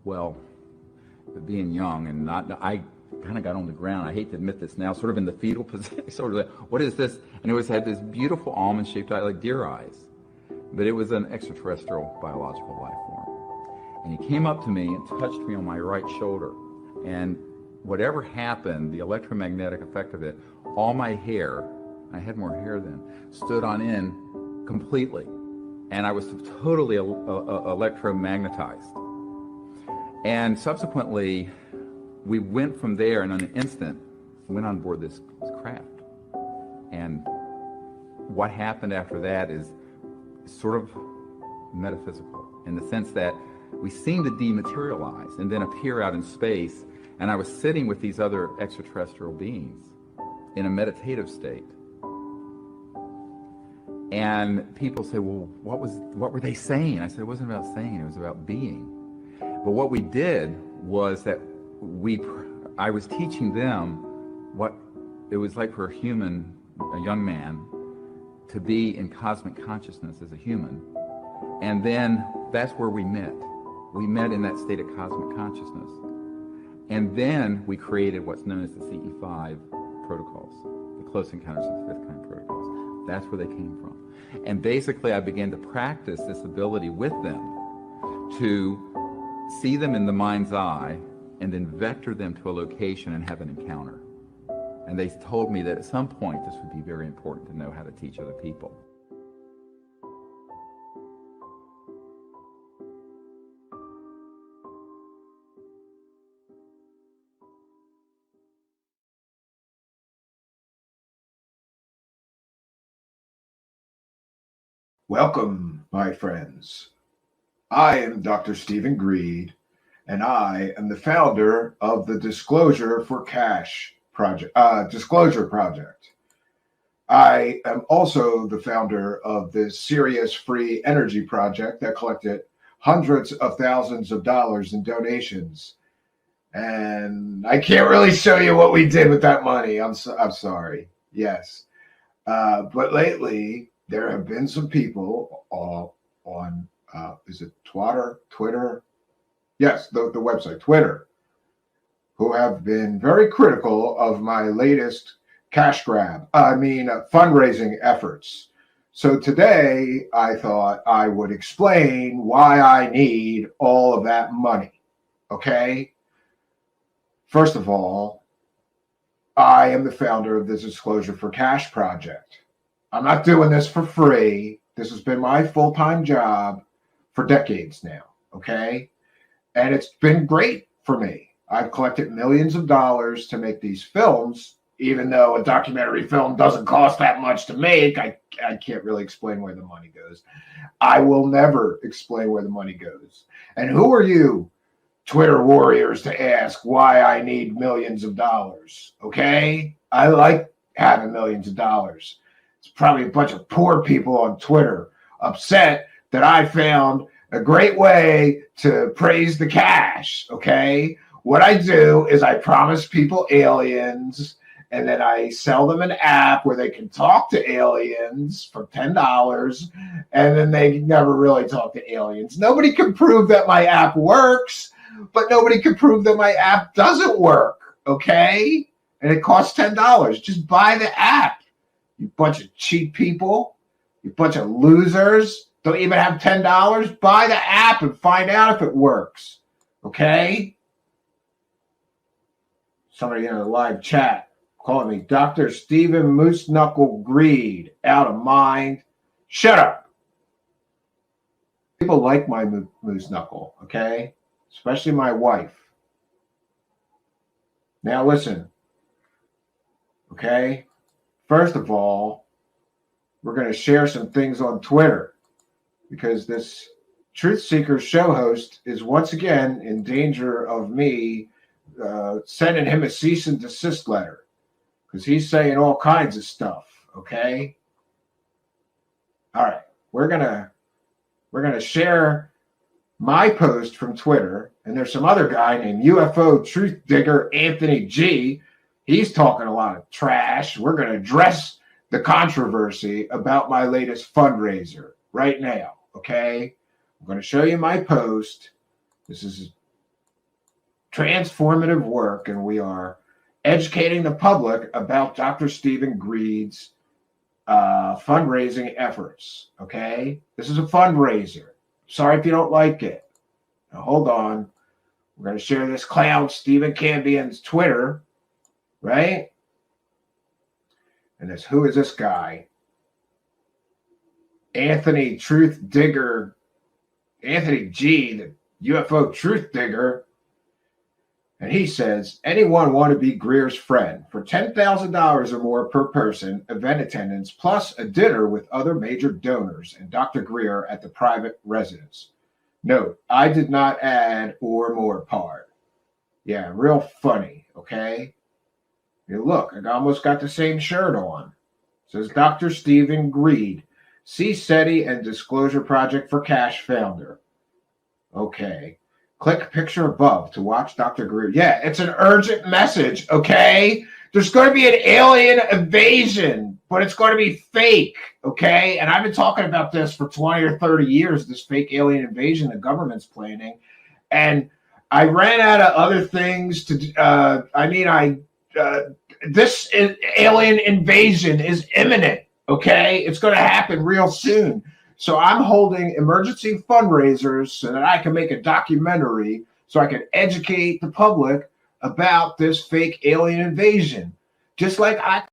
Well, being young and I kind of got on the ground. I hate to admit this now, sort of in the fetal position, sort of like, what is this? And it had this beautiful almond-shaped eye, like deer eyes. But it was an extraterrestrial biological life form. And he came up to me and touched me on my right shoulder. And whatever happened, the electromagnetic effect of it, all my hair, I had more hair then, stood on end completely. And I was totally electromagnetized. And subsequently, we went from there, and in an instant, went on board this craft. And what happened after that is sort of metaphysical, in the sense that we seemed to dematerialize and then appear out in space, and I was sitting with these other extraterrestrial beings in a meditative state. And people say, well, what were they saying? I said, it wasn't about saying, it was about being. But what we did was that I was teaching them what it was like for a young man, to be in cosmic consciousness as a human. And then that's where we met. We met in that state of cosmic consciousness. And then we created what's known as the CE5 protocols, the Close Encounters of the Fifth Kind protocols. That's where they came from. And basically I began to practice this ability with them to see them in the mind's eye and then vector them to a location and have an encounter. And they told me that at some point this would be very important to know how to teach other people. Welcome, my friends. I am Dr. Stephen Greer, and I am the founder of the Disclosure for Cash Disclosure Project. I am also the founder of the SIRIUS Free Energy Project that collected hundreds of thousands of dollars in donations. And I can't really show you what we did with that money. I'm sorry. Yes. But lately, there have been some people on, is it Twitter? Yes, the website, Twitter, who have been very critical of my latest fundraising efforts. So today I thought I would explain why I need all of that money, okay? First of all, I am the founder of the Disclosure for Cash Project. I'm not doing this for free. This has been my full-time job for decades now, okay? And it's been great for me. I've collected millions of dollars to make these films, even though a documentary film doesn't cost that much to make. I can't really explain where the money goes. I will never explain where the money goes. And who are you, Twitter warriors, to ask why I need millions of dollars, okay? I like having millions of dollars. It's probably a bunch of poor people on Twitter upset that I found a great way to praise the cash, okay? What I do is I promise people aliens, and then I sell them an app where they can talk to aliens for $10, and then they never really talk to aliens. Nobody can prove that my app works, but nobody can prove that my app doesn't work, okay? And it costs $10. Just buy the app. You bunch of cheap people, you bunch of losers, don't even have $10. Buy the app and find out if it works, okay? Somebody in the live chat calling me Dr. Stephen Moose Knuckle Greed, out of mind. Shut up. People like my Moose Knuckle, okay? Especially my wife. Now listen, okay? First of all, we're going to share some things on Twitter because this Truthseekers show host is once again in danger of me sending him a cease and desist letter because he's saying all kinds of stuff, okay? All right, we're gonna share my post from Twitter, and there's some other guy named UFO Truth Digger Anthony G. He's talking a lot of trash. We're going to address the controversy about my latest fundraiser right now, okay? I'm going to show you my post. This is transformative work, and we are educating the public about Dr. Stephen Greed's fundraising efforts. Okay, this is a fundraiser. Sorry if you don't like it. Now, hold on. We're going to share this clown Stephen Cambion's Twitter, right? And this, who is this guy? Anthony Truth Digger, Anthony G, the UFO Truth Digger. And he says, anyone want to be Greer's friend? For $10,000 or more per person, event attendance, plus a dinner with other major donors and Dr. Greer at the private residence. Note, I did not add or more part. Yeah, real funny, okay? You look, I almost got the same shirt on. It says Dr. Stephen Greed, see SETI and Disclosure Project for Cash founder. Okay. Click picture above to watch Dr. Greer. Yeah, it's an urgent message, okay? There's going to be an alien invasion, but it's going to be fake, okay? And I've been talking about this for 20 or 30 years, this fake alien invasion the government's planning. And I ran out of other things to, this alien invasion is imminent, okay? It's going to happen real soon. So I'm holding emergency fundraisers so that I can make a documentary so I can educate the public about this fake alien invasion. Just like I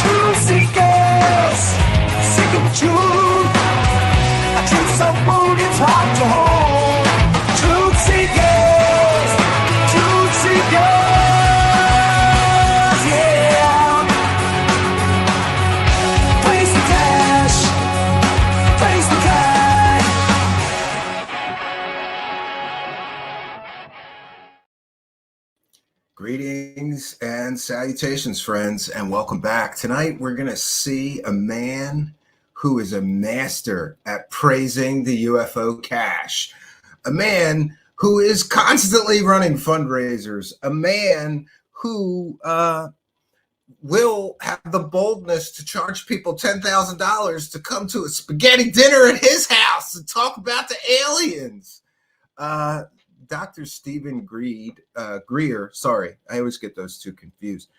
Truthseekers, seeking the truth. A truth so bold it's hard to hold. Truthseekers, truthseekers, yeah. Place the cash, place the cash. Greetings and salutations, friends, and welcome back. Tonight, we're going to see a man who is a master at praising the UFO cash, a man who is constantly running fundraisers, a man who will have the boldness to charge people $10,000 to come to a spaghetti dinner at his house and talk about the aliens. Dr. Stephen Greer, sorry, I always get those two confused,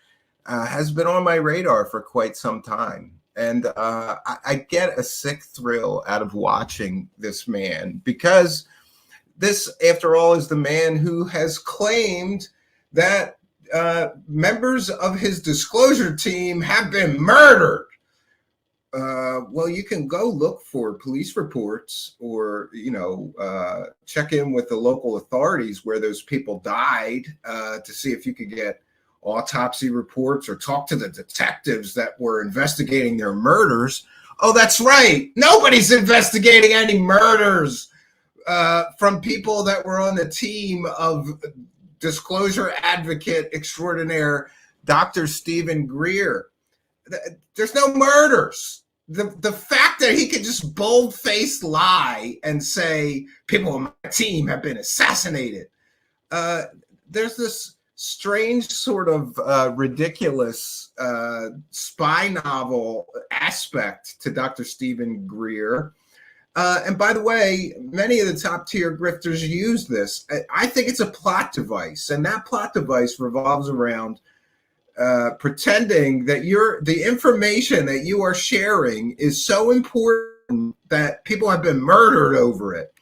has been on my radar for quite some time. And I get a sick thrill out of watching this man because this, after all, is the man who has claimed that members of his disclosure team have been murdered. Well, you can go look for police reports or, check in with the local authorities where those people died to see if you could get autopsy reports or talk to the detectives that were investigating their murders. Oh, that's right. Nobody's investigating any murders from people that were on the team of disclosure advocate extraordinaire Dr. Stephen Greer. There's no murders. The fact that he could just bold-faced lie and say people on my team have been assassinated. There's this strange sort of ridiculous spy novel aspect to Dr. Stephen Greer. And by the way, many of the top tier grifters use this. I think it's a plot device, and that plot device revolves around pretending that the information that you are sharing is so important that people have been murdered over it,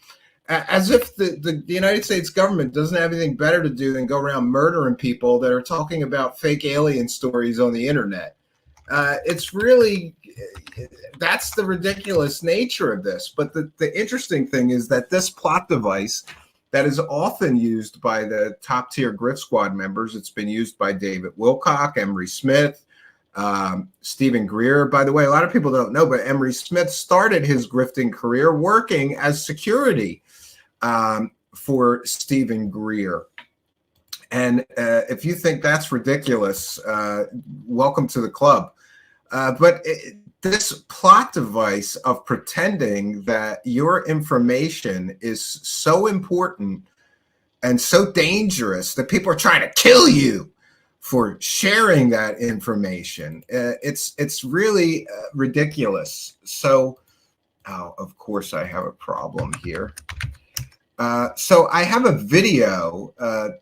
as if the United States government doesn't have anything better to do than go around murdering people that are talking about fake alien stories on the internet. It's really, that's the ridiculous nature of this. But the interesting thing is that this plot device that is often used by the top tier Grift Squad members. It's been used by David Wilcock, Emery Smith, Stephen Greer. By the way, a lot of people don't know, but Emery Smith started his grifting career working as security for Stephen Greer. And if you think that's ridiculous, welcome to the club. But this plot device of pretending that your information is so important and so dangerous that people are trying to kill you for sharing that information, it's really ridiculous. So, of course, I have a problem here. So I have a video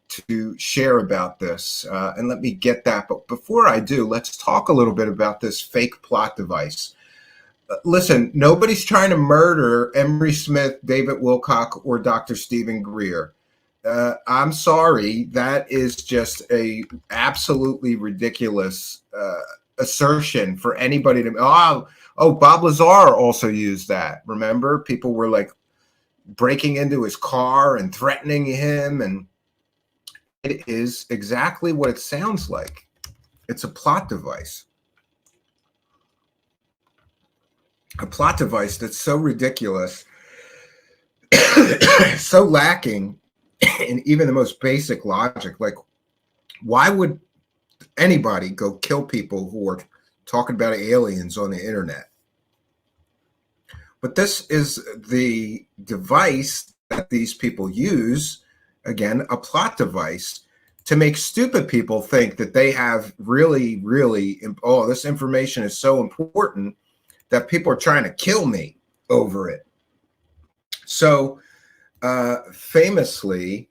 to share about this, and let me get that. But before I do, let's talk a little bit about this fake plot device. Listen, nobody's trying to murder Emery Smith, David Wilcock, or Dr. Stephen Greer. I'm sorry, that is just a absolutely ridiculous assertion for anybody to. Oh, Bob Lazar also used that. Remember, people were like breaking into his car and threatening him, and it is exactly what it sounds like. It's a plot device. A plot device that's so ridiculous, so lacking in even the most basic logic. Like, why would anybody go kill people who are talking about aliens on the internet? But this is the device that these people use, again, a plot device, to make stupid people think that they have really, this information is so important that people are trying to kill me over it. So famously,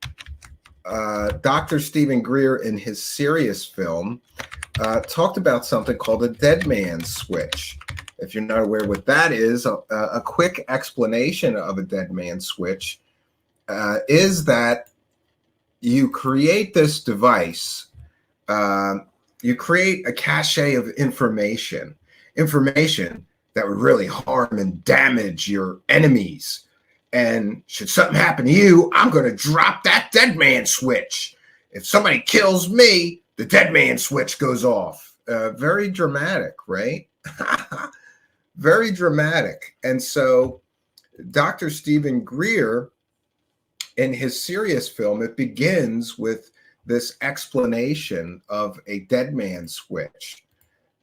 Dr. Stephen Greer in his SIRIUS film talked about something called a Deadman switch. If you're not aware what that is, a quick explanation of a Deadman switch is that you create this device, you create a cache of information that would really harm and damage your enemies. And should something happen to you, I'm going to drop that Deadman switch. If somebody kills me, the Deadman switch goes off. Very dramatic, right? Very dramatic. And so Dr. Stephen Greer, in his SIRIUS film, it begins with this explanation of a Deadman switch,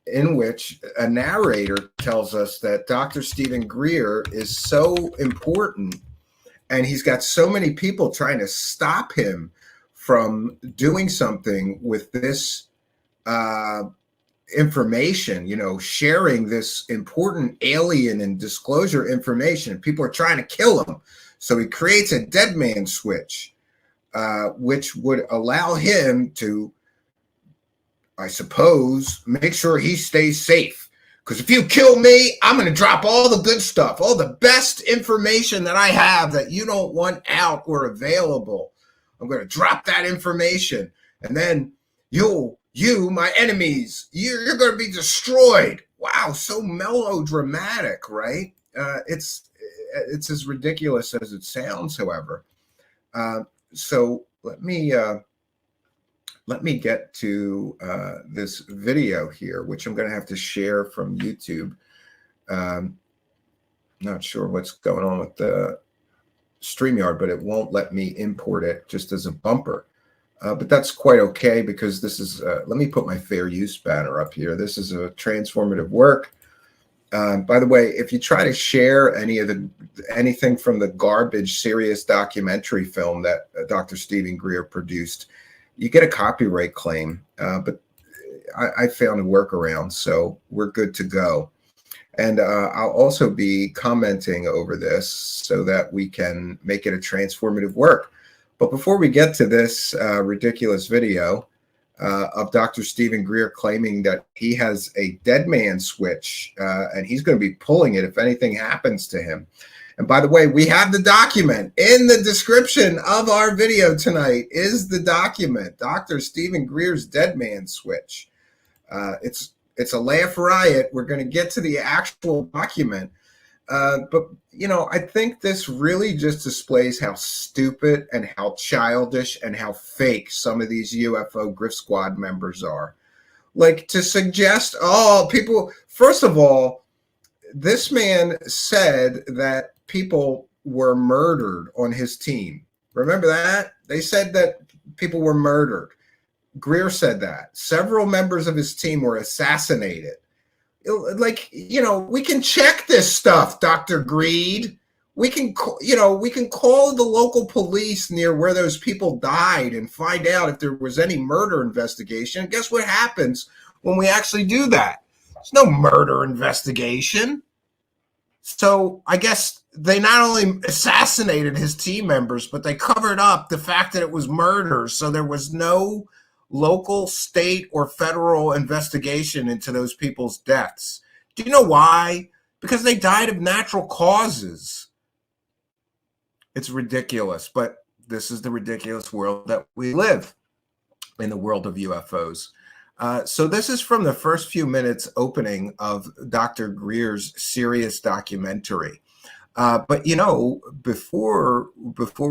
in which a narrator tells us that Dr. Stephen Greer is so important and he's got so many people trying to stop him from doing something with this information, sharing this important alien and disclosure information. People are trying to kill him. So he creates a Deadman switch, which would allow him to, I suppose, make sure he stays safe. Because if you kill me, I'm going to drop all the good stuff, all the best information that I have that you don't want out or available. I'm going to drop that information. And then you, my enemies, you're going to be destroyed. Wow, so melodramatic, right? It's as ridiculous as it sounds, however. So let me get to this video here, which I'm going to have to share from YouTube. Not sure what's going on with the StreamYard, but it won't let me import it just as a bumper. But that's quite okay, because this is, let me put my fair use banner up here. This is a transformative work. By the way, if you try to share anything from the garbage SIRIUS documentary film that Dr. Stephen Greer produced, you get a copyright claim. But I found a workaround, so we're good to go. And I'll also be commenting over this so that we can make it a transformative work. But before we get to this ridiculous video of Dr. Stephen Greer claiming that he has a Deadman switch and he's going to be pulling it if anything happens to him. And by the way, we have the document in the description of our video tonight is the document, Dr. Stephen Greer's Deadman switch. It's a laugh riot. We're going to get to the actual document. But, I think this really just displays how stupid and how childish and how fake some of these UFO Grift Squad members are. Like, to suggest, people, first of all, this man said that people were murdered on his team. Remember that? They said that people were murdered. Greer said that. Several members of his team were assassinated. Like, we can check this stuff, Dr. Greed. We can call the local police near where those people died and find out if there was any murder investigation. And guess what happens when we actually do that? There's no murder investigation. So I guess they not only assassinated his team members, but they covered up the fact that it was murder. So there was no local, state, or federal investigation into those people's deaths. Do you know why? Because they died of natural causes. It's ridiculous, but this is the ridiculous world that we live in, the world of UFOs. So this is from the first few minutes opening of Dr. Greer's SIRIUS documentary. But before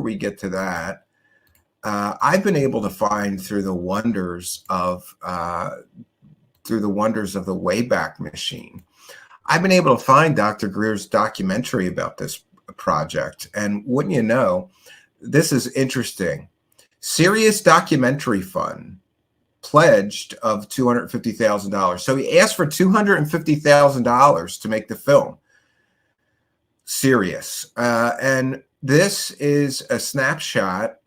we get to that, I've been able to find through the wonders of the Wayback Machine. I've been able to find Dr. Greer's documentary about this project, and wouldn't you know, this is interesting. SIRIUS Documentary Fund pledged of $250,000. So he asked for $250,000 to make the film SIRIUS, and this is a snapshot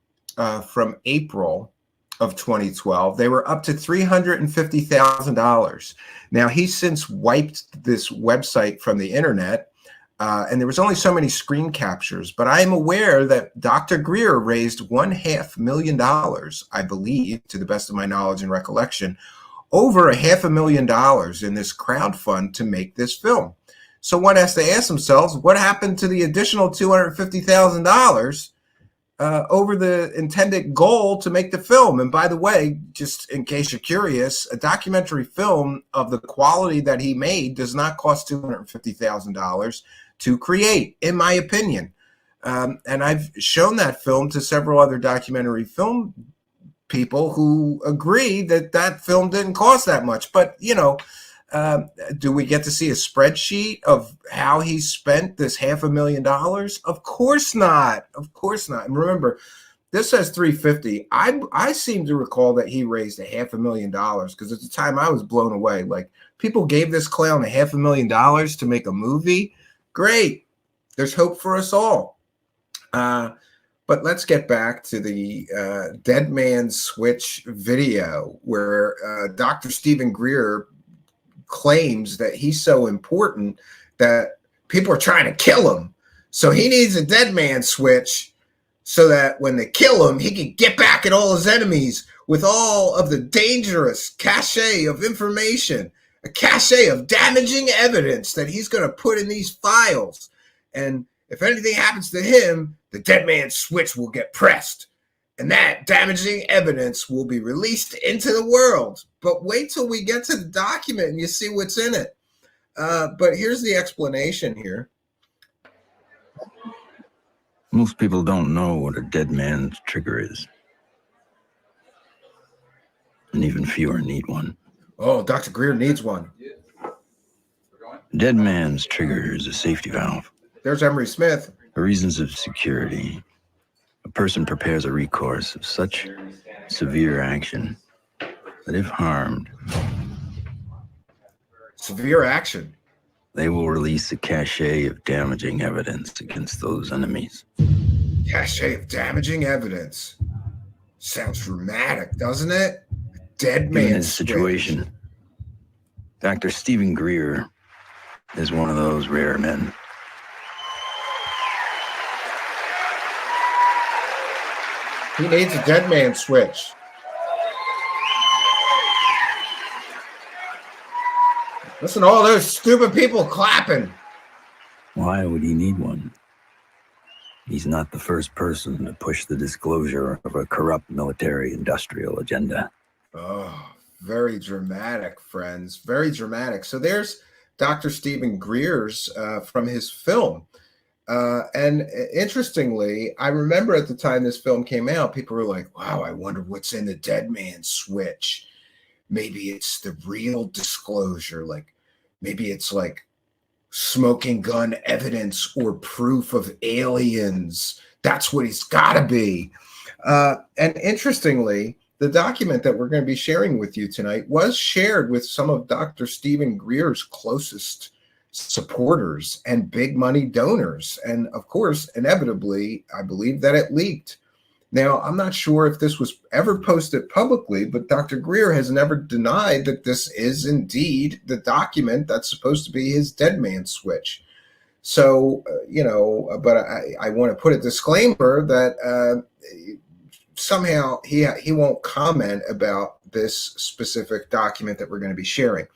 from April of 2012. They were up to $350,000. Now, he's since wiped this website from the internet, and there was only so many screen captures, but I am aware that Dr. Greer raised $500,000, I believe, to the best of my knowledge and recollection, over $500,000 in this crowdfund to make this film. So one has to ask themselves, what happened to the additional $250,000 over the intended goal to make the film? And by the way, just in case you're curious, a documentary film of the quality that he made does not cost $250,000 to create, in my opinion. And I've shown that film to several other documentary film people who agree that that film didn't cost that much. But, do we get to see a spreadsheet of how he spent this $500,000? Of course not. Of course not. And remember, this says 350. I seem to recall that he raised $500,000 because at the time I was blown away. Like, people gave this clown $500,000 to make a movie. Great. There's hope for us all. But let's get back to the Deadman Switch video where Dr. Stephen Greer claims that he's so important that people are trying to kill him. So he needs a Deadman switch so that when they kill him, he can get back at all his enemies with all of the dangerous cache of information, a cache of damaging evidence that he's going to put in these files. And if anything happens to him, the Deadman switch will get pressed, and that damaging evidence will be released into the world. But wait till we get to the document and you see what's in it. But here's the explanation here. Most people don't know what a dead man's trigger is. And even fewer need one. Oh, Dr. Greer needs one. Dead man's trigger is a safety valve. There's Emery Smith. For reasons of security, a person prepares a recourse of such severe action that if harmed, severe action, they will release a cache of damaging evidence against those enemies. Cache of damaging evidence. Sounds dramatic, doesn't it? Dead man. In this situation, Dr. Stephen Greer is one of those rare men. He needs a Deadman switch. Listen to all those stupid people clapping. Why would he need one? He's not the first person to push the disclosure of a corrupt military-industrial agenda. Oh, very dramatic, friends. Very dramatic. So there's Dr. Stephen Greer's from his film. And interestingly, I remember at the time this film came out, people were like, wow, I wonder what's in the Deadman switch. Maybe it's the real disclosure. Like, maybe it's like smoking gun evidence or proof of aliens That's what he's got to be. And interestingly, the document that we're going to be sharing with you tonight was shared with some of Dr. Stephen Greer's closest supporters and big money donors. And of course, inevitably, I believe that it leaked. Now, I'm not sure if this was ever posted publicly, but Dr. Greer has never denied that this is indeed the document that's supposed to be his Deadman switch. So, but I want to put a disclaimer that somehow he won't comment about this specific document that we're going to be sharing,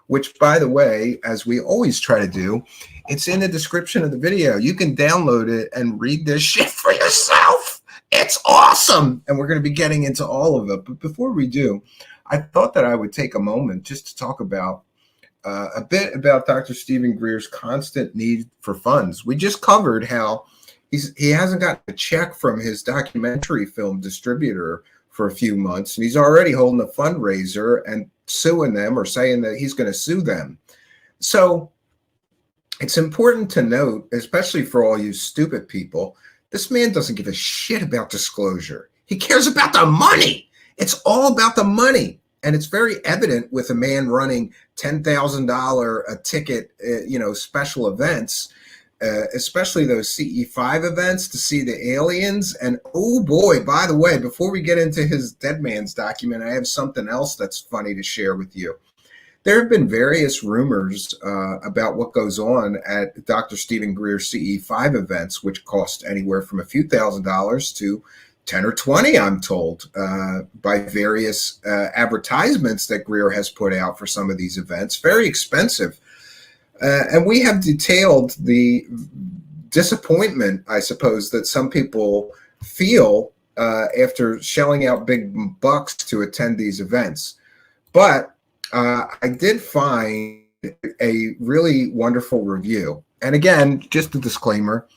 which, by the way, as we always try to do, it's in the description of the video. You can download it and read this shit for yourself. It's awesome. And we're going to be getting into all of it. But before we do, I thought that I would take a moment just to talk about a bit about Dr. Stephen Greer's constant need for funds. We just covered how he hasn't gotten a check from his documentary film distributor for a few months, and he's already holding a fundraiser and suing them, or saying that he's going to sue them. So it's important to note, especially for all you stupid people, this man doesn't give a shit about disclosure. He cares about the money. It's all about the money. And it's very evident with a man running $10,000 a ticket, special events, especially those CE5 events to see the aliens. And oh boy, by the way, before we get into his Deadman's document, I have something else that's funny to share with you. There have been various rumors about what goes on at Dr. Stephen Greer's CE5 events, which cost anywhere from a few $1,000s to 10 or 20, I'm told, by various advertisements that Greer has put out for some of these events. Very expensive. And we have detailed the disappointment, I suppose, that some people feel after shelling out big bucks to attend these events. But I did find a really wonderful review. And again, just a disclaimer,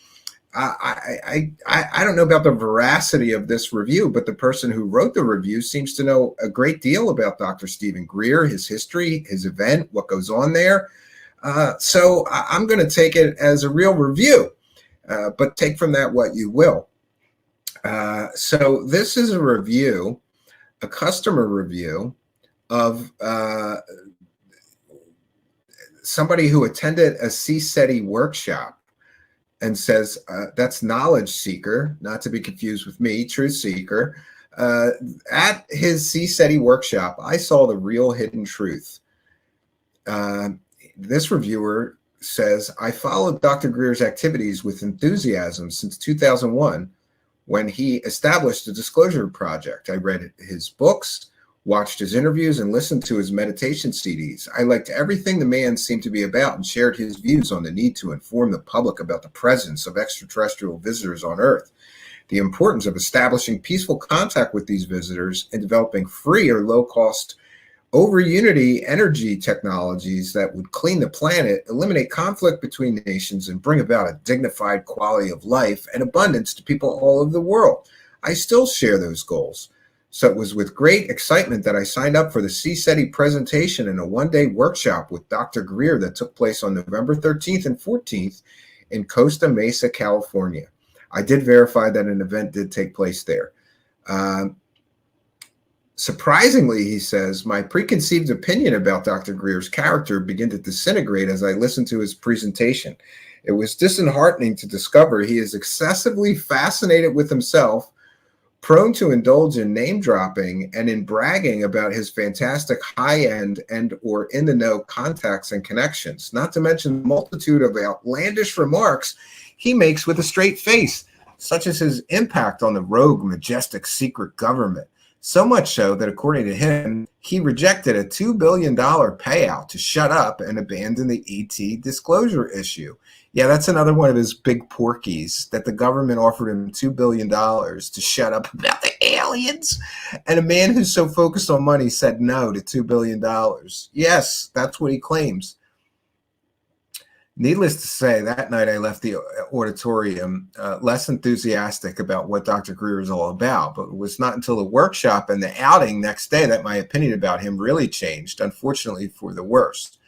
I don't know about the veracity of this review, but the person who wrote the review seems to know a great deal about Dr. Stephen Greer, his history, his event, what goes on there. So I'm going to take it as a real review, but take from that what you will. So this is a review, a customer review of somebody who attended a CSETI workshop, and says, that's Knowledge Seeker, not to be confused with me, Truthseeker. At his CSETI workshop, I saw the real hidden truth. This reviewer says, I followed Dr. Greer's activities with enthusiasm since 2001, when he established the Disclosure Project. I read his books, watched his interviews, and listened to his meditation CDs. I liked everything the man seemed to be about and shared his views on the need to inform the public about the presence of extraterrestrial visitors on Earth, the importance of establishing peaceful contact with these visitors, and developing free or low-cost over-unity energy technologies that would clean the planet, eliminate conflict between nations, and bring about a dignified quality of life and abundance to people all over the world. I still share those goals. So it was with great excitement that I signed up for the CSETI presentation and a one-day workshop with Dr. Greer that took place on November 13th and 14th in Costa Mesa, California. I did verify that an event did take place there. Surprisingly, he says, my preconceived opinion about Dr. Greer's character began to disintegrate as I listened to his presentation. It was disheartening to discover he is excessively fascinated with himself, prone to indulge in name dropping and in bragging about his fantastic high-end and or in-the-know contacts and connections, not to mention the multitude of outlandish remarks he makes with a straight face, such as his impact on the rogue, majestic secret government. So much so that, according to him, he rejected a $2 billion payout to shut up and abandon the ET disclosure issue. Yeah, that's another one of his big porkies, that the government offered him $2 billion to shut up about the aliens. And a man who's so focused on money said no to $2 billion. Yes, that's what he claims. Needless to say, that night I left the auditorium less enthusiastic about what Dr. Greer is all about. But it was not until the workshop and the outing next day that my opinion about him really changed, unfortunately for the worst.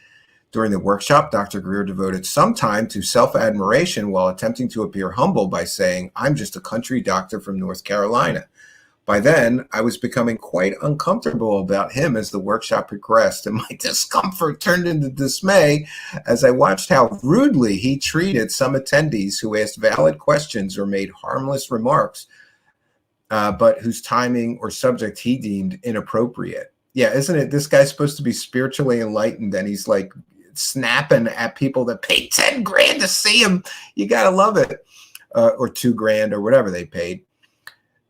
During the workshop, Dr. Greer devoted some time to self-admiration while attempting to appear humble by saying, "I'm just a country doctor from North Carolina." By then, I was becoming quite uncomfortable about him as the workshop progressed, and my discomfort turned into dismay as I watched how rudely he treated some attendees who asked valid questions or made harmless remarks, but whose timing or subject he deemed inappropriate. Yeah, isn't it? This guy's supposed to be spiritually enlightened, and he's like snapping at people that paid 10 grand to see him. You got to love it. Or 2 grand or whatever they paid.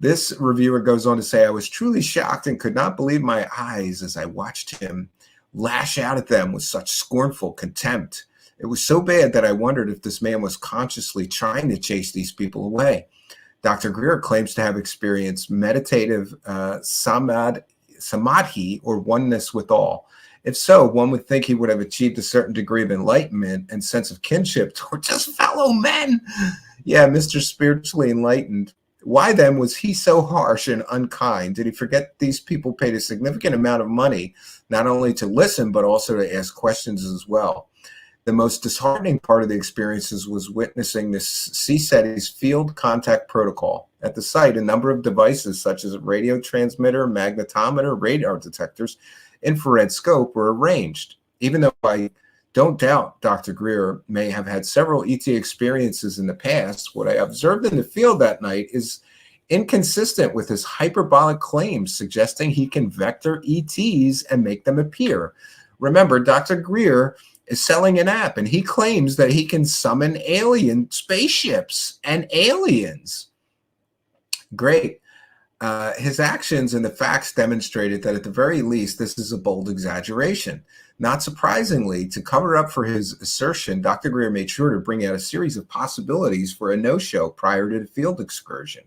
This reviewer goes on to say, "I was truly shocked and could not believe my eyes as I watched him lash out at them with such scornful contempt. It was so bad that I wondered if this man was consciously trying to chase these people away." Dr. Greer claims to have experienced meditative samadhi, or oneness with all. If so, one would think he would have achieved a certain degree of enlightenment and sense of kinship toward just fellow men. Yeah, Mr. Spiritually Enlightened. Why then was he so harsh and unkind? Did he forget these people paid a significant amount of money, not only to listen, but also to ask questions as well? The most disheartening part of the experiences was witnessing the CSETI's field contact protocol. At the site, a number of devices such as a radio transmitter, magnetometer, radar detectors, infrared scope were arranged. Even though I don't doubt Dr. Greer may have had several ET experiences in the past, what I observed in the field that night is inconsistent with his hyperbolic claims suggesting he can vector ETs and make them appear. Remember, Dr. Greer is selling an app, and he claims that he can summon alien spaceships and aliens. Great. His actions and the facts demonstrated that at the very least, this is a bold exaggeration. Not surprisingly, to cover up for his assertion, Dr. Greer made sure to bring out a series of possibilities for a no-show prior to the field excursion.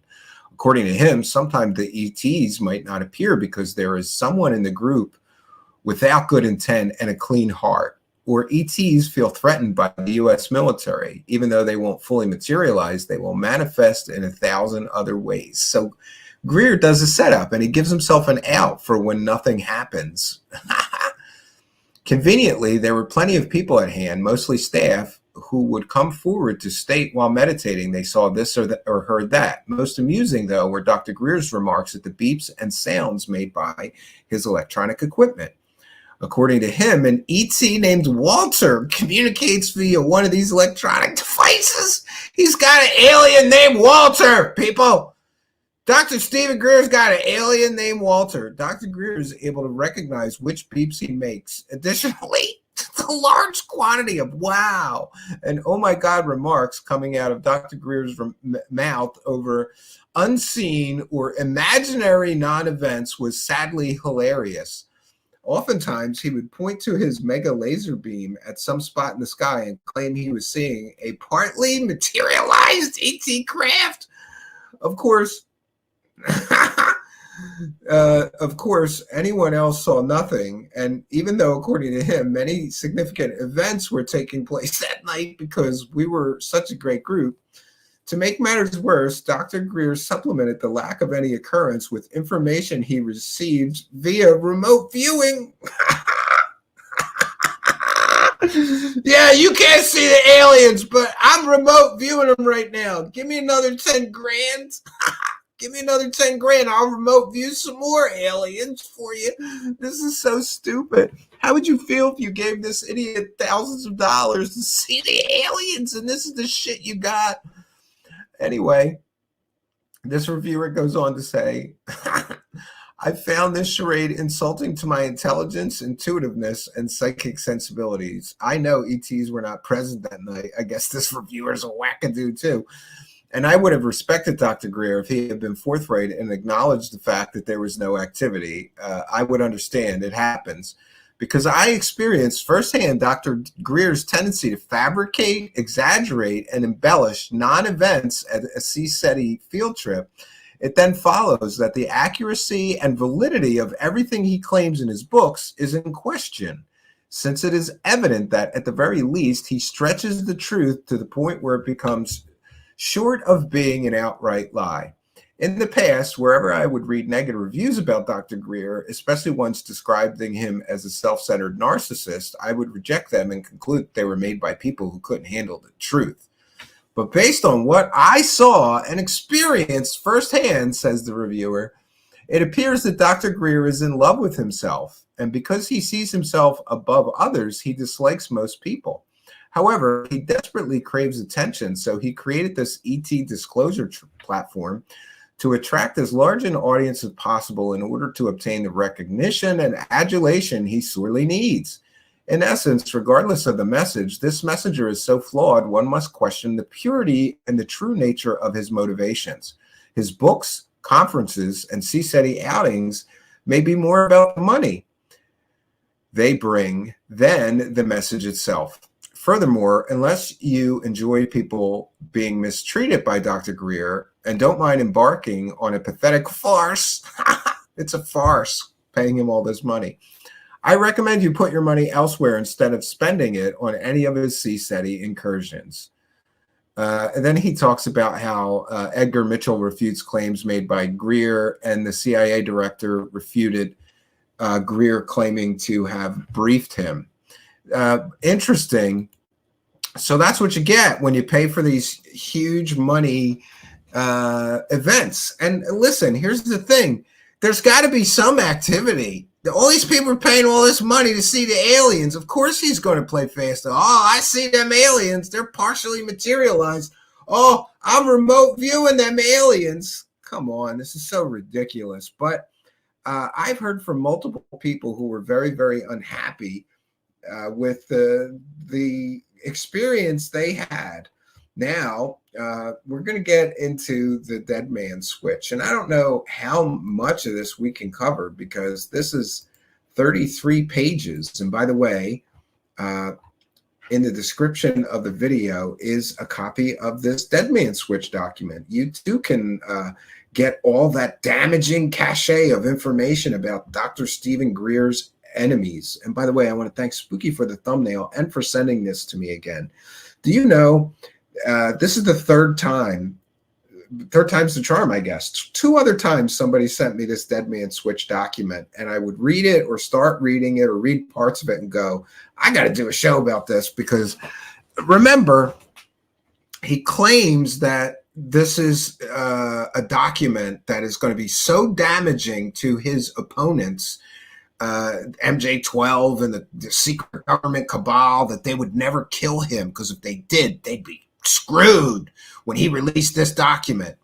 According to him, sometimes the ETs might not appear because there is someone in the group without good intent and a clean heart, or ETs feel threatened by the U.S. military. Even though they won't fully materialize, they will manifest in 1,000 other ways. So Greer does a setup, and he gives himself an out for when nothing happens. Conveniently, there were plenty of people at hand, mostly staff, who would come forward to state while meditating they saw this or heard that. Most amusing, though, were Dr. Greer's remarks at the beeps and sounds made by his electronic equipment. According to him, an ET named Walter communicates via one of these electronic devices. He's got an alien named Walter, people. Dr. Stephen Greer's got an alien named Walter. Dr. Greer is able to recognize which beeps he makes. Additionally, the large quantity of wow and oh my God remarks coming out of Dr. Greer's mouth over unseen or imaginary non-events was sadly hilarious. Oftentimes, he would point to his mega laser beam at some spot in the sky and claim he was seeing a partly materialized ET craft. Of course, anyone else saw nothing. And even though, according to him, many significant events were taking place that night because we were such a great group, to make matters worse, Dr. Greer supplemented the lack of any occurrence with information he received via remote viewing. Yeah, you can't see the aliens, but I'm remote viewing them right now. Give me another 10 grand. Give me another 10 grand. I'll remote view some more aliens for you. This is so stupid. How would you feel if you gave this idiot thousands of dollars to see the aliens and this is the shit you got? Anyway, this reviewer goes on to say, I found this charade insulting to my intelligence, intuitiveness, and psychic sensibilities. I know ETs were not present that night. I guess this reviewer's a wackadoo too. And I would have respected Dr. Greer if he had been forthright and acknowledged the fact that there was no activity. I would understand. It happens. Because I experienced firsthand Dr. Greer's tendency to fabricate, exaggerate, and embellish non-events at a CSETI field trip. It then follows that the accuracy and validity of everything he claims in his books is in question, since it is evident that, at the very least, he stretches the truth to the point where it becomes short of being an outright lie. In the past, wherever I would read negative reviews about Dr. Greer, especially ones describing him as a self-centered narcissist, I would reject them and conclude they were made by people who couldn't handle the truth. But based on what I saw and experienced firsthand, says the reviewer, it appears that Dr. Greer is in love with himself, and because he sees himself above others, he dislikes most people. However, he desperately craves attention, so he created this ET disclosure platform to attract as large an audience as possible in order to obtain the recognition and adulation he sorely needs. In essence, regardless of the message, this messenger is so flawed, one must question the purity and the true nature of his motivations. His books, conferences, and CSETI outings may be more about the money they bring than the message itself. Furthermore, unless you enjoy people being mistreated by Dr. Greer and don't mind embarking on a pathetic farce, it's a farce, paying him all this money, I recommend you put your money elsewhere instead of spending it on any of his CSETI incursions. And then he talks about how Edgar Mitchell refutes claims made by Greer, and the CIA director refuted Greer claiming to have briefed him. Interesting. So that's what you get when you pay for these huge money events. And listen, here's the thing. There's got to be some activity. All these people are paying all this money to see the aliens. Of course he's going to play fast. Oh, I see them aliens. They're partially materialized. Oh, I'm remote viewing them aliens. Come on. This is so ridiculous. But I've heard from multiple people who were very, very unhappy with the experience they had. Now, we're going to get into the Deadman switch. And I don't know how much of this we can cover because this is 33 pages. And by the way, in the description of the video is a copy of this Deadman switch document. You too can get all that damaging cachet of information about Dr. Stephen Greer's enemies. And by the way, I want to thank Spooky for the thumbnail and for sending this to me again. Do you know, this is the third time's the charm, I guess. 2 other times somebody sent me this Deadman switch document, and I would read it or start reading it or read parts of it and go, I got to do a show about this, because remember, he claims that this is a document that is going to be so damaging to his opponents, MJ-12 and the secret government cabal, that they would never kill him, because if they did, they'd be screwed when he released this document.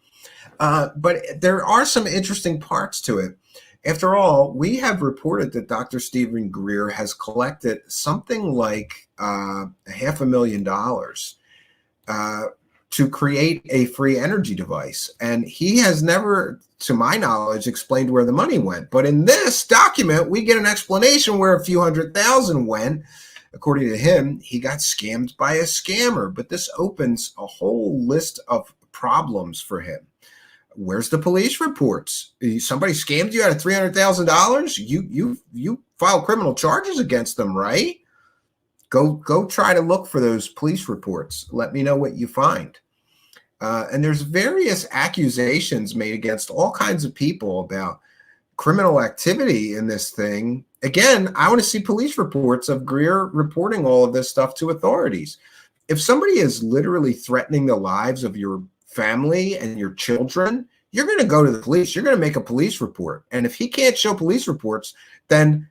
But there are some interesting parts to it. After all, we have reported that Dr. Stephen Greer has collected something like $500,000 to create a free energy device. And he has never, to my knowledge, explained where the money went. But in this document, we get an explanation where a few $100,000 went. According to him, he got scammed by a scammer. But this opens a whole list of problems for him. Where's the police reports? Somebody scammed you out of $300,000? You file criminal charges against them, right? Go try to look for those police reports. Let me know what you find. And there's various accusations made against all kinds of people about criminal activity in this thing. Again, I want to see police reports of Greer reporting all of this stuff to authorities. If somebody is literally threatening the lives of your family and your children, you're going to go to the police. You're going to make a police report. And if he can't show police reports, then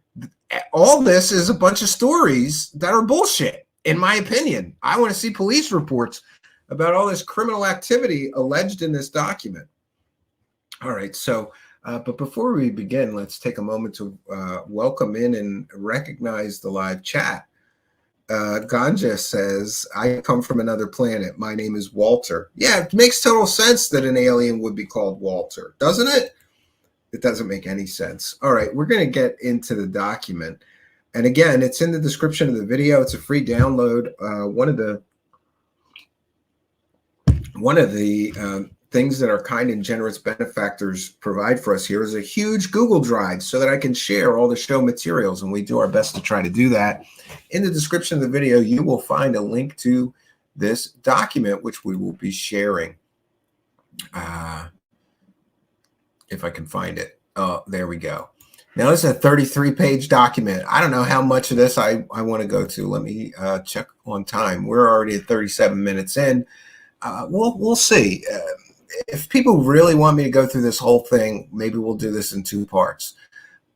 all this is a bunch of stories that are bullshit, in my opinion. I want to see police reports about all this criminal activity alleged in this document. All right, so, but before we begin, let's take a moment to welcome in and recognize the live chat. Ganja says, I come from another planet. My name is Walter. Yeah, it makes total sense that an alien would be called Walter, doesn't it? It doesn't make any sense. All right, we're going to get into the document. And again, it's in the description of the video. It's a free download. One of the things that our kind and generous benefactors provide for us here is a huge Google Drive so that I can share all the show materials, and we do our best to try to do that. In the description of the video, you will find a link to this document, which we will be sharing. if I can find it. Oh, there we go. Now this is a 33-page document. I don't know how much of this I want to go to. Let me check on time. We're already at 37 minutes in. We'll see. If people really want me to go through this whole thing, maybe we'll do this in 2 parts.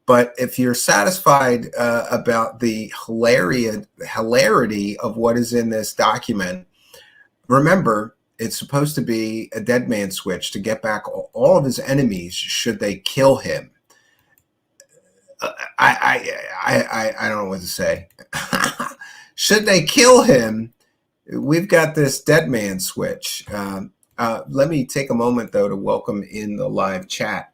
But if you're satisfied about the hilarity of what is in this document, remember, it's supposed to be a Deadman switch to get back all of his enemies should they kill him. I don't know what to say. Should they kill him, we've got this Deadman switch. Let me take a moment, though, to welcome in the live chat.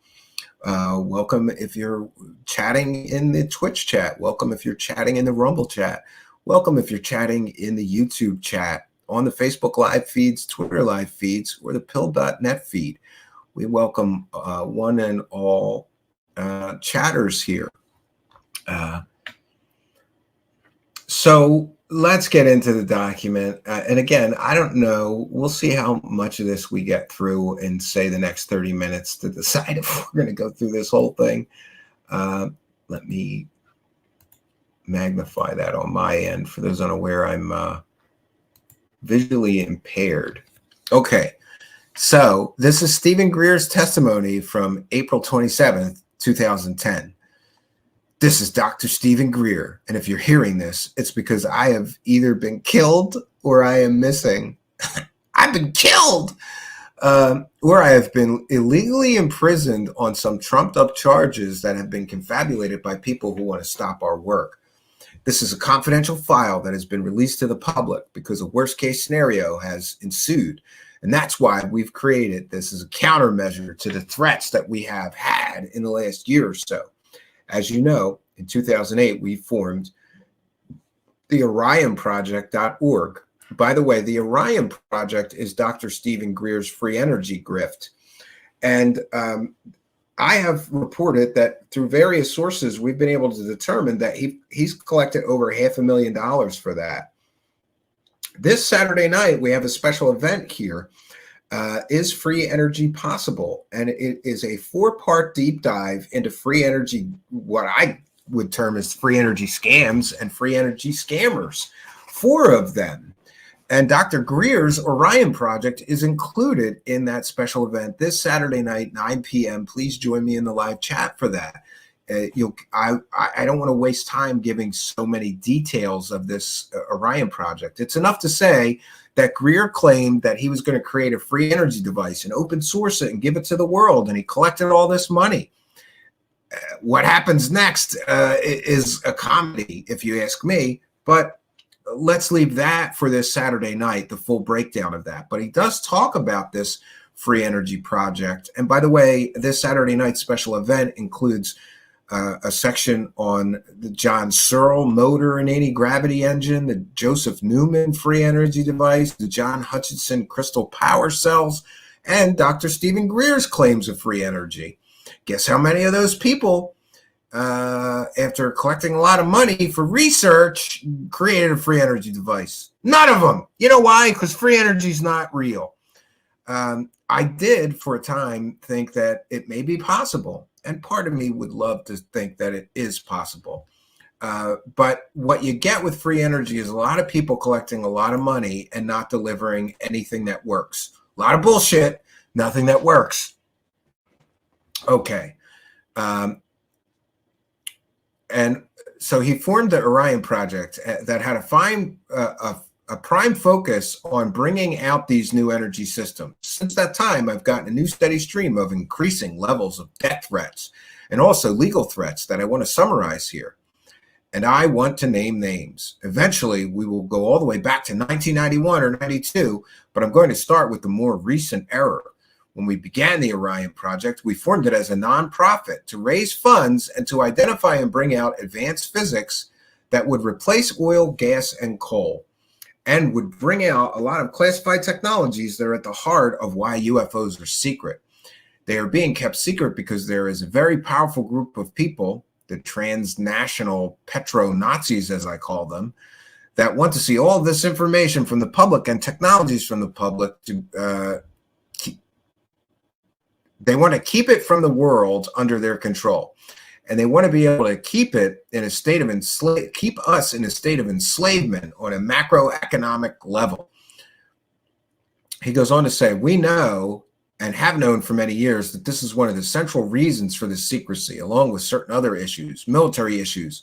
Welcome if you're chatting in the Twitch chat. Welcome if you're chatting in the Rumble chat. Welcome if you're chatting in the YouTube chat, on the Facebook live feeds, Twitter live feeds, or the pill.net feed. We welcome one and all chatters here. So let's get into the document. And again, I don't know. We'll see how much of this we get through in, say, the next 30 minutes to decide if we're going to go through this whole thing. Let me magnify that on my end. For those unaware, I'm visually impaired. Okay. So this is Stephen Greer's testimony from April 27th, 2010. This is Dr. Stephen Greer, and if you're hearing this, it's because I have either been killed or I am missing. I've been killed! Or I have been illegally imprisoned on some trumped-up charges that have been confabulated by people who want to stop our work. This is a confidential file that has been released to the public because a worst-case scenario has ensued, and that's why we've created this as a countermeasure to the threats that we have had in the last year or so. As you know, in 2008, we formed the OrionProject.org. By the way, the Orion Project is Dr. Stephen Greer's free energy grift. And I have reported that through various sources, we've been able to determine that he's collected over $500,000 for that. This Saturday night, we have a special event here. Is free energy possible? And it is a 4-part deep dive into free energy, what I would term as free energy scams and free energy scammers, 4 of them. And Dr. Greer's Orion Project is included in that special event this Saturday night, 9 p.m. Please join me in the live chat for that. I don't want to waste time giving so many details of this Orion Project. It's enough to say that Greer claimed that he was going to create a free energy device and open source it and give it to the world, and he collected all this money. What happens next is a comedy, if you ask me, but let's leave that for this Saturday night, the full breakdown of that. But he does talk about this free energy project. And by the way, this Saturday night special event includes a section on the John Searle motor and anti-gravity engine, the Joseph Newman free energy device, the John Hutchinson crystal power cells, and Dr. Stephen Greer's claims of free energy. Guess how many of those people, after collecting a lot of money for research, created a free energy device? None of them. You know why? Because free energy is not real. I did, for a time, think that it may be possible. And part of me would love to think that it is possible. But what you get with free energy is a lot of people collecting a lot of money and not delivering anything that works. A lot of bullshit, nothing that works. Okay. And so he formed the Orion Project that had a prime focus on bringing out these new energy systems. Since that time, I've gotten a new steady stream of increasing levels of death threats and also legal threats that I want to summarize here. And I want to name names. Eventually, we will go all the way back to 1991 or 92, but I'm going to start with the more recent era. When we began the Orion Project, we formed it as a nonprofit to raise funds and to identify and bring out advanced physics that would replace oil, gas, and coal, and would bring out a lot of classified technologies that are at the heart of why UFOs are secret. They are being kept secret because there is a very powerful group of people, the transnational petro-Nazis, as I call them, that want to see all this information from the public and technologies from the public to They want to keep it from the world under their control. And they want to be able to keep it in a state of keep us in a state of enslavement on a macroeconomic level. He goes on to say, we know and have known for many years that this is one of the central reasons for this secrecy, along with certain other issues, military issues.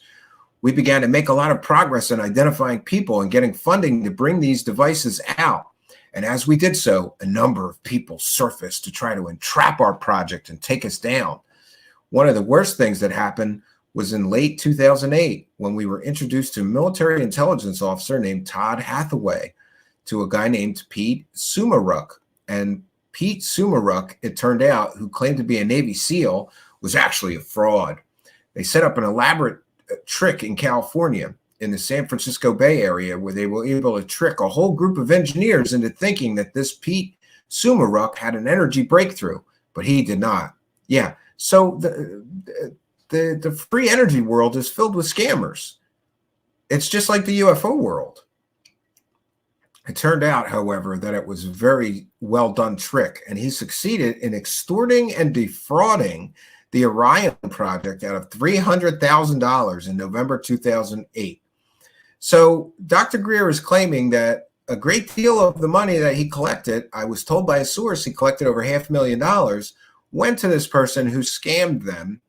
We began to make a lot of progress in identifying people and getting funding to bring these devices out. And as we did so, a number of people surfaced to try to entrap our project and take us down. One of the worst things that happened was in late 2008, when we were introduced to a military intelligence officer named Todd Hathaway, to a guy named Pete Sumaruk. And Pete Sumaruk, it turned out, who claimed to be a Navy SEAL, was actually a fraud. They set up an elaborate trick in California, in the San Francisco Bay Area, where they were able to trick a whole group of engineers into thinking that this Pete Sumaruk had an energy breakthrough, but he did not. Yeah, so the free energy world is filled with scammers. It's just like the UFO world. It turned out, however, that it was a very well done trick, and he succeeded in extorting and defrauding the Orion project out of $300,000 in November 2008. So Dr. Greer is claiming that a great deal of the money that he collected, I was told by a source he collected over $500,000, went to this person who scammed them.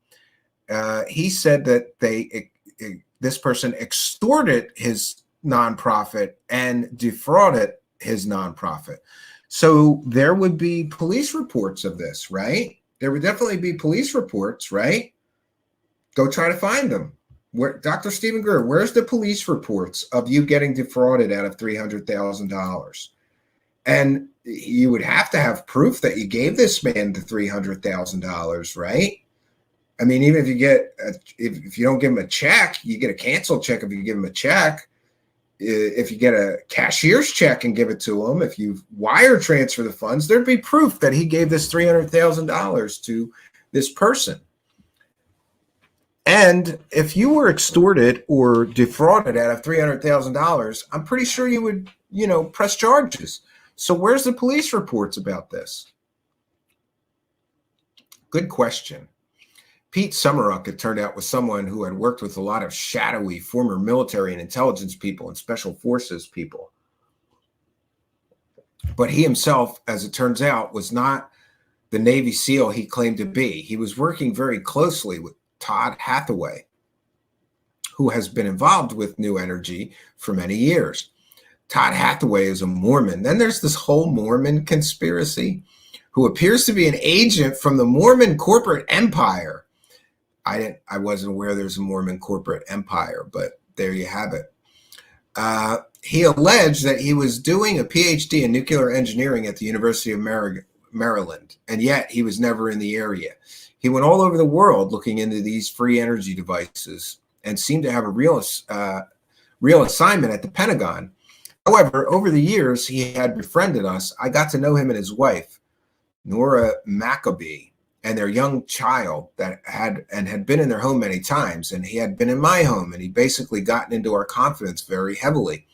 He said that this person extorted his nonprofit and defrauded his nonprofit. So there would be police reports of this, right? There would definitely be police reports, right? Go try to find them. Where, Dr. Stephen Greer, where's the police reports of you getting defrauded out of $300,000? And you would have to have proof that you gave this man the $300,000, right? I mean, even if you get, if you don't give him a check, you get a canceled check if you give him a check. If you get a cashier's check and give it to him, if you wire transfer the funds, there'd be proof that he gave this $300,000 to this person. And if you were extorted or defrauded out of $300,000, I'm pretty sure you would, press charges. So where's the police reports about this? Good question. Pete Sumaruk, it turned out, was someone who had worked with a lot of shadowy former military and intelligence people and special forces people. But he himself, as it turns out, was not the Navy SEAL he claimed to be. He was working very closely with Todd Hathaway, who has been involved with New Energy for many years. Todd Hathaway is a Mormon. Then there's this whole Mormon conspiracy, who appears to be an agent from the Mormon corporate empire. I wasn't aware there's a Mormon corporate empire, but there you have it. He alleged that he was doing a PhD in nuclear engineering at the University of Maryland, and yet he was never in the area. He went all over the world looking into these free energy devices and seemed to have a real assignment at the Pentagon. However, over the years, he had befriended us. I got to know him and his wife, Nora Maccabee, and their young child that had been in their home many times, and he had been in my home, and he basically gotten into our confidence very heavily.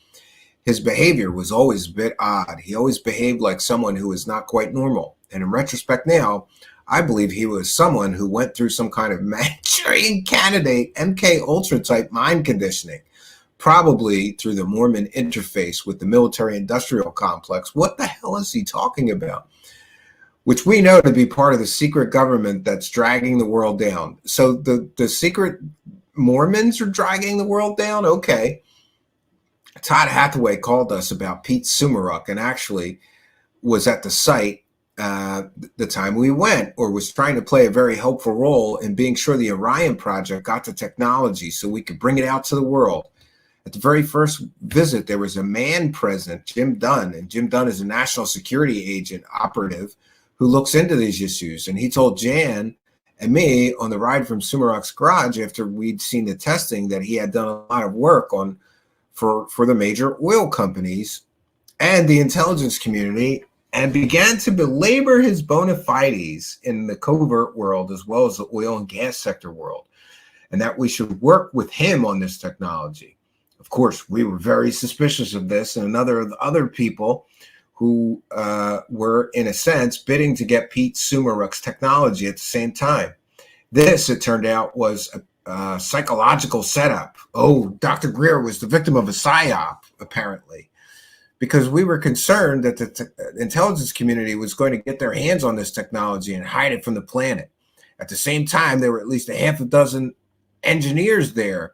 His behavior was always a bit odd. He always behaved like someone who was not quite normal. And in retrospect now, I believe he was someone who went through some kind of Manchurian Candidate, MK Ultra type mind conditioning, probably through the Mormon interface with the military industrial complex. What the hell is he talking about? Which we know to be part of the secret government that's dragging the world down. So the secret Mormons are dragging the world down? Okay. Todd Hathaway called us about Pete Sumaruk and actually was at the site the time we went, or was trying to play a very helpful role in being sure the Orion project got the technology so we could bring it out to the world. At the very first visit, there was a man present, Jim Dunn, and Jim Dunn is a national security agent operative who looks into these issues. And he told Jan and me on the ride from Sumaruk's garage after we'd seen the testing that he had done a lot of work for the major oil companies and the intelligence community, and began to belabor his bona fides in the covert world as well as the oil and gas sector world, and that we should work with him on this technology. Of course, we were very suspicious of this, and other people who were, in a sense, bidding to get Pete Sumeruk's technology at the same time. This, it turned out, was a psychological setup. Oh, Dr. Greer was the victim of a psyop, apparently, because we were concerned that the intelligence community was going to get their hands on this technology and hide it from the planet. At the same time, there were at least a half a dozen engineers there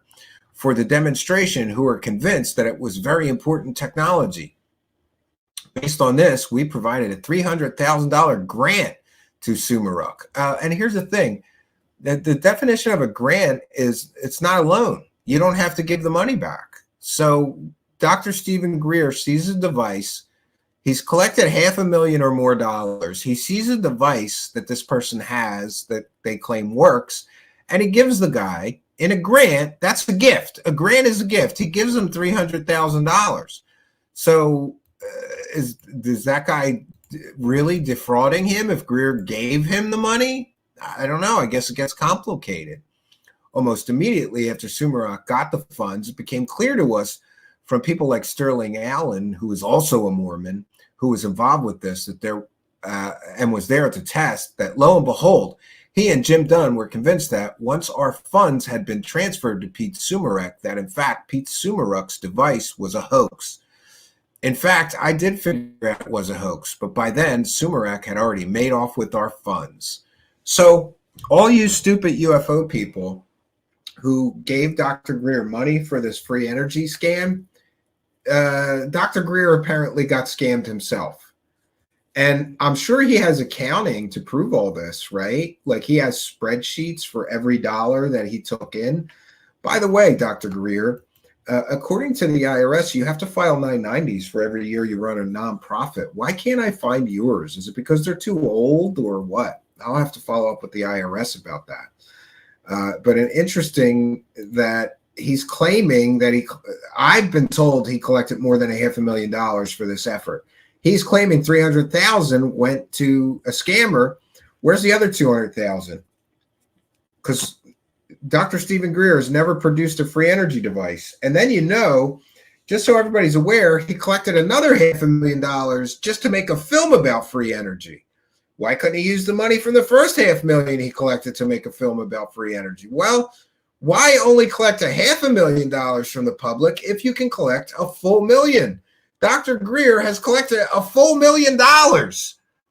for the demonstration who were convinced that it was very important technology. Based on this, we provided a $300,000 grant to Sumeruk. And here's the thing. The definition of a grant is it's not a loan. You don't have to give the money back. So Dr. Stephen Greer sees a device. He's collected $500,000 or more dollars. He sees a device that this person has that they claim works, and he gives the guy in a grant. That's a gift. A grant is a gift. He gives him $300,000. So is that guy really defrauding him if Greer gave him the money? I don't know. I guess it gets complicated. Almost immediately after Sumeruk got the funds, it became clear to us from people like Sterling Allen, who is also a Mormon, who was involved with this, that there and was there at the test, that lo and behold, he and Jim Dunn were convinced that once our funds had been transferred to Pete Sumeruk, that in fact Pete Sumeruk's device was a hoax. In fact, I did figure out it was a hoax, but by then Sumeruk had already made off with our funds. So all you stupid UFO people who gave Dr. Greer money for this free energy scam, Dr. Greer apparently got scammed himself. And I'm sure he has accounting to prove all this, right? Like he has spreadsheets for every dollar that he took in. By the way, Dr. Greer, according to the IRS, you have to file 990s for every year you run a nonprofit. Why can't I find yours? Is it because they're too old or what? I'll have to follow up with the IRS about that. But an interesting that he's claiming that I've been told he collected more than $500,000 for this effort. He's claiming 300,000 went to a scammer. Where's the other 200,000? Because Dr. Stephen Greer has never produced a free energy device. And then, just so everybody's aware, he collected another $500,000 just to make a film about free energy. Why couldn't he use the money from the first $500,000 he collected to make a film about free energy? Well, why only collect $500,000 from the public if you can collect a full million? Dr. Greer has collected a full $1 million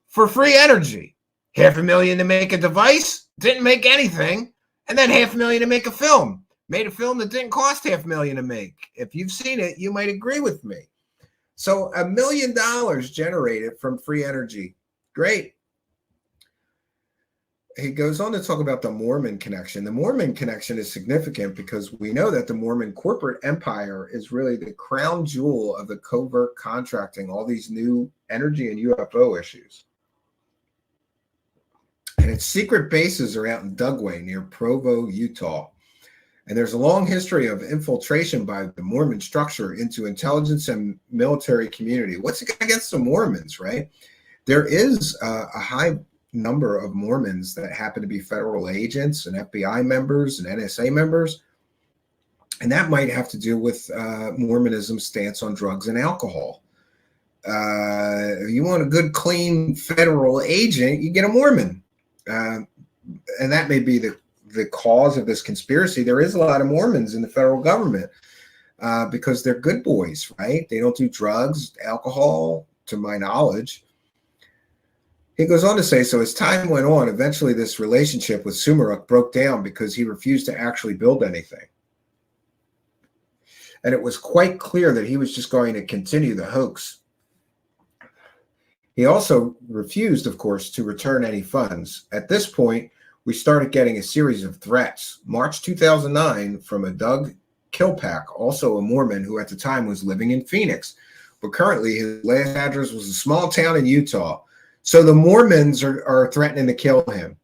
for free energy. $500,000 to make a device, didn't make anything, and then $500,000 to make a film. Made a film that didn't cost $500,000 to make. If you've seen it, you might agree with me. So $1 million generated from free energy. Great. He goes on to talk about the Mormon connection. The Mormon connection is significant because we know that the Mormon corporate empire is really the crown jewel of the covert contracting, all these new energy and UFO issues. And its secret bases are out in Dugway near Provo, Utah. And there's a long history of infiltration by the Mormon structure into intelligence and military community. What's against the Mormons, right? There is a high number of Mormons that happen to be federal agents and FBI members and NSA members. And that might have to do with Mormonism's stance on drugs and alcohol. If you want a good, clean federal agent, you get a Mormon. And that may be the cause of this conspiracy. There is a lot of Mormons in the federal government because they're good boys, right? They don't do drugs, alcohol, to my knowledge. He goes on to say, so as time went on, eventually this relationship with Sumeruk broke down because he refused to actually build anything. And it was quite clear that he was just going to continue the hoax. He also refused, of course, to return any funds. At this point, we started getting a series of threats. March 2009 from a Doug Kilpack, also a Mormon who at the time was living in Phoenix. But currently his last address was a small town in Utah. So the Mormons are threatening to kill him.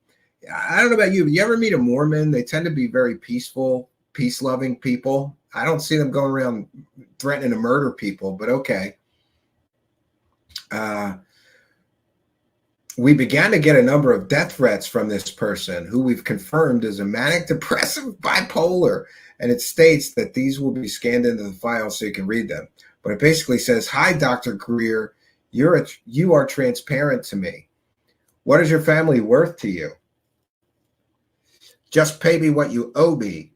I don't know about you, but you ever meet a Mormon? They tend to be very peaceful, peace-loving people. I don't see them going around threatening to murder people, but okay. We began to get a number of death threats from this person who we've confirmed is a manic depressive bipolar. And it states that these will be scanned into the file so you can read them. But it basically says, hi, Dr. Greer. You are transparent to me. What is your family worth to you? Just pay me what you owe me.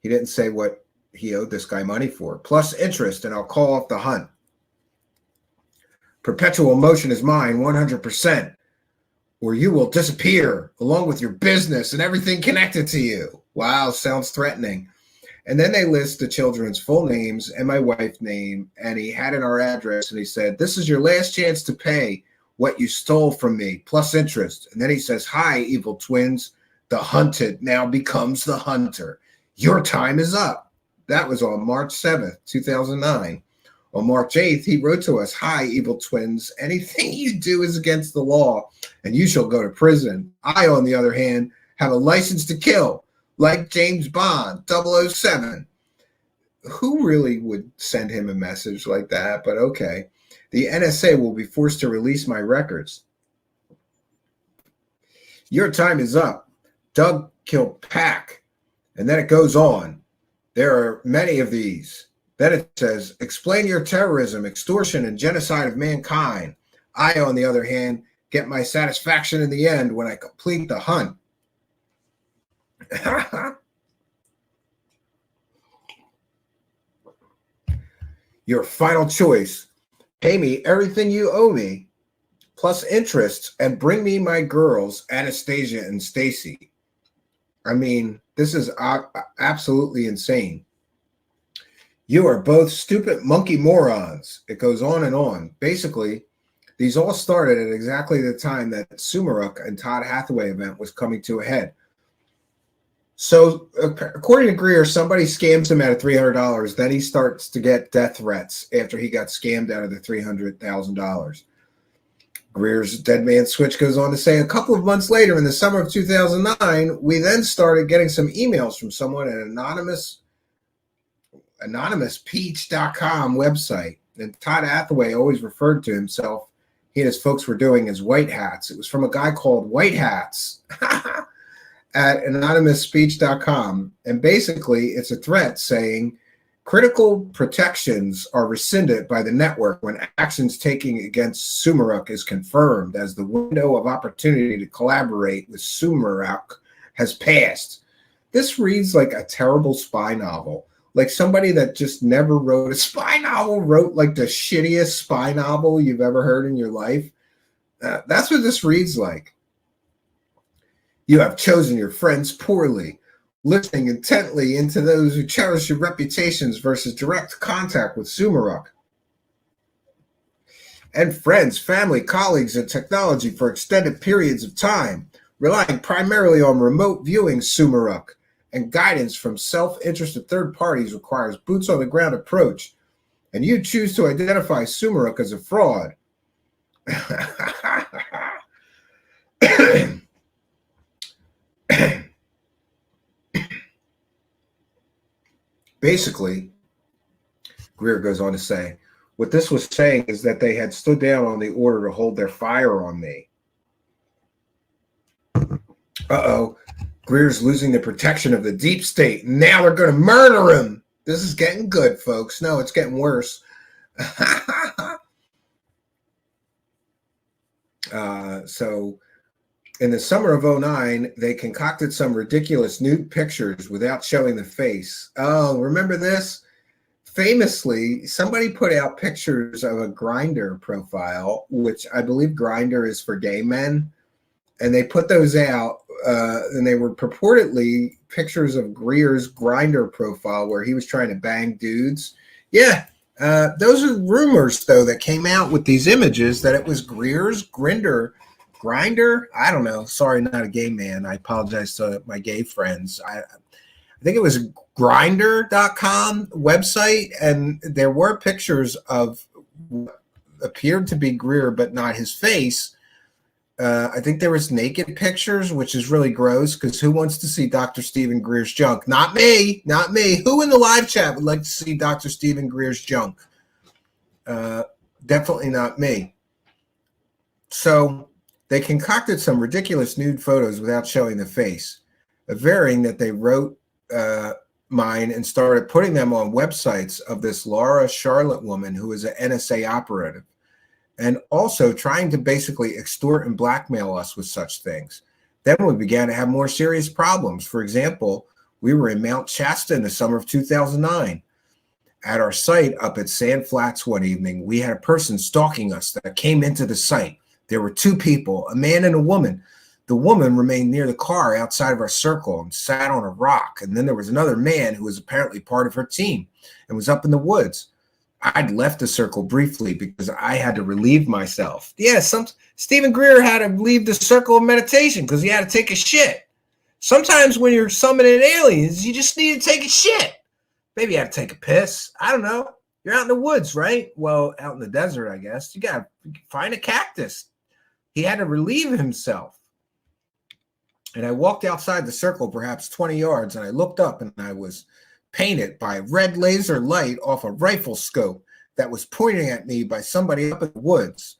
He didn't say what he owed this guy money for. Plus interest, and I'll call off the hunt. Perpetual motion is mine, 100%, or you will disappear along with your business and everything connected to you. Wow, sounds threatening. And then they list the children's full names and my wife's name, and he had in our address, and he said, this is your last chance to pay what you stole from me, plus interest. And then he says, hi, evil twins. The hunted now becomes the hunter. Your time is up. That was on March 7th, 2009. On March 8th, he wrote to us, hi, evil twins. Anything you do is against the law, and you shall go to prison. I, on the other hand, have a license to kill, like James Bond, 007. Who really would send him a message like that? But okay. The NSA will be forced to release my records. Your time is up. Doug killed Pack. And then it goes on. There are many of these. Then it says, explain your terrorism, extortion, and genocide of mankind. I, on the other hand, get my satisfaction in the end when I complete the hunt. Your final choice. Pay me everything you owe me, plus interest, and bring me my girls, Anastasia and Stacy. I mean, this is absolutely insane. You are both stupid monkey morons. It goes on and on. Basically, these all started at exactly the time that Sumeruk and Todd Hathaway event was coming to a head. So according to Greer, somebody scams him out of $300. Then he starts to get death threats after he got scammed out of the $300,000. Greer's Deadman switch goes on to say, a couple of months later in the summer of 2009, we then started getting some emails from someone at anonymouspeach.com website. And Todd Hathaway always referred to himself, he and his folks were doing as white hats. It was from a guy called White Hats. At anonymouspeech.com, and basically it's a threat saying critical protections are rescinded by the network when actions taken against Sumeruk is confirmed, as the window of opportunity to collaborate with Sumeruk has passed. This reads like a terrible spy novel, like somebody that just never wrote a spy novel wrote like the shittiest spy novel you've ever heard in your life. That's what this reads like. You have chosen your friends poorly, listening intently into those who cherish your reputations versus direct contact with Sumeruk. And friends, family, colleagues, and technology for extended periods of time, relying primarily on remote viewing Sumeruk, and guidance from self-interested third parties requires boots-on-the-ground approach, and you choose to identify Sumeruk as a fraud. Basically, Greer goes on to say, what this was saying is that they had stood down on the order to hold their fire on me. Uh-oh, Greer's losing the protection of the deep state. Now they're going to murder him. This is getting good, folks. No, it's getting worse. So in the summer of 2009, they concocted some ridiculous nude pictures without showing the face. Oh, remember this? Famously, somebody put out pictures of a Grindr profile, which I believe Grindr is for gay men. And they put those out, and they were purportedly pictures of Greer's Grindr profile where he was trying to bang dudes. Yeah, those are rumors, though, that came out with these images that it was Greer's Grindr. I don't know. Sorry, not a gay man. I apologize to my gay friends. I think it was Grindr.com website, and there were pictures of what appeared to be Greer, but not his face. I think there was naked pictures, which is really gross, because who wants to see Dr. Stephen Greer's junk? Not me. Not me. Who in the live chat would like to see Dr. Stephen Greer's junk? Definitely not me. So they concocted some ridiculous nude photos without showing the face, averring that they wrote mine and started putting them on websites of this Laura Charlotte woman who is an NSA operative. and also trying to basically extort and blackmail us with such things. Then we began to have more serious problems. For example, we were in Mount Shasta in the summer of 2009. At our site up at Sand Flats one evening, we had a person stalking us that came into the site. There were two people, a man and a woman. The woman remained near the car outside of our circle and sat on a rock. And then there was another man who was apparently part of her team and was up in the woods. I'd left the circle briefly because I had to relieve myself. Yeah, Stephen Greer had to leave the circle of meditation because he had to take a shit. Sometimes when you're summoning aliens, you just need to take a shit. Maybe you have to take a piss. I don't know. You're out in the woods, right? Well, out in the desert, I guess. You got to find a cactus. He had to relieve himself. And I walked outside the circle perhaps 20 yards, and I looked up, and I was painted by a red laser light off a rifle scope that was pointing at me by somebody up in the woods.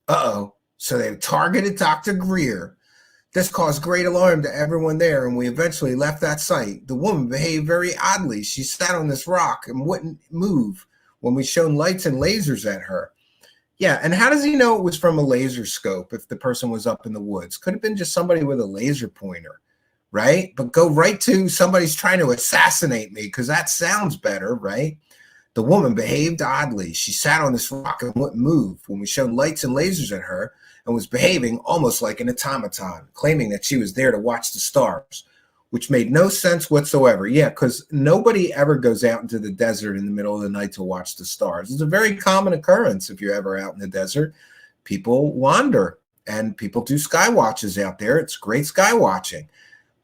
Uh-oh. So they targeted Dr. Greer. This caused great alarm to everyone there, and we eventually left that site. The woman behaved very oddly. She sat on this rock and wouldn't move when we shone lights and lasers at her. Yeah, and how does he know it was from a laser scope if the person was up in the woods? Could have been just somebody with a laser pointer, right? But go right to somebody's trying to assassinate me because that sounds better, right? The woman behaved oddly. She sat on this rock and wouldn't move when we shone lights and lasers at her and was behaving almost like an automaton, claiming that she was there to watch the stars, which made no sense whatsoever. Yeah, because nobody ever goes out into the desert in the middle of the night to watch the stars. It's a very common occurrence if you're ever out in the desert. People wander, and people do sky watches out there. It's great sky watching.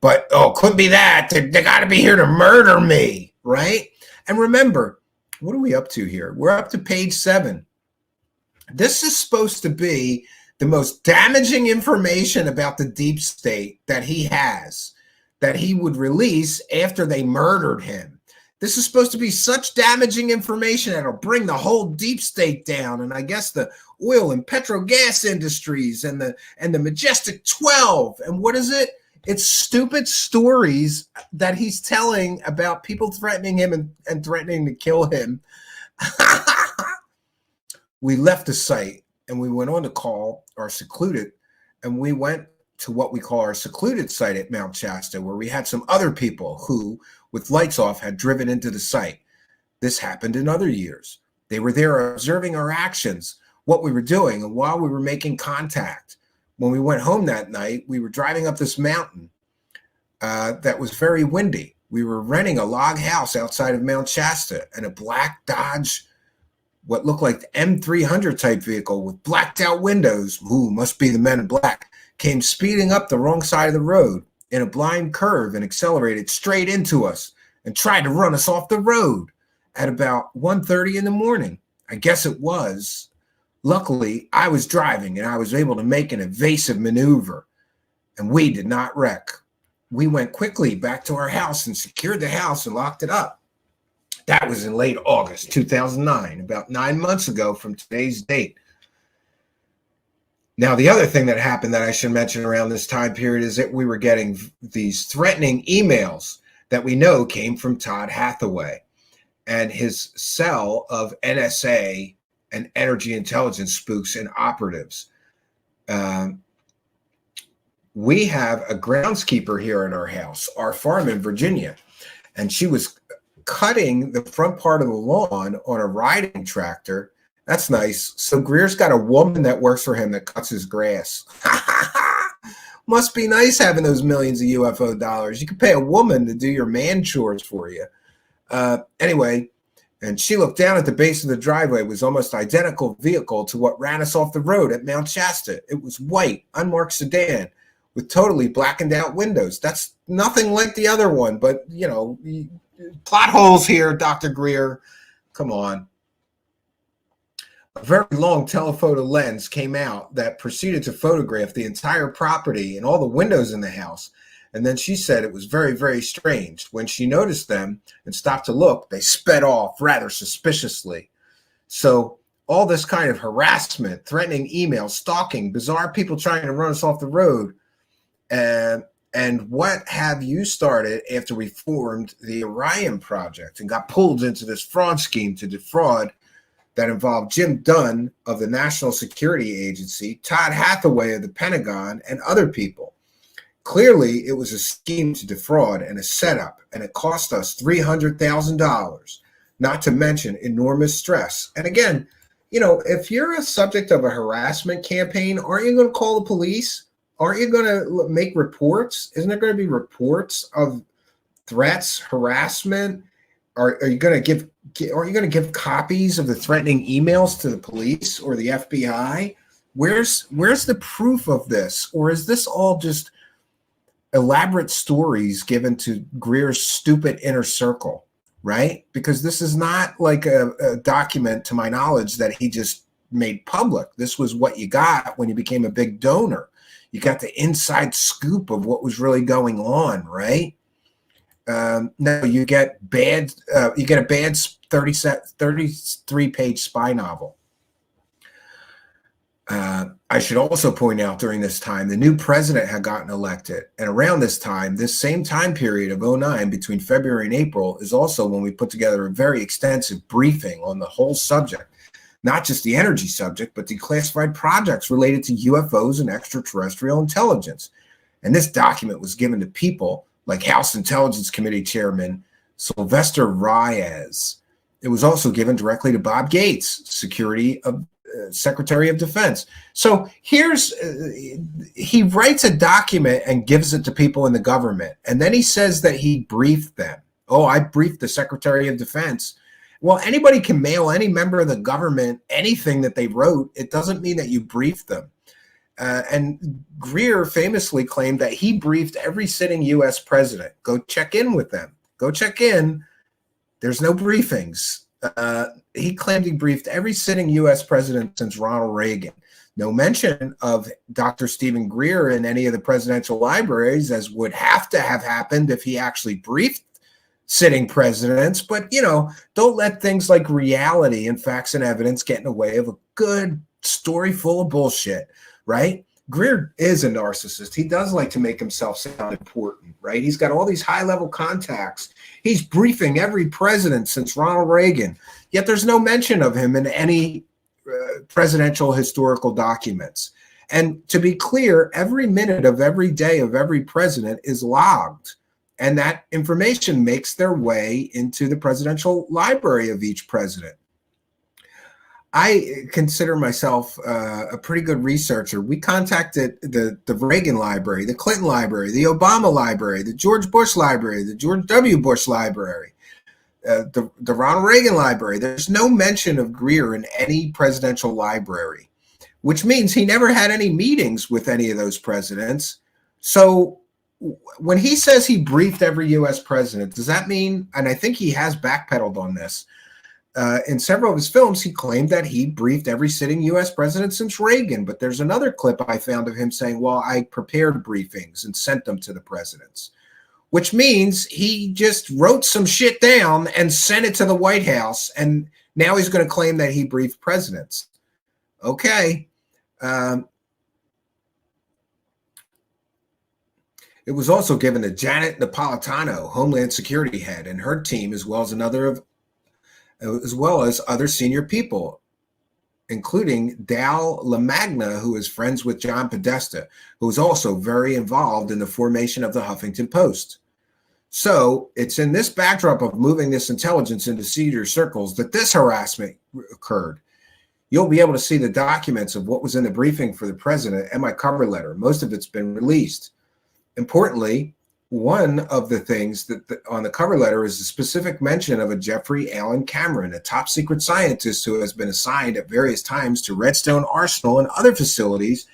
But, couldn't be that. They got to be here to murder me, right? And remember, what are we up to here? We're up to page 7. This is supposed to be the most damaging information about the deep state that he has, that he would release after they murdered him. This is supposed to be such damaging information that'll bring the whole deep state down. And I guess the oil and petrogas industries and the Majestic 12. And what is it? It's stupid stories that he's telling about people threatening him and threatening to kill him. We left the site and we went on to call our secluded, and we went to what we call our secluded site at Mount Shasta, where we had some other people who, with lights off, had driven into the site. This happened in other years. They were there observing our actions, what we were doing, and while we were making contact. When we went home that night, we were driving up this mountain that was very windy. We were renting a log house outside of Mount Shasta, and a black Dodge, what looked like the M300 type vehicle with blacked out windows, must be the Men in Black, came speeding up the wrong side of the road in a blind curve and accelerated straight into us and tried to run us off the road at about 1:30 in the morning. I guess it was. Luckily, I was driving and I was able to make an evasive maneuver, and we did not wreck. We went quickly back to our house and secured the house and locked it up. That was in late August 2009, about 9 months ago from today's date. Now, the other thing that happened that I should mention around this time period is that we were getting these threatening emails that we know came from Todd Hathaway and his cell of NSA and energy intelligence spooks and operatives. We have a groundskeeper here in our house, our farm in Virginia, and she was cutting the front part of the lawn on a riding tractor. That's nice. So Greer's got a woman that works for him that cuts his grass. Must be nice having those millions of UFO dollars. You could pay a woman to do your man chores for you. Anyway, and she looked down at the base of the driveway. It was almost identical vehicle to what ran us off the road at Mount Shasta. It was white, unmarked sedan with totally blackened out windows. That's nothing like the other one, but plot holes here, Dr. Greer. Come on. A very long telephoto lens came out that proceeded to photograph the entire property and all the windows in the house. And then she said it was very, very strange. When she noticed them and stopped to look, they sped off rather suspiciously. So all this kind of harassment, threatening emails, stalking, bizarre people trying to run us off the road, and what have you started after we formed the Orion Project and got pulled into this fraud scheme to defraud that involved Jim Dunn of the National Security Agency, Todd Hathaway of the Pentagon, and other people. Clearly, it was a scheme to defraud and a setup, and it cost us $300,000, not to mention enormous stress. And again, you know, if you're a subject of a harassment campaign, aren't you going to call the police? Aren't you going to make reports? Isn't there going to be reports of threats, harassment? Are you going to give copies of the threatening emails to the police or the FBI? Where's the proof of this? Or is this all just elaborate stories given to Greer's stupid inner circle, right? Because this is not like a document, to my knowledge, that he just made public. This was what you got when you became a big donor. You got the inside scoop of what was really going on, right? No, you get a bad 33-page spy novel. I should also point out, during this time, the new president had gotten elected. And around this time, this same time period of 2009, between February and April, is also when we put together a very extensive briefing on the whole subject, not just the energy subject, but the classified projects related to UFOs and extraterrestrial intelligence. And this document was given to people like House Intelligence Committee Chairman Sylvester Reyes. It was also given directly to Bob Gates, Secretary of Defense. So he writes a document and gives it to people in the government. And then he says that he briefed them. Oh, I briefed the Secretary of Defense. Well, anybody can mail any member of the government anything that they wrote. It doesn't mean that you briefed them. And Greer famously claimed that he briefed every sitting U.S. president. Go check in with them. Go check in. There's no briefings. He claimed he briefed every sitting U.S. president since Ronald Reagan. No mention of Dr. Stephen Greer in any of the presidential libraries, as would have to have happened if he actually briefed sitting presidents. But, you know, don't let things like reality and facts and evidence get in the way of a good story full of bullshit. Right? Greer is a narcissist. He does like to make himself sound important, right? He's got all these high-level contacts. He's briefing every president since Ronald Reagan, yet there's no mention of him in any presidential historical documents. And to be clear, every minute of every day of every president is logged, and that information makes their way into the presidential library of each president. I consider myself a pretty good researcher. We contacted the Reagan Library, the Clinton Library, the Obama Library, the George Bush Library, the George W. Bush Library, the Ronald Reagan Library. There's no mention of Greer in any presidential library, which means he never had any meetings with any of those presidents. So when he says he briefed every U.S. president, does that mean, and I think he has backpedaled on this, in several of his films, he claimed that he briefed every sitting U.S. president since Reagan. But there's another clip I found of him saying, well, I prepared briefings and sent them to the presidents, which means he just wrote some shit down and sent it to the White House. And now he's going to claim that he briefed presidents. Okay. It was also given to Janet Napolitano, Homeland Security head, and her team, as well as other senior people, including Dal LaMagna, who is friends with John Podesta, who was also very involved in the formation of the Huffington Post. So it's in this backdrop of moving this intelligence into senior circles that this harassment occurred. You'll be able to see the documents of what was in the briefing for the president and my cover letter. Most of it's been released. Importantly, one of the things that on the cover letter is a specific mention of a Jeffrey Allen Cameron, a top secret scientist who has been assigned at various times to Redstone Arsenal and other facilities.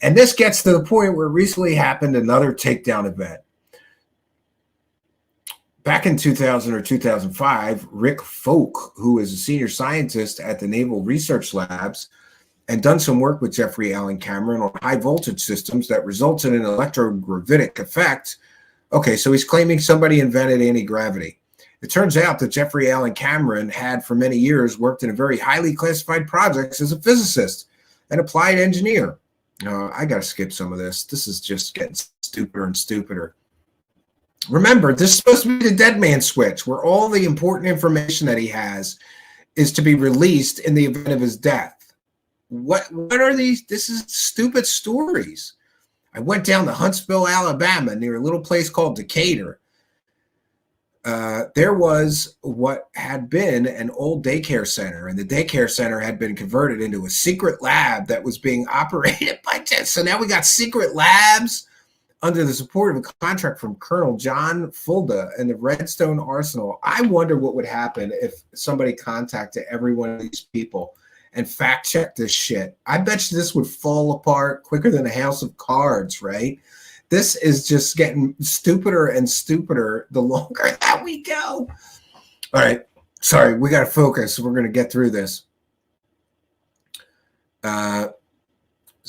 And this gets to the point where recently happened another takedown event. Back in 2000 or 2005, Rick Folk, who is a senior scientist at the Naval Research Labs, and done some work with Jeffrey Allen Cameron on high voltage systems that resulted in an electrogravitic effect. Okay, so he's claiming somebody invented anti-gravity. It turns out that Jeffrey Allen Cameron had for many years worked in a very highly classified projects as a physicist and applied engineer. I got to skip some of this. This is just getting stupider and stupider. Remember, this is supposed to be the Deadman switch, where all the important information that he has is to be released in the event of his death. What are these? This is stupid stories. I went down to Huntsville, Alabama, near a little place called Decatur. There was what had been an old daycare center, and the daycare center had been converted into a secret lab that was being operated by Jet. So now we got secret labs under the support of a contract from Colonel John Fulda and the Redstone Arsenal. I wonder what would happen if somebody contacted every one of these people and fact checked this shit. I bet you this would fall apart quicker than a house of cards, right? This is just getting stupider and stupider the longer that we go. All right. Sorry, we got to focus. We're going to get through this.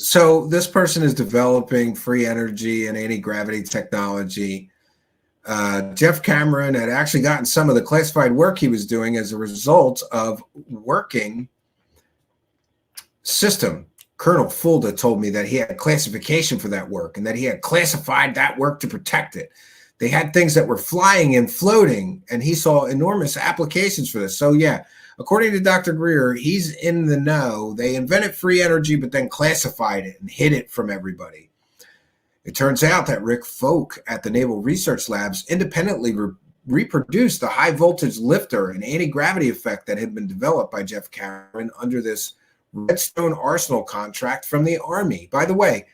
So this person is developing free energy and anti-gravity technology. Jeff Cameron had actually gotten some of the classified work he was doing as a result of working system. Colonel Fulda told me that he had classification for that work and that he had classified that work to protect it. They had things that were flying and floating, and he saw enormous applications for this. So yeah, according to Dr. Greer, he's in the know. They invented free energy, but then classified it and hid it from everybody. It turns out that Rick Folk at the Naval Research Labs independently reproduced the high voltage lifter and anti-gravity effect that had been developed by Jeff Cameron under this Redstone Arsenal contract from the Army. By the way,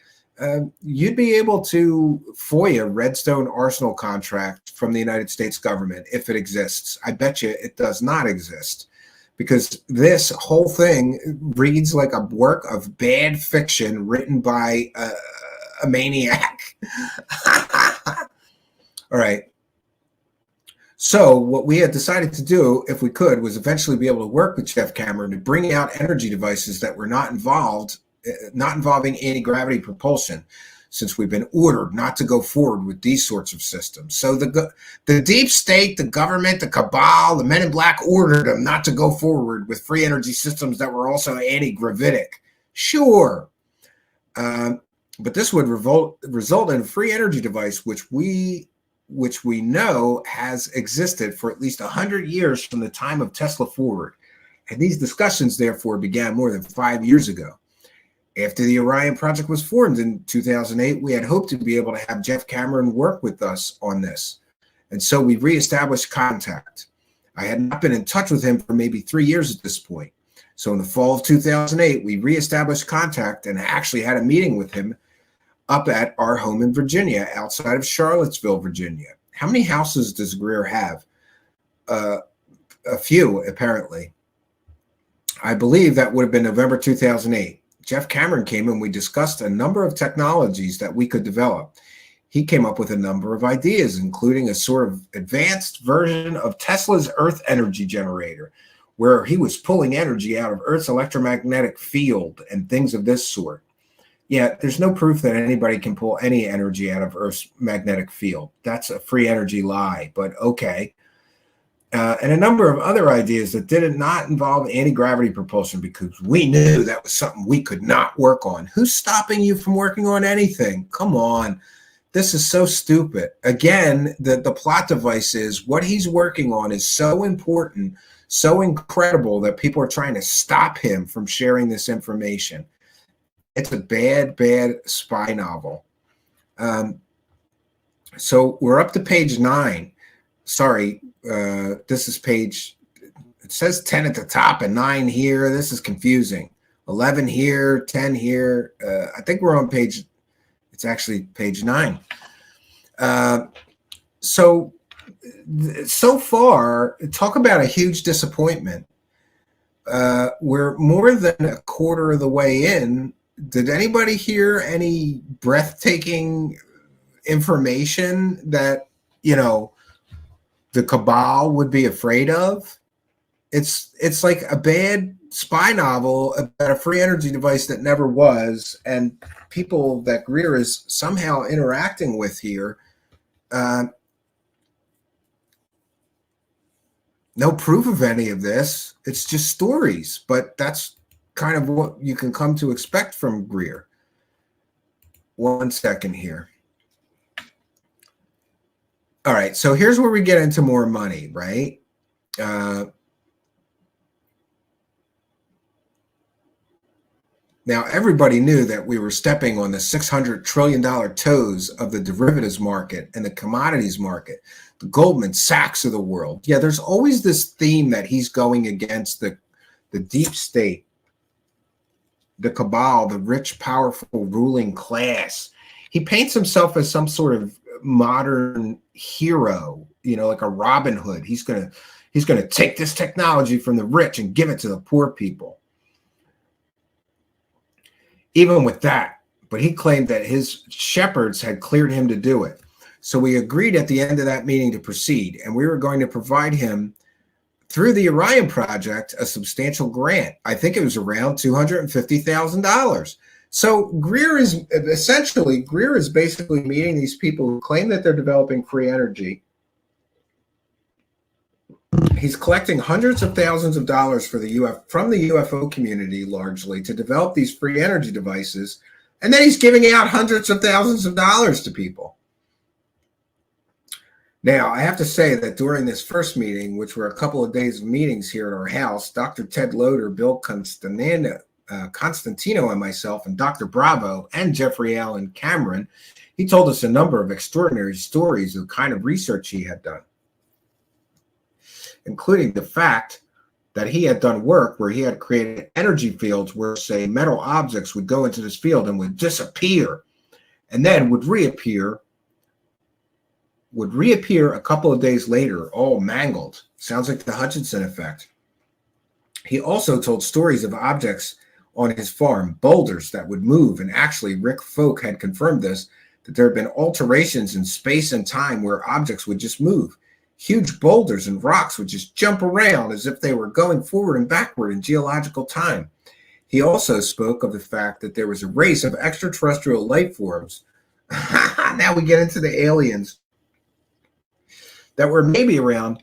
you'd be able to FOIA Redstone Arsenal contract from the United States government if it exists. I bet you it does not exist, because this whole thing reads like a work of bad fiction written by a maniac. All right. So what we had decided to do, if we could, was eventually be able to work with Jeff Cameron to bring out energy devices that were not involving anti-gravity propulsion, since we've been ordered not to go forward with these sorts of systems. So the deep state, the government, the cabal, the men in black ordered them not to go forward with free energy systems that were also anti-gravitic. Sure. But this would result in a free energy device, which we know has existed for at least 100 years from the time of Tesla forward. And these discussions, therefore, began more than 5 years ago. After the Orion project was formed in 2008, we had hoped to be able to have Jeff Cameron work with us on this. And so we reestablished contact. I had not been in touch with him for maybe 3 years at this point. So in the fall of 2008, we reestablished contact and actually had a meeting with him up at our home in Virginia, outside of Charlottesville, Virginia. How many houses does Greer have? A few, apparently. I believe that would have been November 2008. Jeff Cameron came and we discussed a number of technologies that we could develop. He came up with a number of ideas, including a sort of advanced version of Tesla's Earth energy generator, where he was pulling energy out of Earth's electromagnetic field and things of this sort. Yeah, there's no proof that anybody can pull any energy out of Earth's magnetic field. That's a free energy lie, but okay. And a number of other ideas that did not involve anti-gravity propulsion, because we knew that was something we could not work on. Who's stopping you from working on anything? Come on. This is so stupid. Again, the plot device is what he's working on is so important, so incredible that people are trying to stop him from sharing this information. It's a bad, bad spy novel. So we're up to page 9. Sorry, this is page, it says 10 at the top and 9 here. This is confusing. 11 here, 10 here. I think we're on page, it's actually page 9. So far, talk about a huge disappointment. We're more than a quarter of the way in. Did anybody hear any breathtaking information that, you know, the cabal would be afraid of? It's like a bad spy novel about a free energy device that never was, and people that Greer is somehow interacting with here. No proof of any of this. It's just stories, but that's kind of what you can come to expect from Greer. 1 second here. All right, so here's where we get into more money, right? Now, everybody knew that we were stepping on the $600 trillion toes of the derivatives market and the commodities market, the Goldman Sachs of the world. Yeah, there's always this theme that he's going against the deep state, the cabal, the rich, powerful ruling class. He paints himself as some sort of modern hero, you know, like a Robin Hood. He's gonna take this technology from the rich and give it to the poor people. Even with that, but he claimed that his shepherds had cleared him to do it. So we agreed at the end of that meeting to proceed, and we were going to provide him, through the Orion Project, a substantial grant. I think it was around $250,000. So Greer is basically meeting these people who claim that they're developing free energy. He's collecting hundreds of thousands of dollars from the UFO community, largely, to develop these free energy devices, and then he's giving out hundreds of thousands of dollars to people. Now, I have to say that during this first meeting, which were a couple of days of meetings here at our house, Dr. Ted Loader, Bill Constantino, and myself, and Dr. Bravo, and Jeffrey Allen Cameron, he told us a number of extraordinary stories of the kind of research he had done, including the fact that he had done work where he had created energy fields where, say, metal objects would go into this field and would disappear and then would reappear a couple of days later, all mangled. Sounds like the Hutchinson effect. He also told stories of objects on his farm, boulders that would move, and actually Rick Folk had confirmed this, that there had been alterations in space and time where objects would just move. Huge boulders and rocks would just jump around as if they were going forward and backward in geological time. He also spoke of the fact that there was a race of extraterrestrial life forms. Now we get into the aliens that were maybe around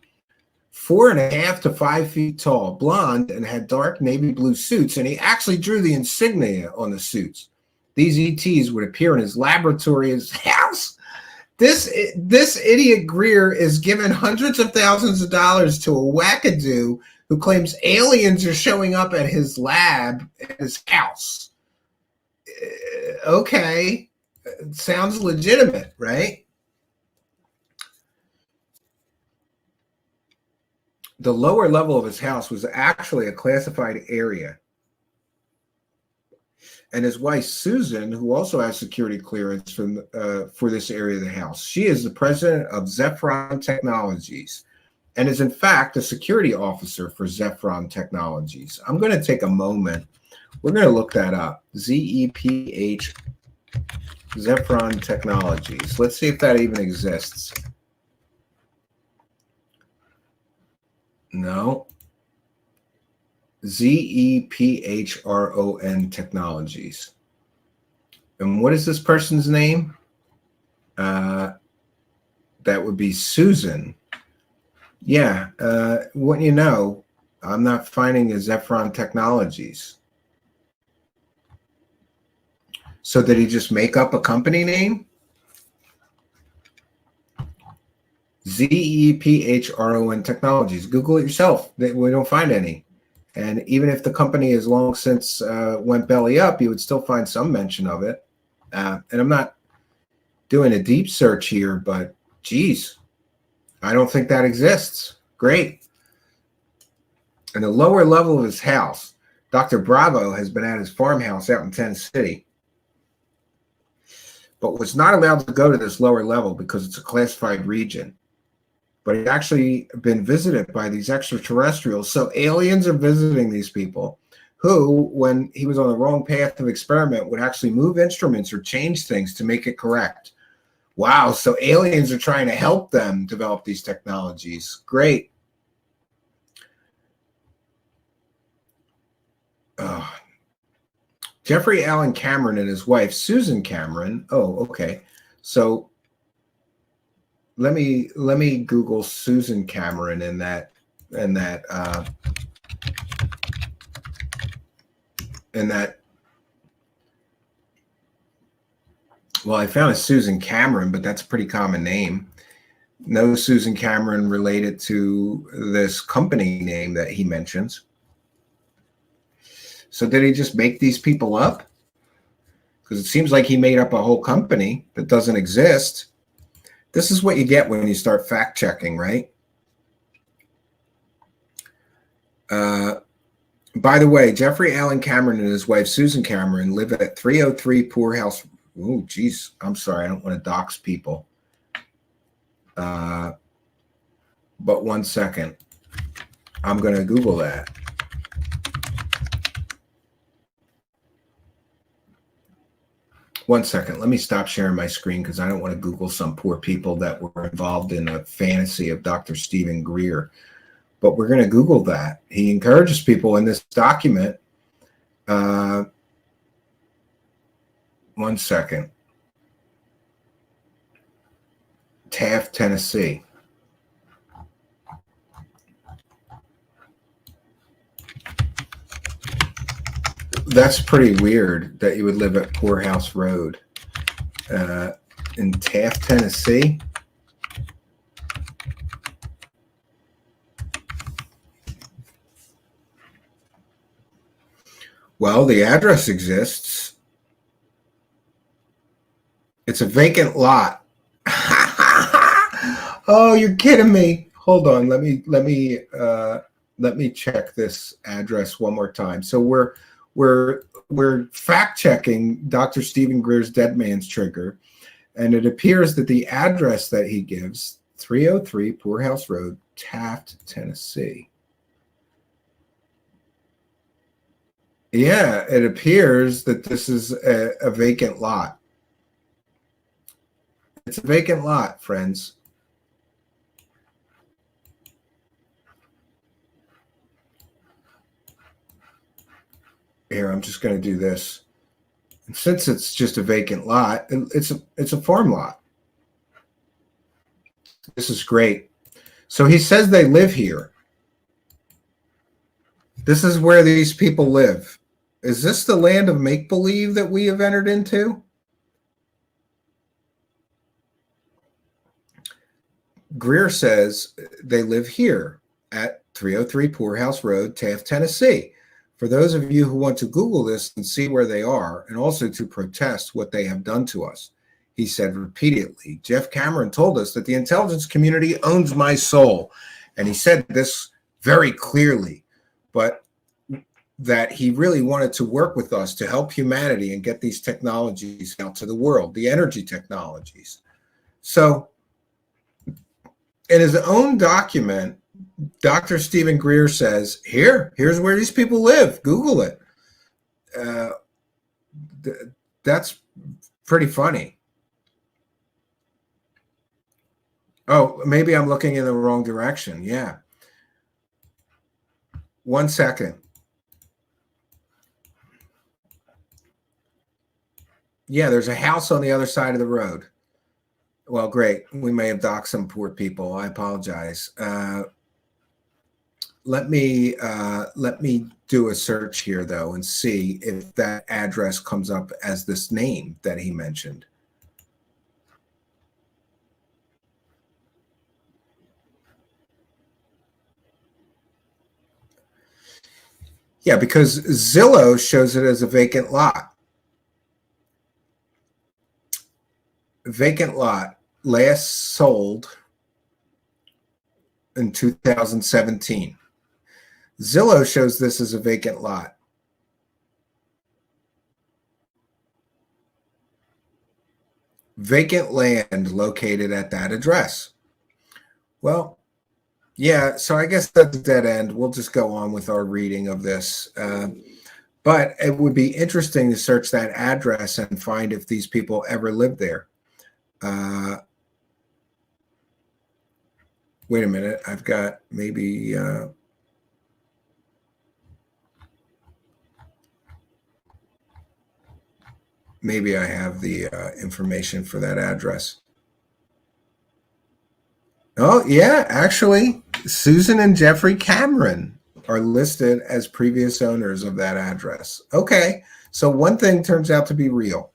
4.5 to 5 feet tall, blonde, and had dark navy blue suits, and he actually drew the insignia on the suits. These ETs would appear in his laboratory, his house. This idiot Greer is giving hundreds of thousands of dollars to a wackadoo who claims aliens are showing up at his lab, at his house. Okay, sounds legitimate, right? The lower level of his house was actually a classified area. And his wife, Susan, who also has security clearance for this area of the house, she is the president of Zephron Technologies and is, in fact, a security officer for Zephron Technologies. I'm going to take a moment. We're going to look that up. ZEPH, Zephron Technologies. Let's see if that even exists. No. ZEPHRON Technologies. And what is this person's name? That would be Susan. Yeah. Wouldn't you know, I'm not finding a Zephron Technologies. So did he just make up a company name? ZEPHRON Technologies. Google it yourself. We don't find any. And even if the company has long since went belly up, you would still find some mention of it. And I'm not doing a deep search here, but geez, I don't think that exists. Great. And the lower level of his house, Dr. Bravo has been at his farmhouse out in Tennessee City, but was not allowed to go to this lower level because it's a classified region. But he's actually been visited by these extraterrestrials. So aliens are visiting these people who, when he was on the wrong path of experiment, would actually move instruments or change things to make it correct. Wow, so aliens are trying to help them develop these technologies. Great. Jeffrey Allen Cameron and his wife, Susan Cameron. Oh, okay. So let me Google Susan Cameron in that well, I found a Susan Cameron, but that's a pretty common name. No Susan Cameron related to this company name that he mentions. So did he just make these people up? Because it seems like he made up a whole company that doesn't exist. This is what you get when you start fact checking, right? By the way, Jeffrey Allen Cameron and his wife Susan Cameron live at 303 Poorhouse. Oh, geez, I'm sorry, I don't want to dox people. But 1 second, I'm going to Google that. One second, let me stop sharing my screen because I don't want to Google some poor people that were involved in a fantasy of Dr. Stephen Greer. But we're going to Google that. He encourages people in this document. 1 second. Taft, Tennessee. That's pretty weird that you would live at Poorhouse Road in Taft, Tennessee. Well, the address exists. It's a vacant lot. Oh, you're kidding me. Hold on. Let me check this address one more time. So we're fact checking Dr. Stephen Greer's Deadman's Trigger, and it appears that the address that he gives, 303 Poorhouse Road, Taft, Tennessee. Yeah, it appears that this is a vacant lot. It's a vacant lot, friends. Here, I'm just going to do this. And since it's just a vacant lot, it's a farm lot. This is great. So he says they live here. This is where these people live. Is this the land of make-believe that we have entered into? Greer says they live here at 303 Poorhouse Road, Taft, Tennessee. For those of you who want to Google this and see where they are, and also to protest what they have done to us, he said repeatedly, Jeff Cameron told us that the intelligence community owns my soul. And he said this very clearly, but that he really wanted to work with us to help humanity and get these technologies out to the world, the energy technologies. So in his own document, Dr. Stephen Greer says, here's where these people live. Google it. That's pretty funny. Oh, maybe I'm looking in the wrong direction. Yeah. 1 second. Yeah, there's a house on the other side of the road. Well, great. We may have docked some poor people. I apologize. Let me do a search here, though, and see if that address comes up as this name that he mentioned. Yeah, because Zillow shows it as a vacant lot. Vacant lot, last sold in 2017. Zillow shows this as a vacant lot. Vacant land located at that address. Well, yeah, so I guess that's a dead end. We'll just go on with our reading of this. But it would be interesting to search that address and find if these people ever lived there. Wait a minute. I've got maybe... maybe I have the information for that address. Oh, yeah, actually, Susan and Jeffrey Cameron are listed as previous owners of that address. Okay, so one thing turns out to be real.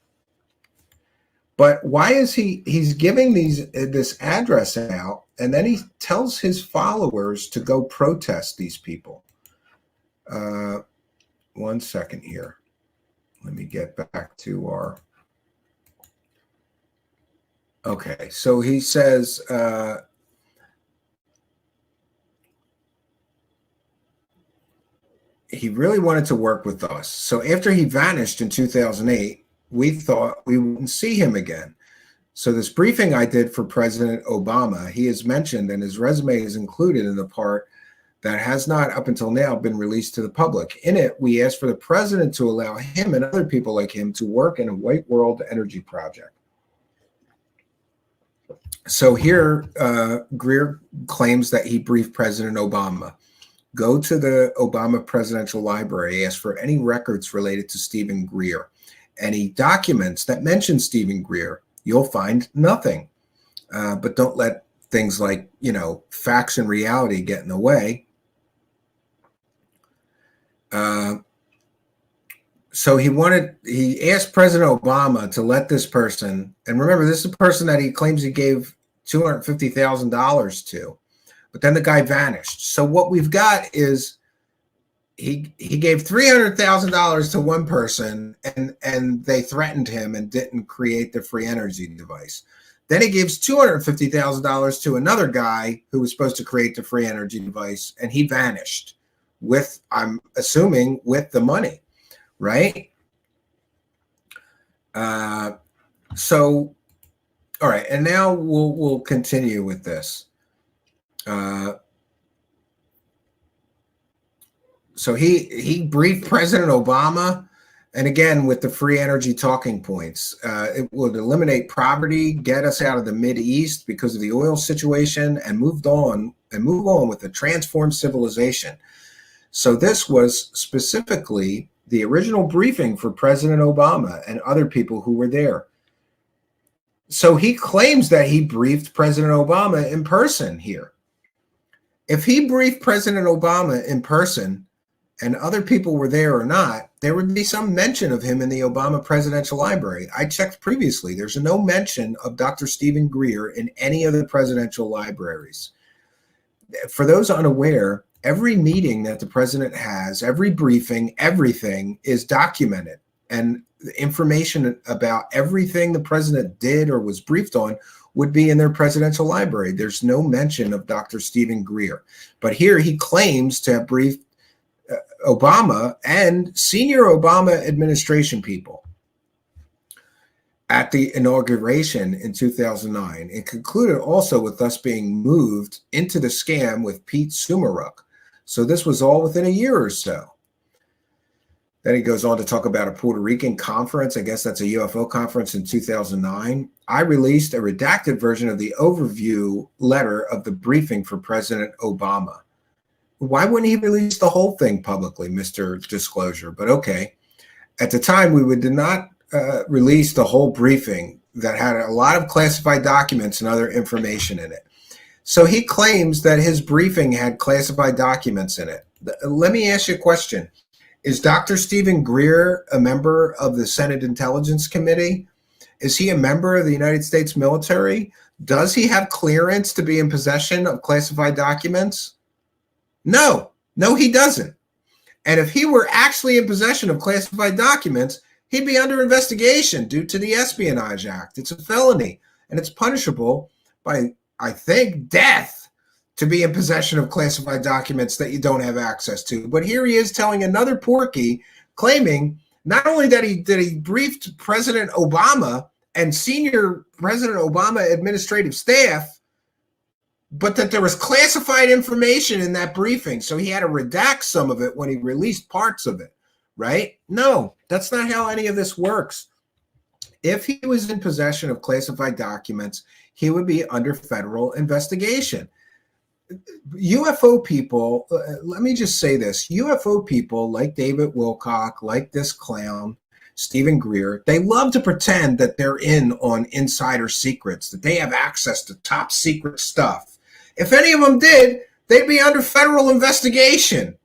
But why is he's giving this address out, and then he tells his followers to go protest these people? one second here. Let me get back to our. Okay, so he says, he really wanted to work with us. So after he vanished in 2008, we thought we wouldn't see him again. So this briefing I did for President Obama, he is mentioned and his resume is included in the part that has not up until now been released to the public. In it, we asked for the president to allow him and other people like him to work in a white world energy project. So here, Greer claims that he briefed President Obama. Go to the Obama Presidential Library, ask for any records related to Stephen Greer. Any documents that mention Stephen Greer, you'll find nothing. But don't let things like, facts and reality get in the way. So he asked President Obama to let this person, and remember, this is a person that he claims he gave $250,000 to, but then the guy vanished. So what we've got is he gave $300,000 to one person and they threatened him and didn't create the free energy device. Then he gives $250,000 to another guy who was supposed to create the free energy device, and he vanished with, I'm assuming, with the money, right? So, all right, and now we'll continue with this. So he briefed President Obama, and again with the free energy talking points. It would eliminate poverty, get us out of the Mideast because of the oil situation, and move on with a transformed civilization. So this was specifically the original briefing for President Obama and other people who were there. So he claims that he briefed President Obama in person here. If he briefed President Obama in person and other people were there or not, there would be some mention of him in the Obama Presidential Library. I checked previously. There's no mention of Dr. Stephen Greer in any of the presidential libraries. For those unaware, every meeting that the president has, every briefing, everything is documented. And the information about everything the president did or was briefed on would be in their presidential library. There's no mention of Dr. Stephen Greer. But here he claims to have briefed Obama and senior Obama administration people at the inauguration in 2009. It concluded also with us being moved into the scam with Pete Sumaruk. So this was all within a year or so. Then he goes on to talk about a Puerto Rican conference. I guess that's a UFO conference in 2009. I released a redacted version of the overview letter of the briefing for President Obama. Why wouldn't he release the whole thing publicly, Mr. Disclosure? But okay. At the time, we did not release the whole briefing that had a lot of classified documents and other information in it. So he claims that his briefing had classified documents in it. Let me ask you a question. Is Dr. Stephen Greer a member of the Senate Intelligence Committee? Is he a member of the United States military? Does he have clearance to be in possession of classified documents? No, he doesn't. And if he were actually in possession of classified documents, he'd be under investigation due to the Espionage Act. It's a felony, and it's punishable by, I think, death to be in possession of classified documents that you don't have access to. But here he is telling another porky, claiming not only that he briefed President Obama and senior President Obama administrative staff, but that there was classified information in that briefing. So he had to redact some of it when he released parts of it, right? No, that's not how any of this works. If he was in possession of classified documents, he would be under federal investigation. UFO people, let me just say this, UFO people like David Wilcock, like this clown, Stephen Greer, they love to pretend that they're in on insider secrets, that they have access to top secret stuff. If any of them did, they'd be under federal investigation.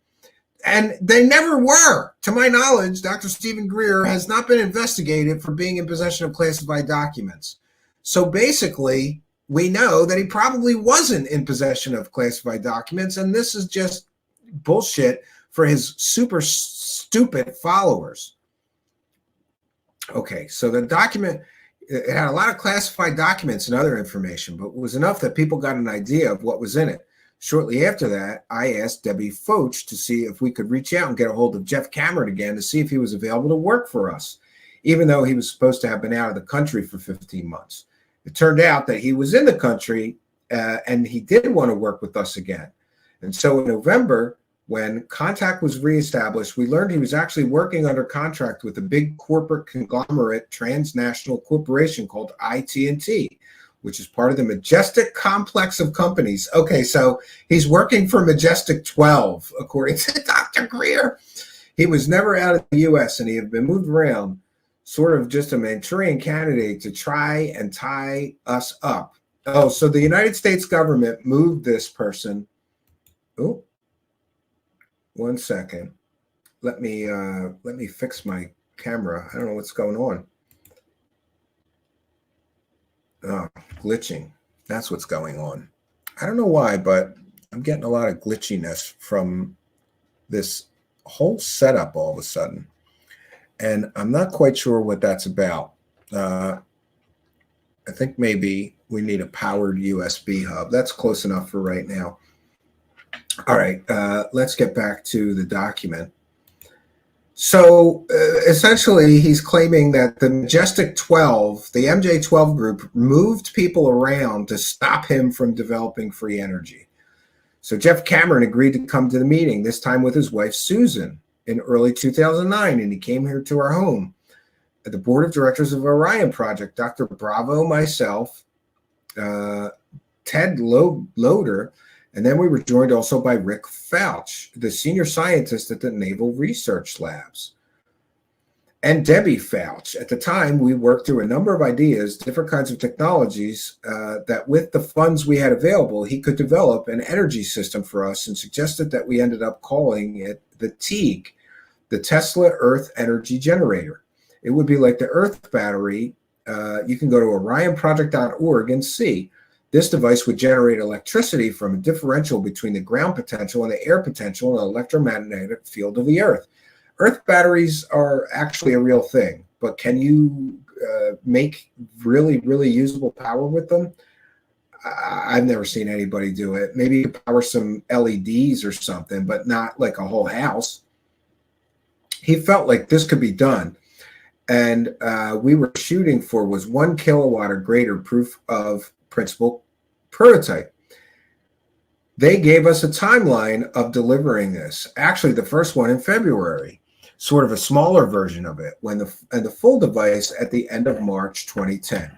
And they never were. To my knowledge, Dr. Stephen Greer has not been investigated for being in possession of classified documents. So basically, we know that he probably wasn't in possession of classified documents, and this is just bullshit for his super stupid followers. Okay, so the document, it had a lot of classified documents and other information, but it was enough that people got an idea of what was in it. Shortly after that, I asked Debbie Foch to see if we could reach out and get a hold of Jeff Cameron again to see if he was available to work for us, even though he was supposed to have been out of the country for 15 months. It turned out that he was in the country and he did want to work with us again. And so in November, when contact was reestablished, we learned he was actually working under contract with a big corporate conglomerate transnational corporation called IT&T, which is part of the Majestic complex of companies. Okay, so he's working for Majestic 12, according to Dr. Greer. He was never out of the U.S. and he had been moved around, sort of just a Manchurian candidate to try and tie us up. Oh, so the United States government moved this person. Oh, 1 second. Let me fix my camera. I don't know what's going on. Oh, glitching. That's what's going on. I don't know why, but I'm getting a lot of glitchiness from this whole setup all of a sudden. And I'm not quite sure what that's about. I think maybe we need a powered USB hub. That's close enough for right now. All right, let's get back to the document. So essentially, he's claiming that the Majestic 12, the MJ12 group, moved people around to stop him from developing free energy. So Jeff Cameron agreed to come to the meeting, this time with his wife, Susan, in early 2009, and he came here to our home. At the board of directors of Orion Project, Dr. Bravo, myself, Ted Loader, and then we were joined also by Rick Fauch, the senior scientist at the Naval Research Labs, and Debbie Fauch. At the time, we worked through a number of ideas, different kinds of technologies, that with the funds we had available, he could develop an energy system for us, and suggested that we ended up calling it the TEG, the Tesla Earth Energy Generator. It would be like the Earth battery. You can go to orionproject.org and see. This device would generate electricity from a differential between the ground potential and the air potential in the electromagnetic field of the Earth. Earth batteries are actually a real thing, but can you make really, really usable power with them? I've never seen anybody do it. Maybe you could power some LEDs or something, but not like a whole house. He felt like this could be done. And we were shooting for was 1 kilowatt or greater proof of principle prototype. They gave us a timeline of delivering this. Actually, the first one in February, sort of a smaller version of it, and the full device at the end of March 2010.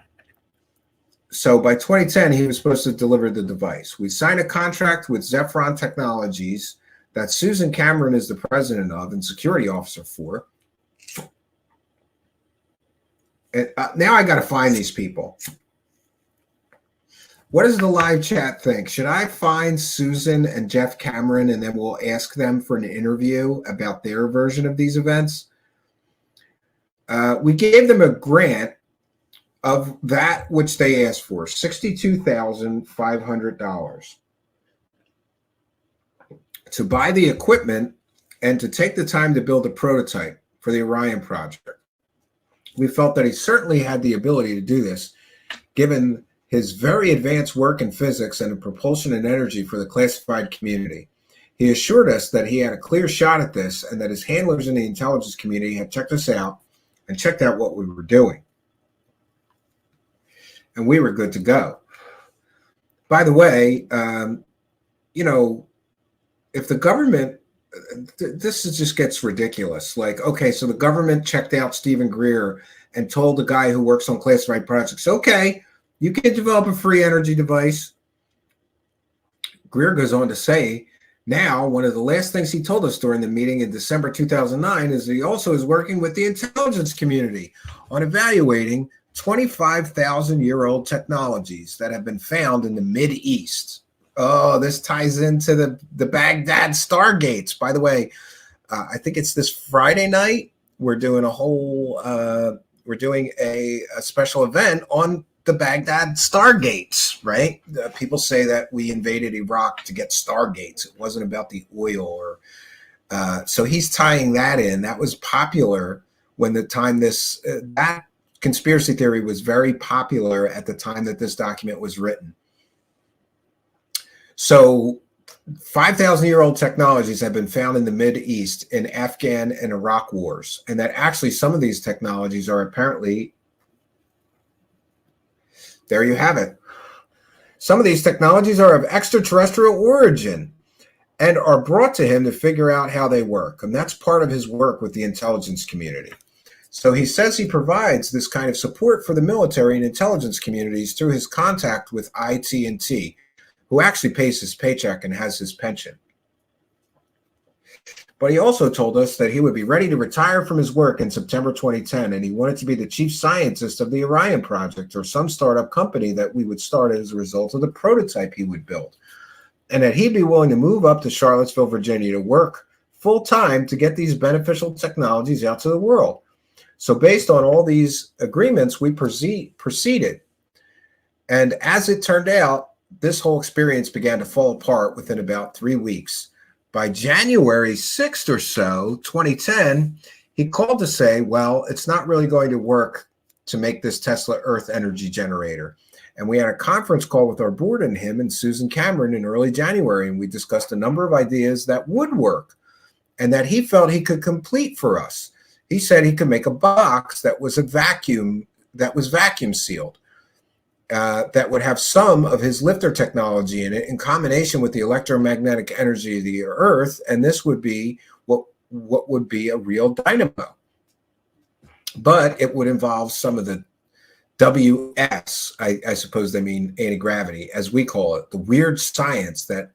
So by 2010, he was supposed to deliver the device. We signed a contract with Zephron Technologies that Susan Cameron is the president of and security officer for. And now I got to find these people. What does the live chat think? Should I find Susan and Jeff Cameron and then we'll ask them for an interview about their version of these events? We gave them a grant of that which they asked for, $62,500, to buy the equipment and to take the time to build a prototype for the Orion project. We felt that he certainly had the ability to do this, given his very advanced work in physics and in propulsion and energy for the classified community. He assured us that he had a clear shot at this and that his handlers in the intelligence community had checked us out and checked out what we were doing. And we were good to go. By the way, if the government, this just gets ridiculous. Like, okay, so the government checked out Stephen Greer and told the guy who works on classified projects, okay, you can develop a free energy device. Greer goes on to say, now, one of the last things he told us during the meeting in December 2009 is that he also is working with the intelligence community on evaluating 25,000-year-old technologies that have been found in the Mideast. Oh, this ties into the Baghdad Stargates. By the way, I think it's this Friday night. We're doing a special event on the Baghdad Stargates, right? People say that we invaded Iraq to get Stargates. It wasn't about the oil or So he's tying that in. That was popular when the time that conspiracy theory was very popular at the time that this document was written. So 5,000-year-old technologies have been found in the Mideast in Afghan and Iraq wars, and that actually some of these technologies are apparently, there you have it. Some of these technologies are of extraterrestrial origin and are brought to him to figure out how they work. And that's part of his work with the intelligence community. So he says he provides this kind of support for the military and intelligence communities through his contact with IT&T, who actually pays his paycheck and has his pension. But he also told us that he would be ready to retire from his work in September 2010, and he wanted to be the chief scientist of the Orion Project, or some startup company that we would start as a result of the prototype he would build, and that he'd be willing to move up to Charlottesville, Virginia to work full-time to get these beneficial technologies out to the world. So based on all these agreements, we proceeded. And as it turned out, this whole experience began to fall apart within about 3 weeks. By January 6th or so, 2010, he called to say, well, it's not really going to work to make this Tesla Earth energy generator. And we had a conference call with our board and him and Susan Cameron in early January, and we discussed a number of ideas that would work and that he felt he could complete for us. He said he could make a box that was vacuum sealed, that would have some of his lifter technology in it in combination with the electromagnetic energy of the Earth, and this would be what would be a real dynamo. But it would involve some of the WS, I suppose they mean anti-gravity, as we call it, the weird science that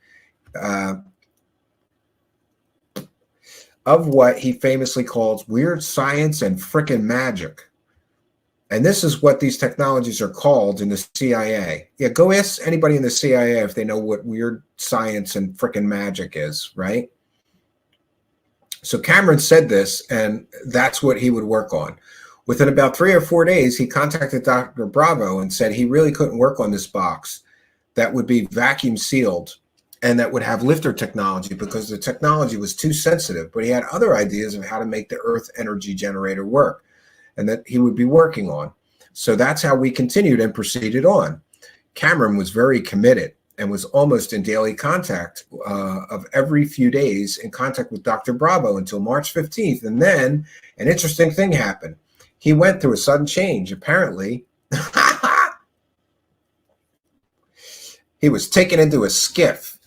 of what he famously calls weird science and frickin' magic. And this is what these technologies are called in the CIA. Yeah, go ask anybody in the CIA if they know what weird science and frickin' magic is, right? So Cameron said this, and that's what he would work on. Within about 3 or 4 days, he contacted Dr. Bravo and said he really couldn't work on this box that would be vacuum sealed and that would have lifter technology because the technology was too sensitive. But he had other ideas of how to make the Earth energy generator work, and that he would be working on. So that's how we continued and proceeded on. Cameron was very committed and was almost in daily contact of every few days in contact with Dr. Bravo until March 15th. And then an interesting thing happened. He went through a sudden change. Apparently, he was taken into a skiff.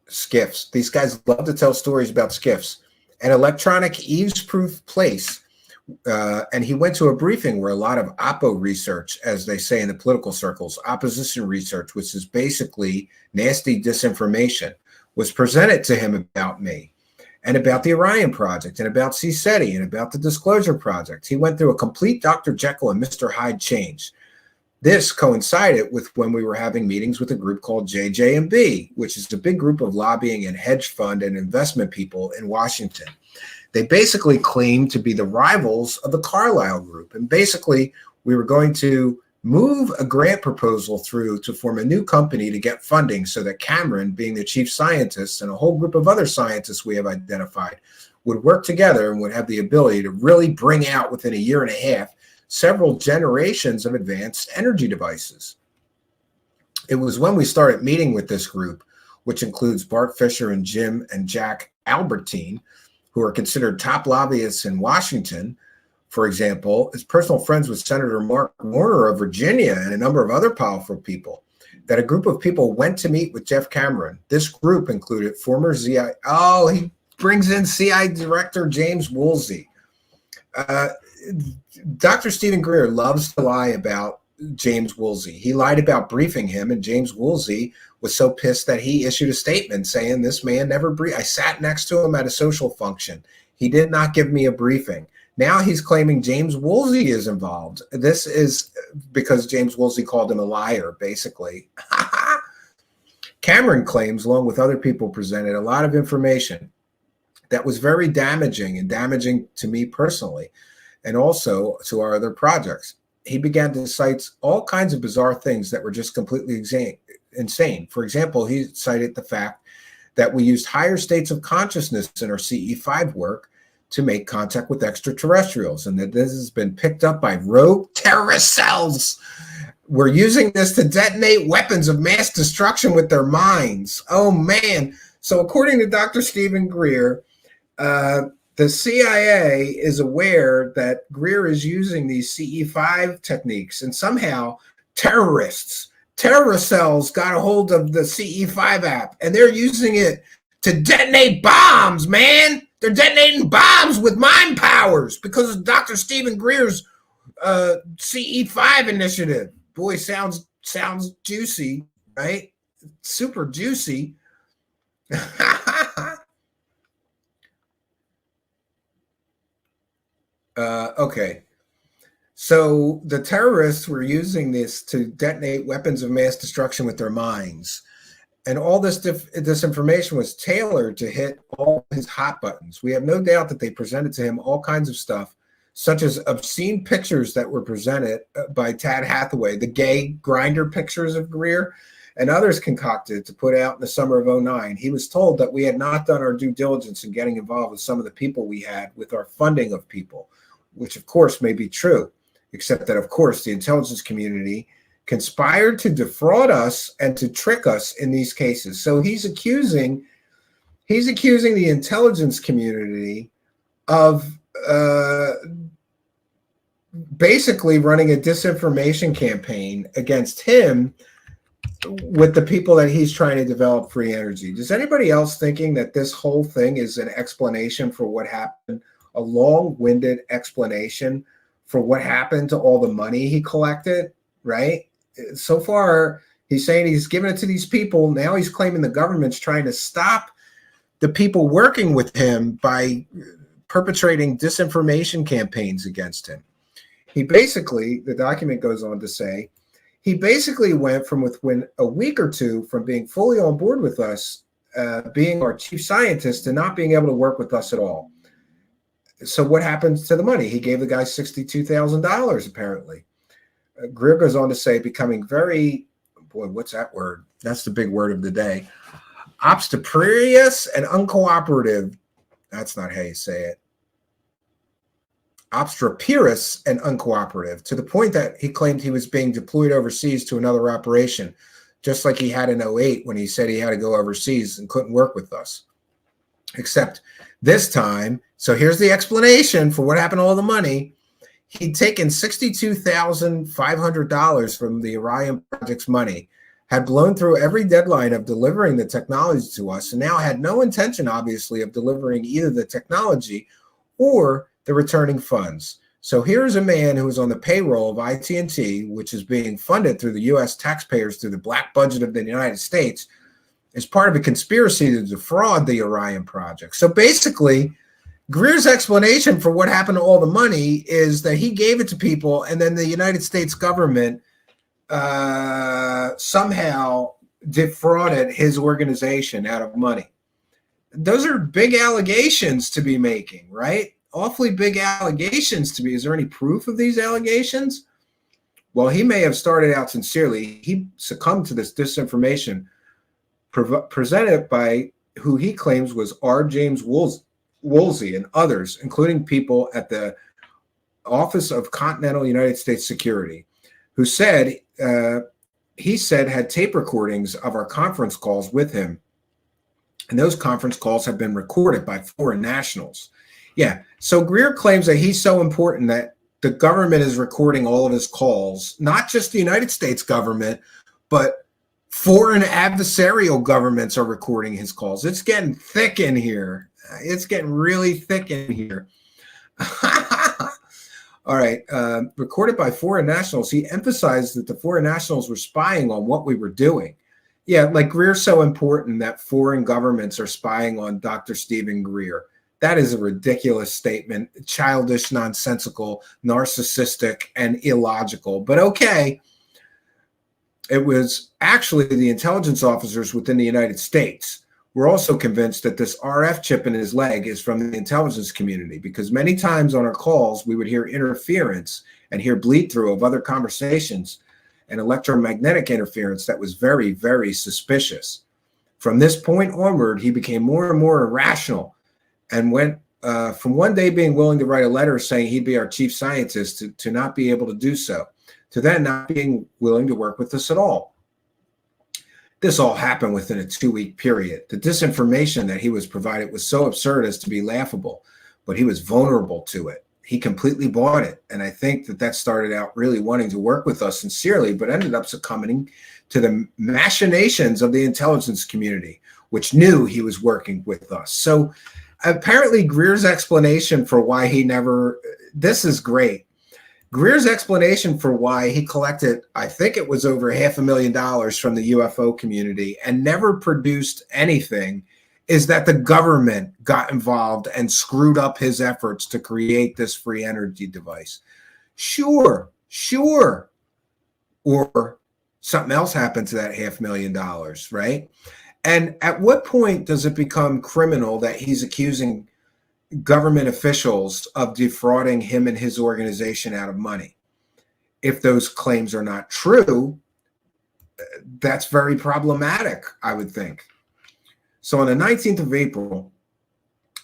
Skiffs. These guys love to tell stories about skiffs. An electronic eaves-proof place. And he went to a briefing where a lot of oppo research, as they say in the political circles, opposition research, which is basically nasty disinformation, was presented to him about me and about the Orion Project and about CSETI and about the Disclosure Project. He went through a complete Dr. Jekyll and Mr. Hyde change. This coincided with when we were having meetings with a group called JJ&B, which is a big group of lobbying and hedge fund and investment people in Washington. They basically claimed to be the rivals of the Carlyle Group. And basically, we were going to move a grant proposal through to form a new company to get funding so that Cameron, being the chief scientist, and a whole group of other scientists we have identified, would work together and would have the ability to really bring out within a year and a half several generations of advanced energy devices. It was when we started meeting with this group, which includes Bart Fisher and Jim and Jack Albertine, who are considered top lobbyists in Washington, for example, is personal friends with Senator Mark Warner of Virginia and a number of other powerful people, that a group of people went to meet with Jeff Cameron. This group included former CI, he brings in CI Director James Woolsey. Dr. Stephen Greer loves to lie about James Woolsey. He lied about briefing him, and James Woolsey was so pissed that he issued a statement saying this man never briefed. I sat next to him at a social function. He did not give me a briefing. Now he's claiming James Woolsey is involved. This is because James Woolsey called him a liar, basically. Cameron claims, along with other people presented, a lot of information that was very damaging, and damaging to me personally, and also to our other projects. He began to cite all kinds of bizarre things that were just completely insane. For example, he cited the fact that we used higher states of consciousness in our CE5 work to make contact with extraterrestrials, and that this has been picked up by rogue terrorist cells. We're using this to detonate weapons of mass destruction with their minds. Oh, man. So according to Dr. Stephen Greer, the CIA is aware that Greer is using these CE5 techniques, and somehow terrorist cells got a hold of the CE5 app, and they're using it to detonate bombs, man. They're detonating bombs with mind powers because of Dr. Stephen Greer's CE5 initiative. Boy, sounds juicy, right? Super juicy. Okay. So the terrorists were using this to detonate weapons of mass destruction with their minds. And all this information was tailored to hit all his hot buttons. We have no doubt that they presented to him all kinds of stuff, such as obscene pictures that were presented by Tad Hathaway, the gay grinder pictures of Greer, and others concocted to put out in the summer of 2009. He was told that we had not done our due diligence in getting involved with some of the people we had with our funding of people, which of course may be true, except that of course the intelligence community conspired to defraud us and to trick us in these cases. So he's accusing the intelligence community of basically running a disinformation campaign against him with the people that he's trying to develop free energy. Does anybody else thinking that this whole thing is an explanation for what happened, a long-winded explanation for what happened to all the money he collected, right? So far, he's saying he's giving it to these people. Now he's claiming the government's trying to stop the people working with him by perpetrating disinformation campaigns against him. He basically, the document goes on to say, he basically went from within a week or two from being fully on board with us, being our chief scientist, to not being able to work with us at all. So what happens to the money? He gave the guy $62,000 apparently. Greer goes on to say, becoming very, boy, what's that word? That's the big word of the day. Obstreperous and uncooperative. That's not how you say it. Obstreperous and uncooperative, to the point that he claimed he was being deployed overseas to another operation, just like he had in 2008 when he said he had to go overseas and couldn't work with us. Except this time, so here's the explanation for what happened to all the money. He'd taken $62,500 from the Orion Project's money, had blown through every deadline of delivering the technology to us, and now had no intention, obviously, of delivering either the technology or the returning funds. So here's a man who is on the payroll of IT&T, which is being funded through the U.S. taxpayers through the black budget of the United States, as part of a conspiracy to defraud the Orion Project. So basically, Greer's explanation for what happened to all the money is that he gave it to people, and then the United States government somehow defrauded his organization out of money. Those are big allegations to be making, right? Awfully big allegations to be. Is there any proof of these allegations? Well, he may have started out sincerely. He succumbed to this disinformation presented by who he claims was R. James Woolsey and others, including people at the Office of Continental United States Security, who said, he said had tape recordings of our conference calls with him. And those conference calls have been recorded by foreign nationals. Yeah, so Greer claims that he's so important that the government is recording all of his calls, not just the United States government, but foreign adversarial governments are recording his calls. It's getting thick in here. It's getting really thick in here. All right, recorded by foreign nationals. He emphasized that the foreign nationals were spying on what we were doing. Yeah, like Greer's so important that foreign governments are spying on Dr. Stephen Greer. That is a ridiculous statement, childish, nonsensical, narcissistic, and illogical. But okay, it was actually the intelligence officers within the United States were also convinced that this RF chip in his leg is from the intelligence community, because many times on our calls, we would hear interference and hear bleed through of other conversations and electromagnetic interference that was very, very suspicious. From this point onward, he became more and more irrational and went from one day being willing to write a letter saying he'd be our chief scientist to not be able to do so, to then not being willing to work with us at all. This all happened within a 2-week period. The disinformation that he was provided was so absurd as to be laughable, but he was vulnerable to it. He completely bought it. And I think that started out really wanting to work with us sincerely, but ended up succumbing to the machinations of the intelligence community, which knew he was working with us. So apparently Greer's explanation for why this is great. Greer's explanation for why he collected, I think it was over $500,000 from the UFO community and never produced anything, is that the government got involved and screwed up his efforts to create this free energy device. Sure. Or something else happened to that $500,000, right? And at what point does it become criminal that he's accusing government officials of defrauding him and his organization out of money? If those claims are not true, that's very problematic, I would think. So on the 19th of April,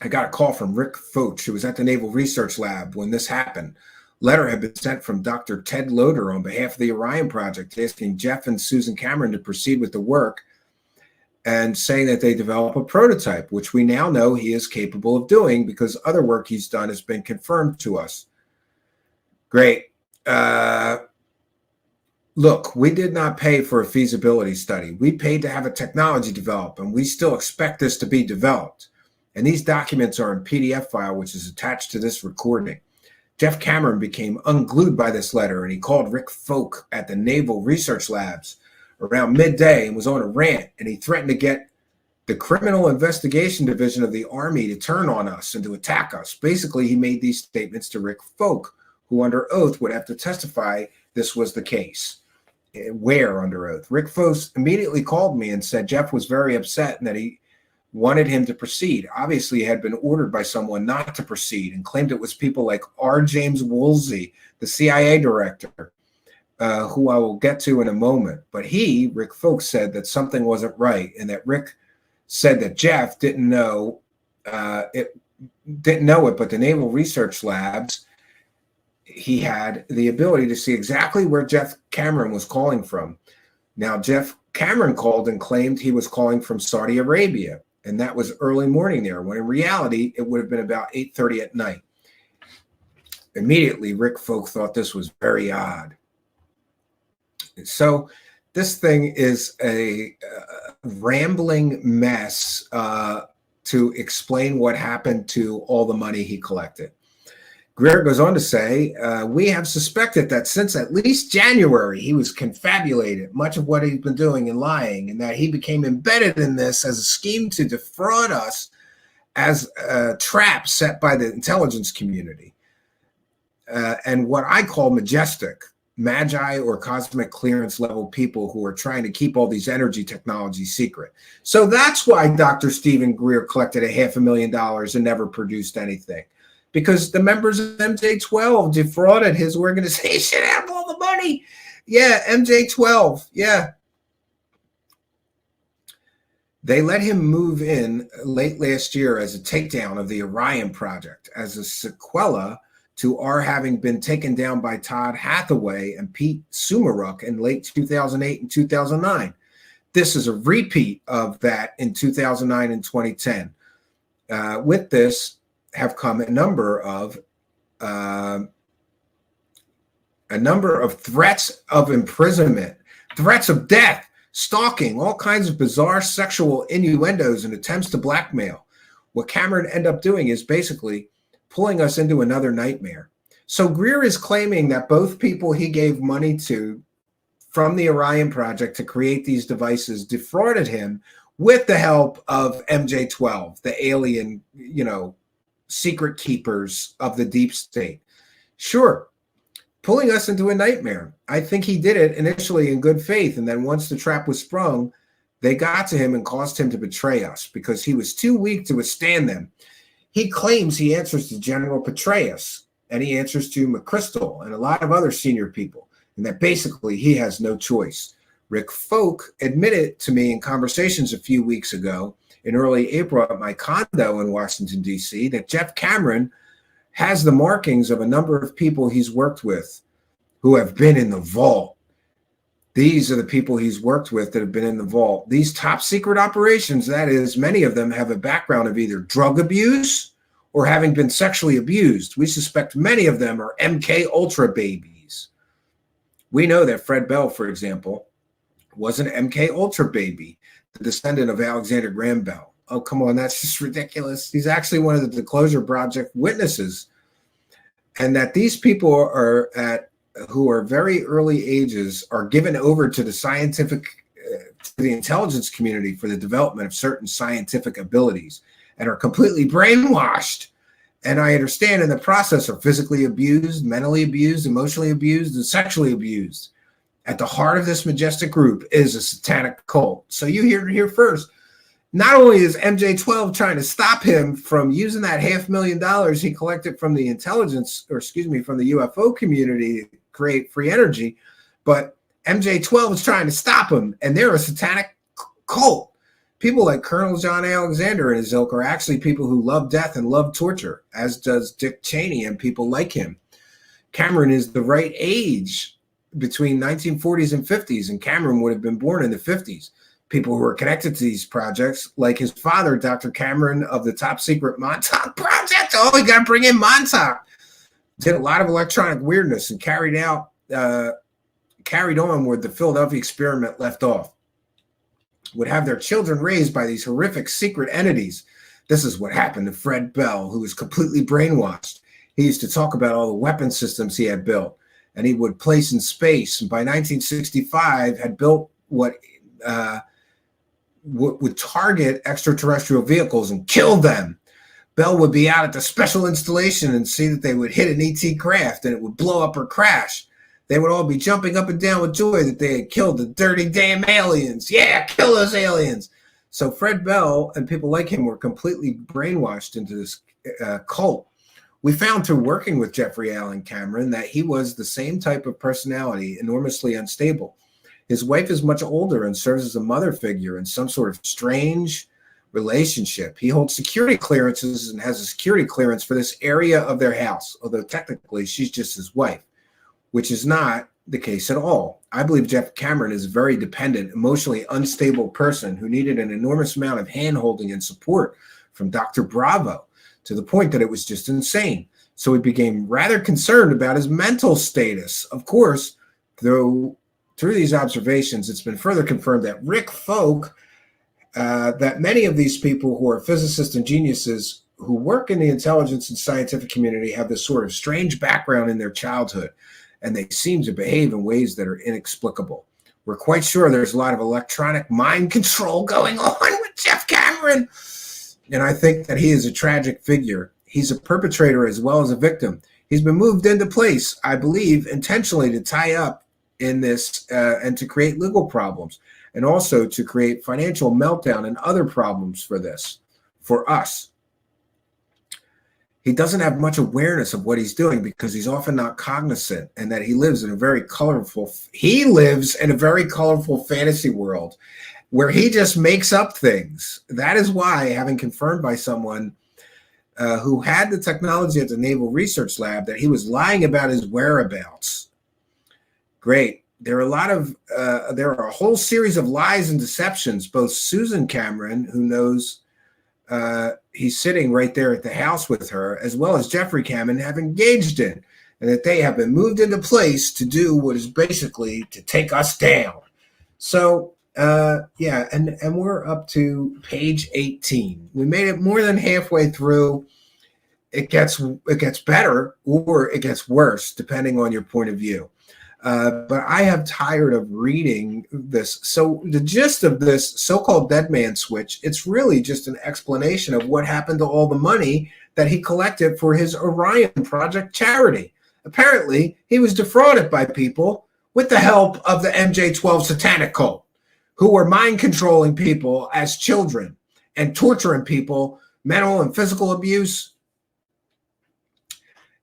I got a call from Rick Foch, who was at the Naval Research Lab when this happened. Letter had been sent from Dr. Ted Loder on behalf of the Orion Project, asking Jeff and Susan Cameron to proceed with the work and saying that they develop a prototype, which we now know he is capable of doing because other work he's done has been confirmed to us. Great. Look, we did not pay for a feasibility study. We paid to have a technology developed, and we still expect this to be developed. And these documents are in PDF file, which is attached to this recording. Jeff Cameron became unglued by this letter, and he called Rick Foch at the Naval Research Labs around midday and was on a rant, and he threatened to get the Criminal Investigation Division of the Army to turn on us and to attack us. Basically, he made these statements to Rick Foch, who under oath would have to testify this was the case. Where under oath? Rick Foch immediately called me and said Jeff was very upset and that he wanted him to proceed. Obviously, he had been ordered by someone not to proceed and claimed it was people like R. James Woolsey, the CIA director, who I will get to in a moment. But Rick Foch, said that something wasn't right and that Rick said that Jeff didn't know it, but the Naval Research Labs, he had the ability to see exactly where Jeff Cameron was calling from. Now, Jeff Cameron called and claimed he was calling from Saudi Arabia, and that was early morning there, when in reality, it would have been about 8:30 at night. Immediately, Rick Foch thought this was very odd. So this thing is a rambling mess to explain what happened to all the money he collected. Greer goes on to say, we have suspected that since at least January, he was confabulated much of what he's been doing and lying, and that he became embedded in this as a scheme to defraud us as a trap set by the intelligence community. And what I call majestic, magi or cosmic clearance level people who are trying to keep all these energy technologies secret. So that's why Dr. Stephen Greer collected $500,000 and never produced anything. Because the members of MJ12 defrauded his organization out of all the money. Yeah, MJ12. Yeah. They let him move in late last year as a takedown of the Orion project, as a sequela to our having been taken down by Todd Hathaway and Pete Sumaruk in late 2008 and 2009. This is a repeat of that in 2009 and 2010. With this have come a number of threats of imprisonment, threats of death, stalking, all kinds of bizarre sexual innuendos and attempts to blackmail. What Cameron ended up doing is basically pulling us into another nightmare. So Greer is claiming that both people he gave money to from the Orion project to create these devices defrauded him with the help of MJ12, the alien, secret keepers of the deep state. Sure, pulling us into a nightmare. I think he did it initially in good faith, and then once the trap was sprung, they got to him and caused him to betray us because he was too weak to withstand them. He claims he answers to General Petraeus, and he answers to McChrystal and a lot of other senior people, and that basically he has no choice. Rick Folk admitted to me in conversations a few weeks ago in early April at my condo in Washington, D.C., that Jeff Cameron has the markings of a number of people he's worked with who have been in the vault. These are the people he's worked with that have been in the vault. These top secret operations, that is, many of them have a background of either drug abuse or having been sexually abused. We suspect many of them are MK Ultra babies. We know that Fred Bell, for example, was an MK Ultra baby, the descendant of Alexander Graham Bell. Oh, come on, that's just ridiculous. He's actually one of the Disclosure Project witnesses. And that these people who are very early ages are given over to the scientific, to the intelligence community for the development of certain scientific abilities and are completely brainwashed. And I understand in the process are physically abused, mentally abused, emotionally abused, and sexually abused. At the heart of this majestic group is a satanic cult. So you hear it here first. Not only is MJ12 trying to stop him from using that $500,000 he collected from the from the UFO community to create free energy, but MJ12 is trying to stop him, and they're a satanic cult. People like Colonel John Alexander and his ilk are actually people who love death and love torture, as does Dick Cheney and people like him. Cameron is the right age between 1940s and 50s, and Cameron would have been born in the 50s. People who are connected to these projects, like his father, Dr. Cameron of the top secret Montauk Project. Oh, we got to bring in Montauk. Did a lot of electronic weirdness and carried on where the Philadelphia experiment left off. Would have their children raised by these horrific secret entities. This is what happened to Fred Bell, who was completely brainwashed. He used to talk about all the weapon systems he had built, and he would place in space. And by 1965, had built what would target extraterrestrial vehicles and kill them. Bell would be out at the special installation and see that they would hit an ET craft and it would blow up or crash. They would all be jumping up and down with joy that they had killed the dirty damn aliens. Yeah, kill those aliens. So Fred Bell and people like him were completely brainwashed into this cult. We found through working with Jeffrey Allen Cameron that he was the same type of personality, enormously unstable. His wife is much older and serves as a mother figure in some sort of strange relationship. He holds security clearances and has a security clearance for this area of their house, although technically she's just his wife, which is not the case at all. I believe Jeff Cameron is a very dependent, emotionally unstable person who needed an enormous amount of hand-holding and support from Dr. Bravo, to the point that it was just insane. So he became rather concerned about his mental status. Of course, through these observations, it's been further confirmed that Rick Folk, that many of these people who are physicists and geniuses who work in the intelligence and scientific community have this sort of strange background in their childhood, and they seem to behave in ways that are inexplicable. We're quite sure there's a lot of electronic mind control going on with Jeff Cameron, and I think that he is a tragic figure. He's a perpetrator as well as a victim. He's been moved into place, I believe, intentionally to tie up in this and to create legal problems, and also to create financial meltdown and other problems for us. He doesn't have much awareness of what he's doing because he's often not cognizant, and that he lives in a very colorful fantasy world where he just makes up things. That is why, having confirmed by someone who had the technology at the Naval Research Lab that he was lying about his whereabouts. Great. There are a whole series of lies and deceptions. Both Susan Cameron, who knows he's sitting right there at the house with her, as well as Jeffrey Cameron, have engaged in, and that they have been moved into place to do what is basically to take us down. So and we're up to page 18. We made it more than halfway through. It gets better or it gets worse, depending on your point of view. But I have tired of reading this. So the gist of this so-called Deadman switch, it's really just an explanation of what happened to all the money that he collected for his Orion Project charity. Apparently, he was defrauded by people with the help of the MJ12 satanic cult, who were mind-controlling people as children and torturing people, mental and physical abuse.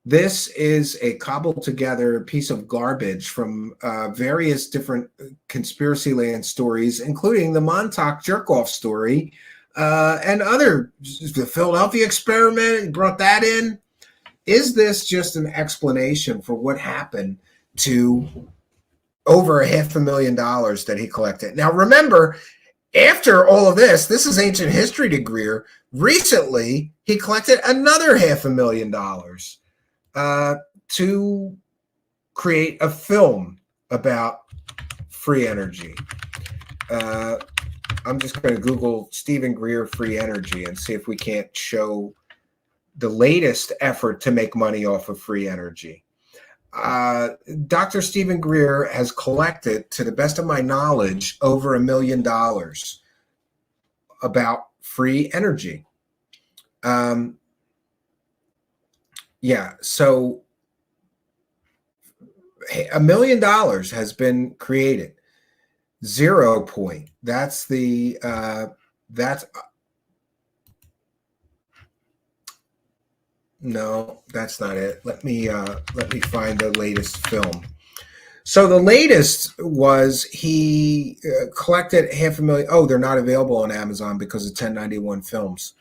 This is a cobbled together piece of garbage from various different conspiracy land stories, including the Montauk jerk-off story and other, the Philadelphia experiment, brought that in. Is this just an explanation for what happened to over $500,000 that he collected? Now, remember, after all of this is ancient history to Greer. Recently, he collected another $500,000 to create a film about free energy. I'm just going to Google Stephen Greer free energy and see if we can't show the latest effort to make money off of free energy. Dr. Stephen Greer has collected, to the best of my knowledge, over $1 million about free energy. Yeah, so $1 million has been created. 0 point. That's the no, that's not it. Let me find the latest film. So the latest was he collected $500,000. Oh, they're not available on Amazon because of 1091 films.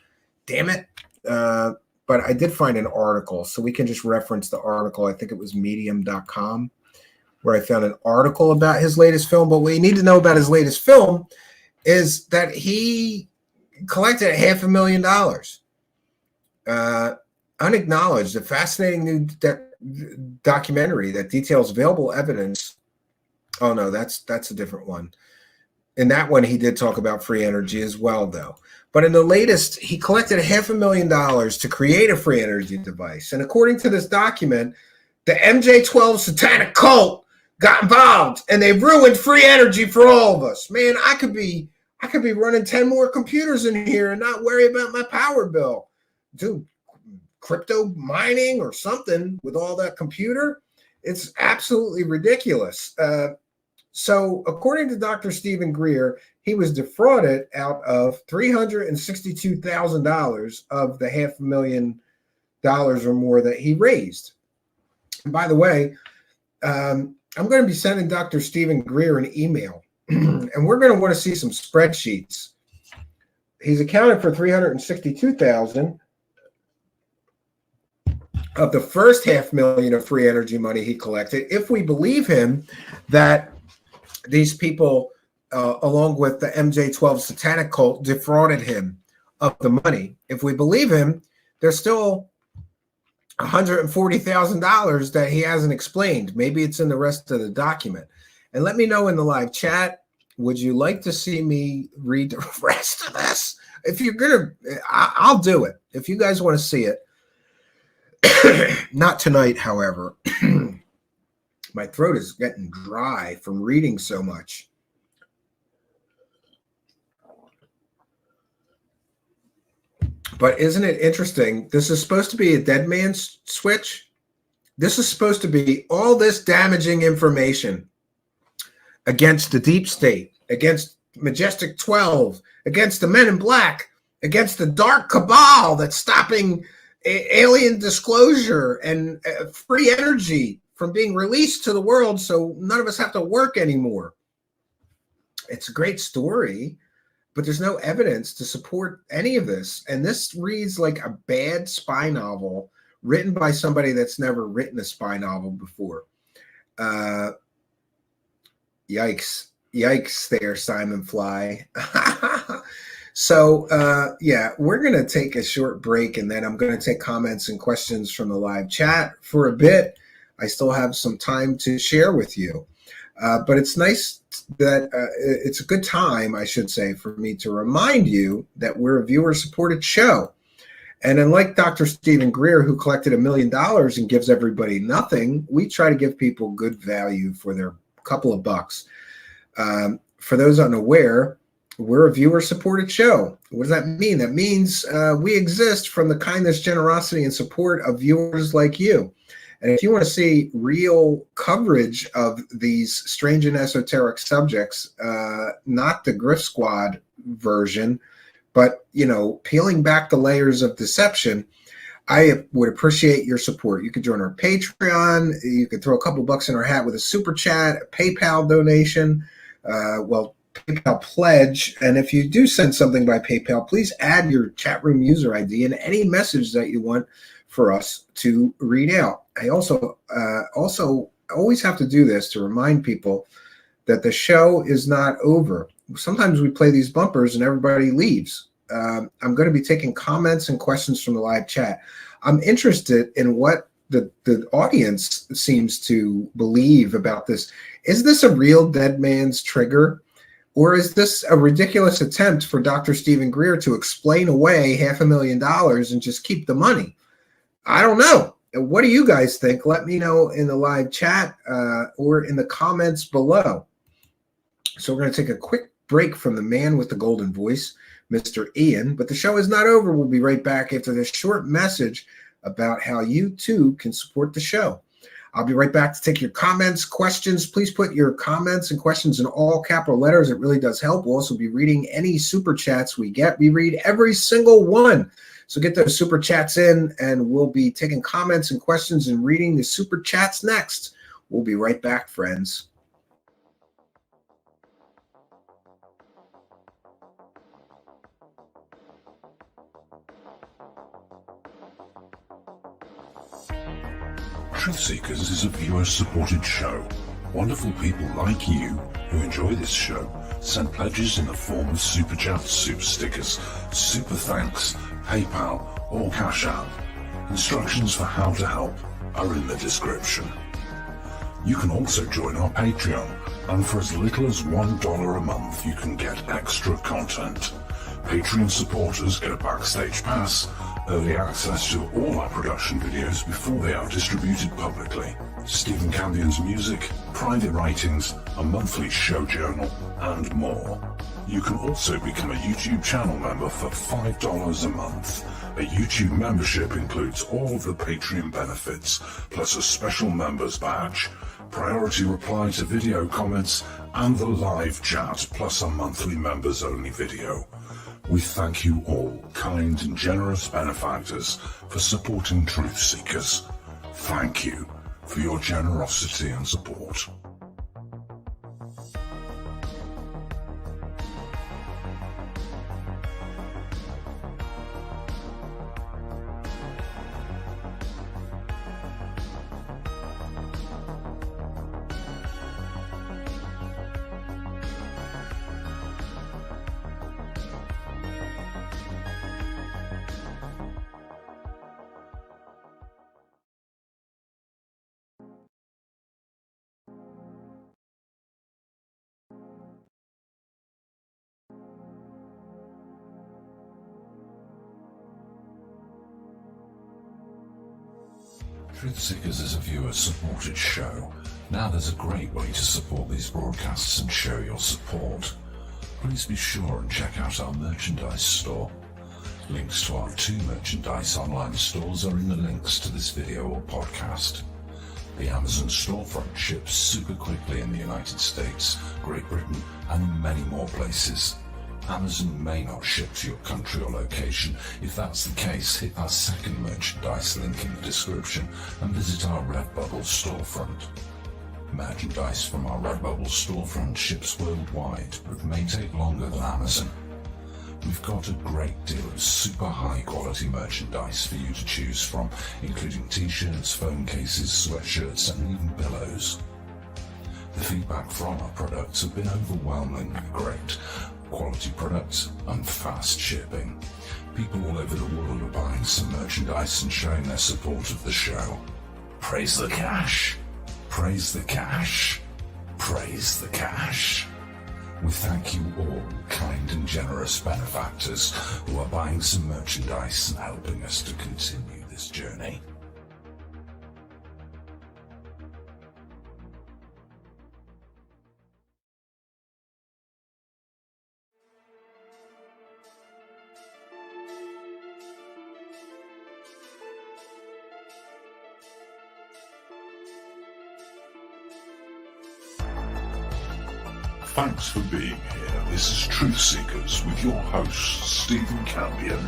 Damn it. But I did find an article, so we can just reference the article. I think it was medium.com, where I found an article about his latest film. But what you need to know about his latest film is that he collected $500,000. Unacknowledged, a fascinating new documentary that details available evidence. Oh no, that's a different one. In that one, he did talk about free energy as well, though. But in the latest, he collected $500,000 to create a free energy device. And according to this document, the MJ12 satanic cult got involved, and they ruined free energy for all of us. Man, I could be running 10 more computers in here and not worry about my power bill. Dude, crypto mining or something with all that computer, it's absolutely ridiculous. So according to Dr. Stephen Greer, he was defrauded out of $362,000 of the $500,000 or more that he raised. And by the way, I'm going to be sending Dr. Stephen Greer an email, and we're going to want to see some spreadsheets. He's accounted for $362,000 of the first $500,000 of free energy money he collected. If we believe him that these people, along with the MJ12 satanic cult, defrauded him of the money, if we believe him, there's still $140,000 that he hasn't explained. Maybe it's in the rest of the document. And let me know in the live chat, would you like to see me read the rest of this? If you're going to, I'll do it. If you guys want to see it. Not tonight, however. My throat is getting dry from reading so much. But isn't it interesting? This is supposed to be a Deadman switch. This is supposed to be all this damaging information against the deep state, against Majestic 12, against the Men in Black, against the dark cabal that's stopping alien disclosure and free energy from being released to the world so none of us have to work anymore. It's a great story, but there's no evidence to support any of this. And this reads like a bad spy novel written by somebody that's never written a spy novel before. Yikes there, Simon Fly. So, yeah, we're going to take a short break, and then I'm going to take comments and questions from the live chat for a bit. I still have some time to share with you. But it's nice that it's a good time, I should say, for me to remind you that we're a viewer-supported show. And unlike Dr. Stephen Greer, who collected $1 million and gives everybody nothing, we try to give people good value for their couple of bucks. For those unaware, we're a viewer-supported show. What does that mean? That means we exist from the kindness, generosity, and support of viewers like you. And if you want to see real coverage of these strange and esoteric subjects, not the Griff Squad version, but, you know, peeling back the layers of deception, I would appreciate your support. You could join our Patreon. You could throw a couple bucks in our hat with a super chat, a PayPal donation, PayPal pledge. And if you do send something by PayPal, please add your chat room user ID and any message that you want for us to read out. I also always have to do this to remind people that the show is not over. Sometimes we play these bumpers and everybody leaves. I'm going to be taking comments and questions from the live chat. I'm interested in what the audience seems to believe about this. Is this a real dead man's trigger? Or is this a ridiculous attempt for Dr. Stephen Greer to explain away $500,000 and just keep the money? I don't know. What do you guys think? Let me know in the live chat or in the comments below. So we're going to take a quick break from the man with the golden voice, Mr. Ian. But the show is not over. We'll be right back after this short message about how you too can support the show. I'll be right back to take your comments, questions. Please put your comments and questions in all capital letters. It really does help. We'll also be reading any super chats we get. We read every single one. So get those super chats in, and we'll be taking comments and questions and reading the super chats next. We'll be right back, friends. Truthseekers is a viewer-supported show. Wonderful people like you who enjoy this show send pledges in the form of super chats, super stickers, super thanks, PayPal, or Cash App. Instructions for how to help are in the description. You can also join our Patreon, and for as little as $1 a month you can get extra content. Patreon supporters get a backstage pass, early access to all our production videos before they are distributed publicly, Stephen Campion's music, private writings, a monthly show journal, and more. You can also become a YouTube channel member for $5 a month. A YouTube membership includes all of the Patreon benefits, plus a special members badge, priority reply to video comments, and the live chat, plus a monthly members only video. We thank you all, kind and generous benefactors, for supporting Truthseekers. Thank you for your generosity and support. Truthseekers is a viewer-supported show. Now there's a great way to support these broadcasts and show your support. Please be sure and check out our merchandise store. Links to our 2 merchandise online stores are in the links to this video or podcast. The Amazon storefront ships super quickly in the United States, Great Britain, and many more places. Amazon may not ship to your country or location. If that's the case, hit our second merchandise link in the description and visit our Redbubble storefront. Merchandise from our Redbubble storefront ships worldwide, but may take longer than Amazon. We've got a great deal of super high quality merchandise for you to choose from, including t-shirts, phone cases, sweatshirts, and even pillows. The feedback from our products have been overwhelmingly great. Quality products and fast shipping. People all over the world are buying some merchandise and showing their support of the show. Praise the cash. Praise the cash. Praise the cash. We thank you all, kind and generous benefactors who are buying some merchandise and helping us to continue this journey. Thanks for being here. This is Truthseekers with your host, Stephen Campion.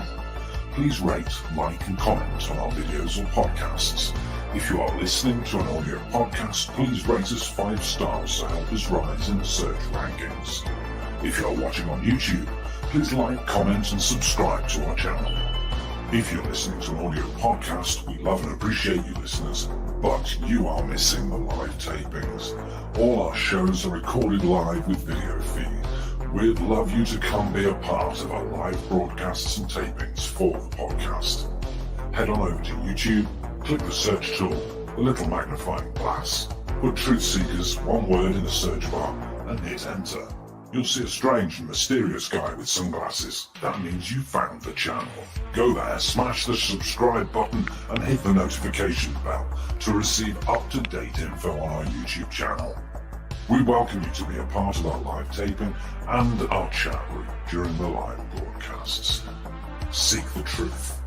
please rate, like and comment on our videos or podcasts. If you are listening to an audio podcast, please rate us 5 stars to help us rise in the search rankings. If you are watching on YouTube, please like, comment and subscribe to our channel. If you're listening to an audio podcast, we love and appreciate you listeners, but you are missing the live tapings. All our shows are recorded live with video feed. We'd love you to come be a part of our live broadcasts and tapings for the podcast. Head on over to YouTube, click the search tool, the little magnifying glass, put Truthseekers, one word in the search bar, and hit enter. You'll see a strange and mysterious guy with sunglasses. That means you found the channel. Go there, smash the subscribe button, and hit the notification bell to receive up-to-date info on our YouTube channel. We welcome you to be a part of our live taping and our chat room during the live broadcasts. Seek the truth.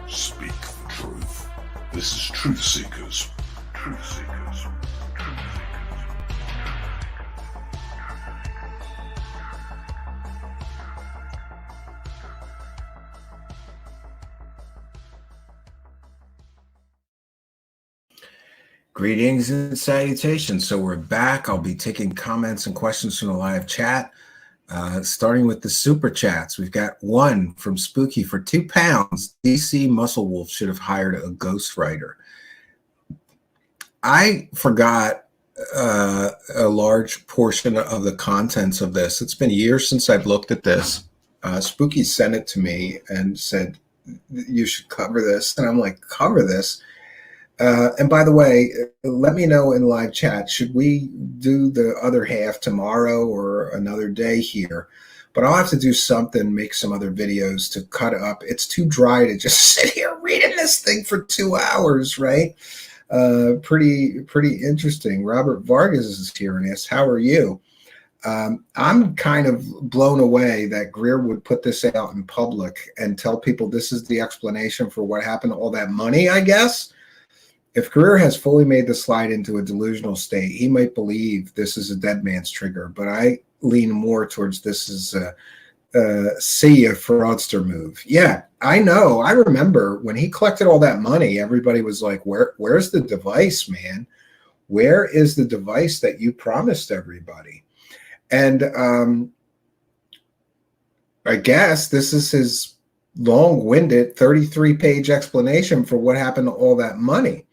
Speak the truth. This is Truthseekers. Truthseekers. Greetings and salutations. So we're back. I'll be taking comments and questions from the live chat, starting with the super chats. We've got one from Spooky for £2. DC Muscle Wolf should have hired a ghostwriter. I forgot a large portion of the contents of this. It's been years since I've looked at this. Spooky sent it to me and said, you should cover this. And I'm like, cover this? And by the way, let me know in live chat, should we do the other half tomorrow or another day here? But I'll have to do something, make some other videos to cut up. It's too dry to just sit here reading this thing for 2 hours, right? Pretty interesting. Robert Vargas is here and asks, how are you? I'm kind of blown away that Greer would put this out in public and tell people this is the explanation for what happened to all that money, I guess. If Greer has fully made the slide into a delusional state, he might believe this is a dead man's trigger, but I lean more towards this is a see a fraudster move. Yeah, I know. I remember when he collected all that money, everybody was like, where's the device, man? Where is the device that you promised everybody? And I guess this is his long-winded 33-page explanation for what happened to all that money.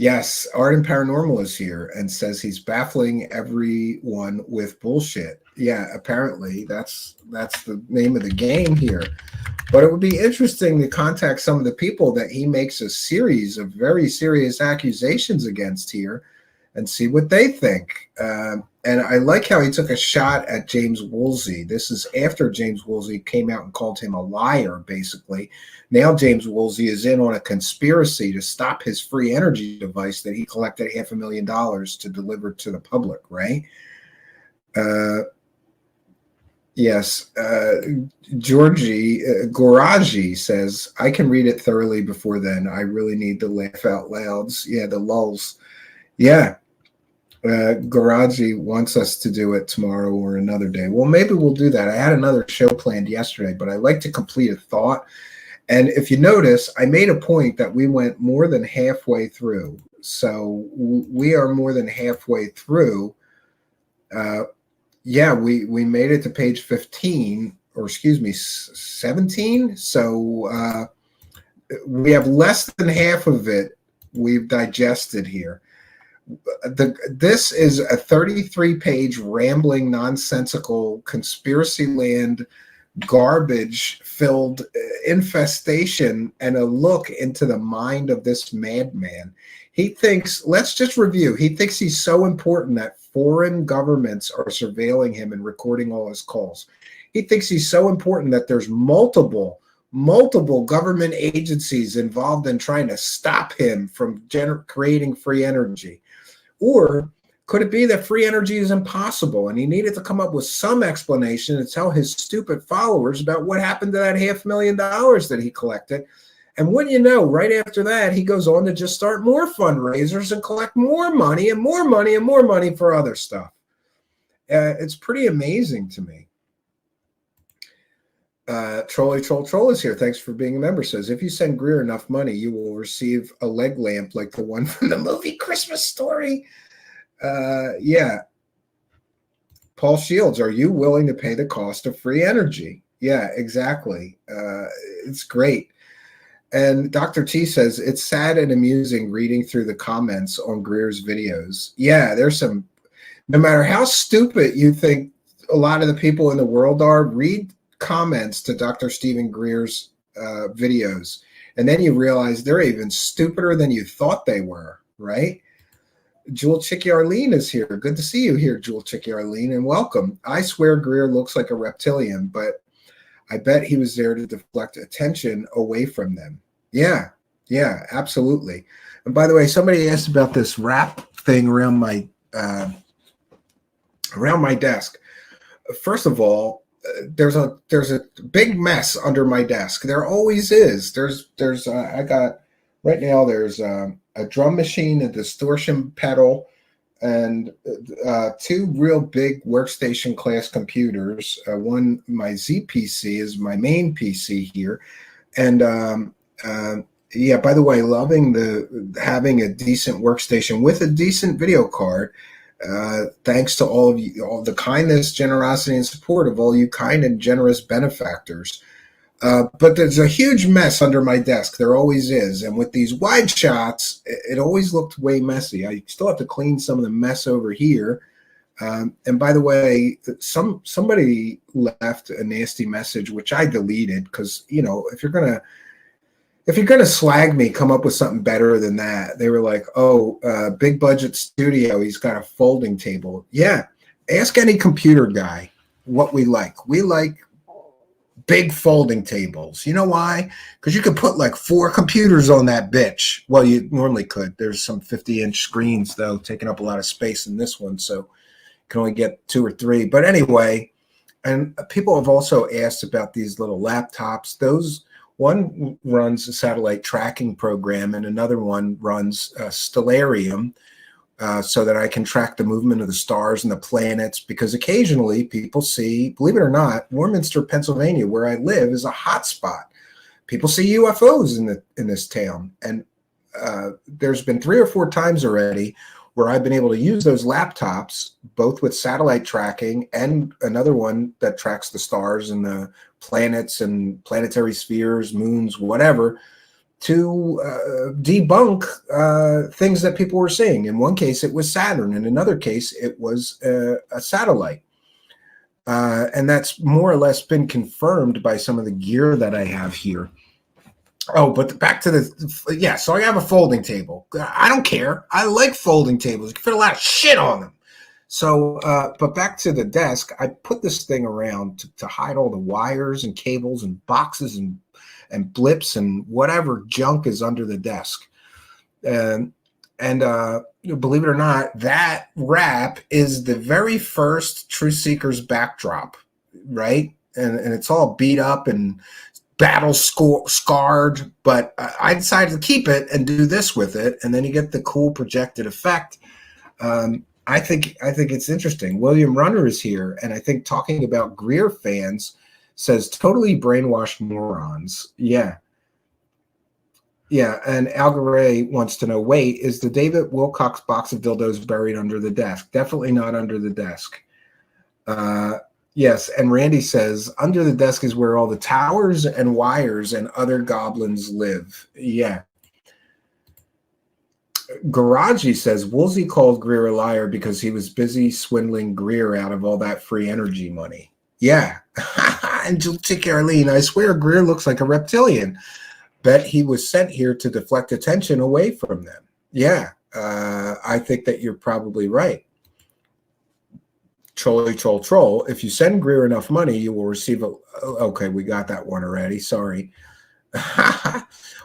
Yes, Art and Paranormal is here and says he's baffling everyone with bullshit. Yeah, apparently that's the name of the game here. But it would be interesting to contact some of the people that he makes a series of very serious accusations against here and see what they think. And I like how he took a shot at James Woolsey. This is after James Woolsey came out and called him a liar, basically. Now James Woolsey is in on a conspiracy to stop his free energy device that he collected $500,000 to deliver to the public, right? Yes. Georgie Goraji says, I can read it thoroughly before then. I really need the laugh out louds. Yeah, the lulls. Yeah. Garaji wants us to do it tomorrow or another day. Well, maybe we'll do that. I had another show planned yesterday, but I like to complete a thought. And if you notice, I made a point that we went more than halfway through. So we are more than halfway through. Yeah, we made it to page 15, or excuse me, 17. So we have less than half of it we've digested here. This is a 33-page rambling, nonsensical, conspiracy land, garbage-filled infestation and a look into the mind of this madman. He thinks, let's just review, he thinks he's so important that foreign governments are surveilling him and recording all his calls. He thinks he's so important that there's multiple government agencies involved in trying to stop him from creating free energy. Or could it be that free energy is impossible and he needed to come up with some explanation to tell his stupid followers about what happened to that $500,000 that he collected? And wouldn't you know, right after that, he goes on to just start more fundraisers and collect more money and more money and more money for other stuff. It's pretty amazing to me. Troll is here. Thanks for being a member. Says, if you send Greer enough money, you will receive a leg lamp like the one from the movie Christmas Story. Yeah. Paul Shields, are you willing to pay the cost of free energy? Yeah, exactly. It's great. And Dr. T says, it's sad and amusing reading through the comments on Greer's videos. Yeah, there's some, no matter how stupid you think a lot of the people in the world are, read comments to Dr. Stephen Greer's videos. And then you realize they're even stupider than you thought they were, right? Jewel Chicky Arlene is here. Good to see you here, Jewel Chicky Arlene, and welcome. I swear Greer looks like a reptilian, but I bet he was there to deflect attention away from them. Yeah, absolutely. And by the way, somebody asked about this wrap thing around my desk. First of all, there's a big mess under my desk. There always is. I got right now. There's a drum machine, a distortion pedal, and two real big workstation class computers. One, my Z PC is my main PC here, and yeah. By the way, loving having a decent workstation with a decent video card. Thanks to all of you, all the kindness, generosity, and support of all you kind and generous benefactors. But there's a huge mess under my desk. There always is. And with these wide shots, it always looked way messy. I still have to clean some of the mess over here. And by the way, somebody left a nasty message, which I deleted because, you know, if you're gonna slag me, come up with something better than that. They were like, oh, big budget studio, he's got a folding table. Yeah. Ask any computer guy what we like. We like big folding tables. You know why? Because you could put like 4 computers on that bitch. Well, you normally could. There's some 50-inch screens, though, taking up a lot of space in this one. So you can only get 2 or 3. But anyway, and people have also asked about these little laptops. One runs a satellite tracking program, and another one runs Stellarium, so that I can track the movement of the stars and the planets, because occasionally people see, believe it or not, Warminster, Pennsylvania, where I live, is a hot spot. People see UFOs in this town. And there's been 3 or 4 times already where I've been able to use those laptops, both with satellite tracking and another one that tracks the stars and the planets and planetary spheres, moons, whatever, to debunk things that people were seeing. In one case, it was Saturn. In another case, it was a satellite. And that's more or less been confirmed by some of the gear that I have here. Oh, but back to so I have a folding table. I don't care. I like folding tables. You can fit a lot of shit on them. So, but back to the desk, I put this thing around to hide all the wires and cables and boxes and blips and whatever junk is under the desk. And believe it or not, that wrap is the very first Truthseekers backdrop, right? And it's all beat up and battle scarred, but I decided to keep it and do this with it, and then you get the cool projected effect. I think it's interesting. William Runner is here, and I think talking about Greer fans says totally brainwashed morons. Yeah. And Algaray wants to know, wait, is the David Wilcox box of dildos buried under the desk? Definitely not under the desk. Yes, and Randy says, under the desk is where all the towers and wires and other goblins live. Yeah. Garaji says, Woolsey called Greer a liar because he was busy swindling Greer out of all that free energy money. Yeah. And Chick Arlene, I swear Greer looks like a reptilian. Bet he was sent here to deflect attention away from them. Yeah, I think that you're probably right. Troll. If you send Greer enough money, you will receive a... Okay, we got that one already. Sorry.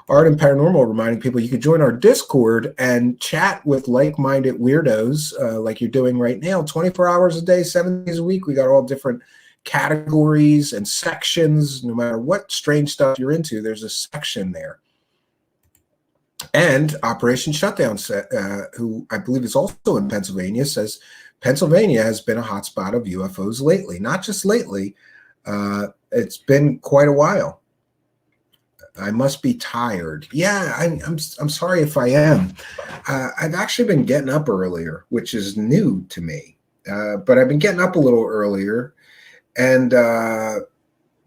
Art and Paranormal reminding people you could join our Discord and chat with like-minded weirdos like you're doing right now, 24 hours a day, 7 days a week. We got all different categories and sections. No matter what strange stuff you're into, there's a section there. And Operation Shutdown, who I believe is also in Pennsylvania, says Pennsylvania has been a hotspot of UFOs lately. Not just lately. It's been quite a while. I must be tired. Yeah, I'm sorry if I am. I've actually been getting up earlier, which is new to me. But I've been getting up a little earlier, and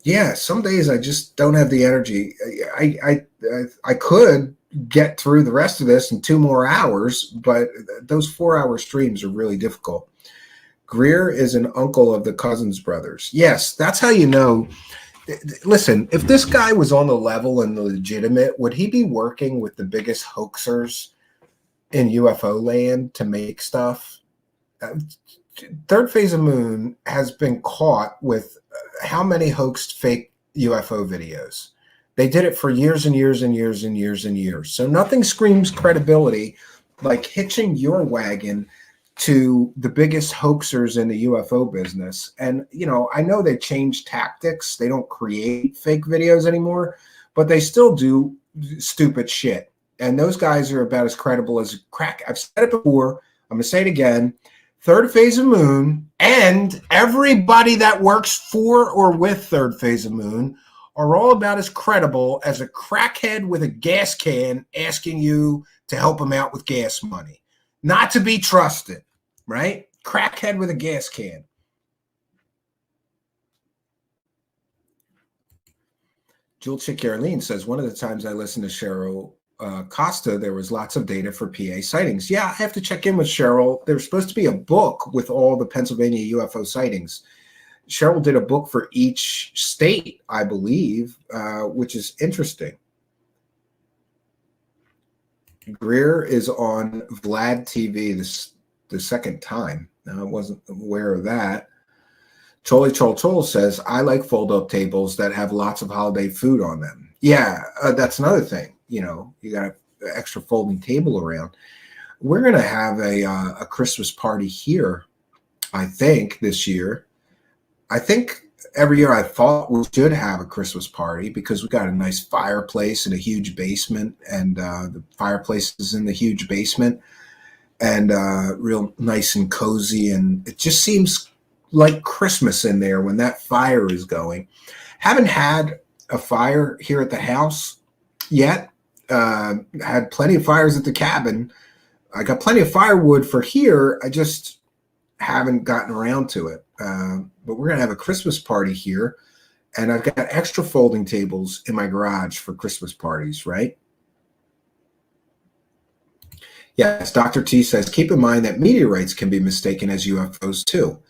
yeah, some days I just don't have the energy. I could get through the rest of this in 2 more hours, but those 4-hour streams are really difficult. Greer is an uncle of the Cousins brothers. Yes, that's how you know. Listen, if this guy was on the level and the legitimate, would he be working with the biggest hoaxers in UFO land to make stuff? Third Phase of Moon has been caught with how many hoaxed fake UFO videos? They did it for years and years and years and years and years. So nothing screams credibility like hitching your wagon to the biggest hoaxers in the UFO business. And, you know, I know they changed tactics. They don't create fake videos anymore, but they still do stupid shit. And those guys are about as credible as crack. I've said it before. I'm going to say it again. Third Phase of Moon and everybody that works for or with Third Phase of Moon are all about as credible as a crackhead with a gas can asking you to help him out with gas money. Not to be trusted, right? Crackhead with a gas can. Jewel Chick Arlene says, one of the times I listened to Cheryl Costa, there was lots of data for PA sightings. Yeah, I have to check in with Cheryl. There's supposed to be a book with all the Pennsylvania UFO sightings. Cheryl did a book for each state, I believe, which is interesting. Greer is on Vlad TV the second time. Now, I wasn't aware of that. Choli Chol Chol says, I like fold-up tables that have lots of holiday food on them. Yeah, that's another thing. You know, you got an extra folding table around. We're going to have a Christmas party here, I think, this year. I think every year I thought we should have a Christmas party because we got a nice fireplace and a huge basement, and the fireplace is in the huge basement, and real nice and cozy, and it just seems like Christmas in there when that fire is going. Haven't had a fire here at the house yet. Had plenty of fires at the cabin. I got plenty of firewood for here. I just haven't gotten around to it. But we're going to have a Christmas party here, and I've got extra folding tables in my garage for Christmas parties, right? Yes, Dr. T says, keep in mind that meteorites can be mistaken as UFOs too.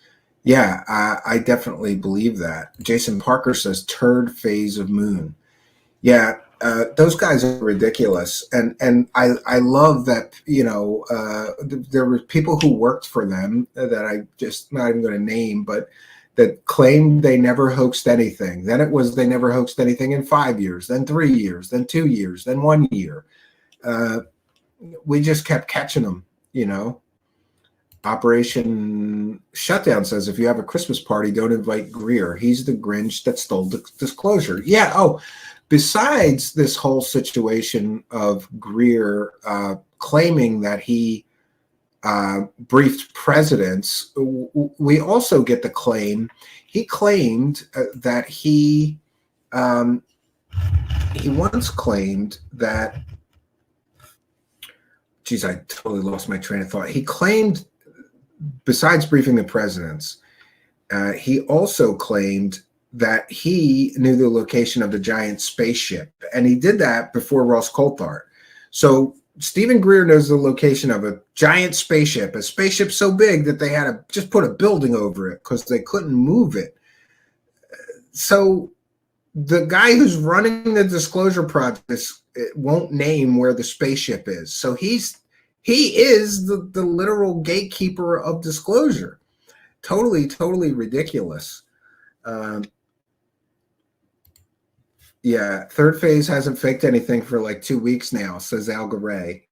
Yeah, I definitely believe that. Jason Parker says, third phase of moon. Yeah, those guys are ridiculous. And I love that, you know, there were people who worked for them that I just not even going to name, but that claimed they never hoaxed anything. Then it was they never hoaxed anything in 5 years, then 3 years, then 2 years, then 1 year. We just kept catching them, you know. Operation Shutdown says, if you have a Christmas party, don't invite Greer. He's the Grinch that stole the disclosure. Yeah. Oh, besides this whole situation of Greer claiming that he briefed presidents, we also get the claim. He claimed that he once claimed that, geez, I totally lost my train of thought. He claimed, besides briefing the presidents, he also claimed that he knew the location of the giant spaceship, and he did that before Ross Coulthard. So Stephen Greer knows the location of a giant spaceship, a spaceship so big that they had to just put a building over it because they couldn't move it. So the guy who's running the disclosure project won't name where the spaceship is. So he is the literal gatekeeper of disclosure. Totally ridiculous. Yeah, third phase hasn't faked anything for like 2 weeks now, says Al Garay.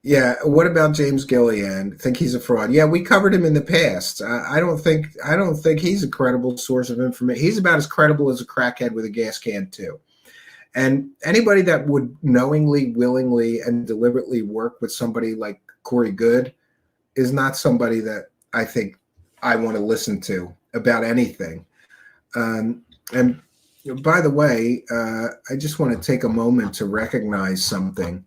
Yeah, what about James Gillian? Think he's a fraud? Yeah, we covered him in the past. I don't think he's a credible source of information. He's about as credible as a crackhead with a gas can too. And anybody that would knowingly, willingly, and deliberately work with somebody like Corey Goode is not somebody that I think I want to listen to about anything. And by the way, I just want to take a moment to recognize something.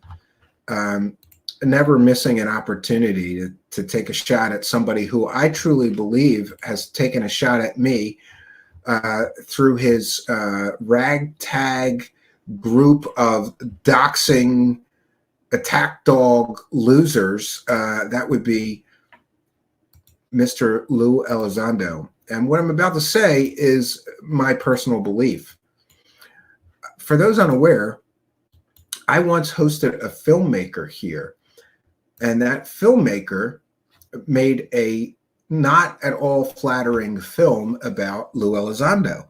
Never missing an opportunity to take a shot at somebody who I truly believe has taken a shot at me through his ragtag group of doxing attack dog losers. That would be Mr. Lou Elizondo. And what I'm about to say is my personal belief. For those unaware, I once hosted a filmmaker here, and that filmmaker made a not at all flattering film about Lou Elizondo.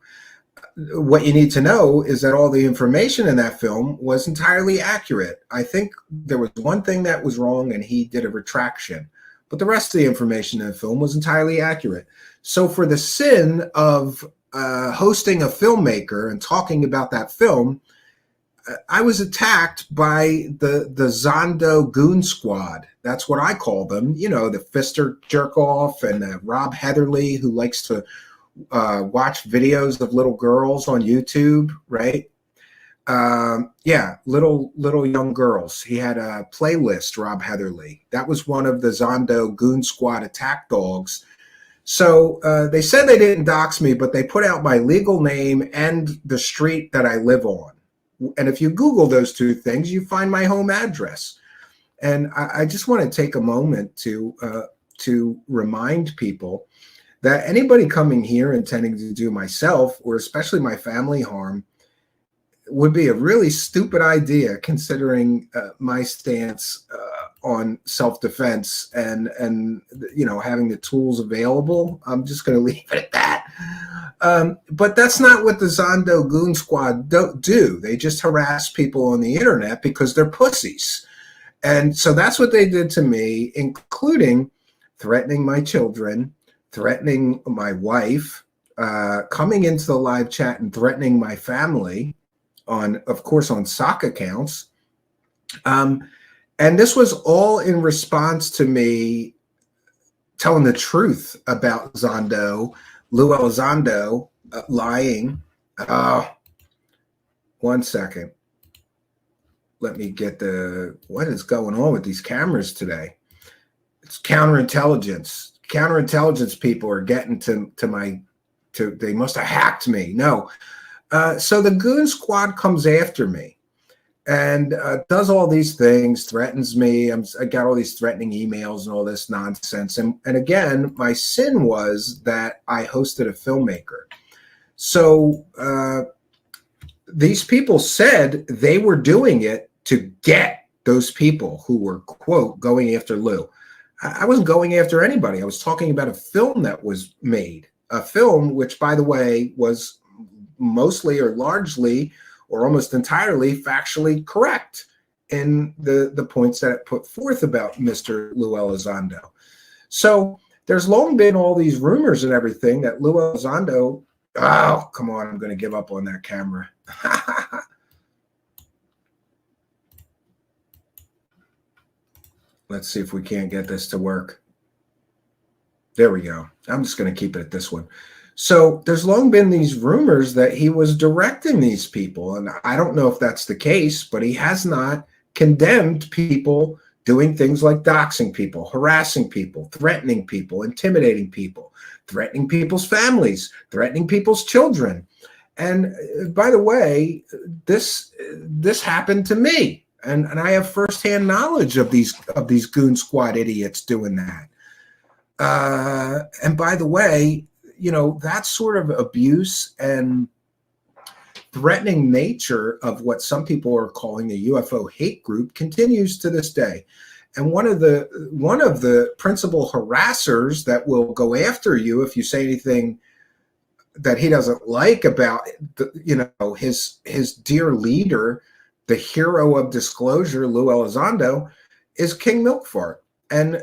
What you need to know is that all the information in that film was entirely accurate. I think there was one thing that was wrong, and he did a retraction. But the rest of the information in the film was entirely accurate. So for the sin of hosting a filmmaker and talking about that film, I was attacked by the Zondo Goon Squad. That's what I call them. You know, the Fister jerk-off and Rob Heatherly, who likes to watch videos of little girls on YouTube, right? Yeah, little young girls. He had a playlist, Rob Heatherly. That was one of the Zondo Goon Squad attack dogs. So they said they didn't dox me, but they put out my legal name and the street that I live on. And if you Google those two things, you find my home address. And I just want to take a moment to remind people that anybody coming here intending to do myself, or especially my family, harm would be a really stupid idea, considering my stance on self-defense and you know, having the tools available. I'm just going to leave it at that. But that's not what the Zondo Goon Squad do. They just harass people on the internet because they're pussies. And so that's what they did to me, including threatening my children, threatening my wife, coming into the live chat and threatening my family on, of course, on sock accounts. And this was all in response to me telling the truth about Zondo, Lou Elizondo, lying. One second. Let me get what is going on with these cameras today? It's counterintelligence. Counterintelligence people are getting to they must have hacked me. No. So the Goon Squad comes after me and does all these things, threatens me. I got all these threatening emails and all this nonsense. And again, my sin was that I hosted a filmmaker. So these people said they were doing it to get those people who were, quote, going after Lou. I wasn't going after anybody. I was talking about a film that was made, a film which, by the way, was mostly or largely or almost entirely factually correct in the points that it put forth about Mr. Lou Elizondo. So there's long been all these rumors and everything that Lou Elizondo, oh, come on, I'm going to give up on that camera. Let's see if we can't get this to work. There we go. I'm just going to keep it at this one. So there's long been these rumors that he was directing these people. And I don't know if that's the case, but he has not condemned people doing things like doxing people, harassing people, threatening people, intimidating people, threatening people's families, threatening people's children. And by the way, this happened to me. And I have firsthand knowledge of these Goon Squad idiots doing that. And by the way, you know, that sort of abuse and threatening nature of what some people are calling the UFO hate group continues to this day. And one of the principal harassers that will go after you if you say anything that he doesn't like about his dear leader, the hero of disclosure, Lou Elizondo, is King Milkfart. And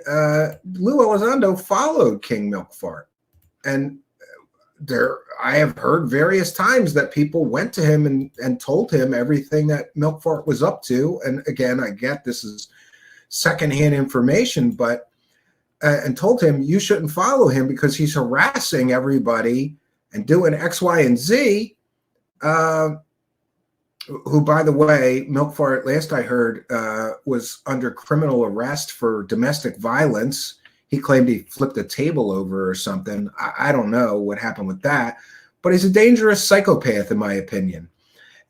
Lou Elizondo followed King Milkfart. And I have heard various times that people went to him and told him everything that Milkfart was up to. And again, I get this is secondhand information, but and told him, you shouldn't follow him because he's harassing everybody and doing X, Y, and Z, who, by the way, Milkfart, last I heard, was under criminal arrest for domestic violence. He claimed he flipped a table over or something. I don't know what happened with that, but he's a dangerous psychopath, in my opinion.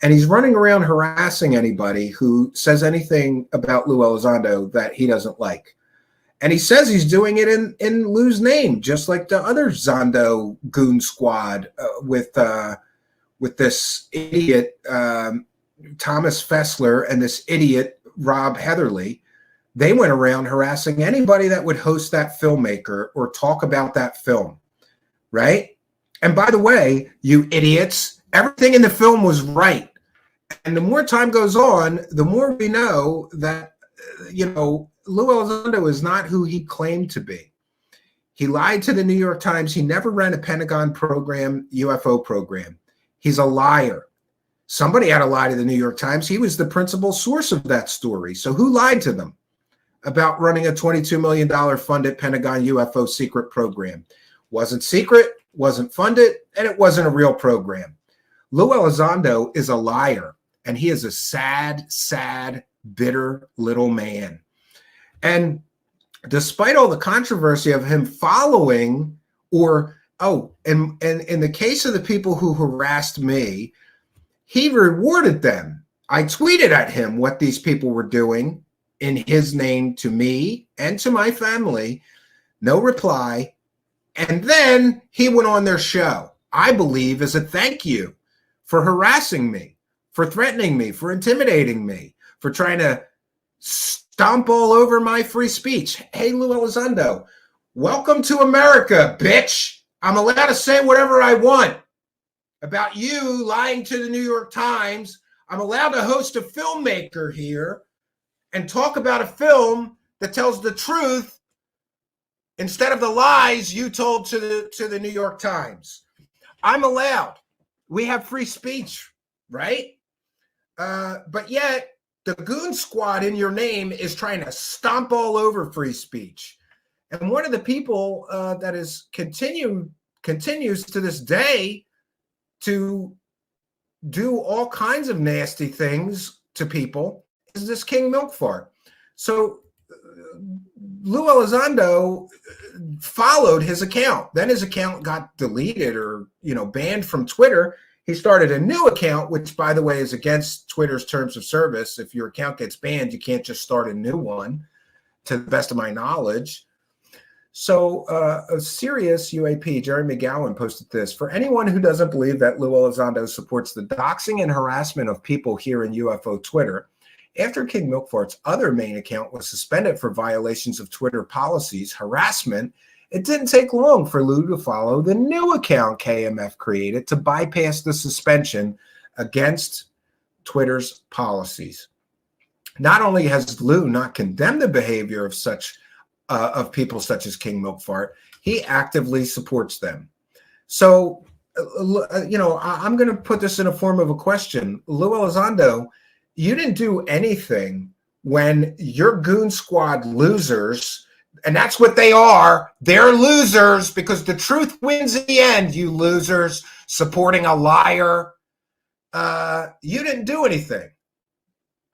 And he's running around harassing anybody who says anything about Lou Elizondo that he doesn't like. And he says he's doing it in Lou's name, just like the other Zondo goon squad with this idiot Thomas Fessler and this idiot Rob Heatherly. They went around harassing anybody that would host that filmmaker or talk about that film, right? And by the way, you idiots, everything in the film was right. And the more time goes on, the more we know that, Lou Elizondo is not who he claimed to be. He lied to the New York Times. He never ran a Pentagon program, UFO program. He's a liar. Somebody had to lie to the New York Times. He was the principal source of that story. So who lied to them about running a $22 million funded Pentagon UFO secret program? Wasn't secret, wasn't funded, and it wasn't a real program. Lou Elizondo is a liar, and he is a sad, sad, bitter little man. And despite all the controversy of him following, and in the case of the people who harassed me, he rewarded them. I tweeted at him what these people were doing in his name to me and to my family. No reply. And then he went on their show, I believe, as a thank you for harassing me, for threatening me, for intimidating me, for trying to stomp all over my free speech. Hey, Lou Elizondo, welcome to America, bitch. I'm allowed to say whatever I want about you lying to the New York Times. I'm allowed to host a filmmaker here and talk about a film that tells the truth instead of the lies you told to the New York Times. I'm allowed. We have free speech, right? But yet, the goon squad in your name is trying to stomp all over free speech. And one of the people that is continues to this day to do all kinds of nasty things to people is this King Milkfart. So Lou Elizondo followed his account. Then his account got deleted or banned from Twitter. He started a new account, which, by the way, is against Twitter's terms of service. If your account gets banned, you can't just start a new one, to the best of my knowledge. So a SIRIUS UAP, Jerry McGowan, posted this. For anyone who doesn't believe that Lou Elizondo supports the doxing and harassment of people here in UFO Twitter, after King Milkfart's other main account was suspended for violations of Twitter policies, harassment, it didn't take long for Lou to follow the new account KMF created to bypass the suspension against Twitter's policies. Not only has Lou not condemned the behavior of people such as King Milkfart, he actively supports them. So, I'm going to put this in a form of a question. Lou Elizondo, you didn't do anything when your goon squad losers, and that's what they are. They're losers because the truth wins in the end, you losers supporting a liar. You didn't do anything.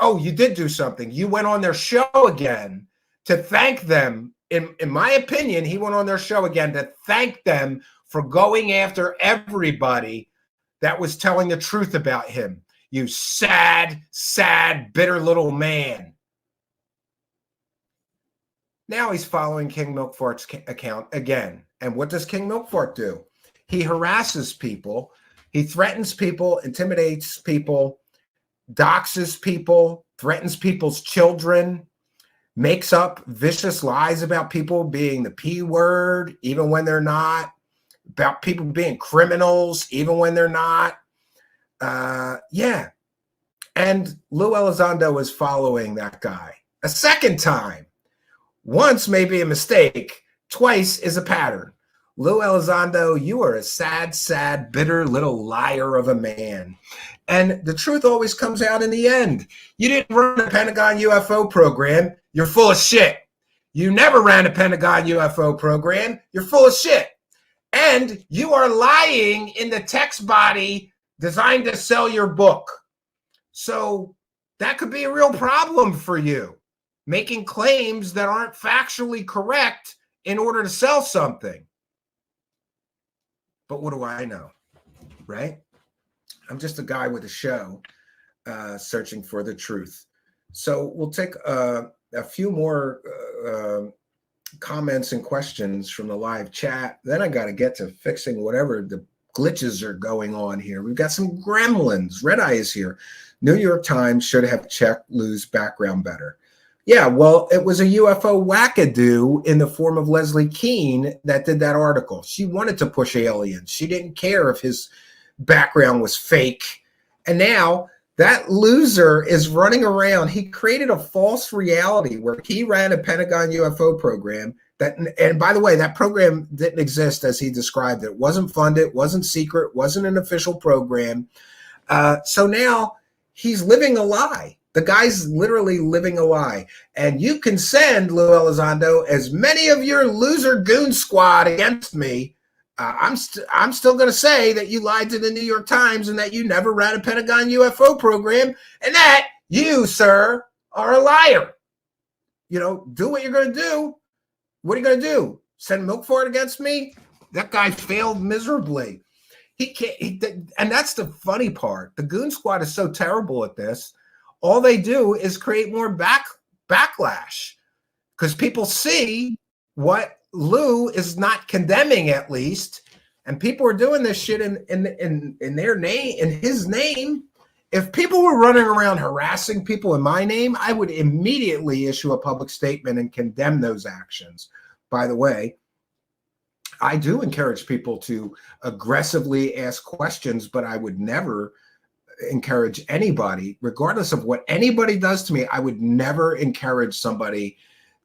Oh, you did do something. You went on their show again to thank them. In my opinion, he went on their show again to thank them for going after everybody that was telling the truth about him. You sad, sad, bitter little man. Now he's following King Milkfart's account again. And what does King Milkfart do? He harasses people. He threatens people, intimidates people, doxes people, threatens people's children, makes up vicious lies about people being the P word, even when they're not, about people being criminals, even when they're not. And Lou Elizondo is following that guy a second time. Once may be a mistake, twice is a pattern. Lou Elizondo, you are a sad, sad, bitter little liar of a man. And the truth always comes out in the end. You didn't run a Pentagon UFO program. You're full of shit. You never ran a Pentagon UFO program. You're full of shit. And you are lying in the text body designed to sell your book. So that could be a real problem for you, making claims that aren't factually correct in order to sell something. But what do I know, right? I'm just a guy with a show searching for the truth. So we'll take a few more comments and questions from the live chat. Then I got to get to fixing whatever the glitches are going on here. We've got some gremlins. Red Eye is here. New York Times should have checked Lou's background better. Yeah, well, it was a UFO wackadoo in the form of Leslie Keene that did that article. She wanted to push aliens. She didn't care if his background was fake. And now that loser is running around. He created a false reality where he ran a Pentagon UFO program that, and by the way, that program didn't exist as he described it. It wasn't funded, wasn't secret, wasn't an official program. So now he's living a lie. The guy's literally living a lie. And you can send, Lou Elizondo, as many of your loser goon squad against me. I'm still going to say that you lied to the New York Times and that you never ran a Pentagon UFO program and that you, sir, are a liar. You know, do what you're going to do. What are you going to do? Send milk for it against me? That guy failed miserably. He can't. And that's the funny part. The goon squad is so terrible at this. All they do is create more backlash because people see what Lou is not condemning, at least, and people are doing this shit in their name, in his name. If people were running around harassing people in my name, I would immediately issue a public statement and condemn those actions. By the way, I do encourage people to aggressively ask questions, but I would never encourage anybody, regardless of what anybody does to me, I would never encourage somebody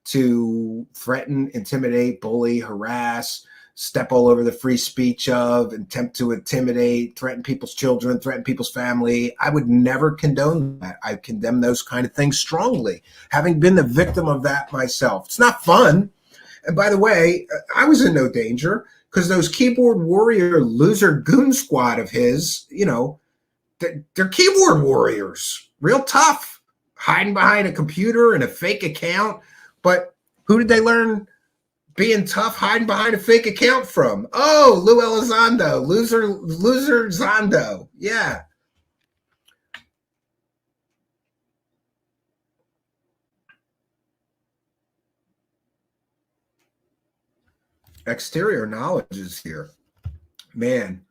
to threaten, intimidate, bully, harass, step all over the free speech of, attempt to intimidate, threaten people's children, threaten people's family. I would never condone that. I condemn those kind of things strongly, having been the victim of that myself. It's not fun. And by the way, I was in no danger because those keyboard warrior loser goon squad of his, you know, they're keyboard warriors, real tough, hiding behind a computer and a fake account. But who did they learn being tough, hiding behind a fake account from? Oh, Lou Elizondo, loser Zondo. Yeah. Exterior knowledge is here. Man,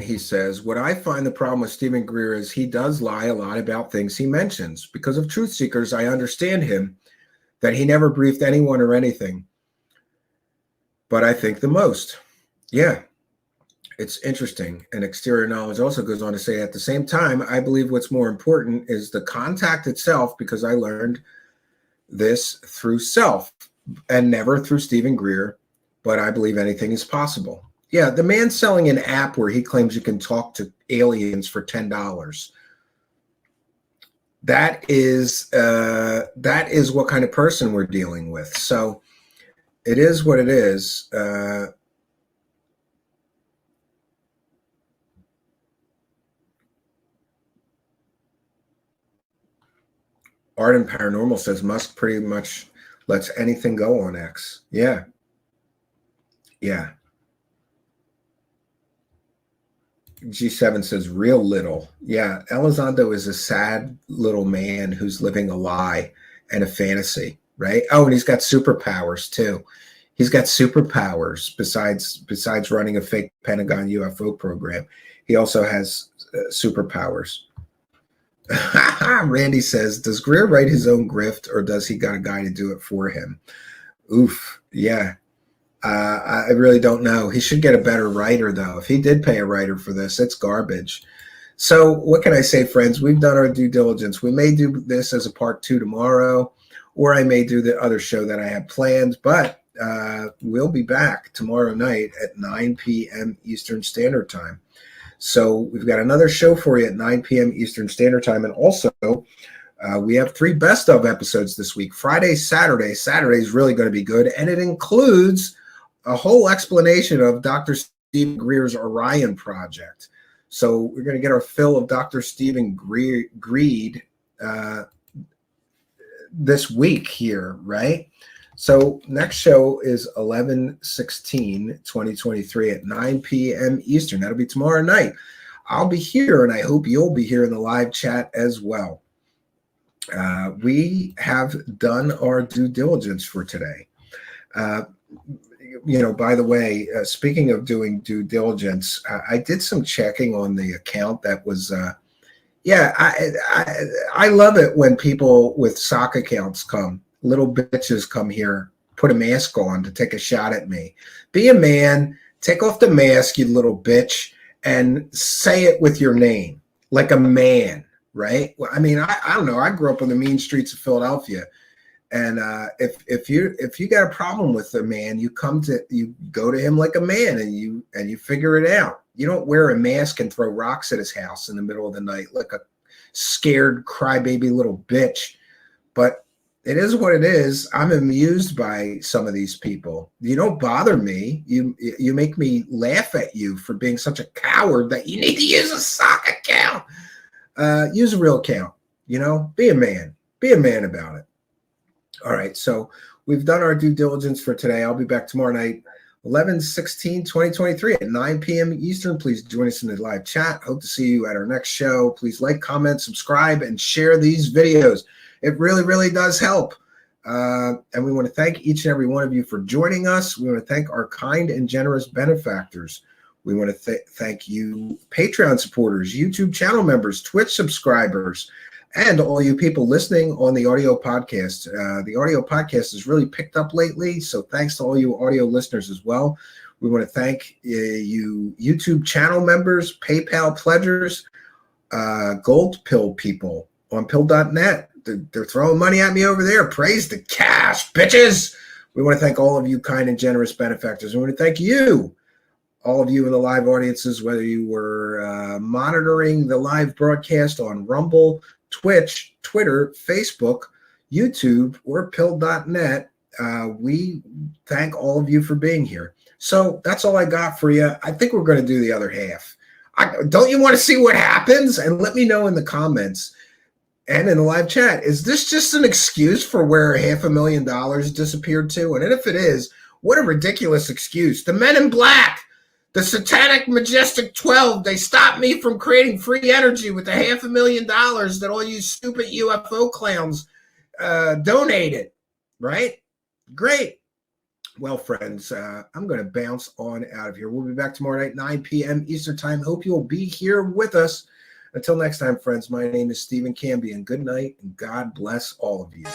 he says, what I find the problem with Stephen Greer is he does lie a lot about things he mentions. Because of Truthseekers, I understand him, that he never briefed anyone or anything. But I think the most. Yeah, it's interesting. And exterior knowledge also goes on to say, at the same time, I believe what's more important is the contact itself, because I learned this through self and never through Stephen Greer, but I believe anything is possible. Yeah, the man selling an app where he claims you can talk to aliens for $10. That is what kind of person we're dealing with. So it is what it is. Art and Paranormal says Musk pretty much lets anything go on X. Yeah. Yeah. G7 says real little. Yeah, Elizondo is a sad little man who's living a lie and a fantasy, right? Oh, and he's got superpowers too. He's got superpowers besides running a fake Pentagon UFO program. He also has superpowers. Randy says, does Greer write his own grift or does he got a guy to do it for him? Oof, yeah. I really don't know. He should get a better writer, though. If he did pay a writer for this, it's garbage. So what can I say, friends? We've done our due diligence. We may do this as a part 2 tomorrow, or I may do the other show that I have planned, but we'll be back tomorrow night at 9 p.m. Eastern Standard Time. So we've got another show for you at 9 p.m. Eastern Standard Time. And also, We have 3 best of episodes this week. Friday, Saturday. Saturday is really going to be good, and it includes a whole explanation of Dr. Stephen Greer's Orion project. So we're going to get our fill of Dr. Stephen Greer this week here, right? So next show is 11/16/2023 at 9 p.m. Eastern. That'll be tomorrow night. I'll be here, and I hope you'll be here in the live chat as well. We have done our due diligence for today. By the way, speaking of doing due diligence, I did some checking on the account that was, I love it when people with sock accounts little bitches come here, put a mask on to take a shot at me. Be a man, take off the mask, you little bitch, and say it with your name, like a man, right? Well, I mean, I don't know. I grew up on the mean streets of Philadelphia. And if you got a problem with a man, you go to him like a man, and you figure it out. You don't wear a mask and throw rocks at his house in the middle of the night like a scared crybaby little bitch. But it is what it is. I'm amused by some of these people. You don't bother me. You make me laugh at you for being such a coward that you need to use a sock account. Use a real account. Be a man. Be a man about it. All right, so we've done our due diligence for today. I'll be back tomorrow night, 11/16/2023 at 9 p.m. Eastern. Please join us in the live chat. Hope to see you at our next show. Please like, comment, subscribe, and share these videos. It really, really does help. And we want to thank each and every one of you for joining us. We want to thank our kind and generous benefactors. We want to thank you, Patreon supporters, YouTube channel members, Twitch subscribers, and all you people listening on the audio podcast. The audio podcast has really picked up lately, so thanks to all you audio listeners as well. We want to thank you YouTube channel members, PayPal pledgers, Gold Pill people on pill.net. They're throwing money at me over there. Praise the cash, bitches. We want to thank all of you kind and generous benefactors. We want to thank you, all of you in the live audiences, whether you were monitoring the live broadcast on Rumble, Twitch, Twitter, Facebook, YouTube, or pill.net. We thank all of you for being here. So that's all I got for you. I think we're going to do the other half. Don't you want to see what happens? And let me know in the comments and in the live chat. Is this just an excuse for where $500,000 disappeared to? And if it is, what a ridiculous excuse. The Men in Black, the Satanic Majestic 12, they stopped me from creating free energy with the $500,000 that all you stupid UFO clowns donated, right? Great. Well, friends, I'm going to bounce on out of here. We'll be back tomorrow night, 9 p.m. Eastern Time. Hope you'll be here with us. Until next time, friends, my name is Stephen Cambion. Good night, and God bless all of you.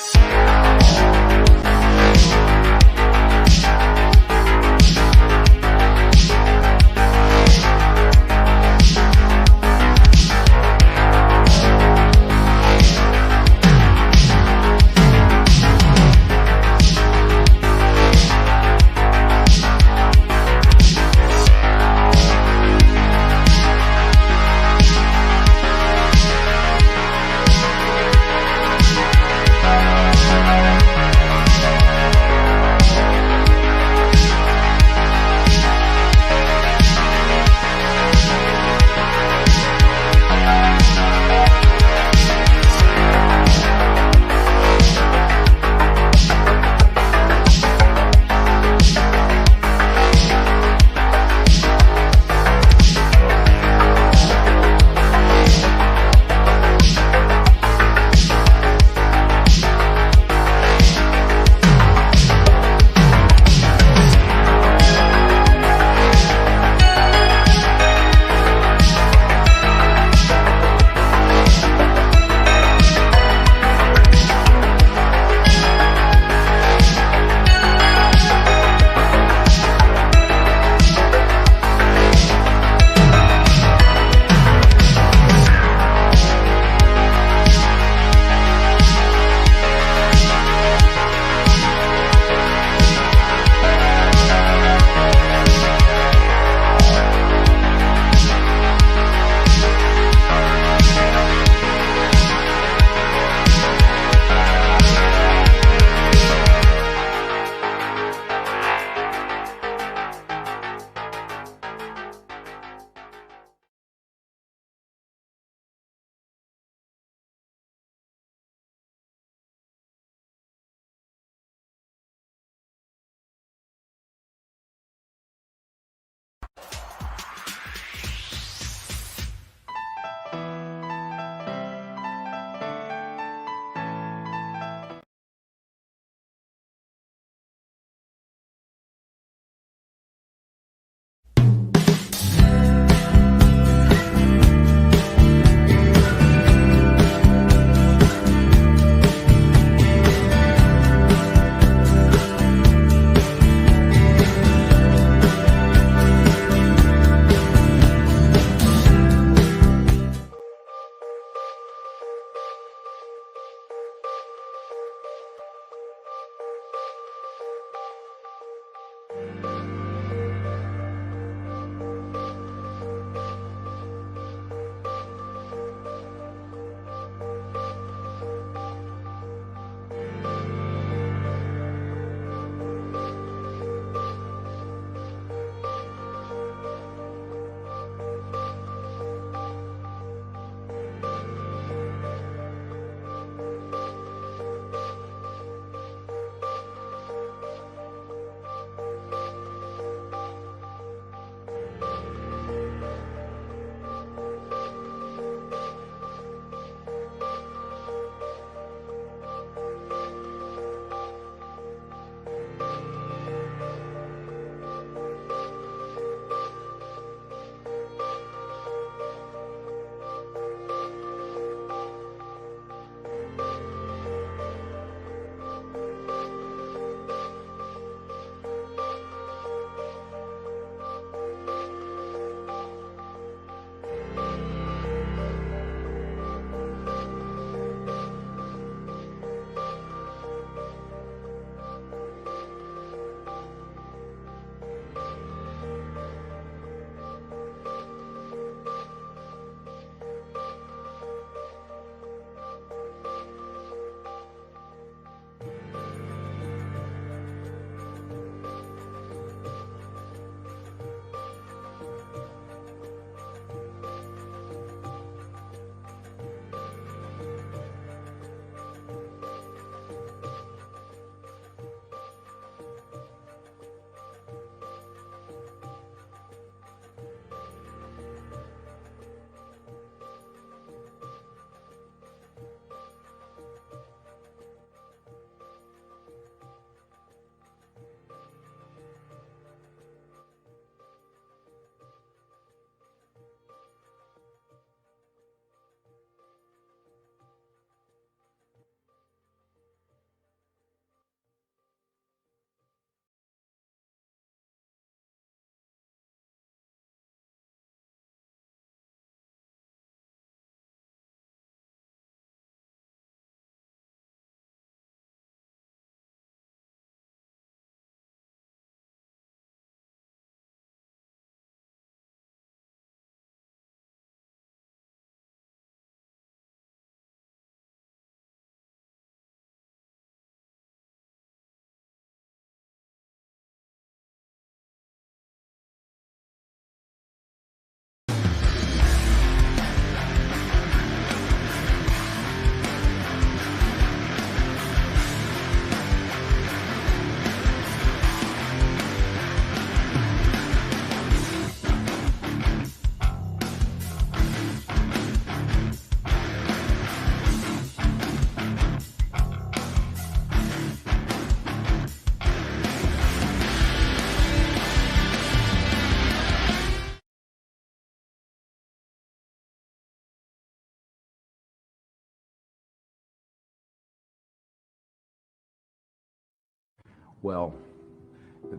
Well,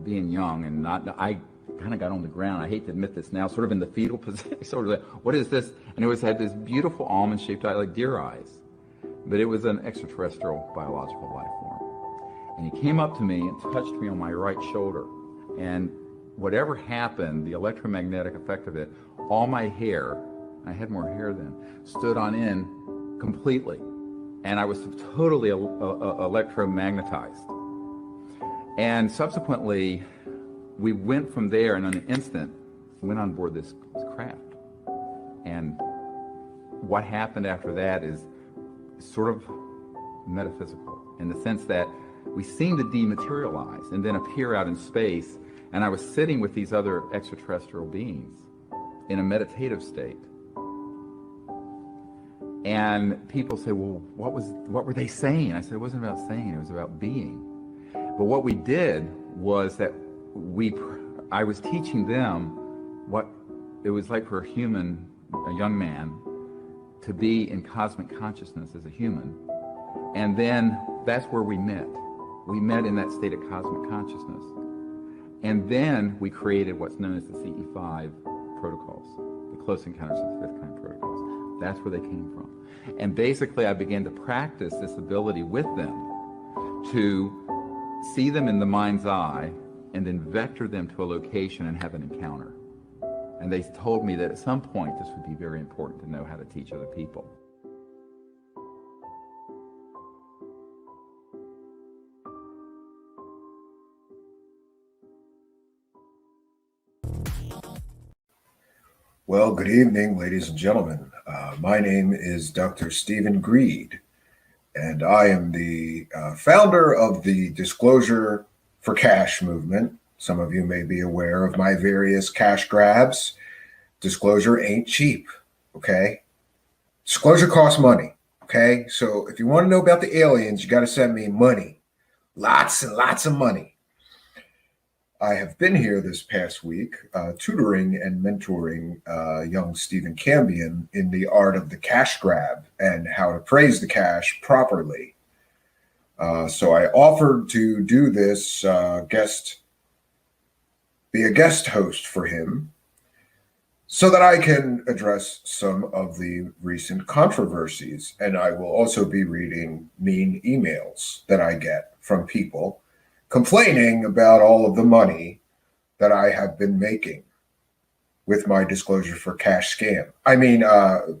being young and I kind of got on the ground. I hate to admit this now, sort of in the fetal position, sort of like, what is this? And it had this beautiful almond-shaped eye, like deer eyes. But it was an extraterrestrial biological life form. And he came up to me and touched me on my right shoulder. And whatever happened, the electromagnetic effect of it, all my hair, I had more hair then, stood on end completely. And I was totally electromagnetized. And subsequently, we went from there, and in an instant, went on board this craft. And what happened after that is sort of metaphysical, in the sense that we seem to dematerialize and then appear out in space. And I was sitting with these other extraterrestrial beings in a meditative state. And people say, well, what were they saying? I said, it wasn't about saying, it was about being. But what we did was that I was teaching them what it was like for a young man, to be in cosmic consciousness as a human. And then that's where we met. We met in that state of cosmic consciousness. And then we created what's known as the CE5 protocols, the Close Encounters of the Fifth Kind protocols. That's where they came from. And basically I began to practice this ability with them to see them in the mind's eye and then vector them to a location and have an encounter. And they told me that at some point this would be very important to know how to teach other people. Well, good evening, ladies and gentlemen. My name is Dr. Stephen Greer, and I am the founder of the Disclosure for Cash movement. Some of you may be aware of my various cash grabs. Disclosure ain't cheap, okay? Disclosure costs money, okay? So if you want to know about the aliens, you got to send me money. Lots and lots of money. I have been here this past week tutoring and mentoring young Stephen Cambion in the art of the cash grab and how to praise the cash properly. So I offered to do this be a guest host for him so that I can address some of the recent controversies. And I will also be reading mean emails that I get from people complaining about all of the money that I have been making with my Disclosure for Cash scam. I mean,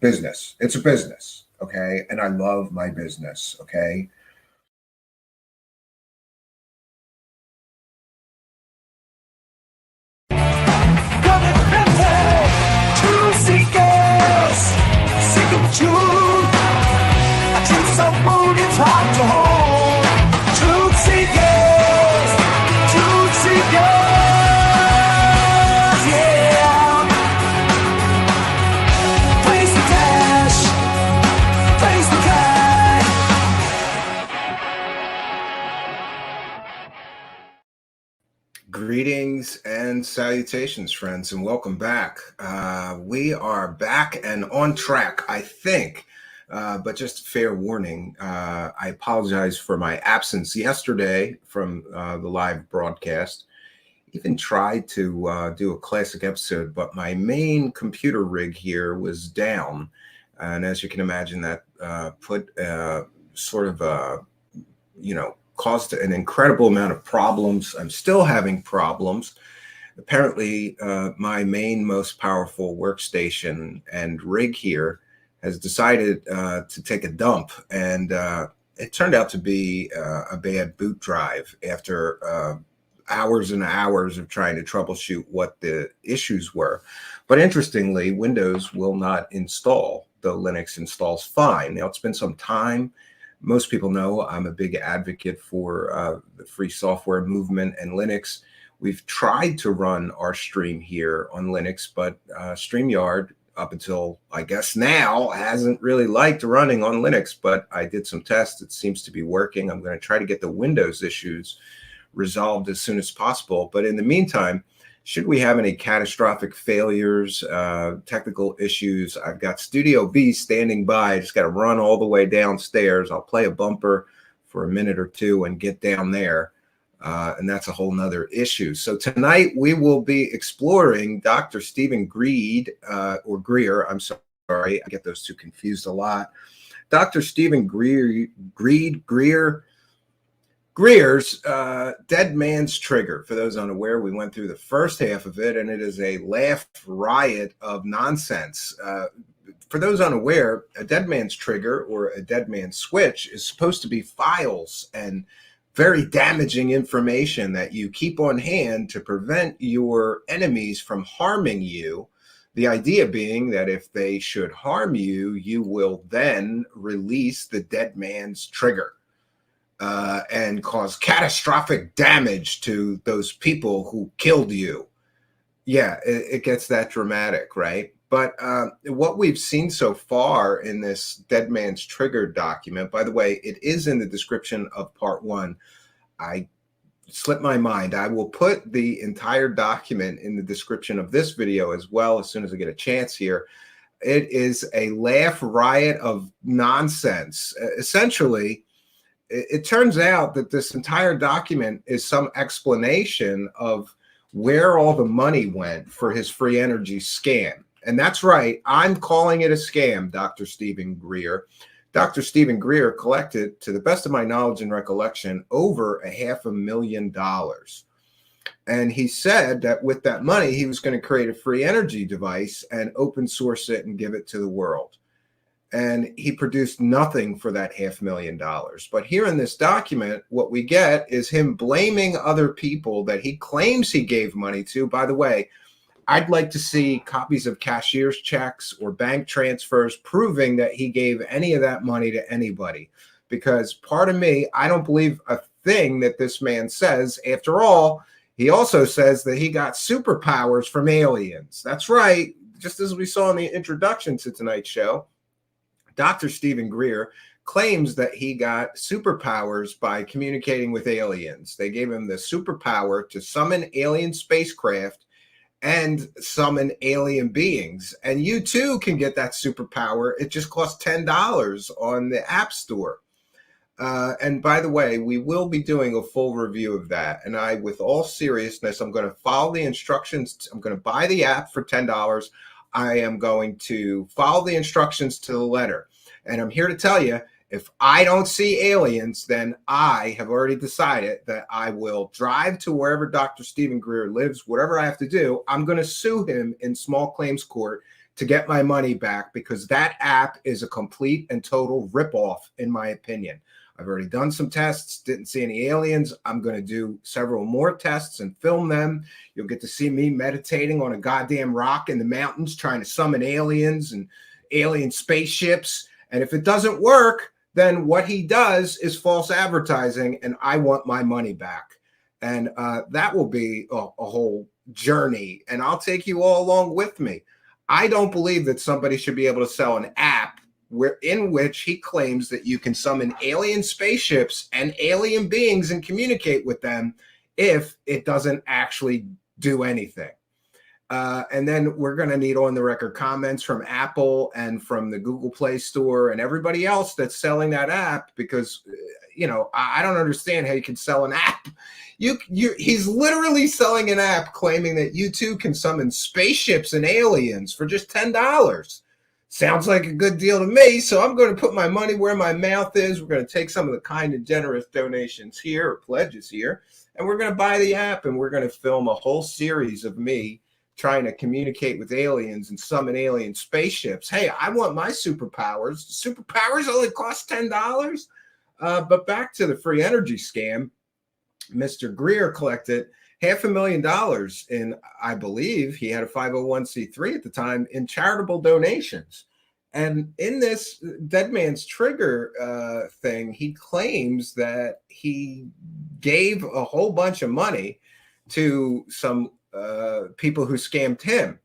business. It's a business, okay? And I love my business, okay? Truthseekers, seek the truth. A truth so bold it's hard to hold. Truthseekers, yeah. Praise the cash, praise the cash. Greetings and salutations, friends, and welcome back. We are back and on track, I think. But just fair warning, I apologize for my absence yesterday from the live broadcast. Even tried to do a classic episode, but my main computer rig here was down. And as you can imagine, that put caused an incredible amount of problems. I'm still having problems. Apparently, my main most powerful workstation and rig here has decided to take a dump, and it turned out to be a bad boot drive after hours and hours of trying to troubleshoot what the issues were. But interestingly, Windows will not install, though Linux installs fine. Now, it's been some time. Most people know I'm a big advocate for the free software movement and Linux. We've tried to run our stream here on Linux, but StreamYard, up until I guess now, hasn't really liked running on Linux, but I did some tests. It seems to be working. I'm going to try to get the Windows issues resolved as soon as possible. But in the meantime, should we have any catastrophic failures, technical issues, I've got Studio B standing by. I just got to run all the way downstairs. I'll play a bumper for a minute or two and get down there. And that's a whole nother issue. So tonight we will be exploring Dr. Stephen Greer, or Greer. I'm sorry, I get those two confused a lot. Dr. Stephen Greer's Deadman's Trigger. For those unaware, we went through the first half of it, and it is a laugh riot of nonsense. For those unaware, a Deadman's Trigger or a Deadman's Switch is supposed to be files and very damaging information that you keep on hand to prevent your enemies from harming you. The idea being that if they should harm you, you will then release the Deadman's Trigger and cause catastrophic damage to those people who killed you. Yeah, it gets that dramatic, right? But what we've seen so far in this Deadman's Trigger document, by the way, it is in the description of part 1. I slipped my mind. I will put the entire document in the description of this video as well as soon as I get a chance here. It is a laugh riot of nonsense. Essentially, it turns out that this entire document is some explanation of where all the money went for his free energy scam. And that's right, I'm calling it a scam, Dr. Stephen Greer. Dr. Stephen Greer collected, to the best of my knowledge and recollection, over $500,000. And he said that with that money, he was going to create a free energy device and open source it and give it to the world. And he produced nothing for that $500,000. But here in this document, what we get is him blaming other people that he claims he gave money to. By the way, I'd like to see copies of cashier's checks or bank transfers proving that he gave any of that money to anybody. Because part of me, I don't believe a thing that this man says. After all, he also says that he got superpowers from aliens. That's right. Just as we saw in the introduction to tonight's show, Dr. Stephen Greer claims that he got superpowers by communicating with aliens. They gave him the superpower to summon alien spacecraft and summon alien beings. And you too can get that superpower. It just costs $10 on the App Store. And by the way, we will be doing a full review of that. And I, with all seriousness, I'm going to follow the instructions. I'm going to buy the app for $10. I am going to follow the instructions to the letter. And I'm here to tell you, if I don't see aliens, then I have already decided that I will drive to wherever Dr. Stephen Greer lives, whatever I have to do. I'm going to sue him in small claims court to get my money back, because that app is a complete and total ripoff, in my opinion. I've already done some tests, didn't see any aliens. I'm going to do several more tests and film them. You'll get to see me meditating on a goddamn rock in the mountains trying to summon aliens and alien spaceships. And if it doesn't work, then what he does is false advertising, and I want my money back. And that will be a whole journey, and I'll take you all along with me. I don't believe that somebody should be able to sell an app in which he claims that you can summon alien spaceships and alien beings and communicate with them if it doesn't actually do anything. And then we're going to need on the record comments from Apple and from the Google Play Store and everybody else that's selling that app, because, you know, I don't understand how you can sell an app. He's literally selling an app claiming that you too can summon spaceships and aliens for just $10. Sounds like a good deal to me. So I'm going to put my money where my mouth is. We're going to take some of the kind and generous donations here, or pledges here, and we're going to buy the app, and we're going to film a whole series of me trying to communicate with aliens and summon alien spaceships. Hey, I want my superpowers. Superpowers only cost $10. But back to the free energy scam, Mr. Greer collected $500,000 in, I believe he had a 501c3 at the time, in charitable donations. And in this Deadman's Trigger thing, he claims that he gave a whole bunch of money to some people who scammed him.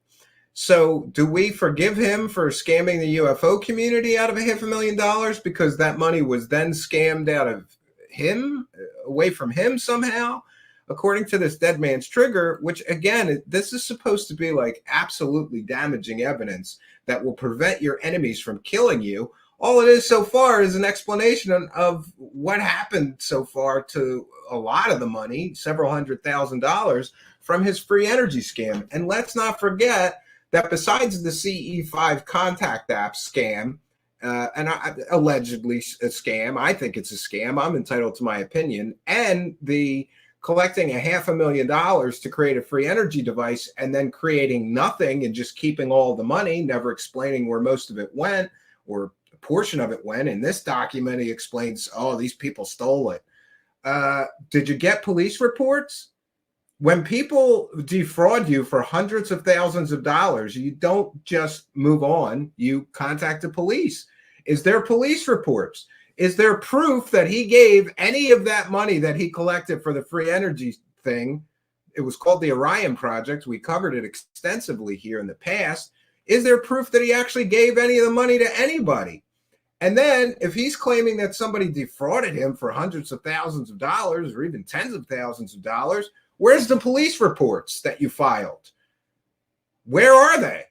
So do we forgive him for scamming the UFO community out of $500,000 because that money was then scammed out of him, away from him somehow? According to this Deadman's Trigger, which again, this is supposed to be like absolutely damaging evidence that will prevent your enemies from killing you. All it is so far is an explanation of what happened so far to a lot of the money, several $100,000 from his free energy scam. And let's not forget that besides the CE5 contact app scam, allegedly a scam, I think it's a scam, I'm entitled to my opinion, and the collecting $500,000 to create a free energy device and then creating nothing and just keeping all the money, never explaining where most of it went or a portion of it went. In this document, he explains, oh, these people stole it. Did you get police reports? When people defraud you for hundreds of thousands of dollars, you don't just move on, you contact the police. Is there police reports? Is there proof that he gave any of that money that he collected for the free energy thing? It was called the Orion Project. We covered it extensively here in the past. Is there proof that he actually gave any of the money to anybody? And then if he's claiming that somebody defrauded him for hundreds of thousands of dollars or even tens of thousands of dollars, where's the police reports that you filed? Where are they?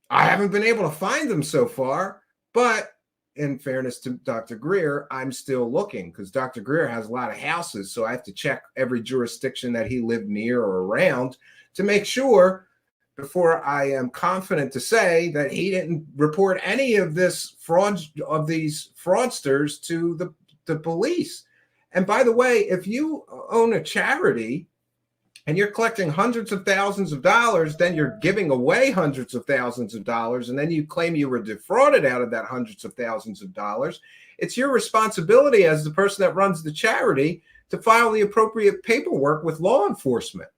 I haven't been able to find them so far, but in fairness to Dr. Greer, I'm still looking because Dr. Greer has a lot of houses, so I have to check every jurisdiction that he lived near or around to make sure before I am confident to say that he didn't report any of this fraud of these fraudsters to the police. And by the way, if you own a charity and you're collecting hundreds of thousands of dollars, then you're giving away hundreds of thousands of dollars, and then you claim you were defrauded out of that hundreds of thousands of dollars, it's your responsibility as the person that runs the charity to file the appropriate paperwork with law enforcement.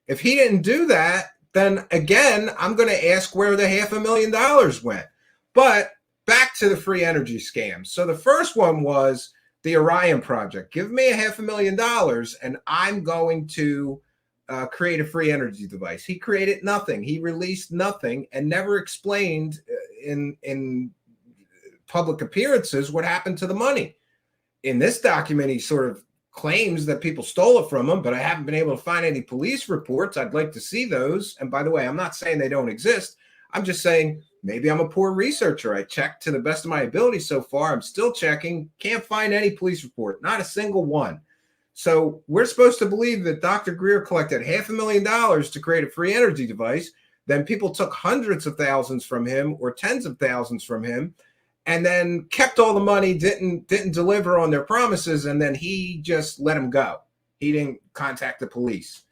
If he didn't do that, then again, I'm going to ask where the $500,000 went. But back to the free energy scam. So the first one was the Orion Project. Give me $500,000 and I'm going to create a free energy device. He created nothing. He released nothing and never explained in public appearances what happened to the money. In this document, he sort of claims that people stole it from him, but I haven't been able to find any police reports. I'd like to see those. And by the way, I'm not saying they don't exist. I'm just saying maybe I'm a poor researcher. I checked to the best of my ability so far. I'm still checking. Can't find any police report. Not a single one. So we're supposed to believe that Dr. Greer collected $500,000 to create a free energy device. Then people took hundreds of thousands from him or tens of thousands from him and then kept all the money, didn't deliver on their promises, and then he just let them go. He didn't contact the police.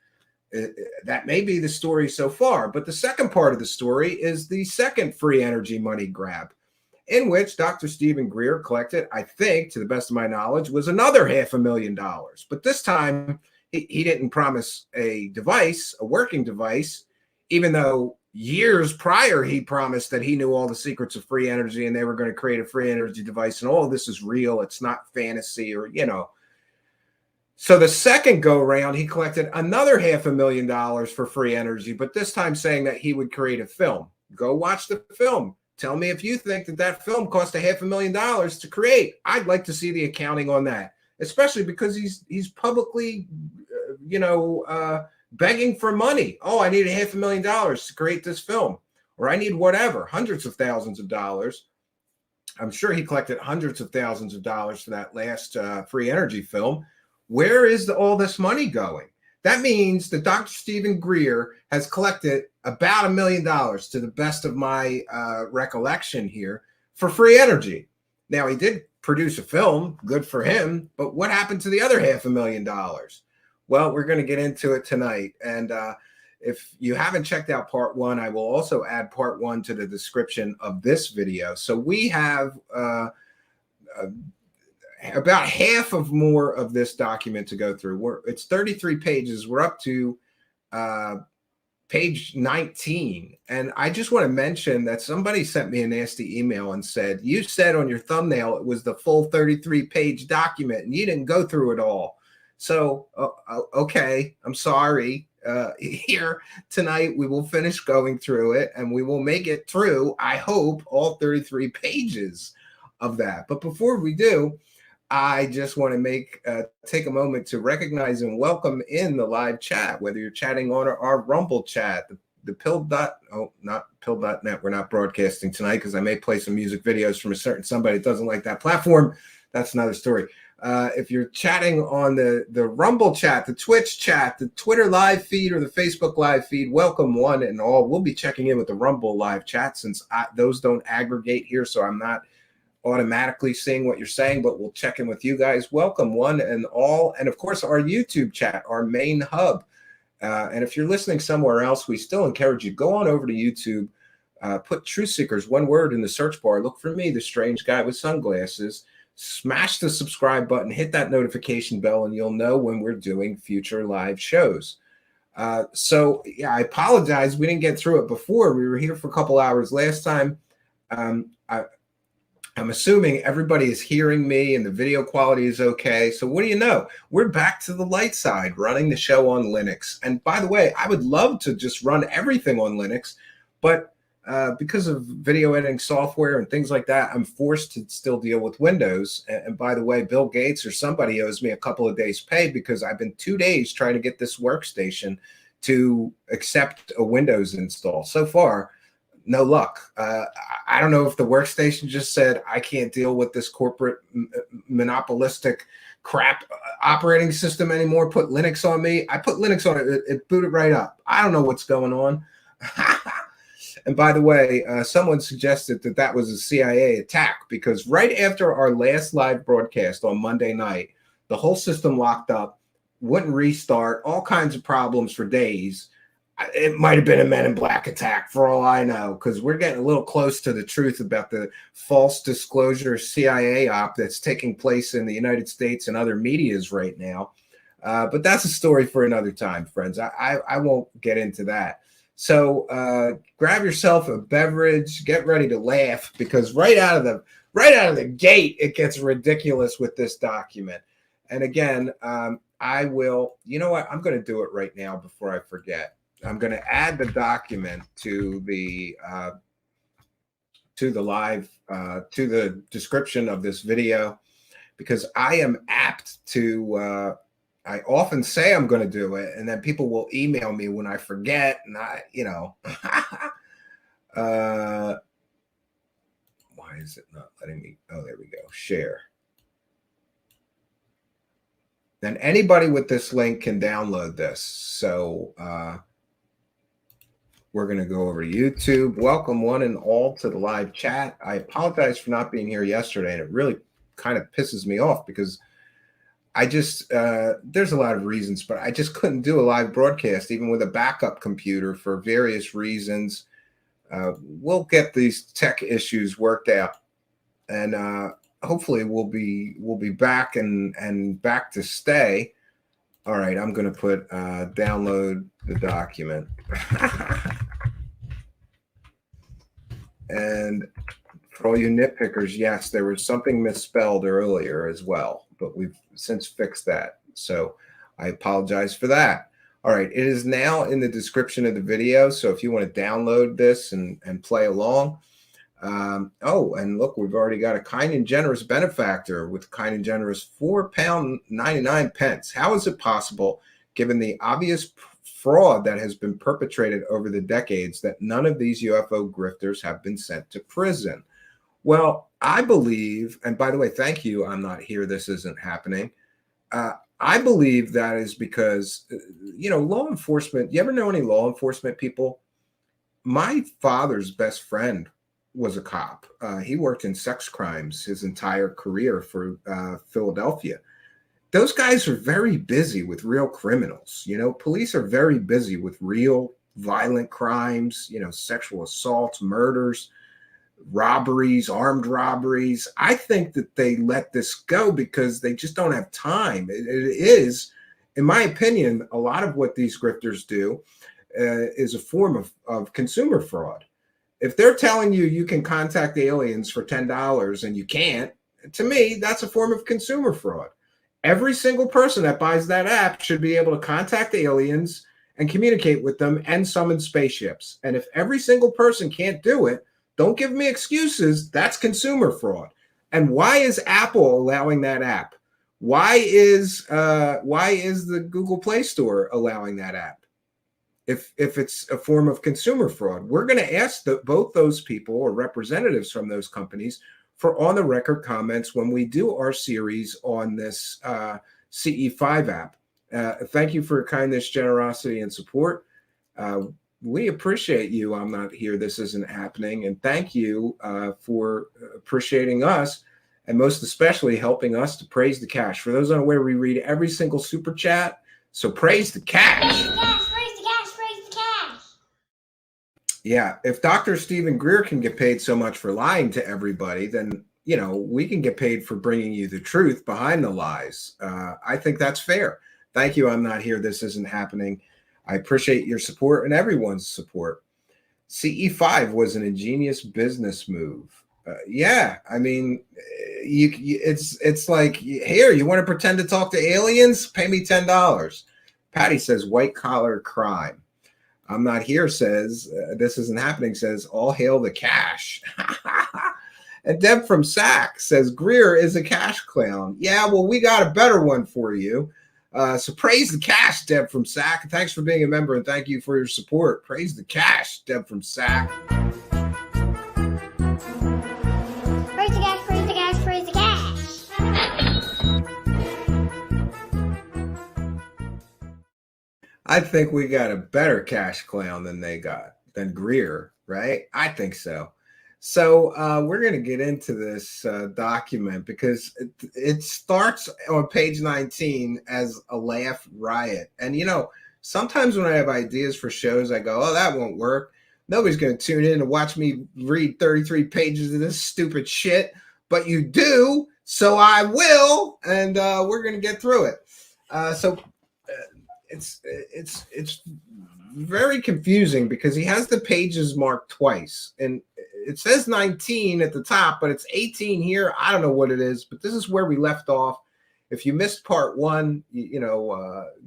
That may be the story so far. But the second part of the story is the second free energy money grab, in which Dr. Stephen Greer collected, I think, to the best of my knowledge, was another $500,000. But this time, he didn't promise a device, a working device, even though years prior he promised that he knew all the secrets of free energy and they were going to create a free energy device and all of this is real. It's not fantasy or, you know. So the second go around, he collected another $500,000 for free energy, but this time saying that he would create a film. Go watch the film. Tell me if you think that that film cost $500,000 to create. I'd like to see the accounting on that, especially because he's publicly, begging for money. Oh, I need $500,000 to create this film, or I need whatever, hundreds of thousands of dollars. I'm sure he collected hundreds of thousands of dollars for that last free energy film. Where is all this money going? That means that Dr. Stephen Greer has collected about $1 million, to the best of my recollection here, for free energy. Now, he did produce a film, good for him, but what happened to the other $500,000? Well, we're going to get into it tonight. And if you haven't checked out part one, I will also add part one to the description of this video. So we have about half of more of this document to go through. It's 33 pages. We're up to page 19. And I just want to mention that somebody sent me a nasty email and said, you said on your thumbnail it was the full 33-page document and you didn't go through it all. So, okay, I'm sorry. Here tonight, we will finish going through it and we will make it through, I hope, all 33 pages of that. But before we do, I just want to take a moment to recognize and welcome in the live chat, whether you're chatting on our Rumble chat, the not pill.net. We're not broadcasting tonight because I may play some music videos from a certain somebody that doesn't like that platform. That's another story. If you're chatting on the Rumble chat, the Twitch chat, the Twitter live feed, or the Facebook live feed, welcome one and all. We'll be checking in with the Rumble live chat since those don't aggregate here, so I'm not automatically seeing what you're saying, but we'll check in with you guys. Welcome one and all. And of course, our YouTube chat, our main hub. And if you're listening somewhere else, we still encourage you, go on over to YouTube, put Truthseekers, one word in the search bar. Look for me, the strange guy with sunglasses. Smash the subscribe button, hit that notification bell, and you'll know when we're doing future live shows. So yeah, I apologize. We didn't get through it before. We were here for a couple hours last time. I'm assuming everybody is hearing me and the video quality is okay. So what do you know? We're back to the light side, running the show on Linux. And by the way, I would love to just run everything on Linux, but because of video editing software and things like that, I'm forced to still deal with Windows. And by the way, Bill Gates or somebody owes me a couple of days' pay because I've been 2 days trying to get this workstation to accept a Windows install. So far, no luck. I don't know if the workstation just said, I can't deal with this corporate monopolistic crap operating system anymore. Put Linux on me. I put Linux on it. It booted right up. I don't know what's going on. And by the way, someone suggested that that was a CIA attack because right after our last live broadcast on Monday night, the whole system locked up, wouldn't restart, all kinds of problems for days. It might have been a Men in Black attack for all I know, because we're getting a little close to the truth about the false disclosure CIA op that's taking place in the United States and other medias right now. But that's a story for another time, friends. I won't get into that. So grab yourself a beverage, get ready to laugh, because right out of the gate, it gets ridiculous with this document. And again, I will, you know what? I'm going to do it right now before I forget. I'm going to add the document to the live, to the description of this video, because I am apt to, I often say I'm going to do it, and then people will email me when I forget, and why is it not letting me? Oh, there we go. Share. Then anybody with this link can download this. So, we're going to go over to YouTube. Welcome one and all to the live chat. I apologize for not being here yesterday, and it really kind of pisses me off because I just, there's a lot of reasons, but I just couldn't do a live broadcast, even with a backup computer for various reasons. We'll get these tech issues worked out, and hopefully we'll be back and back to stay. All right, I'm going to put download the document. And for all you nitpickers, yes, there was something misspelled earlier as well, but we've since fixed that. So I apologize for that. All right, it is now in the description of the video. So if you want to download this and play along. Oh, and look, we've already got a kind and generous benefactor with kind and generous £4.99. How is it possible, given the obvious fraud that has been perpetrated over the decades, that none of these UFO grifters have been sent to prison? Well, I believe, and by the way, thank you, I'm not here, this isn't happening. I believe that is because, law enforcement, you ever know any law enforcement people? My father's best friend was a cop. He worked in sex crimes his entire career for Philadelphia. Those guys are very busy with real criminals. Police are very busy with real violent crimes, sexual assaults, murders, robberies, armed robberies. I think that they let this go because they just don't have time. It is, in my opinion, a lot of what these grifters do is a form of consumer fraud. If they're telling you you can contact aliens for $10 and you can't, to me, that's a form of consumer fraud. Every single person that buys that app should be able to contact aliens and communicate with them and summon spaceships. And if every single person can't do it, don't give me excuses. That's consumer fraud. And why is Apple allowing that app? Why is the Google Play Store allowing that app? if it's a form of consumer fraud. We're going to ask both those people or representatives from those companies for on the record comments when we do our series on this CE5 app. Thank you for your kindness, generosity, and support. We appreciate you. I'm not here. This isn't happening. And thank you for appreciating us, and most especially helping us to praise the cash. For those unaware, we read every single super chat. So praise the cash. Praise the cash, praise the cash, praise the cash. Yeah, if Dr. Stephen Greer can get paid so much for lying to everybody, then, you know, we can get paid for bringing you the truth behind the lies. I think that's fair. Thank you. I'm not here. This isn't happening. I appreciate your support and everyone's support. CE5 was an ingenious business move. Yeah, I mean, it's like, here, you want to pretend to talk to aliens? Pay me $10. Patty says white collar crime. I'm not here says this isn't happening, says all hail the cash. And Deb from SAC says Greer is a cash clown. Yeah, well, we got a better one for you. So praise the cash, Deb from SAC. Thanks for being a member, and thank you for your support. Praise the cash, Deb from SAC. Praise the cash, praise the cash, praise the cash. I think we got a better cash clown than Greer, right? I think so. So we're going to get into this document because it starts on page 19 as a laugh riot. And, you know, sometimes when I have ideas for shows, I go, oh, that won't work. Nobody's going to tune in and watch me read 33 pages of this stupid shit. But you do, so I will. And we're going to get through it. It's very confusing because he has the pages marked twice. And it says 19 at the top, but it's 18 here. I don't know what it is, but this is where we left off. If you missed part one,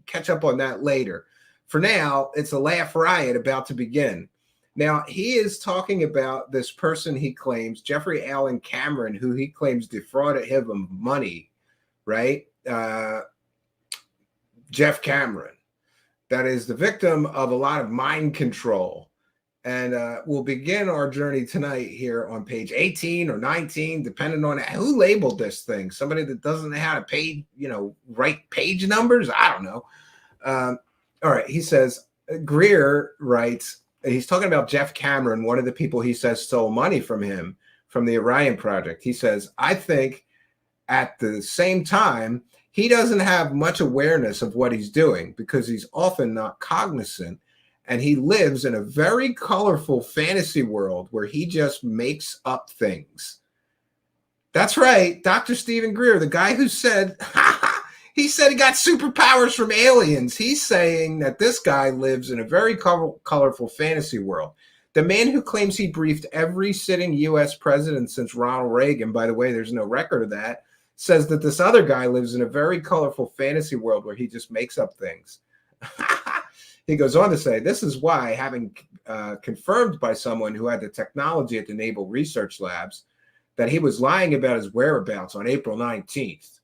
catch up on that later. For now, it's a laugh riot about to begin. Now, he is talking about this person he claims, Jeffrey Allen Cameron, who he claims defrauded him of money, right? Jeff Cameron. That is the victim of a lot of mind control. And we'll begin our journey tonight here on page 18 or 19, depending on who labeled this thing. Somebody that doesn't know how to write page numbers? I don't know. All right, he says, Greer writes, he's talking about Jeff Cameron, one of the people he says stole money from him from the Orion Project. He says, I think at the same time, he doesn't have much awareness of what he's doing because he's often not cognizant. And he lives in a very colorful fantasy world where he just makes up things. That's right. Dr. Stephen Greer, the guy who said, he said he got superpowers from aliens. He's saying that this guy lives in a very colorful fantasy world. The man who claims he briefed every sitting U.S. president since Ronald Reagan, by the way, there's no record of that, says that this other guy lives in a very colorful fantasy world where he just makes up things. He goes on to say, this is why, having confirmed by someone who had the technology at the Naval Research Labs, that he was lying about his whereabouts on April 19th.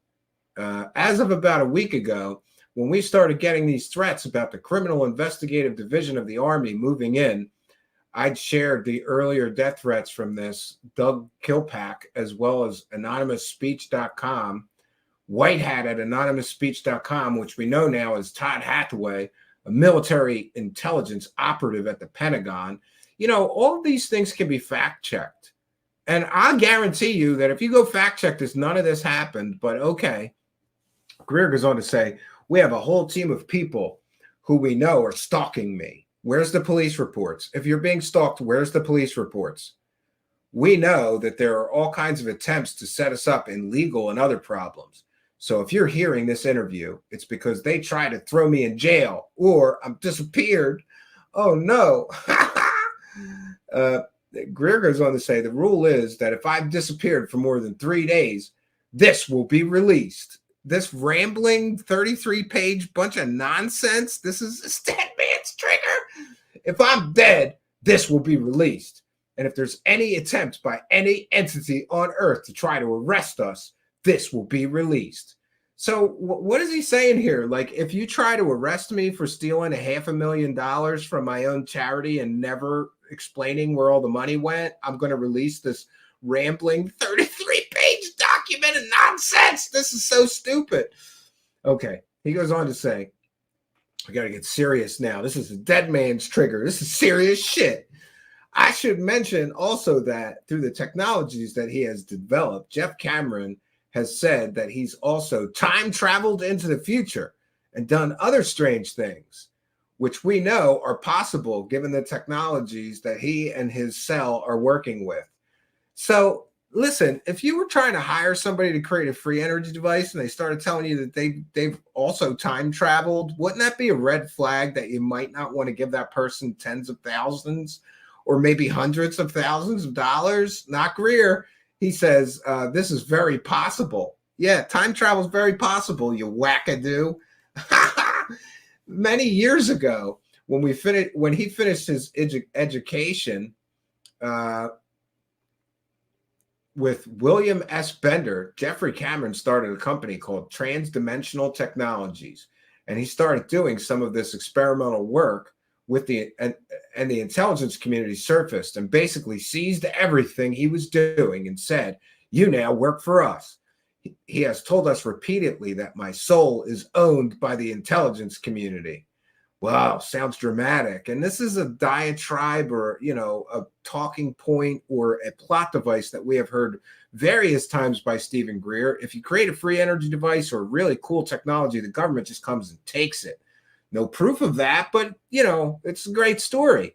As of about a week ago, when we started getting these threats about the Criminal Investigative Division of the Army moving in, I'd shared the earlier death threats from this, Doug Kilpack, as well as AnonymousSpeech.com, White Hat at AnonymousSpeech.com, which we know now is Todd Hathaway, a military intelligence operative at the Pentagon. You know, all of these things can be fact-checked. And I guarantee you that if you go fact-check this, none of this happened, but okay. Greer goes on to say, we have a whole team of people who we know are stalking me. Where's the police reports? If you're being stalked, where's the police reports? We know that there are all kinds of attempts to set us up in legal and other problems. So if you're hearing this interview, it's because they tried to throw me in jail or I'm disappeared. Oh, no. Greer goes on to say, the rule is that if I've disappeared for more than 3 days, this will be released. This rambling 33-page bunch of nonsense, this is a dead man's trigger. If I'm dead, this will be released. And if there's any attempt by any entity on Earth to try to arrest us, this will be released. So what is he saying here? Like, if you try to arrest me for stealing $500,000 from my own charity and never explaining where all the money went, I'm going to release this rambling 33-page document of nonsense. This is so stupid. Okay. He goes on to say, I got to get serious now. This is a dead man's trigger. This is serious shit. I should mention also that through the technologies that he has developed, Jeff Cameron has said that he's also time traveled into the future and done other strange things, which we know are possible given the technologies that he and his cell are working with. So listen, if you were trying to hire somebody to create a free energy device and they started telling you that they've also time traveled, wouldn't that be a red flag that you might not want to give that person tens of thousands or maybe hundreds of thousands of dollars? Not Greer. He says, this is very possible. Yeah, time travel is very possible, you wackadoo. Many years ago, when he finished his education with William S. Bender, Jeffrey Cameron started a company called Transdimensional Technologies. And he started doing some of this experimental work with the intelligence community surfaced and basically seized everything he was doing and said, you now work for us. He has told us repeatedly that my soul is owned by the intelligence community. Wow, sounds dramatic. And this is a diatribe or, a talking point or a plot device that we have heard various times by Stephen Greer. If you create a free energy device or really cool technology, the government just comes and takes it. No proof of that, but, it's a great story.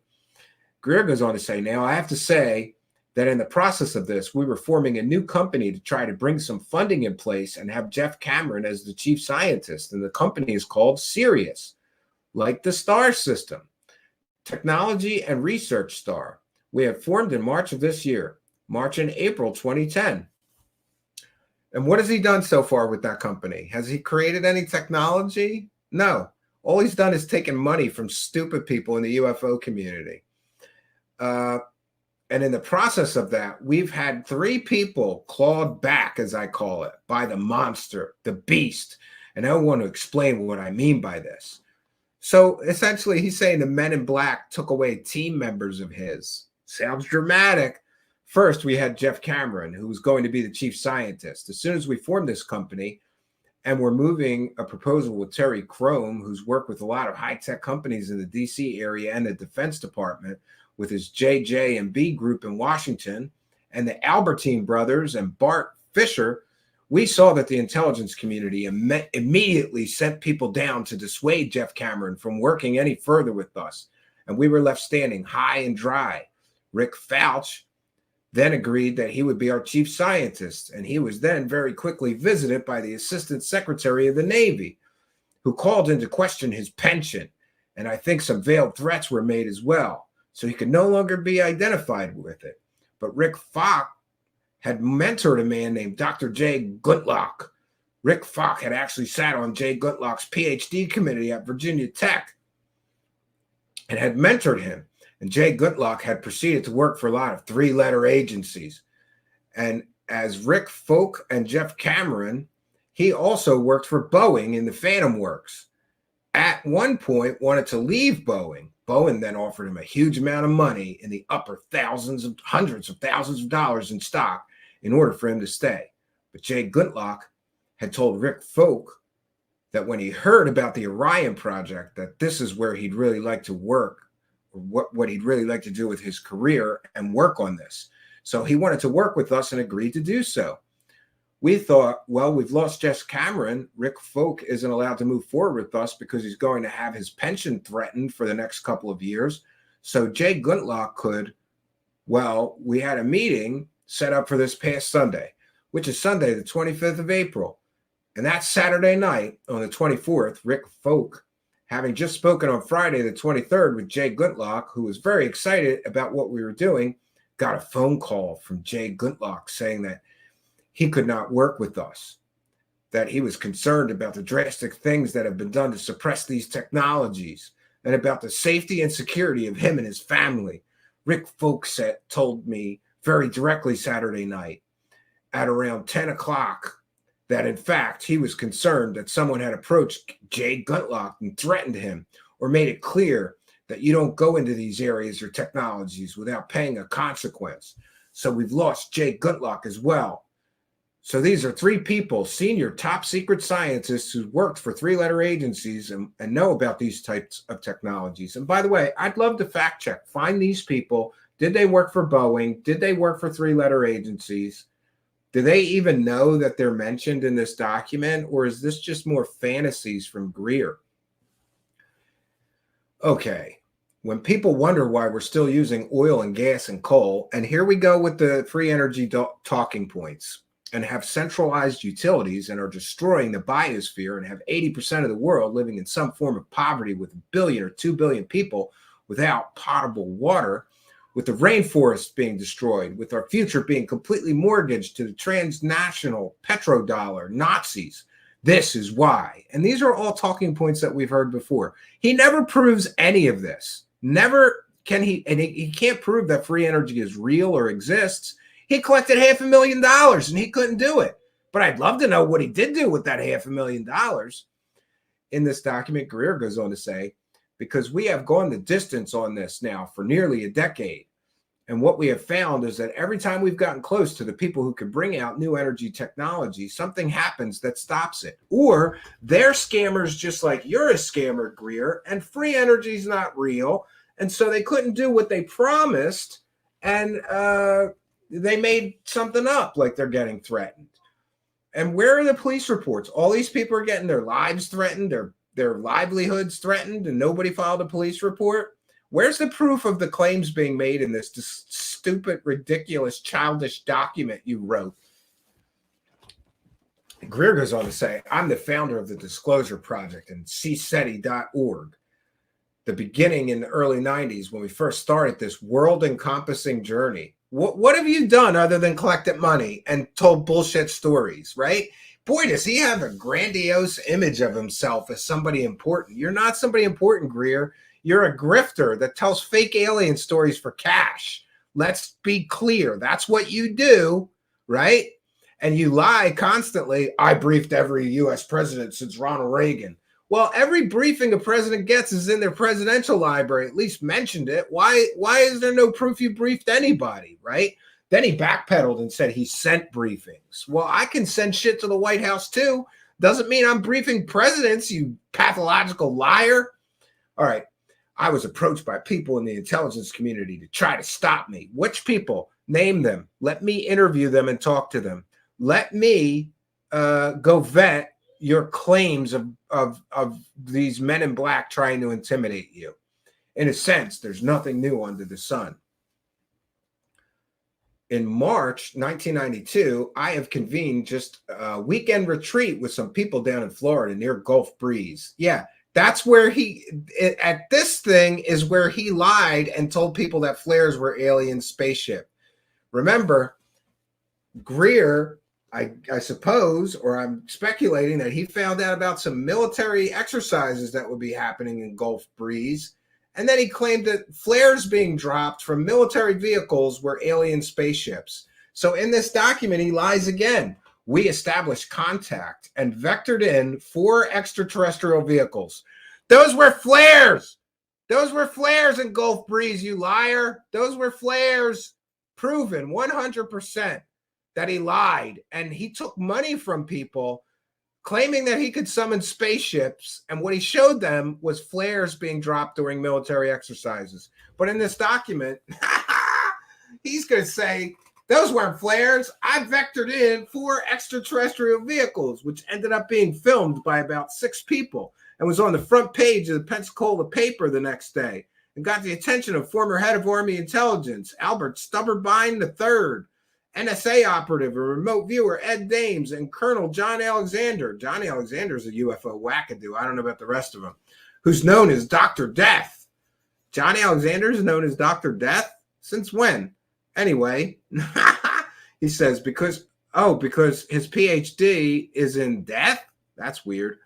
Greer goes on to say, now I have to say that in the process of this, we were forming a new company to try to bring some funding in place and have Jeff Cameron as the chief scientist. And the company is called SIRIUS, like the star system, technology and research star. We have formed in March of this year, March and April 2010. And what has he done so far with that company? Has he created any technology? No. All he's done is taken money from stupid people in the UFO community. And in the process of that, we've had 3 people clawed back, as I call it, by the monster, the beast. And I want to explain what I mean by this. So essentially, he's saying the Men in Black took away team members of his. Sounds dramatic. First, we had Jeff Cameron, who was going to be the chief scientist. As soon as we formed this company, and we're moving a proposal with Terry Crome, who's worked with a lot of high-tech companies in the D.C. area and the Defense Department, with his JJ&B group in Washington, and the Albertine brothers and Bart Fisher, we saw that the intelligence community immediately sent people down to dissuade Jeff Cameron from working any further with us, and we were left standing high and dry. Rick Fauch then agreed that he would be our chief scientist, and he was then very quickly visited by the Assistant Secretary of the Navy, who called into question his pension, and I think some veiled threats were made as well, so he could no longer be identified with it. But Rick Fauch had mentored a man named Dr. Jay Gutlock. Rick Fauch had actually sat on Jay Gutlock's PhD committee at Virginia Tech and had mentored him. And Jay Gutlock had proceeded to work for a lot of 3-letter agencies. And as Rick Fauch and Jeff Cameron, he also worked for Boeing in the Phantom Works. At one point, wanted to leave Boeing. Boeing then offered him a huge amount of money in the upper hundreds of thousands of dollars in stock in order for him to stay. But Jay Gutlock had told Rick Fauch that when he heard about the Orion project, that this is where he'd really like to work, or what he'd really like to do with his career and work on this. So he wanted to work with us and agreed to do so. We thought, well, we've lost Jeff Cameron. Rick Fauch isn't allowed to move forward with us because he's going to have his pension threatened for the next couple of years. So Jay Gutlock could, well, we had a meeting set up for this past Sunday, which is Sunday, the 25th of April. And that Saturday night on the 24th, Rick Fauch, having just spoken on Friday, the 23rd, with Jay Gutlock, who was very excited about what we were doing, got a phone call from Jay Gutlock saying that he could not work with us, that he was concerned about the drastic things that have been done to suppress these technologies and about the safety and security of him and his family. Rick Fauch told me very directly Saturday night at around 10 o'clock that in fact he was concerned that someone had approached Jay Guntlock and threatened him, or made it clear that you don't go into these areas or technologies without paying a consequence. So we've lost Jay Guntlock as well. So these are 3 people, senior top secret scientists who worked for 3-letter agencies and know about these types of technologies. And by the way, I'd love to fact check, find these people. Did they work for Boeing? Did they work for 3-letter agencies? Do they even know that they're mentioned in this document, or is this just more fantasies from Greer? Okay, when people wonder why we're still using oil and gas and coal, and here we go with the free energy talking points, and have centralized utilities and are destroying the biosphere and have 80% of the world living in some form of poverty with 1 billion or 2 billion people without potable water, with the rainforest being destroyed, with our future being completely mortgaged to the transnational petrodollar Nazis. This is why. And these are all talking points that we've heard before. He never proves any of this. Never can he, and he can't prove that free energy is real or exists. He collected $500,000 and he couldn't do it. But I'd love to know what he did do with that $500,000. In this document, Greer goes on to say, because we have gone the distance on this now for nearly a decade. And what we have found is that every time we've gotten close to the people who can bring out new energy technology, something happens that stops it. Or they're scammers just like you're a scammer, Greer, and free energy is not real. And so they couldn't do what they promised, and they made something up, like they're getting threatened. And where are the police reports? All these people are getting their lives threatened, their livelihoods threatened, and nobody filed a police report. Where's the proof of the claims being made in this stupid, ridiculous, childish document you wrote? Greer goes on to say, I'm the founder of the Disclosure Project and CSETI.org. The beginning in the early 90s, when we first started this world-encompassing journey. What have you done other than collected money and told bullshit stories, right? Boy, does he have a grandiose image of himself as somebody important. You're not somebody important, Greer. You're a grifter that tells fake alien stories for cash. Let's be clear. That's what you do, right? And you lie constantly. I briefed every U.S. president since Ronald Reagan. Well, every briefing a president gets is in their presidential library, at least mentioned it. Why is there no proof you briefed anybody, right? Then he backpedaled and said he sent briefings. Well, I can send shit to the White House too. Doesn't mean I'm briefing presidents, you pathological liar. All right. I was approached by people in the intelligence community to try to stop me. Which people? Name them. Let me interview them and talk to them. Let me go vet your claims of these men in black trying to intimidate you. In a sense, there's nothing new under the sun. In March 1992, I have convened just a weekend retreat with some people down in Florida near Gulf Breeze. Yeah, that's where at this thing is where he lied and told people that flares were alien spaceship. Remember, Greer, I suppose, or I'm speculating that he found out about some military exercises that would be happening in Gulf Breeze. And then he claimed that flares being dropped from military vehicles were alien spaceships. So in this document, he lies again. We established contact and vectored in 4 extraterrestrial vehicles. Those were flares. Those were flares in Gulf Breeze, you liar. Those were flares. Proven 100% that he lied. And he took money from people claiming that he could summon spaceships, and what he showed them was flares being dropped during military exercises. But in this document, he's going to say, those weren't flares. I vectored in 4 extraterrestrial vehicles, which ended up being filmed by about 6 people and was on the front page of the Pensacola paper the next day and got the attention of former head of Army intelligence, Albert Stubberbein III, NSA operative and remote viewer Ed Dames, and Colonel John Alexander. John Alexander is a UFO wackadoo. I don't know about the rest of them. Who's known as Dr. Death. John Alexander is known as Dr. Death? Since when? Anyway, he says because his PhD is in death? That's weird.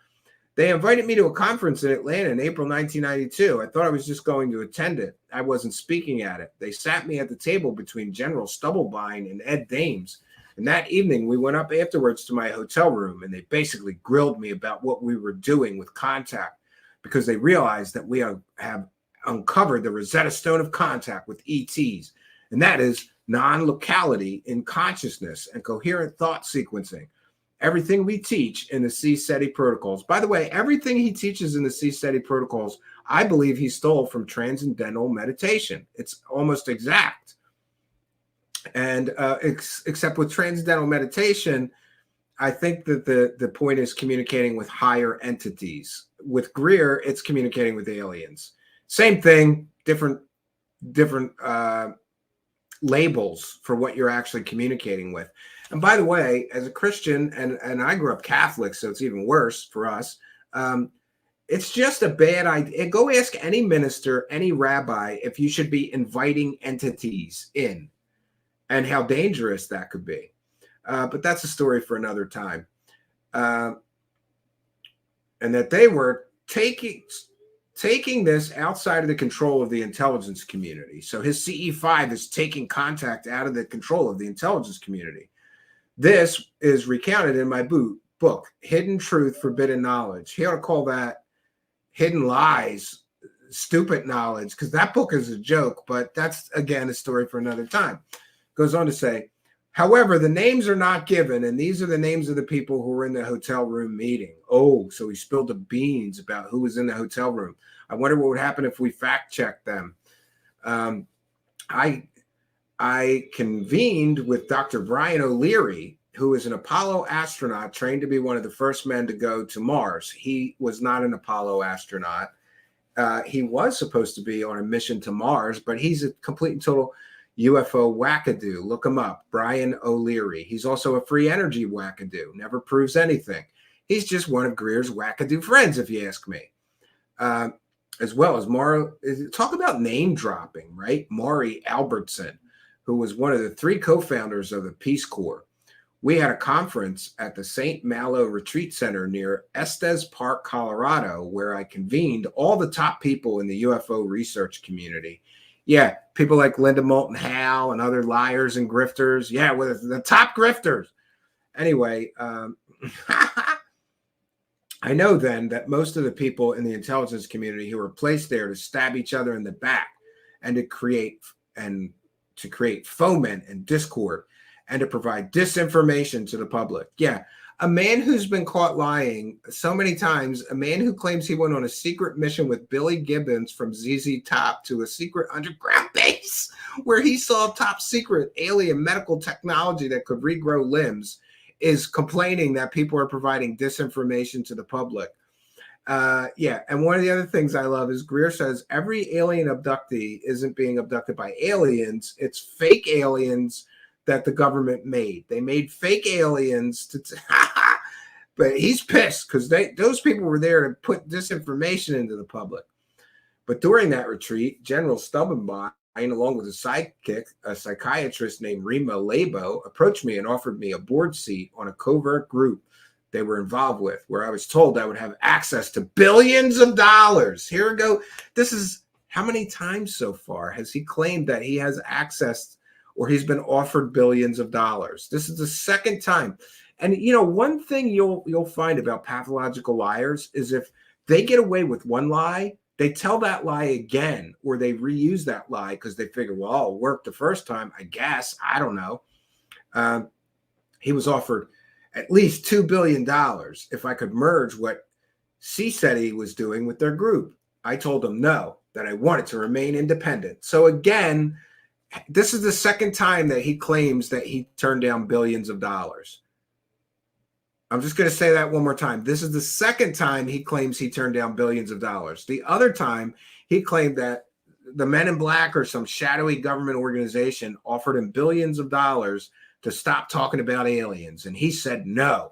They invited me to a conference in Atlanta in April 1992. I thought I was just going to attend it. I wasn't speaking at it. They sat me at the table between General Stubblebine and Ed Dames. And that evening, we went up afterwards to my hotel room, and they basically grilled me about what we were doing with contact, because they realized that we have uncovered the Rosetta Stone of contact with ETs, and that is non-locality in consciousness and coherent thought sequencing. Everything we teach in the C-SETI protocols, by the way, everything he teaches in the C-SETI protocols, I believe he stole from transcendental meditation. It's almost exact. And except with transcendental meditation, I think that the point is communicating with higher entities. With Greer, it's communicating with aliens. Same thing, different labels for what you're actually communicating with. And by the way, as a Christian, and I grew up Catholic, so it's even worse for us, it's just a bad idea. Go ask any minister, any rabbi, if you should be inviting entities in and how dangerous that could be. But that's a story for another time. And that they were taking this outside of the control of the intelligence community. So his CE5 is taking contact out of the control of the intelligence community. This is recounted in my book, Hidden Truth, Forbidden Knowledge. He ought to call that Hidden Lies, Stupid Knowledge, because that book is a joke, but that's, again, a story for another time. Goes on to say, however, the names are not given, and these are the names of the people who were in the hotel room meeting. Oh, so he spilled the beans about who was in the hotel room. I wonder what would happen if we fact-checked them. I convened with Dr. Brian O'Leary, who is an Apollo astronaut trained to be one of the first men to go to Mars. He was not an Apollo astronaut. He was supposed to be on a mission to Mars, but he's a complete and total UFO wackadoo. Look him up, Brian O'Leary. He's also a free energy wackadoo, never proves anything. He's just one of Greer's wackadoo friends, if you ask me. As well as talk about name dropping, right? Maury Albertson, who was one of the 3 co-founders of the Peace Corps. We had a conference at the St. Malo Retreat Center near Estes Park, Colorado, where I convened all the top people in the UFO research community. Yeah, people like Linda Moulton Howe and other liars and grifters. Yeah, with the top grifters. Anyway, I know then that most of the people in the intelligence community who were placed there to stab each other in the back and to create foment and discord and to provide disinformation to the public. Yeah, a man who's been caught lying so many times, a man who claims he went on a secret mission with Billy Gibbons from ZZ Top to a secret underground base where he saw top secret alien medical technology that could regrow limbs, is complaining that people are providing disinformation to the public. Yeah, and one of the other things I love is Greer says every alien abductee isn't being abducted by aliens. It's fake aliens that the government made. They made fake aliens but he's pissed because those people were there to put disinformation into the public. But during that retreat, General Stubbenbein, along with a sidekick, a psychiatrist named Rima Labo, approached me and offered me a board seat on a covert group they were involved with, where I was told I would have access to billions of dollars. Here we go. This is how many times so far has he claimed that he has access or he's been offered billions of dollars? This is the second time. And, you know, one thing you'll find about pathological liars is if they get away with one lie, they tell that lie again, or they reuse that lie because they figure, well, it'll work the first time, I guess. I don't know. He was offered at least $2 billion if I could merge what CSETI was doing with their group. I told him no, that I wanted to remain independent. So again, this is the second time that he claims that he turned down billions of dollars. I'm just going to say that one more time. This is the second time he claims he turned down billions of dollars. The other time he claimed that the Men in Black or some shadowy government organization offered him billions of dollars to stop talking about aliens. And he said, no,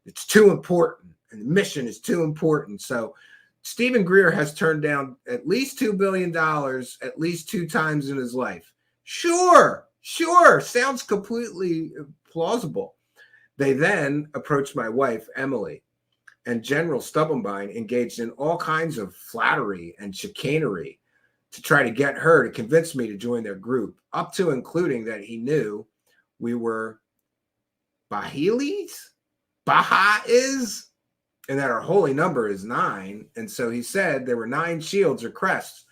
it's too important. And the mission is too important. So Stephen Greer has turned down at least $2 billion at least 2 times in his life. Sure. Sounds completely plausible. They then approached my wife, Emily, and General Stubbenbein engaged in all kinds of flattery and chicanery to try to get her to convince me to join their group, up to including that he knew we were Bahilis, Baha is, and that our holy number is 9. And so he said there were 9 shields or crests,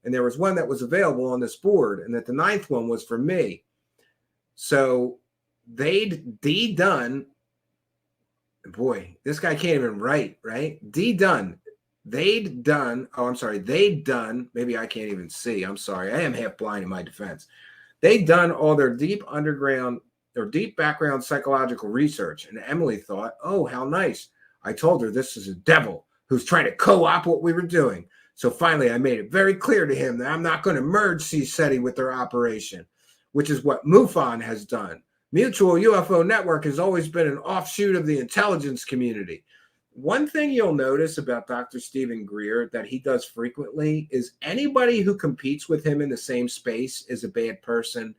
and there was one that was available on this board, and that the 9th one was for me. So they'd done, boy, this guy can't even write, right? They'd done, maybe I can't even see. I'm sorry. I am half blind in my defense. They'd done all their deep background psychological research. And Emily thought, oh, how nice. I told her this is a devil who's trying to co-opt what we were doing. So finally, I made it very clear to him that I'm not going to merge CSETI with their operation, which is what MUFON has done. Mutual UFO Network has always been an offshoot of the intelligence community. One thing you'll notice about Dr. Stephen Greer that he does frequently is anybody who competes with him in the same space is a bad person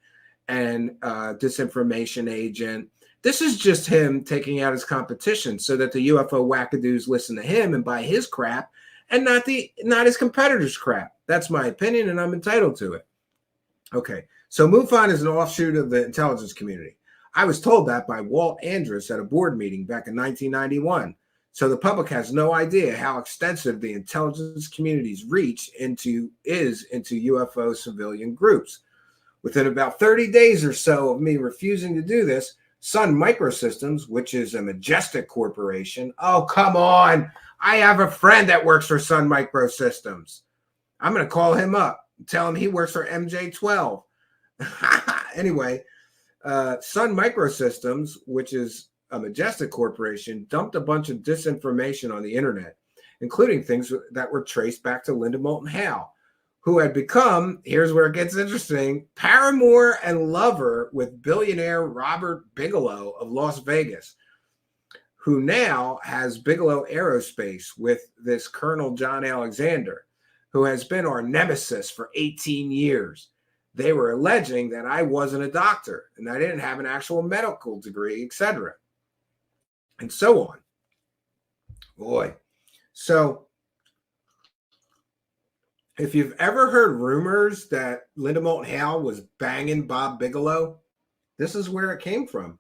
and disinformation agent. This is just him taking out his competition so that the UFO wackadoos listen to him and buy his crap and not his competitors' crap. That's my opinion, and I'm entitled to it. Okay, so MUFON is an offshoot of the intelligence community. I was told that by Walt Andrus at a board meeting back in 1991. So the public has no idea how extensive the intelligence community's reach into UFO civilian groups. Within about 30 days or so of me refusing to do this, Sun Microsystems, which is a majestic corporation. Oh, come on. I have a friend that works for Sun Microsystems. I'm going to call him up and tell him he works for MJ12. Anyway, Sun Microsystems, which is a majestic corporation, dumped a bunch of disinformation on the internet, including things that were traced back to Linda Moulton Howe, who had become, here's where it gets interesting, paramour and lover with billionaire Robert Bigelow of Las Vegas, who now has Bigelow Aerospace with this Colonel John Alexander, who has been our nemesis for 18 years. They were alleging that I wasn't a doctor and I didn't have an actual medical degree, etc. And so on. Boy. So if you've ever heard rumors that Linda Moulton Howe was banging Bob Bigelow, this is where it came from.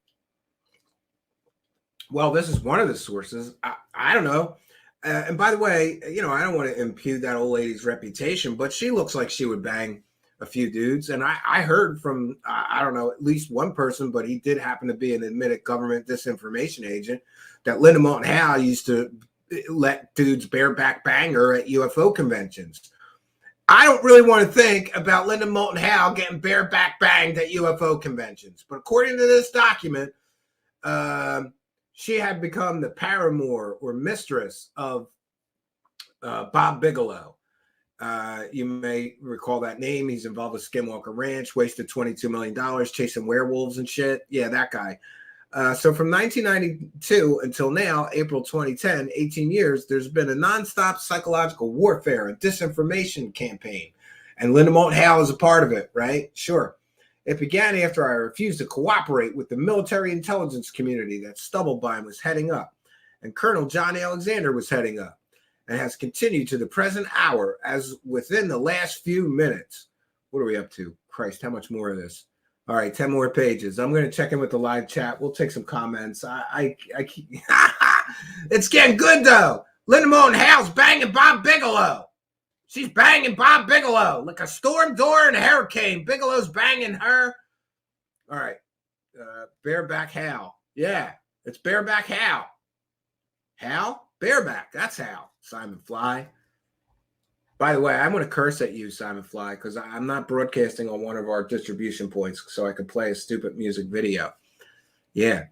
Well, this is one of the sources. I don't know. And by the way, you know, I don't want to impugn that old lady's reputation, but she looks like she would bang a few dudes. And I heard from, I don't know, at least one person, but he did happen to be an admitted government disinformation agent, that Linda Moulton Howe used to let dudes bareback bang her at UFO conventions. I don't really want to think about Linda Moulton Howe getting bareback banged at UFO conventions. But according to this document, she had become the paramour or mistress of Bob Bigelow. You may recall that name. He's involved with Skinwalker Ranch, wasted $22 million chasing werewolves and shit. Yeah, that guy. So from 1992 until now, April 2010, 18 years, there's been a nonstop psychological warfare and disinformation campaign. And Linda Moulton Howe is a part of it, right? Sure. It began after I refused to cooperate with the military intelligence community that Stubblebine was heading up and Colonel John Alexander was heading up, and has continued to the present hour as within the last few minutes. What are we up to? Christ, how much more of this? All right, 10 more pages. I'm going to check in with the live chat. We'll take some comments. I keep it's getting good, though. Linda Moulton Howe's banging Bob Bigelow. She's banging Bob Bigelow like a storm door in a hurricane. Bigelow's banging her. All right. Bareback Hal. Yeah, it's Bareback Hal. Hal? Bareback. That's Hal. Simon Fly. By the way, I'm going to curse at you, Simon Fly, because I'm not broadcasting on one of our distribution points so I could play a stupid music video. Yeah.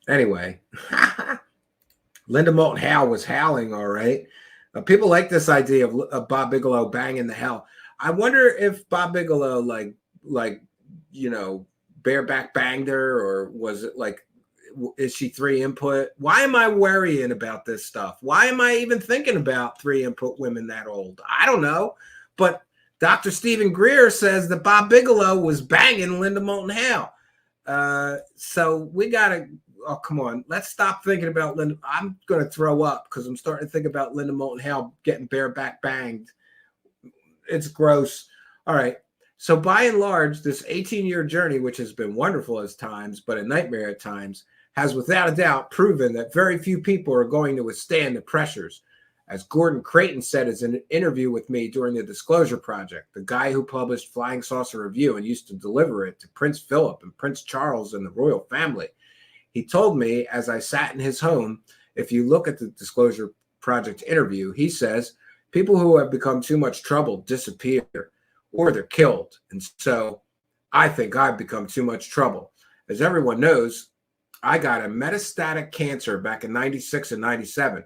Anyway. Linda Moulton Howe was howling, all right. People like this idea of Bob Bigelow banging the hell. I wonder if Bob Bigelow, like you know, bareback banged her, or was it like, is she 3 input? Why am I worrying about this stuff? Why am I even thinking about 3 input women that old? I don't know. But Dr. Stephen Greer says that Bob Bigelow was banging Linda Moulton Howe. So we got to, oh, come on. Let's stop thinking about Linda. I'm going to throw up because I'm starting to think about Linda Moulton Howe getting bareback banged. It's gross. All right. So by and large, this 18-year journey, which has been wonderful at times, but a nightmare at times, has without a doubt proven that very few people are going to withstand the pressures. As Gordon Creighton said in an interview with me during the Disclosure Project, the guy who published Flying Saucer Review and used to deliver it to Prince Philip and Prince Charles and the royal family, he told me as I sat in his home, if you look at the Disclosure Project interview, he says, people who have become too much trouble disappear or they're killed. And so I think I've become too much trouble. As everyone knows, I got a metastatic cancer back in 96 and 97.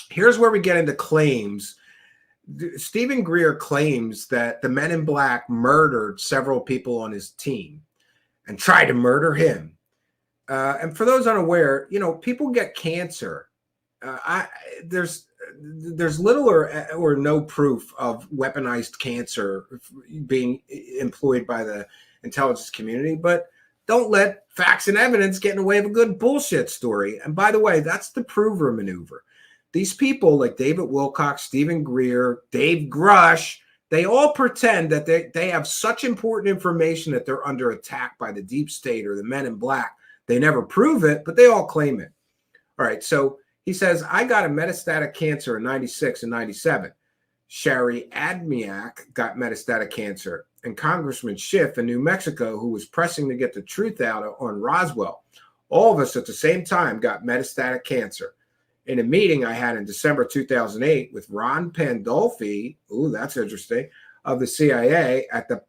Here's where we get into claims. Stephen Greer claims that the Men in Black murdered several people on his team and tried to murder him. And for those unaware, people get cancer. There's little or no proof of weaponized cancer being employed by the intelligence community, but don't let facts and evidence get in the way of a good bullshit story. And by the way, that's the prover maneuver. These people like David Wilcox, Stephen Greer, Dave Grush, they all pretend that they have such important information that they're under attack by the deep state or the Men in Black. They never prove it, but they all claim it. All right, so he says, I got a metastatic cancer in 96 and 97. Shari Admiak got metastatic cancer, and Congressman Schiff in New Mexico, who was pressing to get the truth out on Roswell, all of us at the same time got metastatic cancer. In a meeting I had in December 2008 with Ron Pandolfi, ooh, that's interesting, of the CIA at the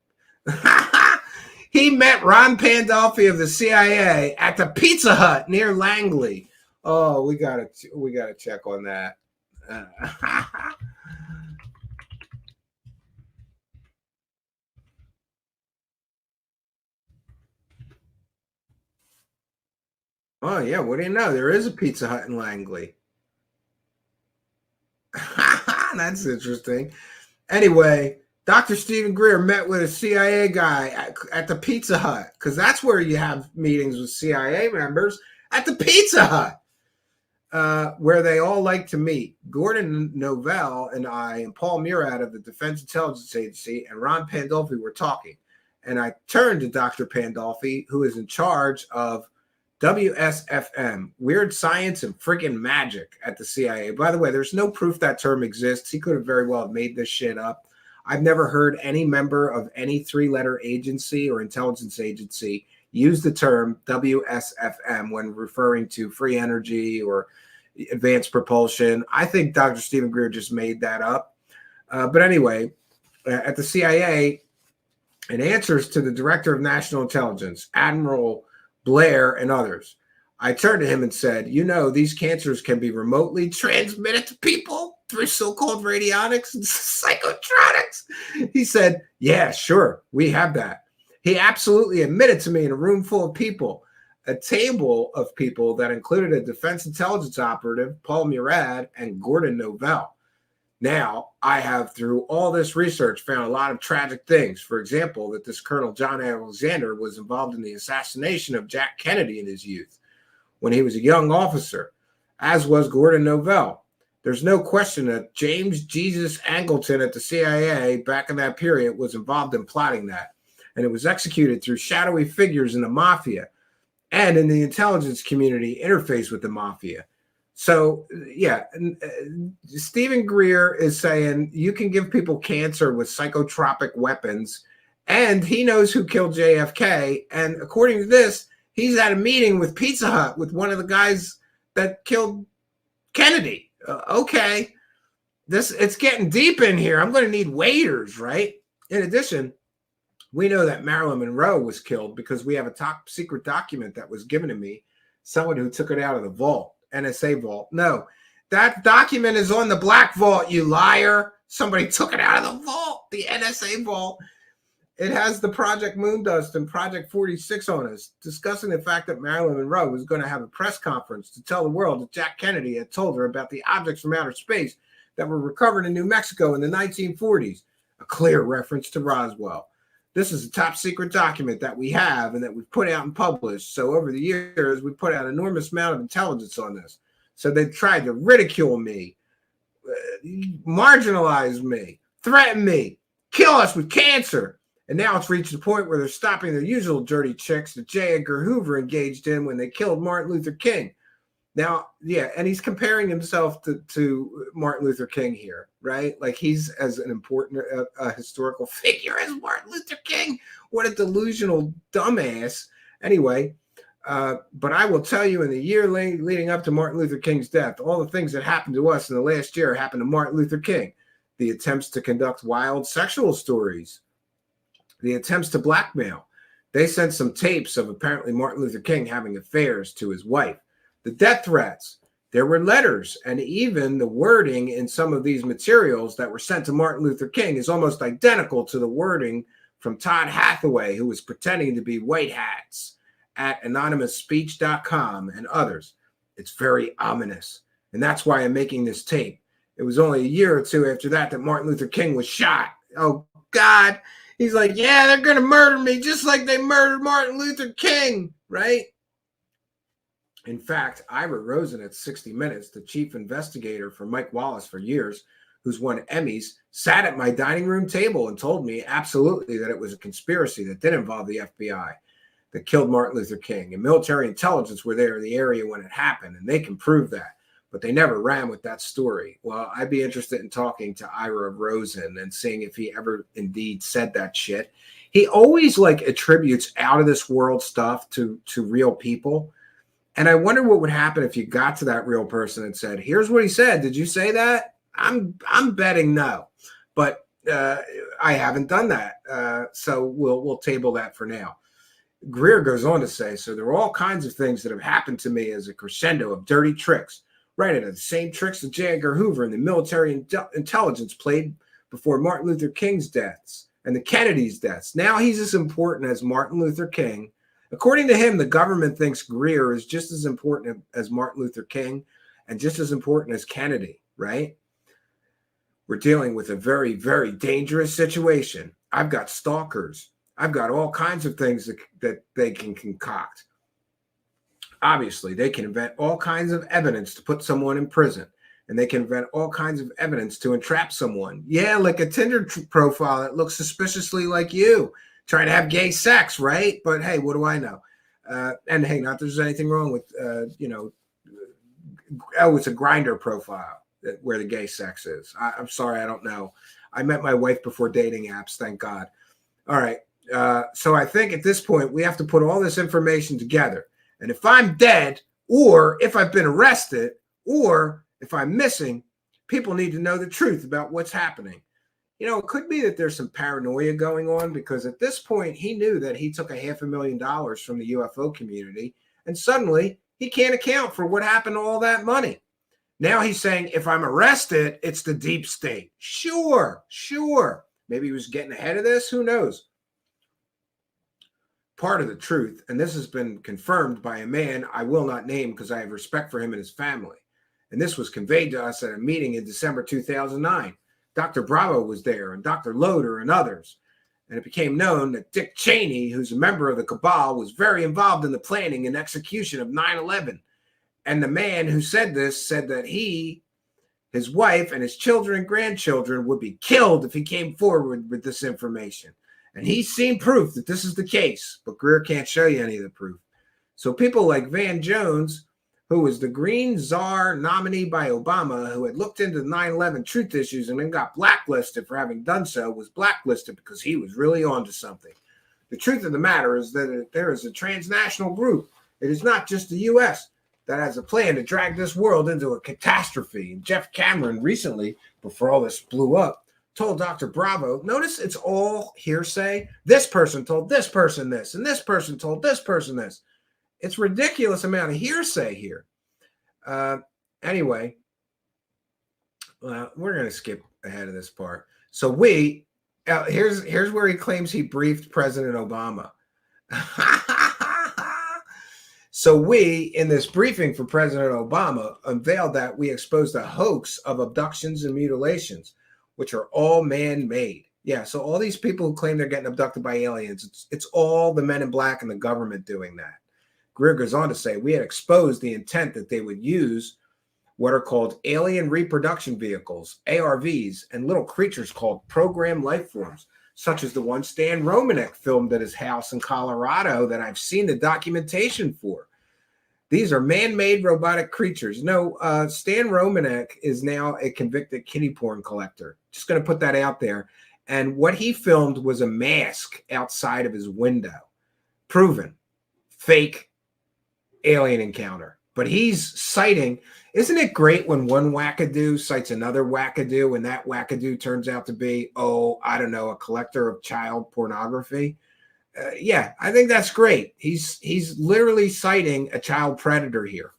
he met Ron Pandolfi of the CIA at the Pizza Hut near Langley. Oh, we gotta check on that. Oh yeah, what do you know? There is a Pizza Hut in Langley. That's interesting. Anyway, Dr. Stephen Greer met with a CIA guy at the Pizza Hut, because that's where you have meetings with CIA members, at the Pizza Hut, where they all like to meet. Gordon Novell and I and Paul Murad of the Defense Intelligence Agency and Ron Pandolfi were talking. And I turned to Dr. Pandolfi, who is in charge of WSFM, Weird Science and Friggin' Magic at the CIA. By the way, there's no proof that term exists. He could have very well made this shit up. I've never heard any member of any three-letter agency or intelligence agency use the term WSFM when referring to free energy or advanced propulsion. I think Dr. Stephen Greer just made that up. But anyway, at the CIA, in answers to the Director of National Intelligence, Admiral Blair, and others, I turned to him and said, these cancers can be remotely transmitted to people through so-called radionics and psychotronics. He said, yeah, sure, we have that. He absolutely admitted to me in a room full of people, a table of people that included a defense intelligence operative, Paul Murad, and Gordon Novell. Now, I have, through all this research, found a lot of tragic things. For example, that this Colonel John Alexander was involved in the assassination of Jack Kennedy in his youth when he was a young officer, as was Gordon Novell. There's no question that James Jesus Angleton at the CIA back in that period was involved in plotting that. And it was executed through shadowy figures in the mafia and in the intelligence community interface with the mafia. So, yeah, Stephen Greer is saying you can give people cancer with psychotropic weapons, and he knows who killed JFK. And according to this, he's at a meeting with Pizza Hut with one of the guys that killed Kennedy. Okay, it's getting deep in here. I'm going to need waiters, right? In addition, we know that Marilyn Monroe was killed because we have a top secret document that was given to me, someone who took it out of the vault. NSA vault. No, that document is on the Black Vault, you liar. Somebody took it out of the vault, the NSA vault. It has the Project Moondust and Project 46 on us, discussing the fact that Marilyn Monroe was going to have a press conference to tell the world that Jack Kennedy had told her about the objects from outer space that were recovered in New Mexico in the 1940s, a clear reference to Roswell. This is a top secret document that we have and that we've put out and published. So over the years, we put out an enormous amount of intelligence on this. So they tried to ridicule me, marginalize me, threaten me, kill us with cancer. And now it's reached a point where they're stopping the usual dirty tricks that J. Edgar Hoover engaged in when they killed Martin Luther King. Now, yeah, and he's comparing himself to Martin Luther King here, right? Like he's as an important historical figure as Martin Luther King. What a delusional dumbass. Anyway, but I will tell you, in the year leading up to Martin Luther King's death, all the things that happened to us in the last year happened to Martin Luther King. The attempts to conduct wild sexual stories, the attempts to blackmail. They sent some tapes of apparently Martin Luther King having affairs to his wife. The death threats, there were letters, and even the wording in some of these materials that were sent to Martin Luther King is almost identical to the wording from Todd Hathaway, who was pretending to be white hats at anonymousspeech.com and others. It's very ominous, and that's why I'm making this tape. It was only a year or two after that Martin Luther King was shot. Oh, God. He's like, yeah, they're going to murder me just like they murdered Martin Luther King, right? In fact, Ira Rosen at 60 Minutes, the chief investigator for Mike Wallace for years, who's won Emmys, sat at my dining room table and told me absolutely that it was a conspiracy that did involve the FBI that killed Martin Luther King. And military intelligence were there in the area when it happened, and they can prove that. But they never ran with that story. Well, I'd be interested in talking to Ira Rosen and seeing if he ever indeed said that shit. He always attributes out of this world stuff to real people. And I wonder what would happen if you got to that real person and said, here's what he said. Did you say that? I'm betting no. But I haven't done that. So we'll table that for now. Greer goes on to say, so there are all kinds of things that have happened to me as a crescendo of dirty tricks. Right into the same tricks that J. Edgar Hoover and the military intelligence played before Martin Luther King's deaths and the Kennedy's deaths. Now he's as important as Martin Luther King. According to him, the government thinks Greer is just as important as Martin Luther King and just as important as Kennedy, right? We're dealing with a very, very dangerous situation. I've got stalkers. I've got all kinds of things that they can concoct. Obviously, they can invent all kinds of evidence to put someone in prison, and they can invent all kinds of evidence to entrap someone. Yeah, like a Tinder profile that looks suspiciously like you, trying to have gay sex, right? But hey, what do I know? And hey, not that there's anything wrong with, it's a Grindr profile where the gay sex is. I'm sorry, I don't know. I met my wife before dating apps, thank God. All right, so I think at this point, we have to put all this information together. And if I'm dead, or if I've been arrested, or if I'm missing, people need to know the truth about what's happening. You know, it could be that there's some paranoia going on, because at this point, he knew that he took $500,000 from the UFO community, and suddenly he can't account for what happened to all that money. Now he's saying, if I'm arrested, it's the deep state. Sure. Maybe he was getting ahead of this. Who knows? Part of the truth, and this has been confirmed by a man I will not name because I have respect for him and his family, and this was conveyed to us at a meeting in December 2009. Dr. Bravo was there, and Dr. Loader and others, and it became known that Dick Cheney, who's a member of the cabal, was very involved in the planning and execution of 9/11. And the man who said this said that he, his wife, and his children and grandchildren would be killed if he came forward with this information. And he's seen proof that this is the case, but Greer can't show you any of the proof. So people like Van Jones, who was the Green Czar nominee by Obama, who had looked into the 9/11 truth issues and then got blacklisted for having done so, was blacklisted because he was really onto something. The truth of the matter is that there is a transnational group. It is not just the U.S. that has a plan to drag this world into a catastrophe. And Jeff Cameron recently, before all this blew up, told Dr. Bravo, notice it's all hearsay. This person told this person this, and this person told this person this. It's ridiculous amount of hearsay here. Anyway, we're going to skip ahead of this part. So here's where he claims he briefed President Obama. So we, in this briefing for President Obama, unveiled that we exposed a hoax of abductions and mutilations, which are all man-made. Yeah, so all these people who claim they're getting abducted by aliens, it's all the men in black and the government doing that. Greer goes on to say, we had exposed the intent that they would use what are called alien reproduction vehicles, ARVs, and little creatures called programmed life forms such as the one Stan Romanek filmed at his house in Colorado that I've seen the documentation for. These are man-made robotic creatures. No, Stan Romanek is now a convicted kitty porn collector. Just going to put that out there. And what he filmed was a mask outside of his window. Proven. Fake alien encounter. But he's citing, isn't it great when one wackadoo cites another wackadoo and that wackadoo turns out to be, I don't know, a collector of child pornography? Yeah, I think that's great. He's literally citing a child predator here,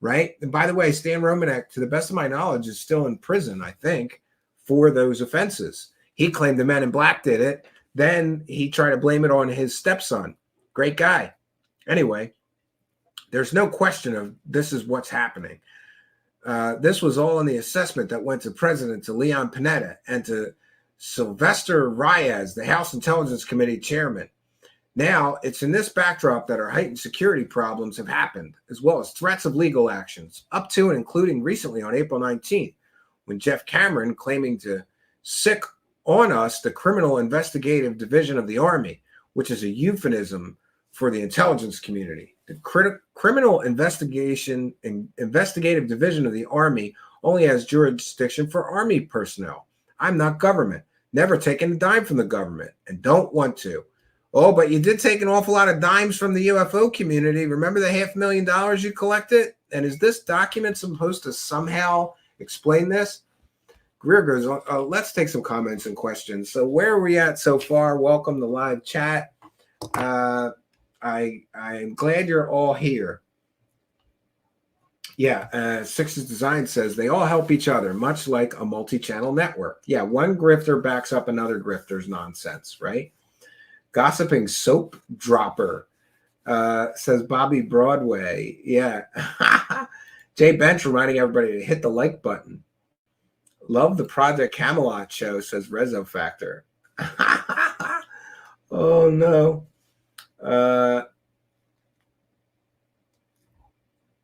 right? And by the way, Stan Romanek, to the best of my knowledge, is still in prison, I think, for those offenses. He claimed the Men in Black did it. Then he tried to blame it on his stepson. Great guy. Anyway, there's no question of this is what's happening. This was all in the assessment that went to to Leon Panetta, and to Sylvester Reyes, the House Intelligence Committee chairman. Now, it's in this backdrop that our heightened security problems have happened, as well as threats of legal actions, up to and including recently on April 19th, when Jeff Cameron, claiming to sick on us the Criminal Investigative Division of the Army, which is a euphemism for the intelligence community. The Criminal Investigative Division of the Army only has jurisdiction for Army personnel. I'm not government, never taken a dime from the government, and don't want to. Oh, but you did take an awful lot of dimes from the UFO community. Remember the $500,000 you collected? And is this document supposed to somehow explain this? Greer goes, let's take some comments and questions. So where are we at so far? Welcome to live chat. I'm glad you're all here. Yeah, Six's Design says they all help each other, much like a multi-channel network. Yeah, one grifter backs up another grifter's nonsense, right? Gossiping Soap Dropper says Bobby Broadway. Yeah. Jay Bench reminding everybody to hit the like button. Love the Project Camelot show, says Rezo Factor. Oh, no.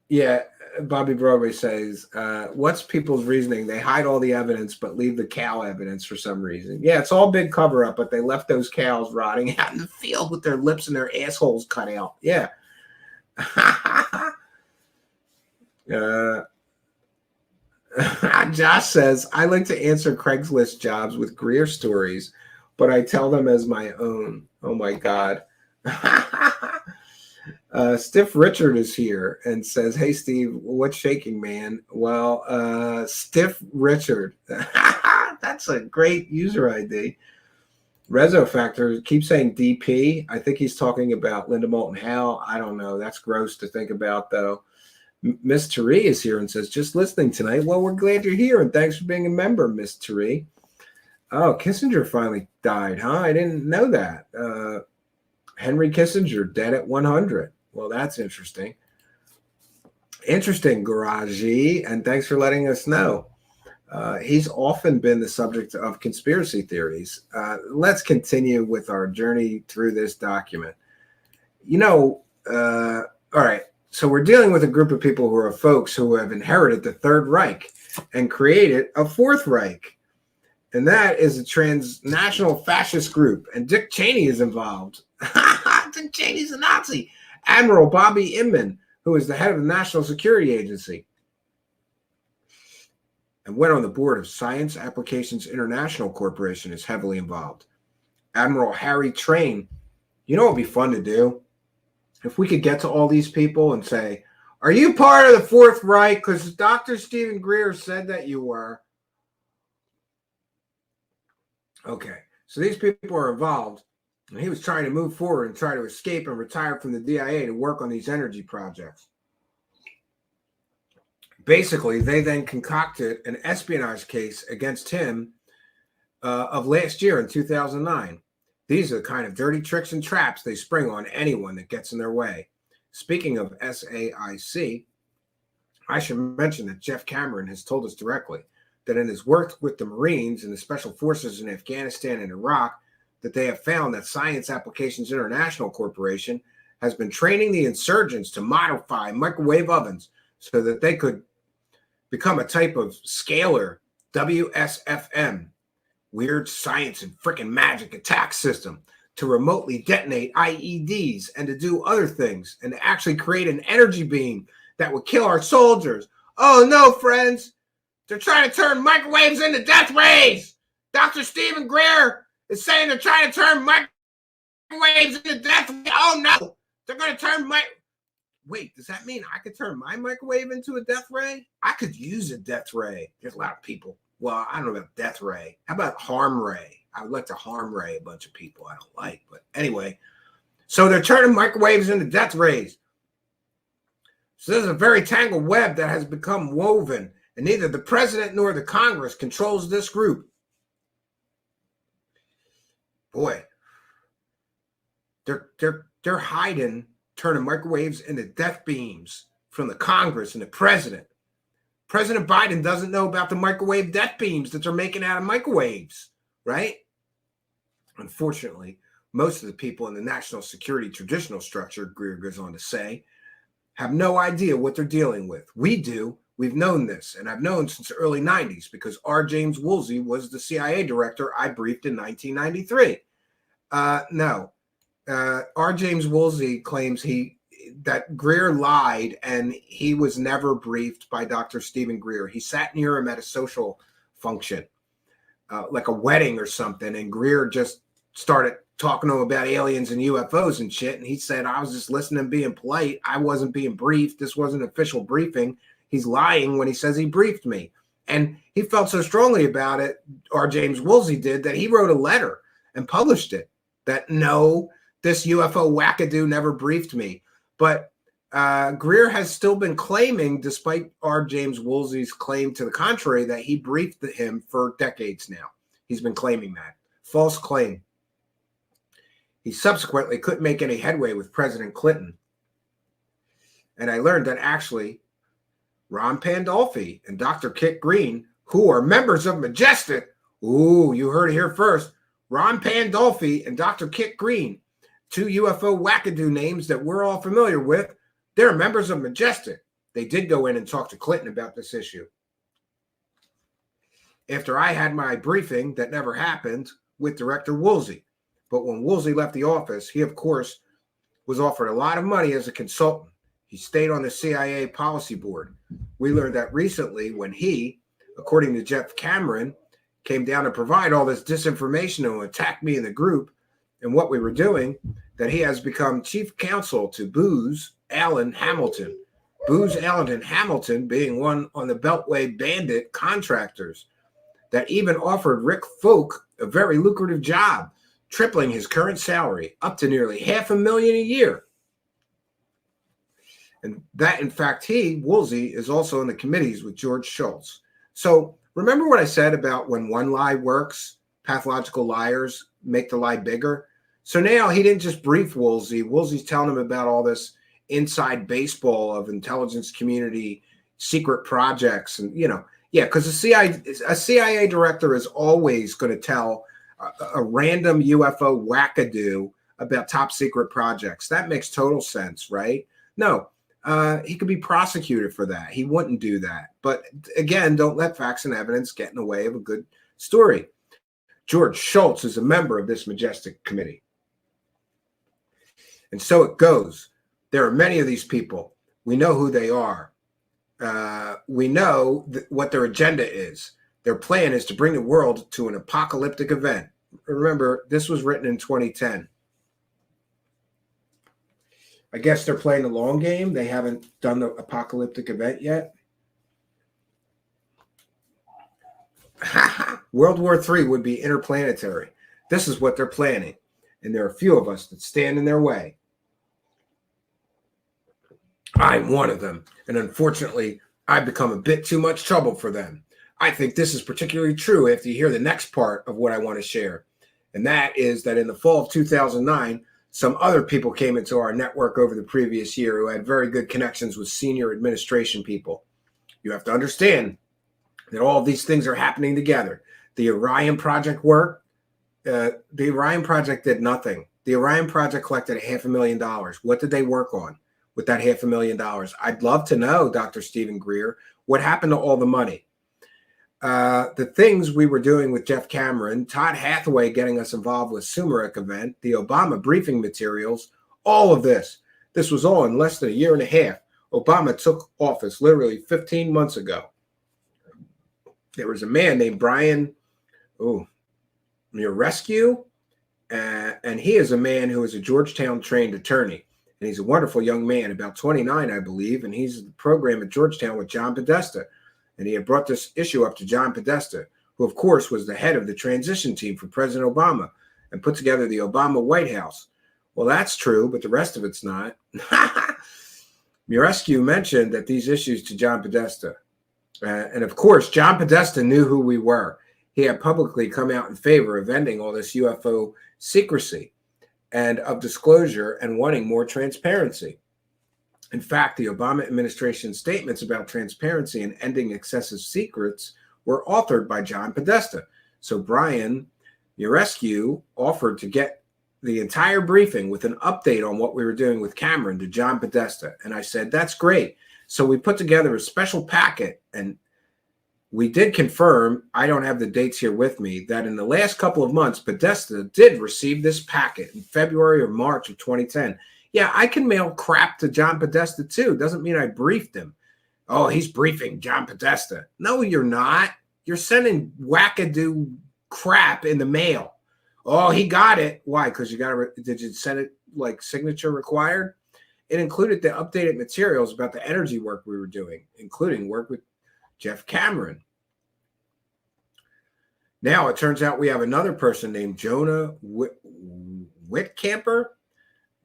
Yeah, Bobby Broadway says, what's people's reasoning? They hide all the evidence but leave the cow evidence for some reason. Yeah, it's all big cover-up, but they left those cows rotting out in the field with their lips and their assholes cut out. Yeah. Josh says, I like to answer Craigslist jobs with Greer stories, but I tell them as my own. Oh, my God. Stiff Richard is here and says, hey, Steve, what's shaking, man? Well, Stiff Richard. That's a great user ID. Rezo Factor keeps saying DP. I think he's talking about Linda Moulton Howe. I don't know. That's gross to think about, though. Miss Therese is here and says, just listening tonight. Well, we're glad you're here, and thanks for being a member, Miss Therese. Oh, Kissinger finally died, huh? I didn't know that. Henry Kissinger, dead at 100. Well, that's interesting. Interesting, Garagey, and thanks for letting us know. He's often been the subject of conspiracy theories. Let's continue with our journey through this document. All right, so we're dealing with a group of people who are folks who have inherited the Third Reich and created a Fourth Reich. And that is a transnational fascist group. And Dick Cheney is involved. Dick Cheney's a Nazi. Admiral Bobby Inman, who is the head of the National Security Agency, and went on the board of Science Applications International Corporation, is heavily involved. Admiral Harry Train, you know what would be fun to do? If we could get to all these people and say, are you part of the Fourth Reich? Because Dr. Stephen Greer said that you were. Okay, so these people are involved, and he was trying to move forward and try to escape and retire from the DIA to work on these energy projects. Basically, they then concocted an espionage case against him of last year in 2009. These are the kind of dirty tricks and traps they spring on anyone that gets in their way. Speaking of SAIC, I should mention that Jeff Cameron has told us directly that in his work with the Marines and the Special Forces in Afghanistan and Iraq, that they have found that Science Applications International Corporation has been training the insurgents to modify microwave ovens so that they could become a type of scalar, WSFM, weird science and freaking magic attack system to remotely detonate IEDs and to do other things and to actually create an energy beam that would kill our soldiers. Oh no, friends. They're trying to turn microwaves into death rays. Dr. Stephen Greer is saying they're trying to turn microwaves into death rays. Oh no. They're going to turn Wait, does that mean I could turn my microwave into a death ray? I could use a death ray. There's a lot of people. Well, I don't know about death ray. How about harm ray? I would like to harm ray a bunch of people I don't like. But anyway, so they're turning microwaves into death rays. So there's a very tangled web that has become woven, and neither the president nor the Congress controls this group. Boy, they're hiding, turning microwaves into death beams from the Congress and the president. President Biden doesn't know about the microwave death beams that they're making out of microwaves, right? Unfortunately, most of the people in the national security traditional structure, Greer goes on to say, have no idea what they're dealing with. We do. We've known this, and I've known since the early 90s because R. James Woolsey was the CIA director I briefed in 1993. R. James Woolsey claims that Greer lied and he was never briefed by Dr. Stephen Greer. He sat near him at a social function, like a wedding or something, and Greer just started talking to him about aliens and UFOs and shit, and he said, I was just listening and being polite. I wasn't being briefed. This wasn't an official briefing. He's lying when he says he briefed me. And he felt so strongly about it, R. James Woolsey did, that he wrote a letter and published it, that no, this UFO wackadoo never briefed me. But Greer has still been claiming, despite R. James Woolsey's claim to the contrary, that he briefed him for decades now. He's been claiming that. False claim. He subsequently couldn't make any headway with President Clinton. And I learned that actually Ron Pandolfi and Dr. Kit Green, who are members of Majestic, ooh, you heard it here first, Ron Pandolfi and Dr. Kit Green, two UFO wackadoo names that we're all familiar with, they're members of Majestic. They did go in and talk to Clinton about this issue. After I had my briefing that never happened with Director Woolsey. But when Woolsey left the office, he, of course, was offered a lot of money as a consultant. He stayed on the CIA policy board. We learned that recently when he, according to Jeff Cameron, came down to provide all this disinformation and attack me and the group and what we were doing, that he has become chief counsel to Booz Allen Hamilton. Booz Allen Hamilton being one on the Beltway bandit contractors that even offered Rick Folk a very lucrative job, tripling his current salary up to nearly $500,000 a year. And that, in fact, Woolsey, is also in the committees with George Shultz. So remember what I said about when one lie works, pathological liars make the lie bigger? So now he didn't just brief Woolsey. Woolsey's telling him about all this inside baseball of intelligence community, secret projects. And, because a CIA director is always going to tell a random UFO wackadoo about top secret projects. That makes total sense, right? No, he could be prosecuted for that. He wouldn't do that. But again, don't let facts and evidence get in the way of a good story. George Shultz is a member of this Majestic committee. And so it goes. There are many of these people. We know who they are. We know what their agenda is. Their plan is to bring the world to an apocalyptic event. Remember, this was written in 2010. I guess they're playing the long game. They haven't done the apocalyptic event yet. World War III would be interplanetary. This is what they're planning. And there are a few of us that stand in their way. I'm one of them. And unfortunately, I've become a bit too much trouble for them. I think this is particularly true after you hear the next part of what I want to share. And that is that in the fall of 2009, some other people came into our network over the previous year who had very good connections with senior administration people. You have to understand that all of these things are happening together. The Orion Project work, the Orion Project did nothing. The Orion Project collected $500,000. What did they work on with that $500,000? I'd love to know, Dr. Stephen Greer, what happened to all the money? the things we were doing with Jeff Cameron, Todd Hathaway getting us involved with Sumerek event, the Obama briefing materials, all of this. This was all in less than a year and a half. Obama took office literally 15 months ago. There was a man named Brian Murescu, and he is a man who is a Georgetown trained attorney. And he's a wonderful young man, about 29, I believe. And he's in the program at Georgetown with John Podesta. And he had brought this issue up to John Podesta, who, of course, was the head of the transition team for President Obama and put together the Obama White House. Well, that's true, but the rest of it's not. Murescu mentioned that these issues to John Podesta. And, of course, John Podesta knew who we were. He had publicly come out in favor of ending all this UFO secrecy and of disclosure and wanting more transparency. In fact, the Obama administration statements about transparency and ending excessive secrets were authored by John Podesta. So Brian Murescu offered to get the entire briefing with an update on what we were doing with Cameron to John Podesta. And I said, that's great. So we put together a special packet, and we did confirm, I don't have the dates here with me, that in the last couple of months, Podesta did receive this packet in February or March of 2010. Yeah, I can mail crap to John Podesta too. Doesn't mean I briefed him. Oh, he's briefing John Podesta. No, you're not. You're sending wackadoo crap in the mail. Oh, he got it. Why? Because did you send it like signature required? It included the updated materials about the energy work we were doing, including work with Jeff Cameron. Now it turns out we have another person named Jonah Whitcamper.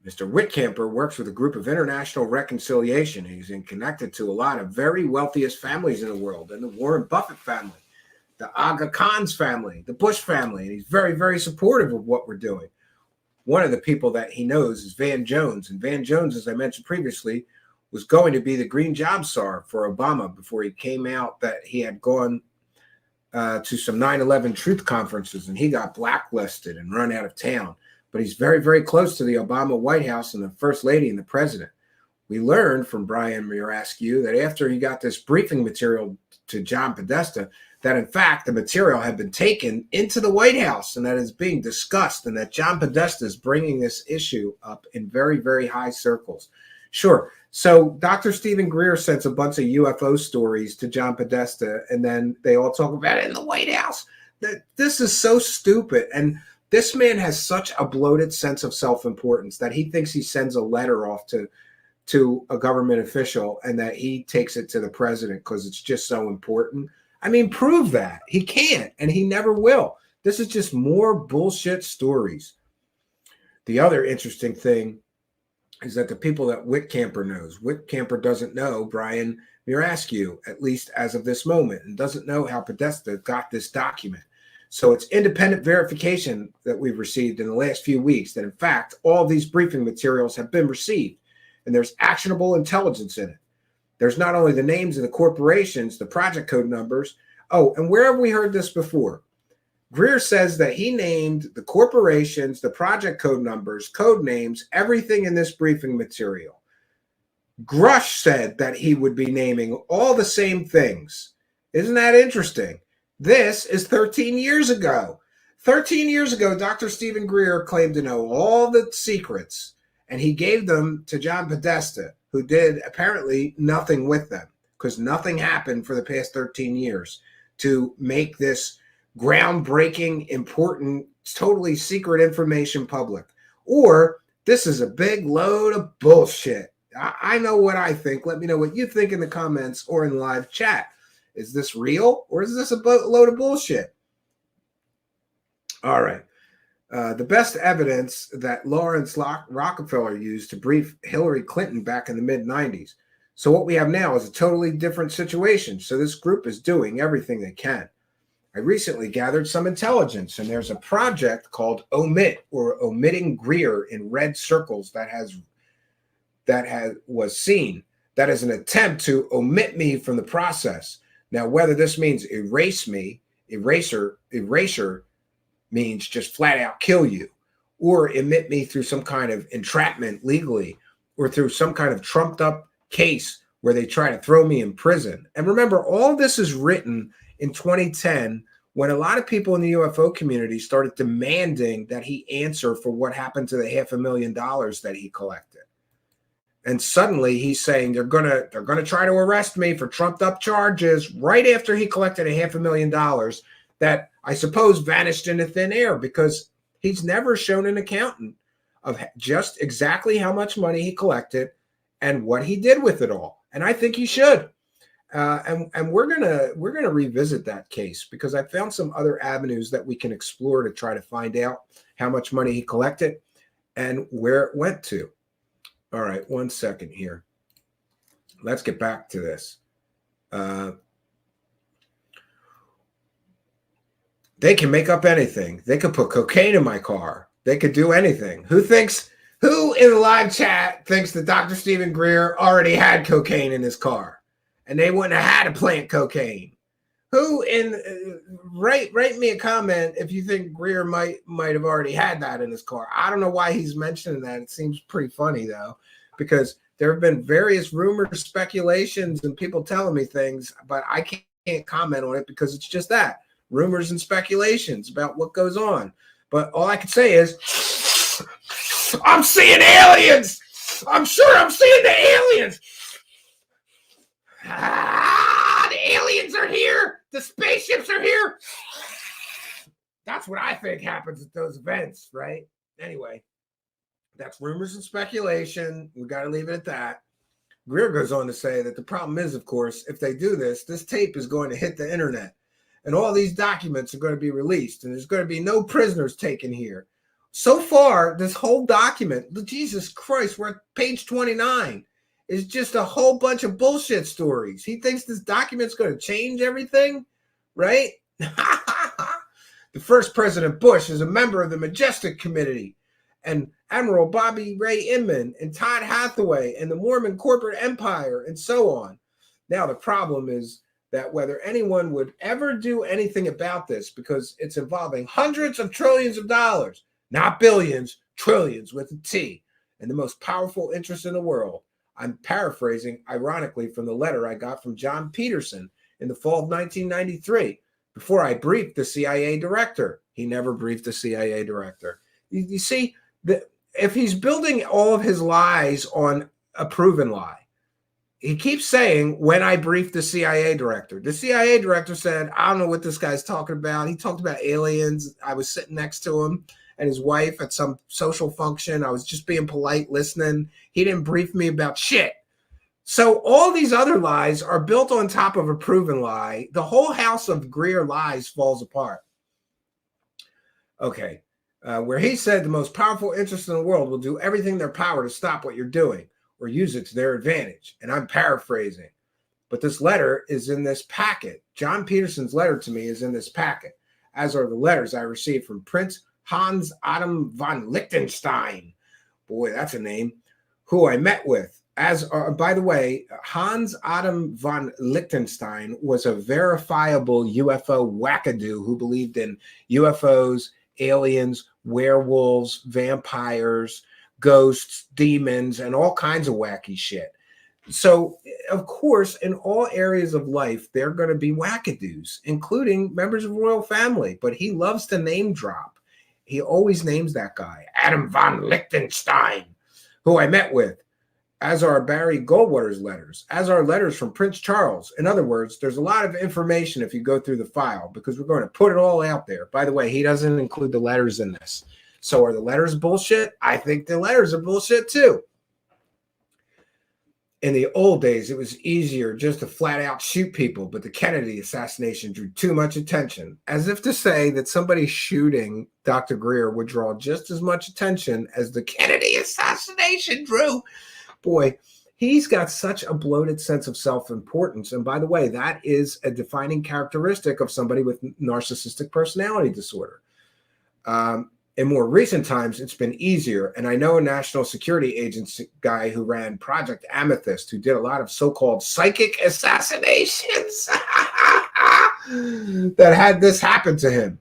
Mr. Whitcamper works with a group of international reconciliation. He's connected to a lot of very wealthiest families in the world, and the Warren Buffett family, the Aga Khan's family, the Bush family, and he's very, very supportive of what we're doing. One of the people that he knows is Van Jones, and Van Jones, as I mentioned previously, was going to be the Green Job Czar for Obama before he came out that he had gone to some 9/11 truth conferences, and he got blacklisted and run out of town. But he's very, very close to the Obama White House and the First Lady and the President. We learned from Brian Murescu that after he got this briefing material to John Podesta, that in fact the material had been taken into the White House and that is being discussed, and that John Podesta is bringing this issue up in very, very high circles. Sure. So Dr. Stephen Greer sends a bunch of UFO stories to John Podesta, and then they all talk about it in the White House. This is so stupid. And this man has such a bloated sense of self-importance that he thinks he sends a letter off to a government official and that he takes it to the president because it's just so important. I mean, prove that. He can't, and he never will. This is just more bullshit stories. The other interesting thing is that the people that Whitcamper knows, Whitcamper doesn't know Brian Murescu, at least as of this moment, and doesn't know how Podesta got this document. So it's independent verification that we've received in the last few weeks that, in fact, all these briefing materials have been received, and there's actionable intelligence in it. There's not only the names of the corporations, the project code numbers. Oh, and where have we heard this before? Greer says that he named the corporations, the project code numbers, code names, everything in this briefing material. Grush said that he would be naming all the same things. Isn't that interesting? This is 13 years ago. 13 years ago, Dr. Stephen Greer claimed to know all the secrets, and he gave them to John Podesta, who did apparently nothing with them because nothing happened for the past 13 years to make this groundbreaking, important, totally secret information public. Or this is a big load of bullshit. I know what I think. Let me know what you think in the comments or in live chat. Is this real or is this a load of bullshit? All right. The best evidence that Lawrence Rockefeller used to brief Hillary Clinton back in the mid-90s. So what we have now is a totally different situation. So this group is doing everything they can. I recently gathered some intelligence, and there's a project called Omit, or Omitting Greer in red circles was seen. That is an attempt to omit me from the process. Now, whether this means erase me, erasure means just flat out kill you, or omit me through some kind of entrapment legally, or through some kind of trumped up case where they try to throw me in prison. And remember, all this is written in 2010 when a lot of people in the UFO community started demanding that he answer for what happened to the $500,000 that he collected. And suddenly he's saying they're gonna try to arrest me for trumped up charges right after he collected $500,000 that I suppose vanished into thin air because he's never shown an accountant of just exactly how much money he collected and what he did with it all. And I think he should. And we're gonna revisit that case because I found some other avenues that we can explore to try to find out how much money he collected and where it went to. All right, 1 second here. Let's get back to this. They can make up anything. They could put cocaine in my car. They could do anything. Who in the live chat thinks that Dr. Stephen Greer already had cocaine in his car and they wouldn't have had to plant cocaine? Who write me a comment if you think Greer might have already had that in his car. I don't know why he's mentioning that. It seems pretty funny though, because there have been various rumors, speculations, and people telling me things, but I can't comment on it because it's just that. Rumors and speculations about what goes on. But all I can say is, I'm seeing aliens. I'm sure I'm seeing the aliens. The aliens are here. The spaceships are here. That's what I think happens at those events, right? Anyway, that's rumors and speculation. We got to leave it at that. Greer goes on to say that the problem is, of course, if they do this, this tape is going to hit the internet. And all these documents are going to be released. And there's going to be no prisoners taken here. So far, this whole document, Jesus Christ, we're at page 29, is just a whole bunch of bullshit stories. He thinks this document's going to change everything, right? The first President Bush is a member of the Majestic Committee, and Admiral Bobby Ray Inman, and Todd Hathaway, and the Mormon corporate empire, and so on. Now, the problem is that whether anyone would ever do anything about this, because it's involving hundreds of trillions of dollars, not billions, trillions with a T, and the most powerful interest in the world. I'm paraphrasing, ironically, from the letter I got from John Peterson in the fall of 1993, before I briefed the CIA director. He never briefed the CIA director. You see, if he's building all of his lies on a proven lie, he keeps saying, when I briefed the CIA director said, I don't know what this guy's talking about. He talked about aliens. I was sitting next to him and his wife at some social function. I was just being polite, listening. He didn't brief me about shit. So all these other lies are built on top of a proven lie. The whole house of Greer lies falls apart. Okay. Where he said the most powerful interest in the world will do everything in their power to stop what you're doing or use it to their advantage. And I'm paraphrasing. But this letter is in this packet. John Peterson's letter to me is in this packet, as are the letters I received from Prince Hans Adam von Liechtenstein. Boy, that's a name. Who I met with. By the way, Hans Adam von Liechtenstein was a verifiable UFO wackadoo who believed in UFOs, aliens, werewolves, vampires, ghosts, demons, and all kinds of wacky shit. So, of course, in all areas of life, there are going to be wackadoos, including members of the royal family. But he loves to name drop. He always names that guy, Adam von Liechtenstein, who I met with, as are Barry Goldwater's letters, as are letters from Prince Charles. In other words, there's a lot of information if you go through the file, because we're going to put it all out there. By the way, he doesn't include the letters in this. So are the letters bullshit? I think the letters are bullshit too. In the old days, it was easier just to flat out shoot people, but the Kennedy assassination drew too much attention, as if to say that somebody shooting Dr. Greer would draw just as much attention as the Kennedy assassination drew. Boy, he's got such a bloated sense of self-importance. And by the way, that is a defining characteristic of somebody with narcissistic personality disorder. In more recent times, it's been easier. And I know a national security agency guy who ran Project Amethyst, who did a lot of so-called psychic assassinations that had this happen to him.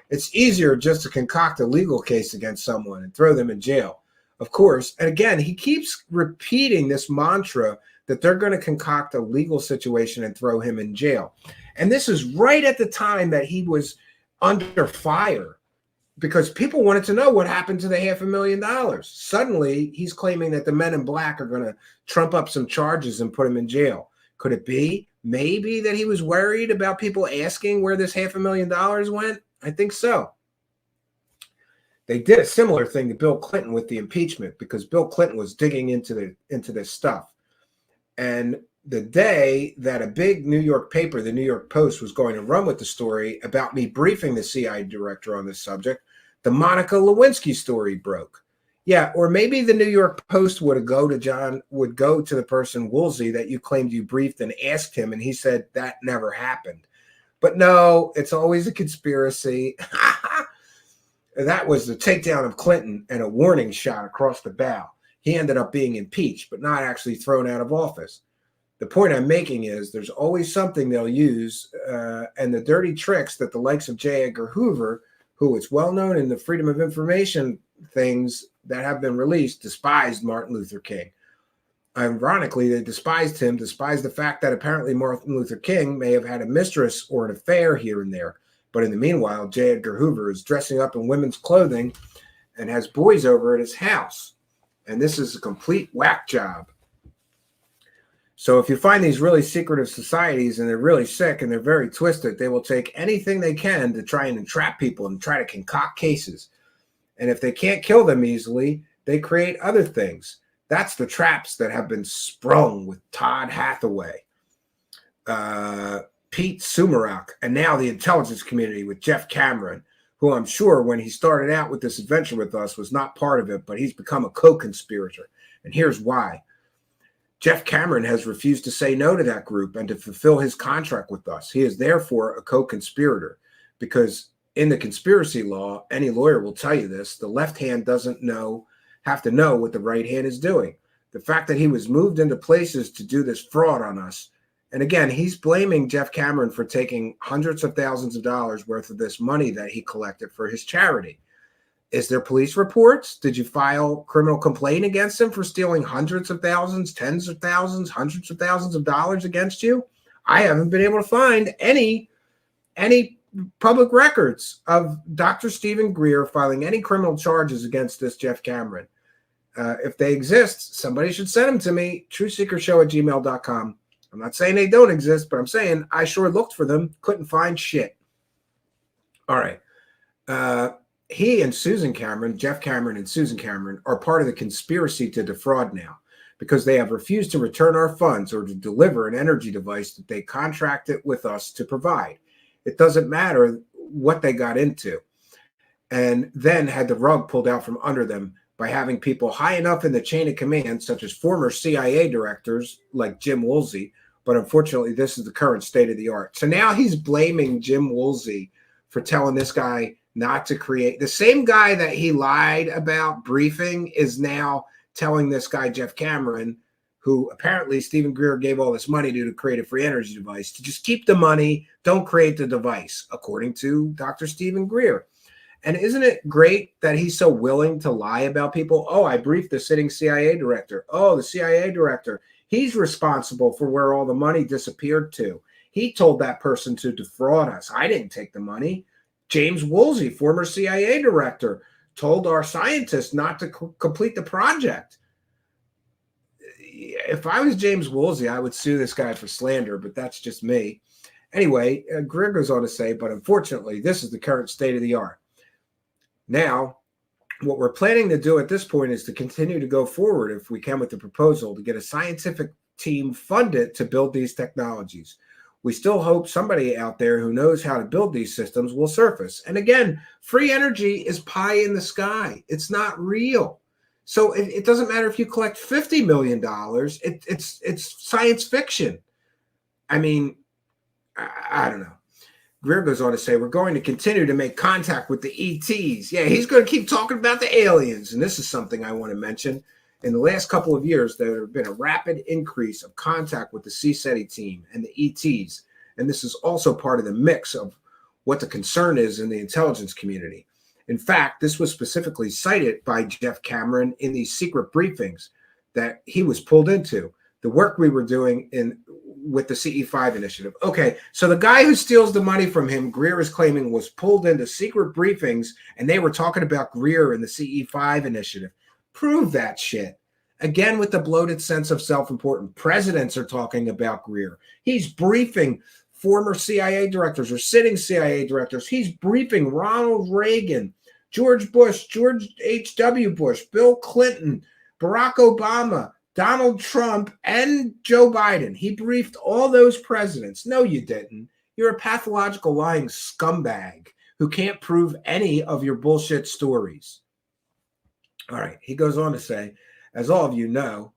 It's easier just to concoct a legal case against someone and throw them in jail. Of course, and again, he keeps repeating this mantra that they're going to concoct a legal situation and throw him in jail. And this is right at the time that he was under fire because people wanted to know what happened to the $500,000. Suddenly, he's claiming that the men in black are going to trump up some charges and put him in jail. Could it be maybe that he was worried about people asking where this $500,000 went? I think so. They did a similar thing to Bill Clinton with the impeachment because Bill Clinton was digging into this stuff. And the day that a big New York paper, the New York Post, was going to run with the story about me briefing the CIA director on this subject, the Monica Lewinsky story broke. Yeah, or maybe the New York Post would go to the person Woolsey that you claimed you briefed and asked him, and he said that never happened. But no, it's always a conspiracy. That was the takedown of Clinton and a warning shot across the bow. He ended up being impeached, but not actually thrown out of office. The point I'm making is there's always something they'll use, and the dirty tricks that the likes of J. Edgar Hoover, who it's well known in the Freedom of Information things that have been released, despised Martin Luther King. Ironically, they despised him, despised the fact that apparently Martin Luther King may have had a mistress or an affair here and there. But in the meanwhile, J. Edgar Hoover is dressing up in women's clothing and has boys over at his house. And this is a complete whack job. So if you find these really secretive societies and they're really sick and they're very twisted, they will take anything they can to try and entrap people and try to concoct cases. And if they can't kill them easily, they create other things. That's the traps that have been sprung with Todd Hathaway, Pete Sumarak, and now the intelligence community with Jeff Cameron, who I'm sure when he started out with this adventure with us was not part of it, but he's become a co-conspirator. And here's why. Jeff Cameron has refused to say no to that group and to fulfill his contract with us. He is therefore a co-conspirator because in the conspiracy law, any lawyer will tell you this, the left hand doesn't have to know what the right hand is doing. The fact that he was moved into places to do this fraud on us. And again, he's blaming Jeff Cameron for taking hundreds of thousands of dollars worth of this money that he collected for his charity. Is there police reports? Did you file criminal complaint against him for stealing hundreds of thousands, tens of thousands, hundreds of thousands of dollars against you? I haven't been able to find any public records of Dr. Stephen Greer filing any criminal charges against this Jeff Cameron. If they exist, somebody should send them to me, truthseekershow@gmail.com. I'm not saying they don't exist, but I'm saying I sure looked for them, couldn't find shit. All right. He and Susan Cameron, Jeff Cameron and Susan Cameron, are part of the conspiracy to defraud now because they have refused to return our funds or to deliver an energy device that they contracted with us to provide. It doesn't matter what they got into. And then had the rug pulled out from under them by having people high enough in the chain of command, such as former CIA directors like Jim Woolsey, but unfortunately, this is the current state of the art. So now he's blaming Jim Woolsey for telling this guy not to create. The same guy that he lied about briefing is now telling this guy, Jeff Cameron, who apparently Stephen Greer gave all this money to create a free energy device, to just keep the money, don't create the device, according to Dr. Stephen Greer. And isn't it great that he's so willing to lie about people? Oh, I briefed the sitting CIA director. Oh, the CIA director, he's responsible for where all the money disappeared to. He told that person to defraud us. I didn't take the money. James Woolsey, former CIA director, told our scientists not to complete the project. If I was James Woolsey, I would sue this guy for slander, but that's just me. Anyway, Greer goes on to say, but unfortunately, this is the current state of the art. Now, what we're planning to do at this point is to continue to go forward, if we can, with the proposal to get a scientific team funded to build these technologies. We still hope somebody out there who knows how to build these systems will surface. And again, free energy is pie in the sky. It's not real. So it doesn't matter if you collect $50 million. It's science fiction. I mean, I don't know. Greer goes on to say, we're going to continue to make contact with the ETs. Yeah, he's going to keep talking about the aliens. And this is something I want to mention. In the last couple of years, there have been a rapid increase of contact with the CSETI team and the ETs. And this is also part of the mix of what the concern is in the intelligence community. In fact, this was specifically cited by Jeff Cameron in these secret briefings that he was pulled into. the work we were doing with the CE5 initiative. Okay, so the guy who steals the money from him, Greer is claiming, was pulled into secret briefings, and they were talking about Greer and the CE5 initiative. Prove that shit. Again, with the bloated sense of self-importance, presidents are talking about Greer. He's briefing former CIA directors or sitting CIA directors. He's briefing Ronald Reagan, George Bush, George H.W. Bush, Bill Clinton, Barack Obama, Donald Trump, and Joe Biden. He briefed all those presidents. No, you didn't. You're a pathological lying scumbag who can't prove any of your bullshit stories. All right. He goes on to say, as all of you know,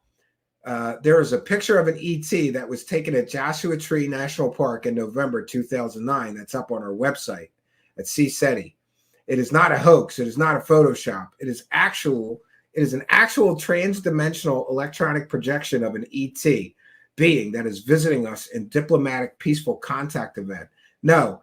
there is a picture of an ET that was taken at Joshua Tree National Park in November 2009. That's up on our website at CSETI. It is not a hoax. It is not a Photoshop. It is an actual trans-dimensional electronic projection of an ET being that is visiting us in diplomatic peaceful contact event. No,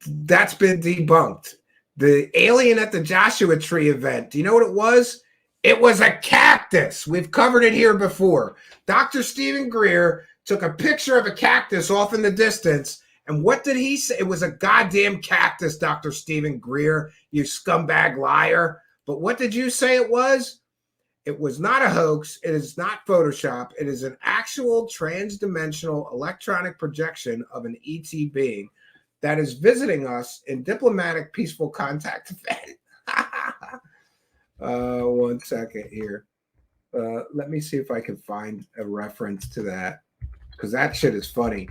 that's been debunked. The alien at the Joshua Tree event, do you know what it was? It was a cactus. We've covered it here before. Dr. Stephen Greer took a picture of a cactus off in the distance. And what did he say? It was a goddamn cactus, Dr. Stephen Greer, you scumbag liar. But what did you say it was? It was not a hoax. It is not Photoshop. It is an actual trans-dimensional electronic projection of an ET being that is visiting us in diplomatic peaceful contact event. 1 second here. Let me see if I can find a reference to that, because that shit is funny.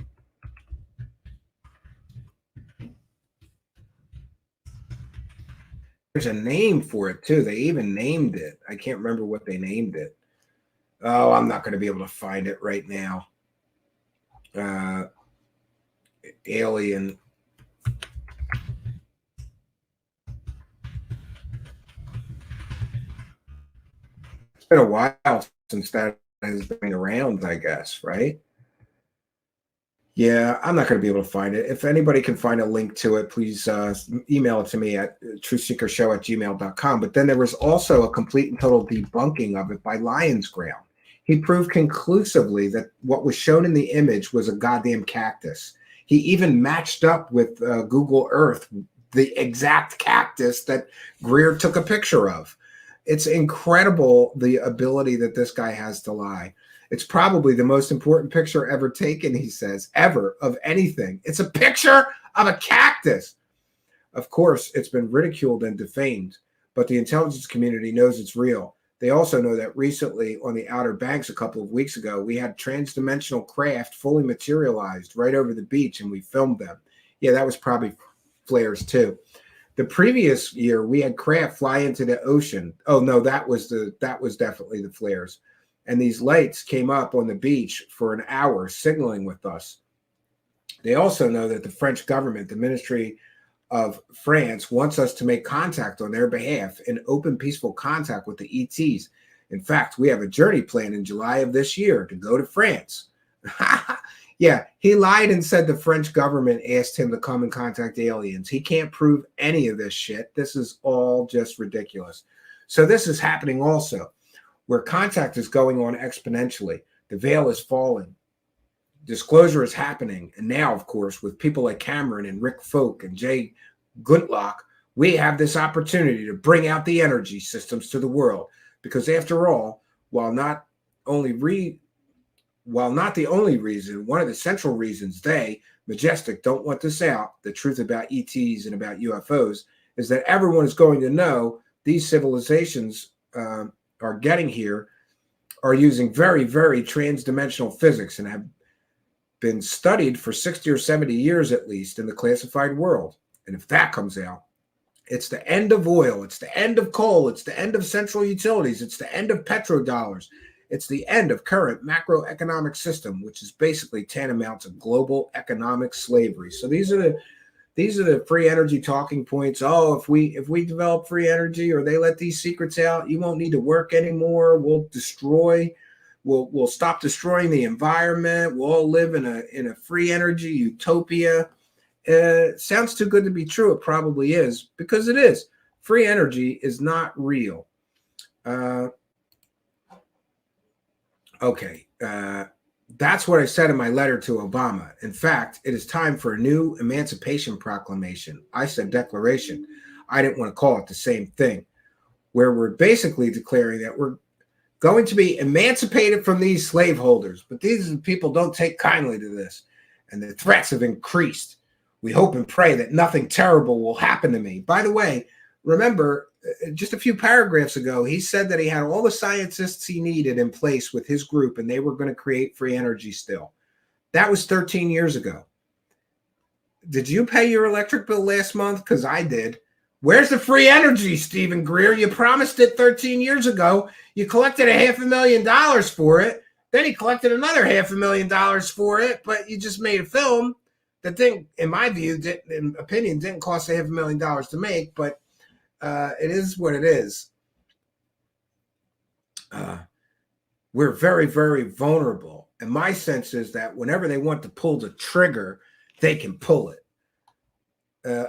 There's a name for it too. They even named it. I can't remember what they named it. Oh, I'm not going to be able to find it right now. Alien. It's been a while since that has been around, I guess, right? Yeah, I'm not going to be able to find it. If anybody can find a link to it, please email it to me at truthseekershow@gmail.com. But then there was also a complete and total debunking of it by Lions Ground. He proved conclusively that what was shown in the image was a goddamn cactus. He even matched up with Google Earth the exact cactus that Greer took a picture of. It's incredible the ability that this guy has to lie. It's probably the most important picture ever taken, he says, ever, of anything. It's a picture of a cactus. Of course, it's been ridiculed and defamed, but the intelligence community knows it's real. They also know that recently on the Outer Banks a couple of weeks ago, we had trans-dimensional craft fully materialized right over the beach, and we filmed them. Yeah, that was probably flares too. The previous year, we had craft fly into the ocean. Oh, no, that was definitely the flares. And these lights came up on the beach for an hour signaling with us. They also know that the French government, the Ministry of France, wants us to make contact on their behalf in open, peaceful contact with the ETs. In fact, we have a journey planned in July of this year to go to France. Yeah, he lied and said the French government asked him to come and contact aliens. He can't prove any of this shit. This is all just ridiculous. So this is happening also, where contact is going on exponentially. The veil is falling. Disclosure is happening. And now, of course, with people like Cameron and Rick Folk and Jay Guntlock, we have this opportunity to bring out the energy systems to the world. Because after all, while not the only reason, one of the central reasons they, Majestic, don't want this out, the truth about ETs and about UFOs, is that everyone is going to know these civilizations are getting here, are using very, very trans-dimensional physics and have been studied for 60 or 70 years at least in the classified world. And if that comes out, it's the end of oil, it's the end of coal, it's the end of central utilities, it's the end of petrodollars, it's the end of current macroeconomic system, which is basically tantamount to global economic slavery. So these are the free energy talking points. Oh, if we develop free energy or they let these secrets out, you won't need to work anymore. We'll stop destroying the environment. We'll all live in a free energy utopia. Sounds too good to be true. It probably is, because it is. Free energy is not real. Okay. That's what I said in my letter to Obama. In fact, it is time for a new Emancipation Proclamation. I said declaration. I didn't want to call it the same thing, where we're basically declaring that we're going to be emancipated from these slaveholders. But these people don't take kindly to this, and the threats have increased. We hope and pray that nothing terrible will happen to me. By the way, remember, just a few paragraphs ago, he said that he had all the scientists he needed in place with his group, and they were going to create free energy still. That was 13 years ago. Did you pay your electric bill last month? Because I did. Where's the free energy, Stephen Greer? You promised it 13 years ago. You collected $500,000 for it. Then he collected another $500,000 for it, but you just made a film that didn't, in my view, in opinion, didn't cost $500,000 to make, but it is what it is. We're very, very vulnerable. And my sense is that whenever they want to pull the trigger, they can pull it.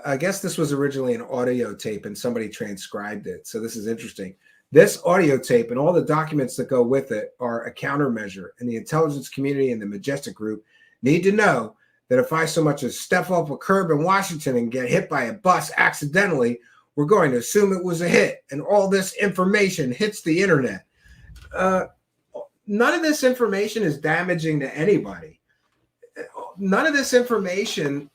I guess this was originally an audio tape and somebody transcribed it. So this is interesting. This audio tape and all the documents that go with it are a countermeasure. And the intelligence community and the Majestic Group need to know that if I so much as step off a curb in Washington and get hit by a bus accidentally, we're going to assume it was a hit. And all this information hits the internet. None of this information is damaging to anybody. None of this information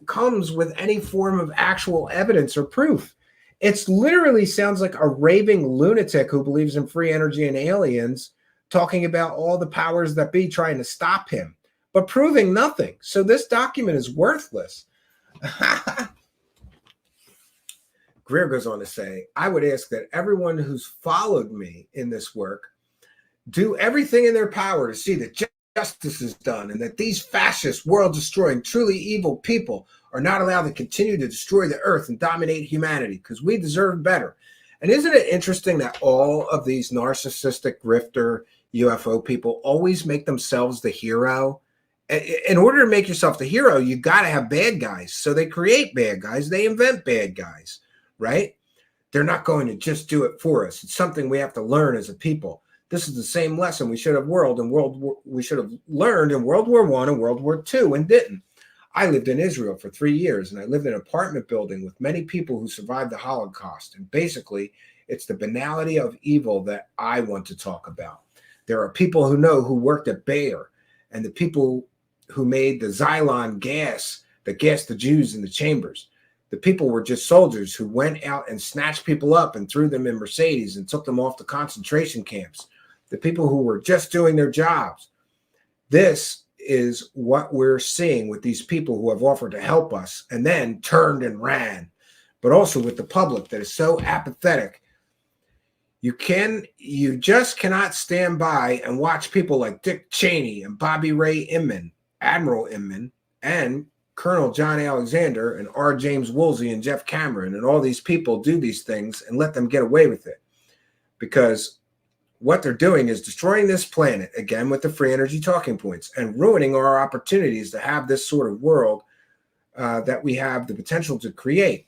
comes with any form of actual evidence or proof. It's literally sounds like a raving lunatic who believes in free energy and aliens talking about all the powers that be trying to stop him, but proving nothing. So this document is worthless. Greer goes on to say, I would ask that everyone who's followed me in this work do everything in their power to see that justice is done and that these fascist, world-destroying, truly evil people are not allowed to continue to destroy the earth and dominate humanity because we deserve better. And isn't it interesting that all of these narcissistic grifter UFO people always make themselves the hero? In order to make yourself the hero, you got to have bad guys. So they create bad guys. They invent bad guys, right? They're not going to just do it for us. It's something we have to learn as a people. This is the same lesson we should have learned in World War I and World War II and didn't. I lived in Israel for 3 years, and I lived in an apartment building with many people who survived the Holocaust. And basically, it's the banality of evil that I want to talk about. There are people who worked at Bayer, and the people who made the Xylon gas that gassed the Jews in the chambers. The people were just soldiers who went out and snatched people up and threw them in Mercedes and took them off to concentration camps. The people who were just doing their jobs. This is what we're seeing with these people who have offered to help us and then turned and ran, but also with the public that is so apathetic. You just cannot stand by and watch people like Dick Cheney and Bobby Ray Inman, Admiral Inman, and Colonel John Alexander and R. James Woolsey and Jeff Cameron and all these people do these things and let them get away with it. Because what they're doing is destroying this planet, again, with the free energy talking points and ruining our opportunities to have this sort of world that we have the potential to create.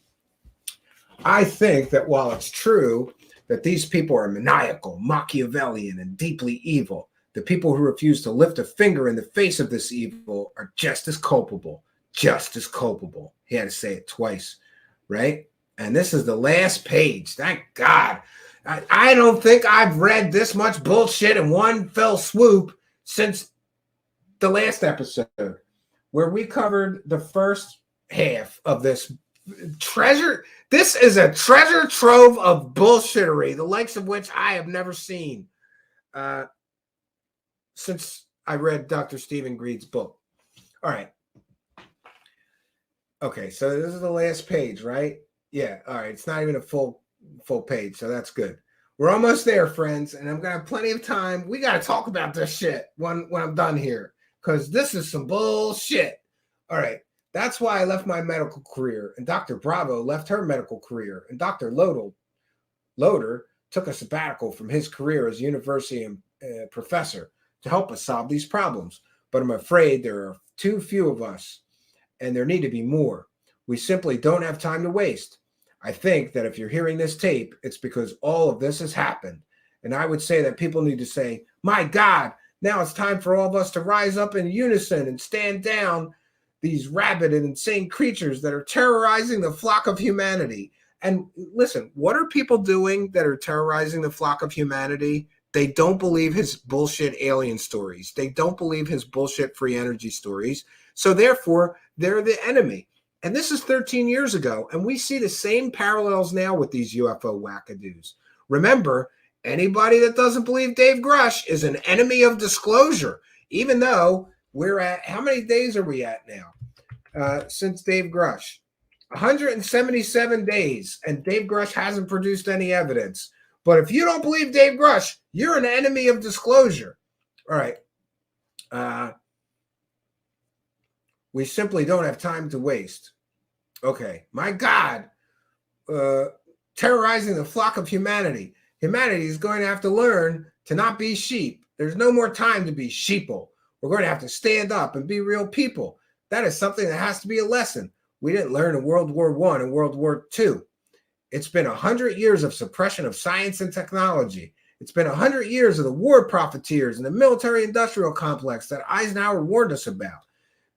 I think that while it's true that these people are maniacal, Machiavellian, and deeply evil, the people who refuse to lift a finger in the face of this evil are just as culpable. Just as culpable. He had to say it twice, right? And this is the last page. Thank God. I don't think I've read this much bullshit in one fell swoop since the last episode, where we covered the first half of this treasure. This is a treasure trove of bullshittery, the likes of which I have never seen since I read Dr. Stephen Greer's book. All right. Okay, so this is the last page, right? Yeah, all right. It's not even a full page, so that's good. We're almost there, friends, and I'm going to have plenty of time. We got to talk about this shit when I'm done here, because this is some bullshit. All right, that's why I left my medical career, and Dr. Bravo left her medical career, and Dr. Loader took a sabbatical from his career as a university professor to help us solve these problems. But I'm afraid there are too few of us, and there need to be more. We simply don't have time to waste. I think that if you're hearing this tape, it's because all of this has happened, And I would say that people need to say, my God, now it's time for all of us to rise up in unison and stand down these rabid and insane creatures that are terrorizing the flock of humanity. And listen, what are people doing that are terrorizing the flock of humanity? They don't believe his bullshit alien stories. They don't believe his bullshit free energy stories. So therefore, they're the enemy. And this is 13 years ago. And we see the same parallels now with these UFO wackadoos. Remember, anybody that doesn't believe Dave Grush is an enemy of disclosure, even though we're at, how many days are we at now since Dave Grush? 177 days, and Dave Grush hasn't produced any evidence. But if you don't believe Dave Grush, you're an enemy of disclosure. All right. We simply don't have time to waste. Okay. My God. Terrorizing the flock of humanity. Humanity is going to have to learn to not be sheep. There's no more time to be sheeple. We're going to have to stand up and be real people. That is something that has to be a lesson. We didn't learn in World War I and World War II. It's been 100 years of suppression of science and technology. It's been 100 years of the war profiteers and the military-industrial complex that Eisenhower warned us about.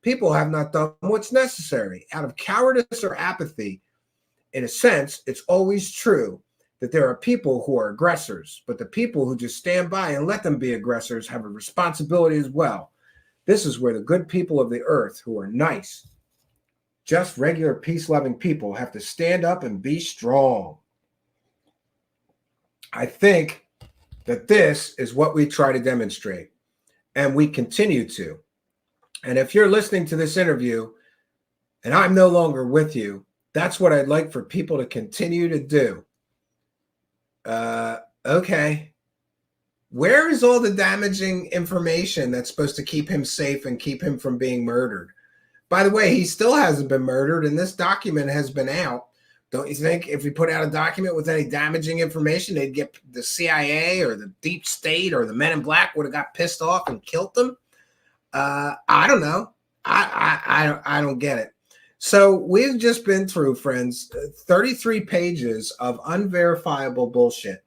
People have not done what's necessary. Out of cowardice or apathy, in a sense, it's always true that there are people who are aggressors, but the people who just stand by and let them be aggressors have a responsibility as well. This is where the good people of the earth, who are nice, just regular peace-loving people, have to stand up and be strong. I think that this is what we try to demonstrate, and we continue to. And if you're listening to this interview and I'm no longer with you, that's what I'd like for people to continue to do. Okay. Where is all the damaging information that's supposed to keep him safe and keep him from being murdered? By the way, he still hasn't been murdered, and this document has been out. Don't you think if we put out a document with any damaging information, they'd get the CIA or the deep state or the men in black would have got pissed off and killed them? I don't know. I don't get it. So we've just been through, friends, 33 pages of unverifiable bullshit.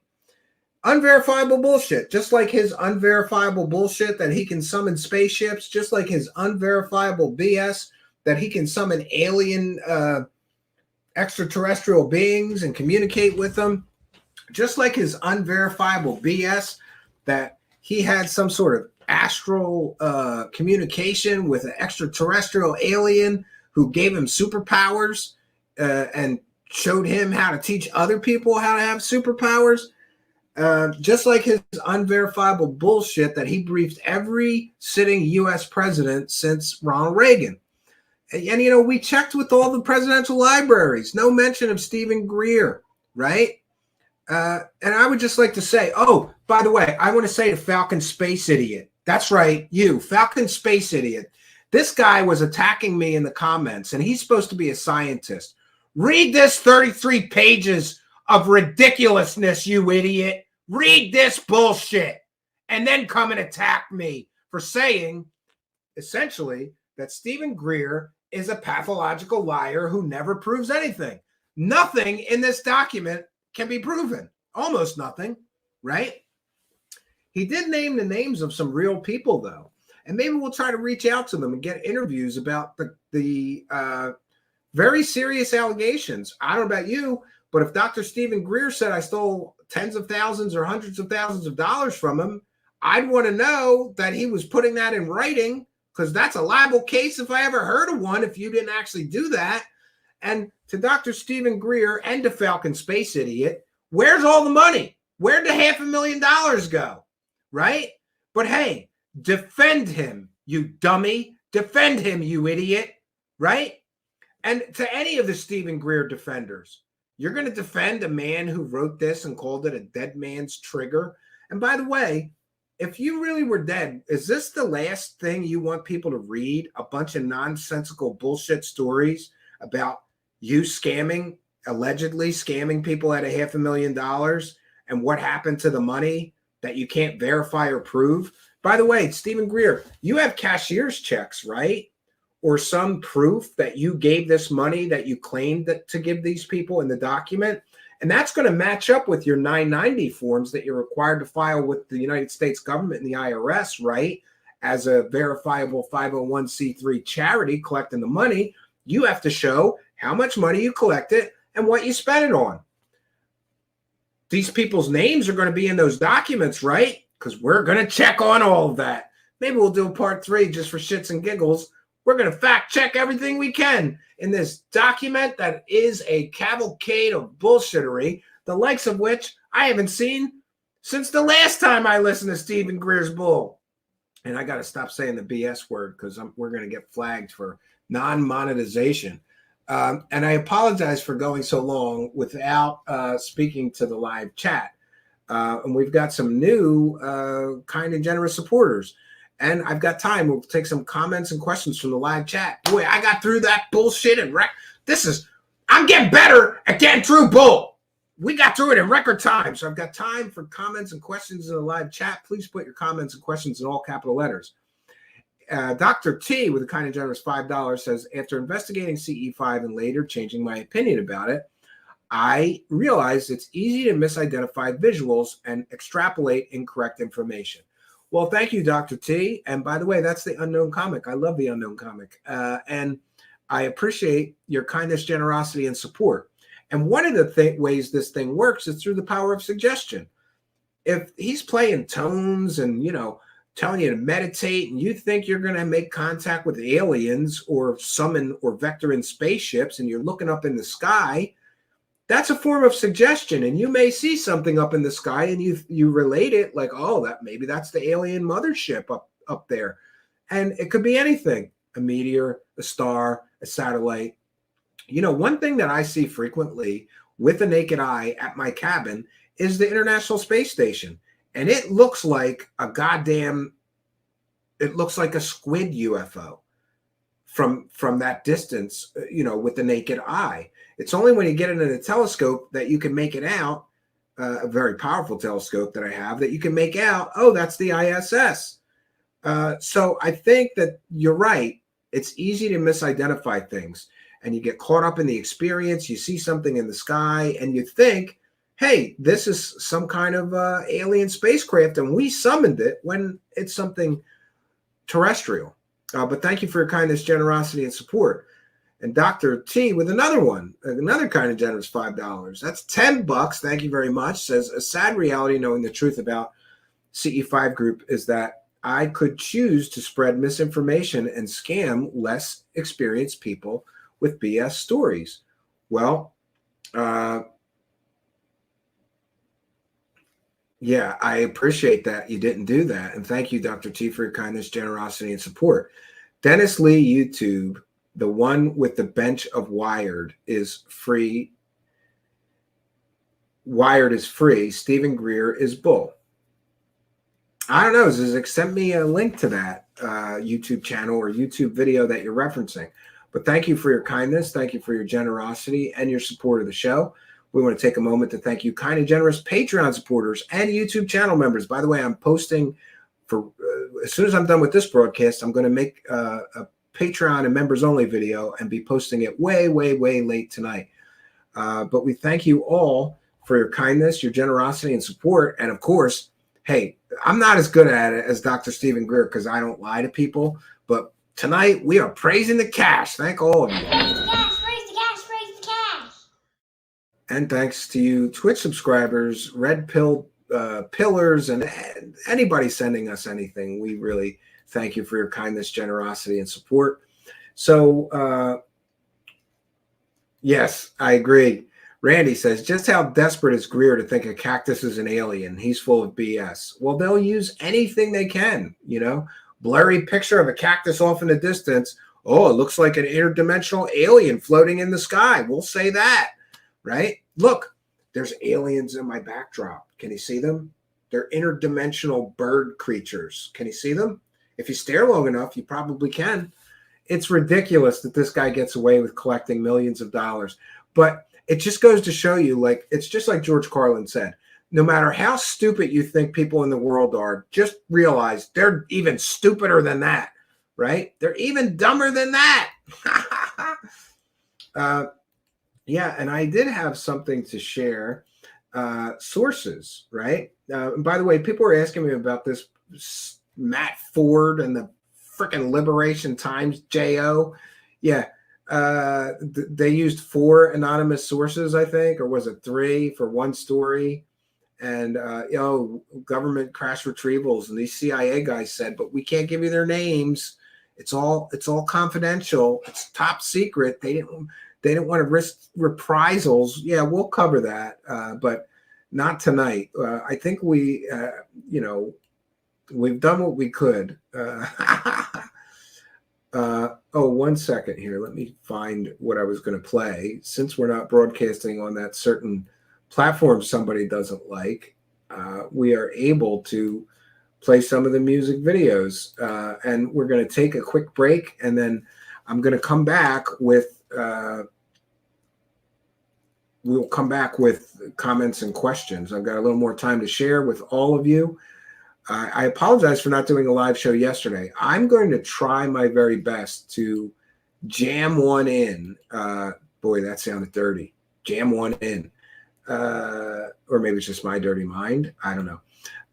Unverifiable bullshit, just like his unverifiable bullshit that he can summon spaceships, just like his unverifiable BS that he can summon alien extraterrestrial beings and communicate with them, just like his unverifiable BS that he had some sort of astral communication with an extraterrestrial alien who gave him superpowers and showed him how to teach other people how to have superpowers. Just like his unverifiable bullshit that he briefed every sitting U.S. president since Ronald Reagan. And, you know, we checked with all the presidential libraries. No mention of Stephen Greer, right? And I would just like to say, oh, by the way, I want to say to Falcon Space Idiot. That's right, you, Falcon Space Idiot. This guy was attacking me in the comments, and he's supposed to be a scientist. Read this 33 pages of ridiculousness, you idiot. Read this bullshit and then come and attack me for saying, essentially, that Stephen Greer is a pathological liar who never proves anything. Nothing in this document can be proven. Almost nothing, right? He did name the names of some real people, though. And maybe we'll try to reach out to them and get interviews about the very serious allegations. I don't know about you, but if Dr. Stephen Greer said I stole tens of thousands or hundreds of thousands of dollars from him, I'd want to know that he was putting that in writing, because that's a liable case if I ever heard of one, if you didn't actually do that. And to Dr. Stephen Greer and to Falcon Space Idiot, where's all the money? Where'd the $500,000 go? Right? But hey, defend him, you dummy. Defend him, you idiot. Right? And to any of the Stephen Greer defenders, you're going to defend a man who wrote this and called it a dead man's trigger. And by the way, if you really were dead, is this the last thing you want people to read? A bunch of nonsensical bullshit stories about you scamming, allegedly scamming people at $500,000 and what happened to the money that you can't verify or prove? By the way, Stephen Greer, you have cashier's checks, right? or some proof that you gave this money that you claimed to give these people in the document. And that's going to match up with your 990 forms that you're required to file with the United States government and the IRS, right? As a verifiable 501c3 charity collecting the money, you have to show how much money you collected and what you spent it on. These people's names are going to be in those documents, right? Because we're going to check on all of that. Maybe we'll do a part 3 just for shits and giggles. We're going to fact check everything we can in this document that is a cavalcade of bullshittery, the likes of which I haven't seen since the last time I listened to Stephen Greer's bull. And I got to stop saying the BS word because we're going to get flagged for non-monetization. And I apologize for going so long without speaking to the live chat. And we've got some new kind and generous supporters. And I've got time. We'll take some comments and questions from the live chat. Boy, I got through that bullshit and I'm getting better at getting through bull. We got through it in record time. So I've got time for comments and questions in the live chat. Please put your comments and questions in all capital letters. Dr. T with a kind of generous $5 says, after investigating CE5 and later changing my opinion about it, I realized it's easy to misidentify visuals and extrapolate incorrect information. Well, thank you, Dr. T. And by the way, that's the Unknown Comic. I love the Unknown Comic. And I appreciate your kindness, generosity, and support. And one of the ways this thing works is through the power of suggestion. If he's playing tones and, telling you to meditate and you think you're going to make contact with aliens or summon or vector in spaceships and you're looking up in the sky, that's a form of suggestion. And you may see something up in the sky and you relate it like, oh, maybe that's the alien mothership up there. And it could be anything, a meteor, a star, a satellite. One thing that I see frequently with the naked eye at my cabin is the International Space Station. And it looks like a squid UFO from that distance, with the naked eye. It's only when you get into the telescope that you can make it out, a very powerful telescope that I have, that you can make out, oh, that's the ISS. So I think that you're right. It's easy to misidentify things. And you get caught up in the experience. You see something in the sky and you think, hey, this is some kind of alien spacecraft, and we summoned it when it's something terrestrial. But thank you for your kindness, generosity, and support. And Dr. T with another kind of generous $5. That's $10. Thank you very much. Says, a sad reality knowing the truth about CE5 group is that I could choose to spread misinformation and scam less experienced people with BS stories. Well, yeah, I appreciate that you didn't do that. And thank you, Dr. T, for your kindness, generosity, and support. Dennis Lee YouTube, the one with the bench of Wired is free. Wired is free. Stephen Greer is bull. I don't know. Zizek, send me a link to that YouTube channel or YouTube video that you're referencing. But thank you for your kindness. Thank you for your generosity and your support of the show. We want to take a moment to thank you, kind and generous Patreon supporters and YouTube channel members. By the way, I'm posting as soon as I'm done with this broadcast, I'm going to make a Patreon and members only video and be posting it way, way, way late tonight. But we thank you all for your kindness, your generosity, and support. And of course, hey, I'm not as good at it as Dr. Stephen Greer because I don't lie to people. But tonight we are praising the cash. Thank all of you. Praise the cash, praise the cash, praise the cash. And thanks to you Twitch subscribers, Red Pill Pillars, and anybody sending us anything. We really thank you for your kindness, generosity, and support. So, yes, I agree. Randy says, just how desperate is Greer to think a cactus is an alien? He's full of BS. Well, they'll use anything they can, blurry picture of a cactus off in the distance. Oh, it looks like an interdimensional alien floating in the sky. We'll say that, right? Look, there's aliens in my backdrop. Can you see them? They're interdimensional bird creatures. Can you see them? If you stare long enough, you probably can. It's ridiculous that this guy gets away with collecting millions of dollars. But it just goes to show you, it's just like George Carlin said, no matter how stupid you think people in the world are, just realize they're even stupider than that, right? They're even dumber than that. Yeah, and I did have something to share. Sources, right? By the way, people were asking me about this Matt Ford and the freaking Liberation Times JO. Yeah, they used 4 anonymous sources, I think, or was it 3 for one story? And government crash retrievals, and these CIA guys said, but we can't give you their names. It's all confidential. It's top secret. They didn't want to risk reprisals. Yeah, we'll cover that, but not tonight. I think we've done what we could. One second here. Let me find what I was going to play. Since we're not broadcasting on that certain platform somebody doesn't like, we are able to play some of the music videos. And we're going to take a quick break, and then I'm going to come back with we'll come back with comments and questions. I've got a little more time to share with all of you. I apologize for not doing a live show yesterday. I'm going to try my very best to jam one in. Boy, that sounded dirty. Jam one in. Or maybe it's just my dirty mind. I don't know.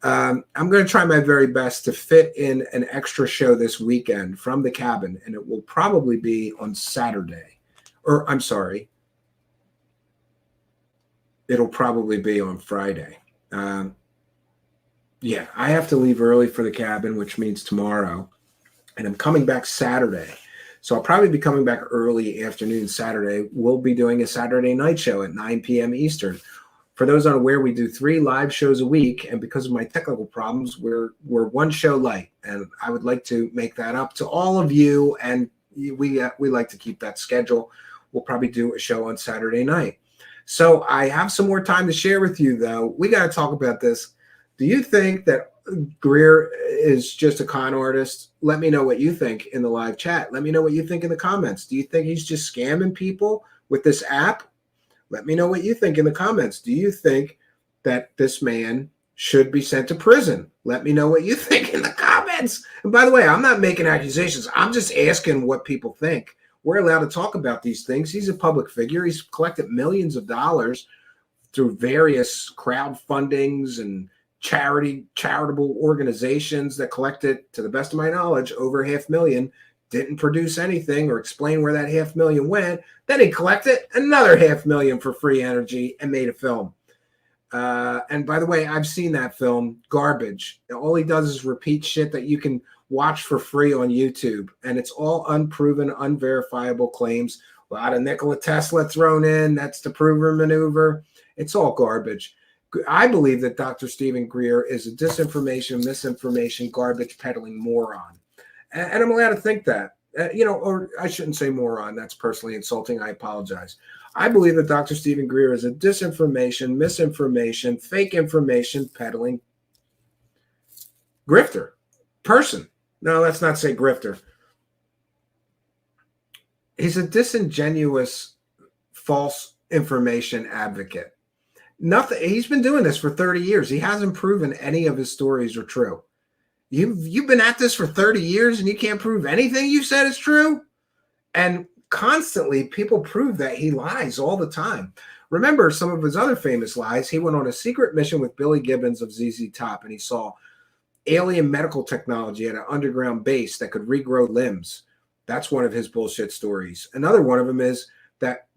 I'm going to try my very best to fit in an extra show this weekend from the cabin, and it will probably be on Saturday. Or, I'm sorry. It'll probably be on Friday. Yeah, I have to leave early for the cabin, which means tomorrow. And I'm coming back Saturday. So I'll probably be coming back early afternoon Saturday. We'll be doing a Saturday night show at 9 p.m. Eastern. For those unaware, we do 3 live shows a week. And because of my technical problems, we're one show light. And I would like to make that up to all of you. And we like to keep that schedule. We'll probably do a show on Saturday night. So I have some more time to share with you, though. We got to talk about this. Do you think that Greer is just a con artist? Let me know what you think in the live chat. Let me know what you think in the comments. Do you think he's just scamming people with this app? Let me know what you think in the comments. Do you think that this man should be sent to prison? Let me know what you think in the comments. And by the way, I'm not making accusations. I'm just asking what people think. We're allowed to talk about these things. He's a public figure. He's collected millions of dollars through various crowdfundings and charitable organizations that collected, to the best of my knowledge, over $500,000, didn't produce anything or explain where that $500,000 went. Then he collected another $500,000 for free energy and made a film. And by the way, I've seen that film, garbage. All he does is repeat shit that you can watch for free on YouTube. And it's all unproven, unverifiable claims. A lot of Nikola Tesla thrown in. That's the prover maneuver. It's all garbage. I believe that Dr. Stephen Greer is a disinformation, misinformation, garbage peddling moron. And I'm allowed to think that, or I shouldn't say moron. That's personally insulting. I apologize. I believe that Dr. Stephen Greer is a disinformation, misinformation, fake information peddling grifter person. No, let's not say grifter. He's a disingenuous, false information advocate. Nothing. He's been doing this for 30 years. He hasn't proven any of his stories are true. You've been at this for 30 years and you can't prove anything you said is true? And constantly people prove that he lies all the time. Remember some of his other famous lies. He went on a secret mission with Billy Gibbons of ZZ Top, and he saw alien medical technology at an underground base that could regrow limbs. That's one of his bullshit stories. Another one of them is that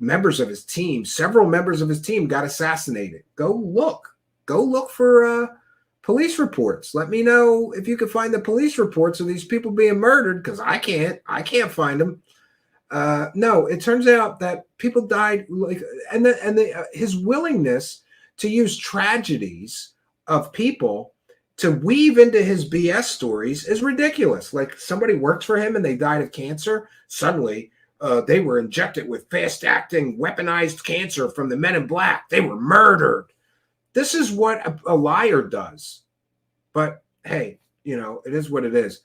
several members of his team got assassinated. Go look for police reports. Let me know if you can find the police reports of these people being murdered, because I can't find them. No, it turns out that people died, his willingness to use tragedies of people to weave into his BS stories is ridiculous. Like somebody worked for him and they died of cancer. Suddenly, they were injected with fast-acting weaponized cancer from the Men in Black. They were murdered. This is what a liar does. But hey, it is what it is.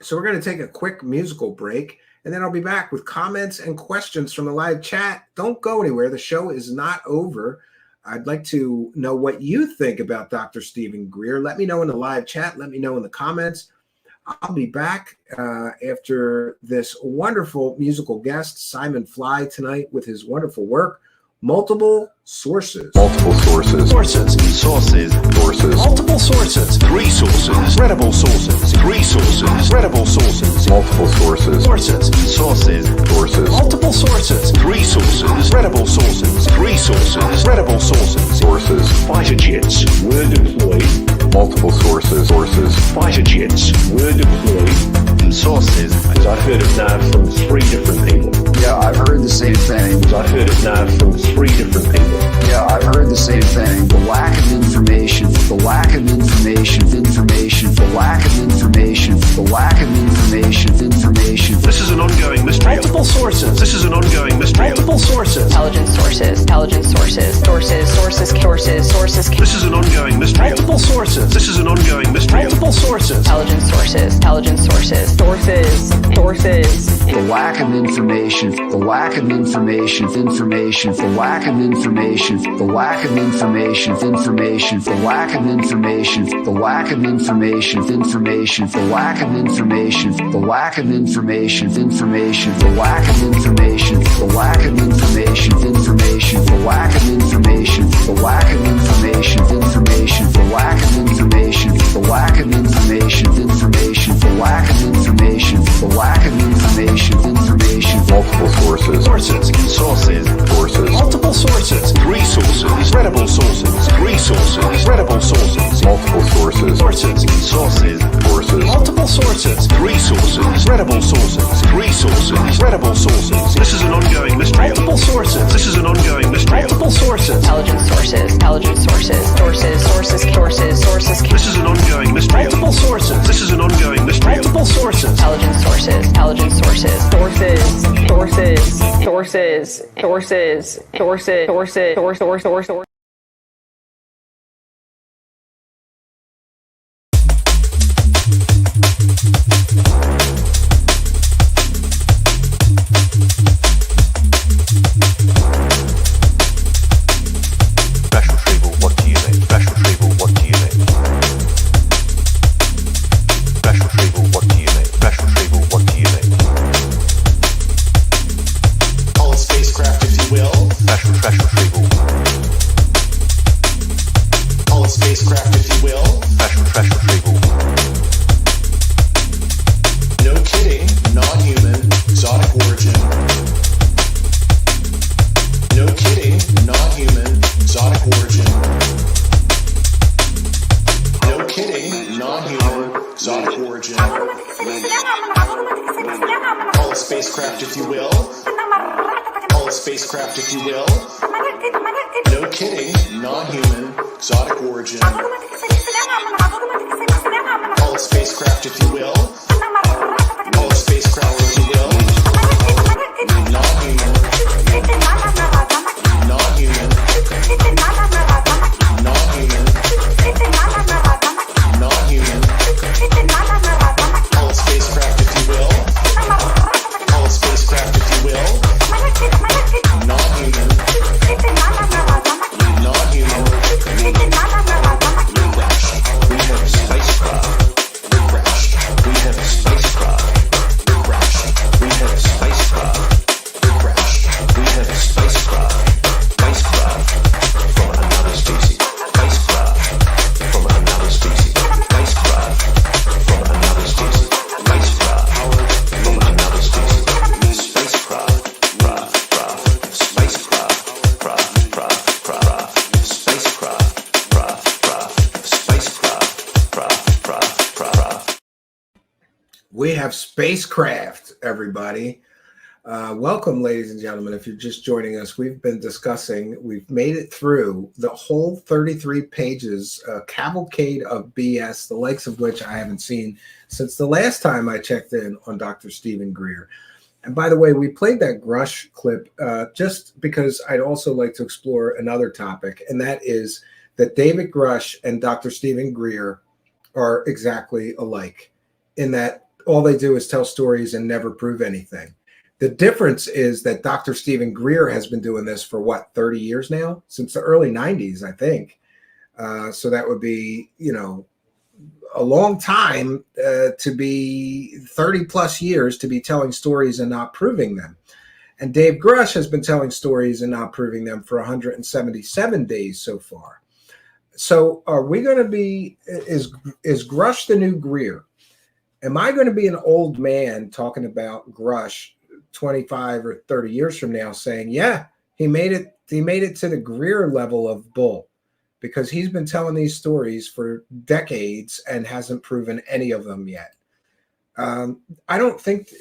So we're going to take a quick musical break, and then I'll be back with comments and questions from the live chat. Don't go anywhere. The show is not over. I'd like to know what you think about Dr. Stephen Greer. Let me know in the live chat. Let me know in the comments. I'll be back after this wonderful musical guest, Simon Fly, tonight with his wonderful work, Multiple Sources. Multiple sources. Sources. Sources. Sources. Multiple sources. 3 sources. Credible sources. 3 sources. Credible sources. Multiple sources. Sources. Sources. Sources. Multiple sources. 3 sources. Credible sources. 3 sources. Credible sources. Sources. Fighter jets were deployed. Multiple sources. Sources. Fighter jets were deployed. Sources. I've heard it now from 3 different people. Yeah, I've heard the same thing. I've heard it now from 3 different people. Yeah, I've heard the same thing. The lack of information, the lack of information, the lack of information, the lack of information. This is an ongoing mystery. Multiple sources. This is an ongoing mystery. Multiple sources. Intelligence sources. This is an ongoing mystery. Multiple sources. This is an ongoing mystery. Multiple sources. Intelligence sources. The lack of information, the lack of information, the lack of information, the lack of information, the lack of information, the lack of information, the lack of information, the lack of information, the lack of information, the lack of information, the lack of information, the lack of information, the lack of information, the lack of information, the lack of information, the lack of information, Multiple sources. Sources. Sources. Multiple sources. 3 sources. Credible sources. 3 sources. Credible sources. Multiple sources. Sources. Sources. Multiple sources. 3 sources. Credible sources. 3 sources. Credible sources. This is an ongoing mystery. Multiple sources. This is an ongoing mystery. Multiple sources. Intelligence sources. This is an ongoing mystery. Multiple sources. This is an ongoing mystery. Multiple sources. Intelligence sources. Special retrieval, what do you mean? Special retrieval, what do you mean? Special retrieval, what do you mean? Special retrieval, what do you mean? Call a spacecraft if you will. Special retrieval. Call a spacecraft if you will. Special retrieval. No kidding, non-human, exotic origin. No kidding, non-human, exotic origin. No kidding, non-human, exotic origin. Call a spacecraft if you will. Call a spacecraft if you will. No kidding, non-human, exotic origin. Call a spacecraft if you will. Call a spacecraft if you will. Non-human. Non-human. Non-human. Non-human. Call a spacecraft if you will. Call a spacecraft if you will. Non-human. Non-human. We have a spacecraft. We have a spacecraft. We have a spacecraft. We have a spacecraft. Spacecraft from another species. Spacecraft from another species. Spacecraft from another species. Spacecraft from another species. Spacecraft. Spacecraft. Spacecraft. We have spacecraft, everybody. Welcome, ladies and gentlemen. If you're just joining us, we've made it through the whole 33 pages, a cavalcade of BS, the likes of which I haven't seen since the last time I checked in on Dr. Stephen Greer. And by the way, we played that Grush clip just because I'd also like to explore another topic, and that is that David Grush and Dr. Stephen Greer are exactly alike in that all they do is tell stories and never prove anything. The difference is that Dr. Stephen Greer has been doing this for 30 years now, since the early 90s, I think. So that would be, a long time to be 30 plus years to be telling stories and not proving them. And Dave Grush has been telling stories and not proving them for 177 days so far. So are we going to be, is Grush the new Greer? Am I going to be an old man talking about Grush 25 or 30 years from now saying, yeah, he made it to the Greer level of bull, because he's been telling these stories for decades and hasn't proven any of them yet. I don't think,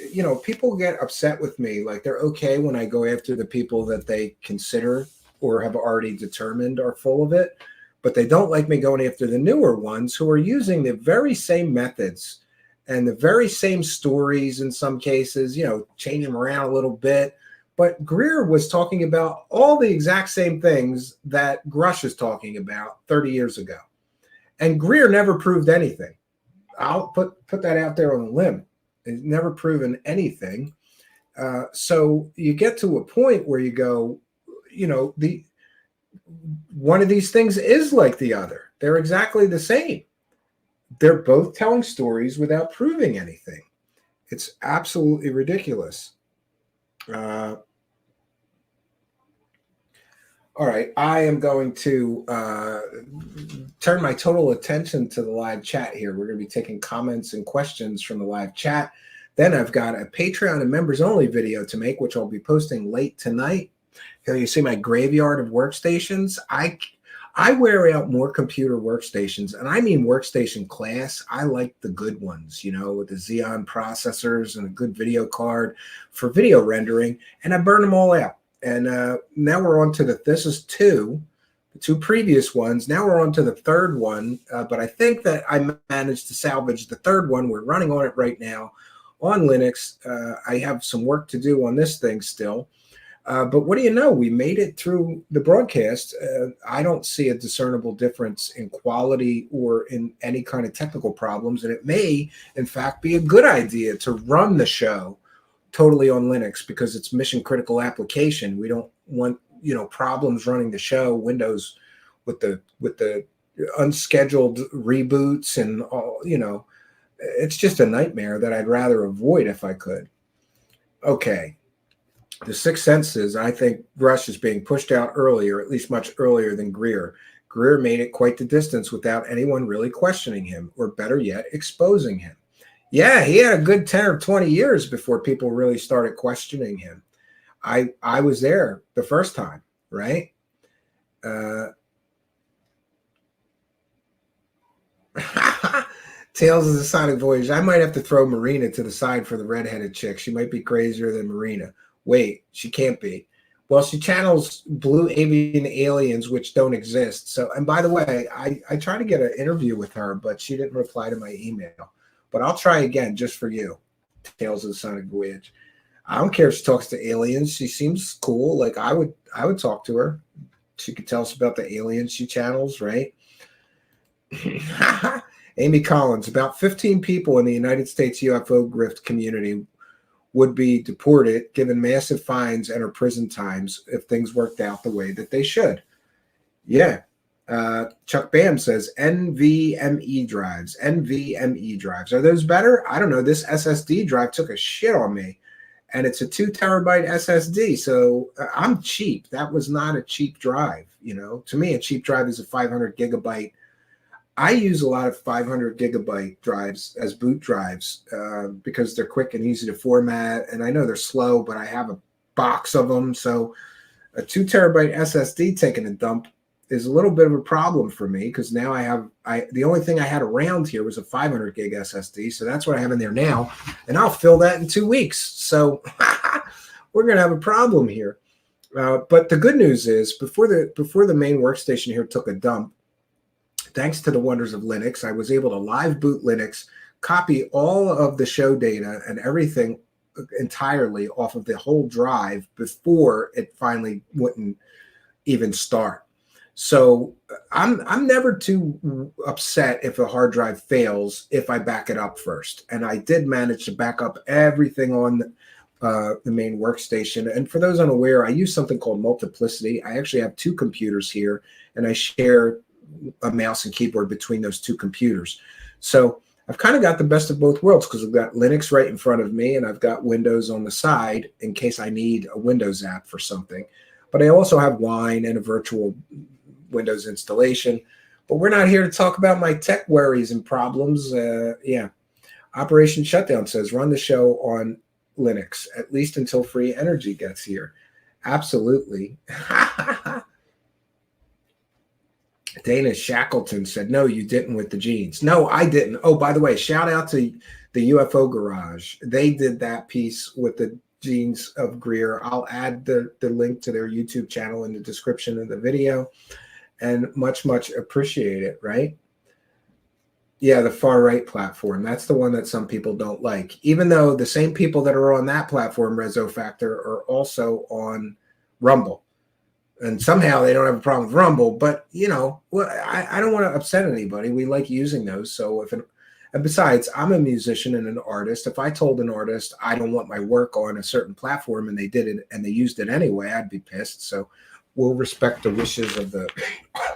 people get upset with me. Like, they're okay when I go after the people that they consider or have already determined are full of it, but they don't like me going after the newer ones who are using the very same methods and the very same stories in some cases, change them around a little bit. But Greer was talking about all the exact same things that Grush is talking about 30 years ago. And Greer never proved anything. I'll put that out there on a limb. He's never proven anything. So you get to a point where you go, one of these things is like the other. They're exactly the same. They're both telling stories without proving anything. It's absolutely ridiculous. All right, I am going to turn my total attention to the live chat here. We're going to be taking comments and questions from the live chat. Then I've got a Patreon and members only video to make, which I'll be posting late tonight. Here you see my graveyard of workstations. I wear out more computer workstations, and I mean workstation class. I like the good ones, with the Xeon processors and a good video card for video rendering, and I burn them all out. And now we're on to this is the two previous ones. Now we're on to the third one, but I think that I managed to salvage the third one. We're running on it right now on Linux. I have some work to do on this thing still. But what do you know? We made it through the broadcast. I don't see a discernible difference in quality or in any kind of technical problems. And it may, in fact, be a good idea to run the show totally on Linux because it's mission critical application. We don't want, problems running the show, Windows with the unscheduled reboots and all, it's just a nightmare that I'd rather avoid if I could. Okay. The Sixth Senses, I think Grush is being pushed out earlier, at least much earlier than Greer. Greer made it quite the distance without anyone really questioning him, or better yet, exposing him. Yeah, he had a good 10 or 20 years before people really started questioning him. I was there the first time, right? Tales of the Sonic Voyage. I might have to throw Marina to the side for the redheaded chick. She might be crazier than Marina. Wait, she can't be. Well, she channels blue avian aliens, which don't exist. So, and by the way, I tried to get an interview with her, but she didn't reply to my email. But I'll try again just for you. Tales of the Sonic Voyage. I don't care if she talks to aliens. She seems cool. Like I would talk to her. She could tell us about the aliens she channels, right? Amy Collins. About 15 people in the United States UFO grift community would be deported, given massive fines and or prison times if things worked out the way that they should. Yeah. Chuck Bam says NVMe drives. NVMe drives. Are those better? I don't know. This SSD drive took a shit on me. And it's a 2 terabyte SSD. So I'm cheap. That was not a cheap drive. To me, a cheap drive is a 500 gigabyte. I use a lot of 500 gigabyte drives as boot drives because they're quick and easy to format. And I know they're slow, but I have a box of them. So a 2 terabyte SSD taking a dump is a little bit of a problem for me because now the only thing I had around here was a 500 gig SSD. So that's what I have in there now. And I'll fill that in 2 weeks. So we're going to have a problem here. But the good news is before the main workstation here took a dump, thanks to the wonders of Linux, I was able to live boot Linux, copy all of the show data and everything entirely off of the whole drive before it finally wouldn't even start. So I'm never too upset if a hard drive fails if I back it up first. And I did manage to back up everything on the main workstation. And for those unaware, I use something called Multiplicity. I actually have 2 computers here, and I share a mouse and keyboard between those 2 computers. So I've kind of got the best of both worlds because I've got Linux right in front of me and I've got Windows on the side in case I need a Windows app for something. But I also have Wine and a virtual Windows installation. But we're not here to talk about my tech worries and problems. Operation Shutdown says, run the show on Linux, at least until free energy gets here. Absolutely. Dana Shackleton said, no, you didn't with the jeans. No, I didn't. Oh, by the way, shout out to the UFO Garage. They did that piece with the jeans of Greer. I'll add the link to their YouTube channel in the description of the video, and much, much appreciate it, right? Yeah, the far right platform. That's the one that some people don't like, even though the same people that are on that platform, Rezo Factor, are also on Rumble. And somehow they don't have a problem with Rumble, but I don't want to upset anybody. We like using those. So and besides, I'm a musician and an artist. If I told an artist I don't want my work on a certain platform and they did it and they used it anyway, I'd be pissed. So we'll respect the wishes of the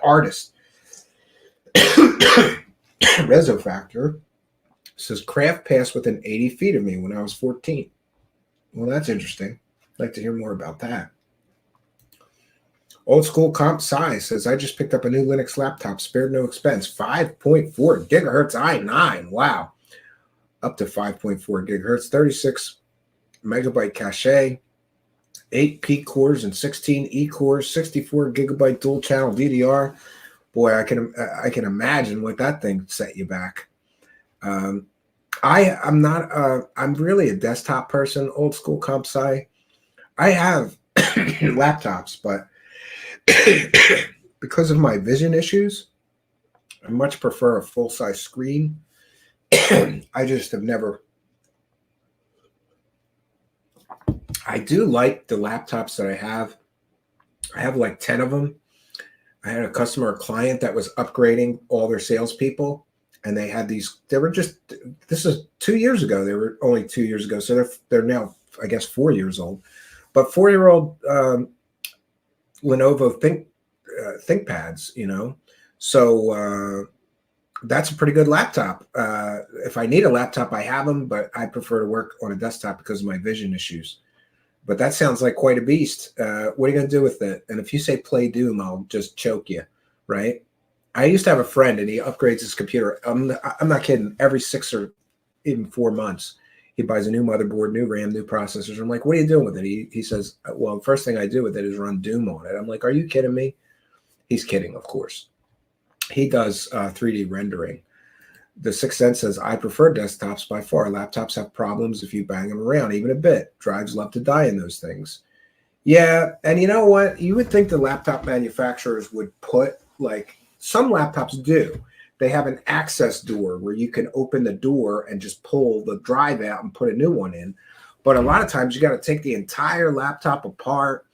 artist. Rezo Factor says Kraft passed within 80 feet of me when I was 14. Well, that's interesting. I'd like to hear more about that. Old School Comp Sci says, I just picked up a new Linux laptop, spared no expense, 5.4 gigahertz i9. Wow. Up to 5.4 gigahertz, 36 megabyte cache, 8 P cores and 16 E cores, 64 gigabyte dual channel DDR. Boy, I can imagine what that thing set you back. I'm really a desktop person, Old School Comp Sci. I have laptops, but because of my vision issues, I much prefer a full-size screen. I just have never. I do like the laptops that I have. I have like 10 of them. I had a customer or client that was upgrading all their salespeople, and they had these. This is 2 years ago. They were only 2 years ago, so they're now, I guess, 4 years old. But 4-year-old Lenovo ThinkPads, so that's a pretty good laptop. If I need a laptop, I have them, but I prefer to work on a desktop because of my vision issues. But that sounds like quite a beast. What are you going to do with it? And if you say play Doom, I'll just choke you, right? I used to have a friend, and he upgrades his computer. I'm not kidding. Every 6 or even 4 months, he buys a new motherboard, new RAM, new processors. I'm like, what are you doing with it? He says, well, the first thing I do with it is run Doom on it. I'm like, are you kidding me? He's kidding, of course. He does 3D rendering. The Sixth Sense says, I prefer desktops by far. Laptops have problems if you bang them around even a bit. Drives love to die in those things. Yeah, and you know what? You would think the laptop manufacturers would put, like, some laptops do. They have an access door where you can open the door and just pull the drive out and put a new one in. But a lot of times you got to take the entire laptop apart.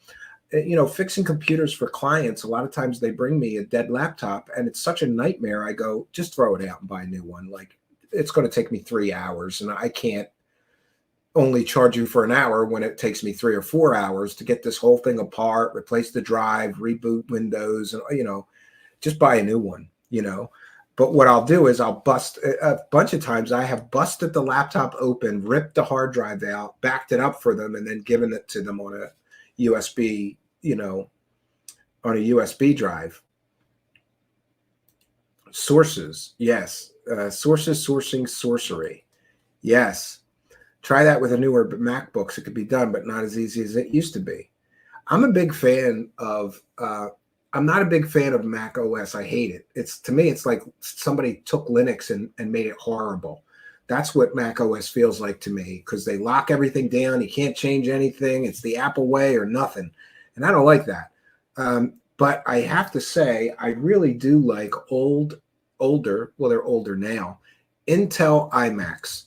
Fixing computers for clients, a lot of times they bring me a dead laptop and it's such a nightmare. I go, just throw it out and buy a new one. Like, it's going to take me 3 hours, and I can't only charge you for an hour when it takes me 3 or 4 hours to get this whole thing apart, replace the drive, reboot Windows, and, just buy a new one, But what I'll do is I'll bust a bunch of times. I have busted the laptop open, ripped the hard drive out, backed it up for them, and then given it to them on a USB, on a USB drive. Sources, yes. Sources, sourcing, sorcery. Yes. Try that with a newer MacBooks. It could be done, but not as easy as it used to be. I'm a big fan of I'm not a big fan of Mac OS. I hate it. To me, it's like somebody took Linux and made it horrible. That's what Mac OS feels like to me, because they lock everything down. You can't change anything. It's the Apple way or nothing. And I don't like that. But I have to say, I really do like older, well, they're older now, Intel iMacs.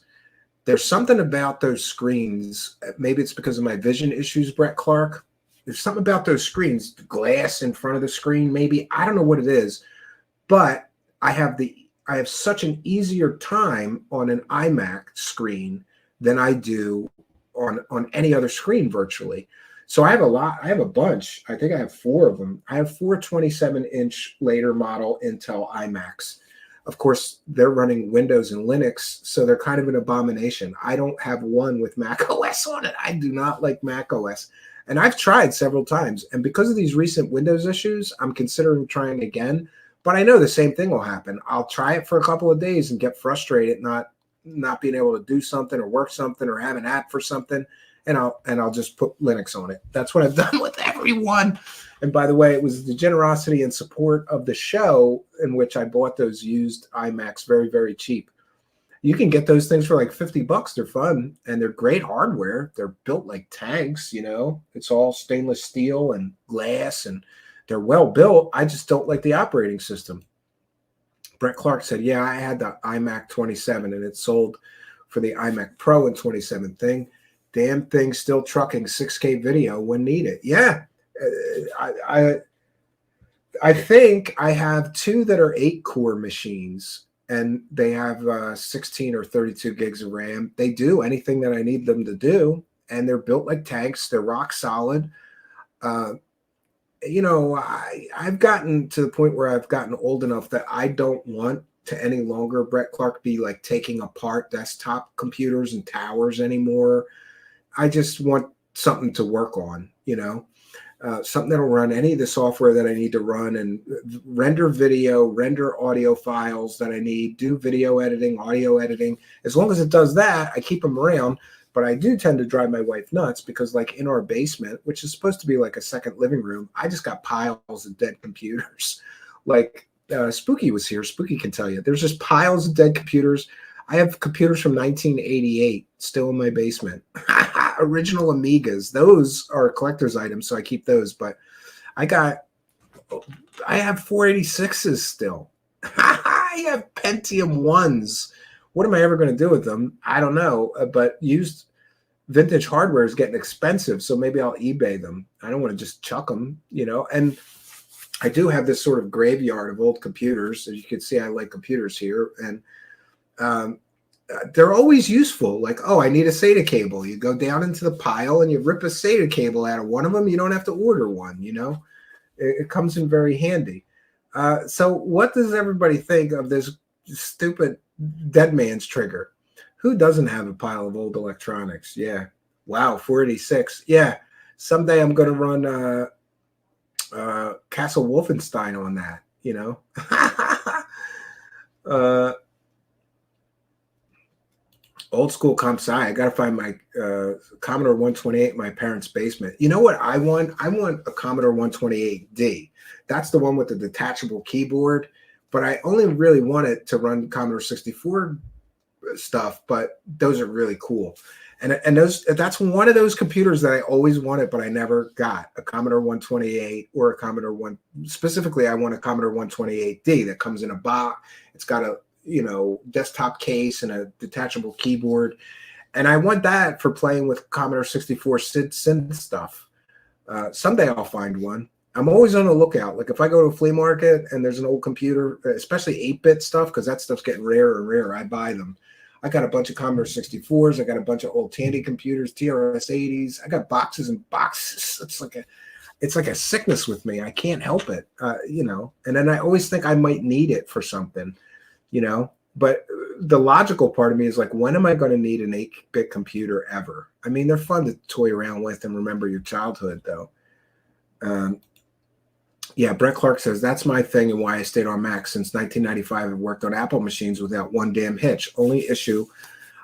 There's something about those screens. Maybe it's because of my vision issues, Brett Clark. There's something about those screens, the glass in front of the screen, maybe. I don't know what it is, but I have such an easier time on an iMac screen than I do on any other screen virtually. So I have a bunch. I think I have 4 of them. I have 4 27-inch later model Intel iMacs. Of course, they're running Windows and Linux, so they're kind of an abomination. I don't have one with Mac OS on it. I do not like Mac OS. And I've tried several times. And because of these recent Windows issues, I'm considering trying again. But I know the same thing will happen. I'll try it for a couple of days and get frustrated not being able to do something or work something or have an app for something, and I'll just put Linux on it. That's what I've done with everyone. And by the way, it was the generosity and support of the show in which I bought those used iMacs very, very cheap. You can get those things for like $50. They're fun and they're great hardware. They're built like tanks, you know. It's all stainless steel and glass, and they're well built. I just don't like the operating system. Brett Clark said, yeah, I had the iMac 27 and it sold for the iMac Pro in 27 thing. Damn thing still trucking 6K video when needed. Yeah. I think I have two that are 8-core machines, and they have 16 or 32 gigs of RAM. They do anything that I need them to do, and they're built like tanks. They're rock solid. You know, I've gotten to the point where I've gotten old enough that I don't want to any longer, Brett Clark, be like taking apart desktop computers and towers anymore. I just want something to work on, you know, something that'll run any of the software that I need to run and render video, render audio files that I need, do video editing, audio editing. As long as it does that, I keep them around. But I do tend to drive my wife nuts because, like, in our basement, which is supposed to be like a second living room, I just got piles of dead computers. Like, Spooky was here. Spooky can tell you. There's just piles of dead computers. I have computers from 1988 still in my basement. Original Amigas. Those are collector's items, so I keep those. But I have 486s still. I have Pentium 1s. What am I ever going to do with them? I don't know. But used vintage hardware is getting expensive, so maybe I'll eBay them. I don't want to just chuck them, you know. And I do have this sort of graveyard of old computers. As you can see, I like computers here. And they're always useful. Like, oh, I need a SATA cable. You go down into the pile and you rip a SATA cable out of one of them. You don't have to order one, you know. It comes in very handy. So what does everybody think of this stupid Deadman's trigger? Who doesn't have a pile of old electronics? Yeah. Wow, 486. Yeah. Someday I'm going to run Castle Wolfenstein on that, you know. Old school comp sci. I got to find my Commodore 128 in my parents' basement. You know what I want? I want a Commodore 128D. That's the one with the detachable keyboard. But I only really want it to run Commodore 64 stuff, but those are really cool. And that's one of those computers that I always wanted, but I never got a Commodore 128 or a Commodore 1. Specifically, I want a Commodore 128D that comes in a box. It's got a, you know, desktop case and a detachable keyboard. And I want that for playing with Commodore 64 synth stuff. Someday I'll find one. I'm always on the lookout. Like if I go to a flea market and there's an old computer, especially 8-bit stuff, because that stuff's getting rarer and rarer, I buy them. I got a bunch of Commodore 64s. I got a bunch of old Tandy computers, TRS-80s. I got boxes and boxes. It's like a sickness with me. I can't help it, you know. And then I always think I might need it for something, you know. But the logical part of me is like, when am I going to need an 8-bit computer ever? I mean, they're fun to toy around with and remember your childhood, though. Yeah, Brett Clark says, that's my thing and why I stayed on Mac. Since 1995, I've worked on Apple machines without one damn hitch. Only issue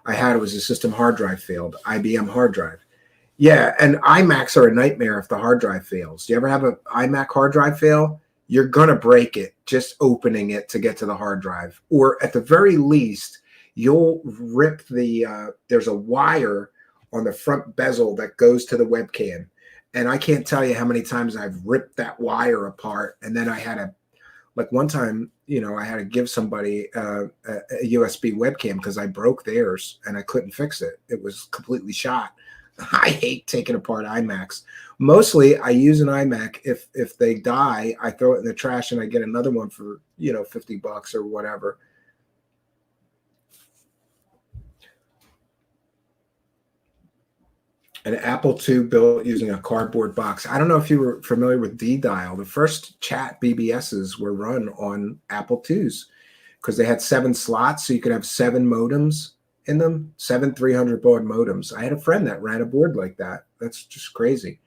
I had was the system hard drive failed, IBM hard drive. Yeah, and iMacs are a nightmare if the hard drive fails. Do you ever have an iMac hard drive fail? You're going to break it just opening it to get to the hard drive. Or at the very least, you'll rip there's a wire on the front bezel that goes to the webcam. And I can't tell you how many times I've ripped that wire apart. And then I had to, like one time, you know, I had to give somebody a USB webcam because I broke theirs and I couldn't fix it. It was completely shot. I hate taking apart iMacs. Mostly I use an iMac. If they die, I throw it in the trash and I get another one for, you know, $50 or whatever. An Apple II built using a cardboard box. I don't know if you were familiar with D-Dial. The first chat BBSs were run on Apple IIs. because they had 7 slots, so you could have 7 modems in them, 7 300 baud modems. I had a friend that ran a board like that. That's just crazy.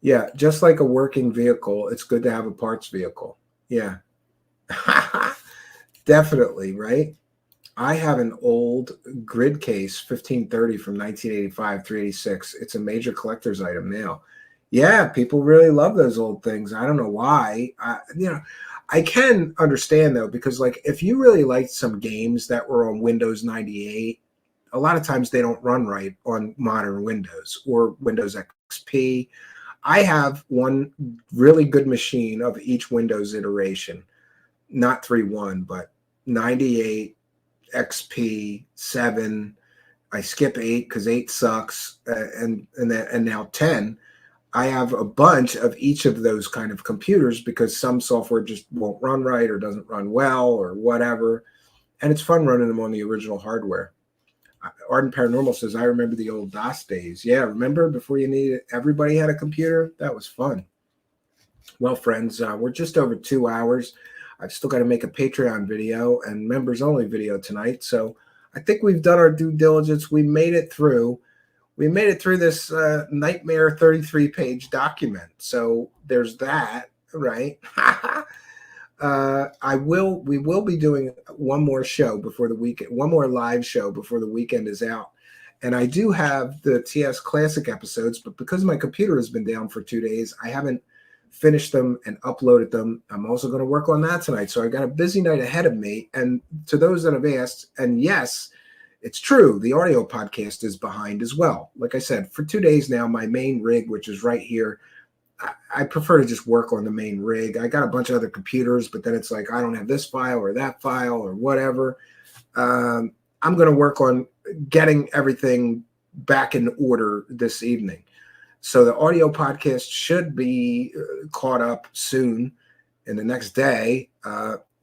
Yeah, just like a working vehicle, it's good to have a parts vehicle. Yeah. Definitely, right? I have an old grid case, 1530 from 1985, 386. It's a major collector's item now. Yeah, people really love those old things. I don't know why. I can understand, though, because like if you really liked some games that were on Windows 98, a lot of times they don't run right on modern Windows or Windows XP. I have one really good machine of each Windows iteration, not 3.1, but 98, XP, 7. I skip 8 because 8 sucks, and now 10. I have a bunch of each of those kind of computers because some software just won't run right or doesn't run well or whatever. And it's fun running them on the original hardware. Ardent Paranormal says, I remember the old DOS days. Yeah, remember before you needed, everybody had a computer? That was fun. Well, friends, we're just over 2 hours. I've still got to make a Patreon video and members only video tonight. So I think we've done our due diligence. We made it through. We made it through this nightmare 33-page document. So there's that, right? We will be doing one more show before the weekend, one more live show before the weekend is out. And I do have the TS Classic episodes, but because my computer has been down for 2 days, I haven't finished them and uploaded them. I'm also going to work on that tonight. So I got a busy night ahead of me. And to those that have asked, and yes, it's true, the audio podcast is behind as well. Like I said, for 2 days now, my main rig, which is right here, I prefer to just work on the main rig. I got a bunch of other computers, but then it's like I don't have this file or that file or whatever. I'm going to work on getting everything back in order this evening. So the audio podcast should be caught up soon in the next day.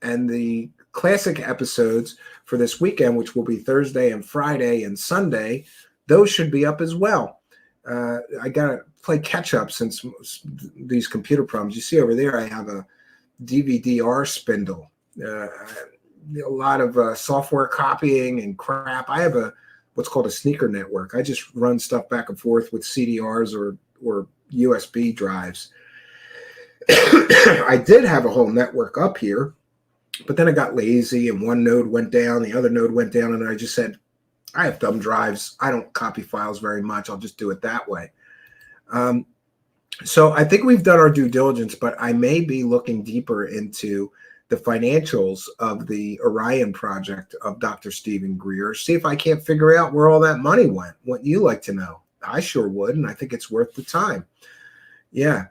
And the classic episodes for this weekend, which will be Thursday and Friday and Sunday, those should be up as well. I got to play catch up since these computer problems. You see over there, I have a DVD-R spindle. A lot of software copying and crap. I have what's called a sneaker network. I just run stuff back and forth with CDRs or USB drives. I did have a whole network up here, but then I got lazy and one node went down, the other node went down, and I just said, I have thumb drives. I don't copy files very much. I'll just do it that way. So I think we've done our due diligence, but I may be looking deeper into the financials of the Orion project of Dr. Stephen Greer. See if I can't figure out where all that money went. What you like to know? I sure would, and I think it's worth the time. Yeah.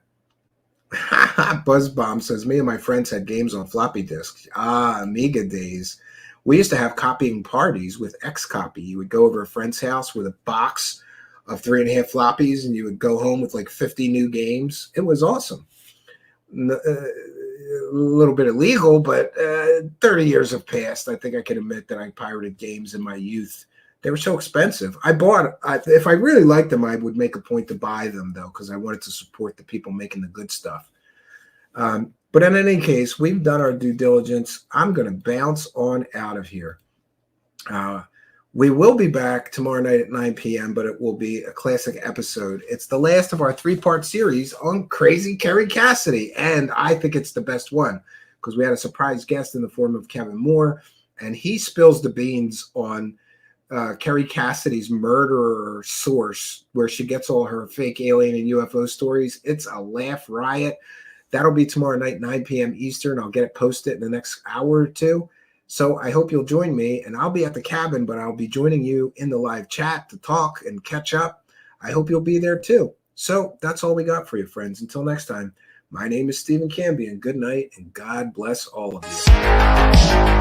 Buzzbomb says, me and my friends had games on floppy disks. Amiga days. We used to have copying parties with Xcopy. You would go over a friend's house with a box of 3.5 floppies, and you would go home with like 50 new games. It was awesome. A little bit illegal, but 30 years have passed. I think I can admit that I pirated games in my youth. They were so expensive. If I really liked them, I would make a point to buy them, though, because I wanted to support the people making the good stuff. But in any case, we've done our due diligence. I'm going to bounce on out of here. We will be back tomorrow night at 9 p.m., but it will be a classic episode. It's the last of our 3-part series on Crazy Kerry Cassidy, and I think it's the best one because we had a surprise guest in the form of Kevin Moore, and he spills the beans on Kerry Cassidy's murderer source, where she gets all her fake alien and UFO stories. It's a laugh riot. That'll be tomorrow night, 9 p.m. Eastern. I'll get it posted in the next hour or two. So I hope you'll join me, and I'll be at the cabin, but I'll be joining you in the live chat to talk and catch up. I hope you'll be there too. So that's all we got for you, friends. Until next time, my name is Stephen Cambion. Good night, and God bless all of you.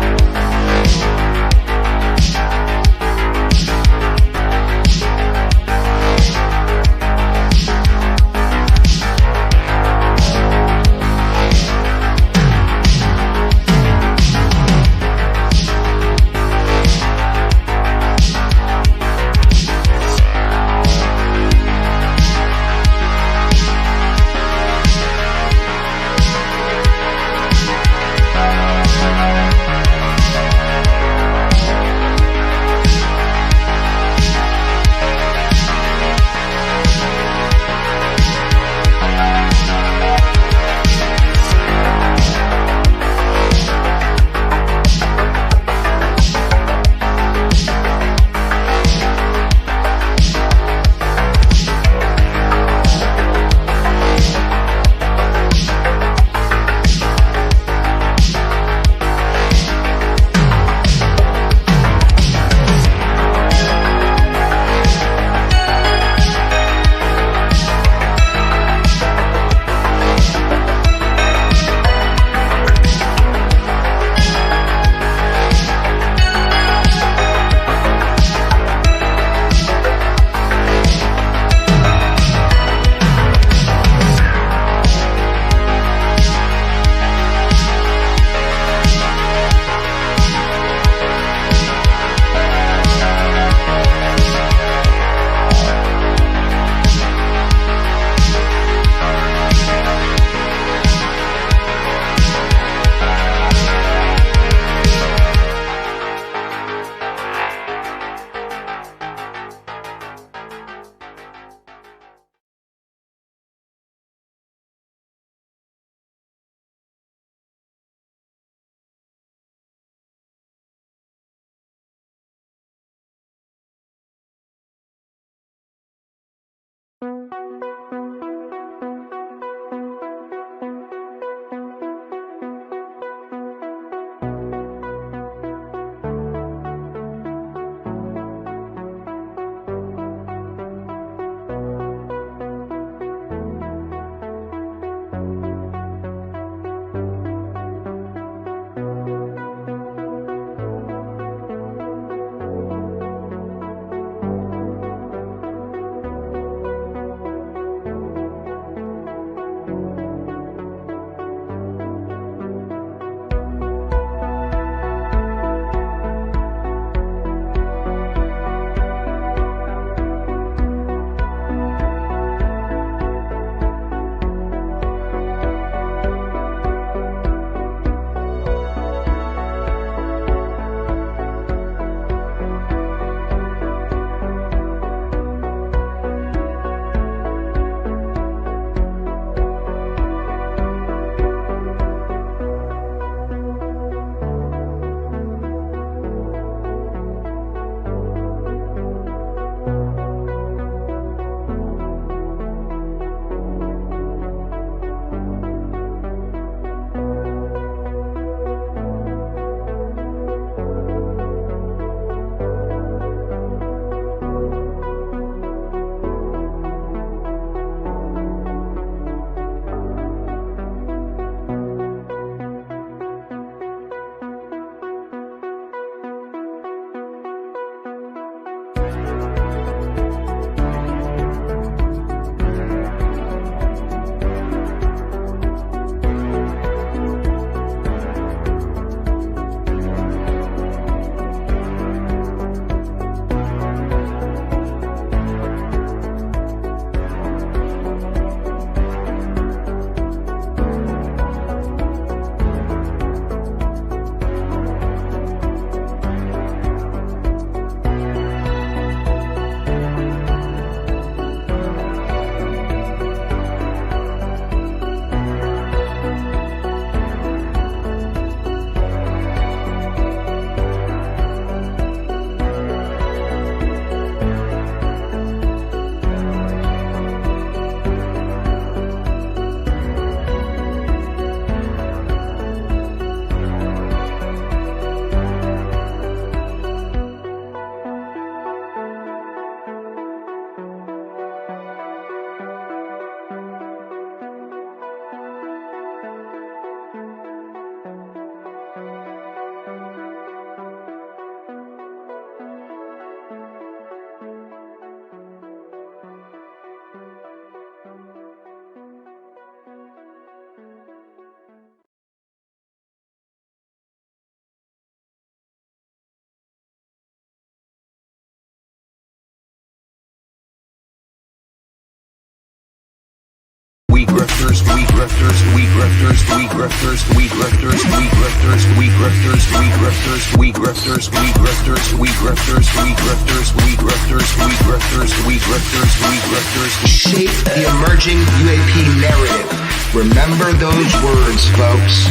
grifters, we grifters, we grifters, we grifters, we grifters, we grifters, we grifters, we grifters, we grifters, we grifters, we grifters, we grifters, we grifters, we grifters, we grifters, we grifters. Shape the emerging UAP narrative. Remember those words, folks.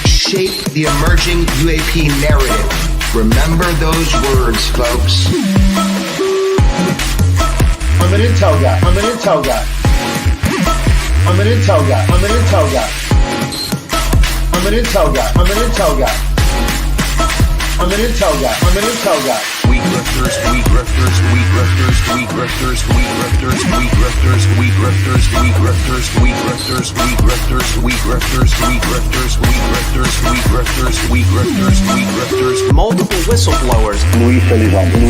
Shape the emerging UAP narrative. Remember those words, folks. I'm an intel guy. I'm an intel guy. I'm an intel guy. I'm an intel guy. I'm an intel guy. I'm an intel guy. I'm an intel guy. I'm an intel guy. We grifters, we grifters, we grifters, we grifters, we grifters, we grifters, we grifters, we grifters, we grifters, we grifters, we grifters, we grifters, we grifters, we grifters, we grifters, we grifters. Multiple whistleblowers. Luis Elizondo.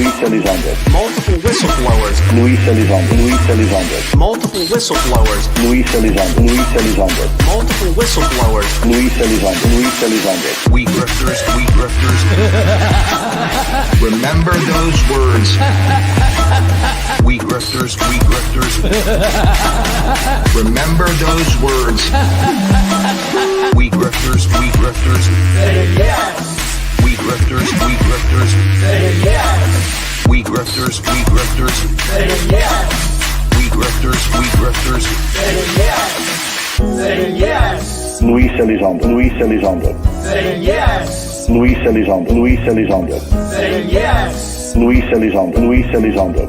Multiple whistleblowers. Luis Elizondo. Multiple whistleblowers. Luis Elizondo. Multiple whistleblowers. Luis Elizondo. We grifters, we grifters. Remember those words. We grifters, we grifters. Remember those words. We grifters, we grifters. Yes. We grifters, we grifters. Yes. We grifters, we grifters. Yes. We grifters, we grifters. Yes. Yes. Luis Elizondo. Yes. Luis Elizondo. Yes. Luis Elizondo.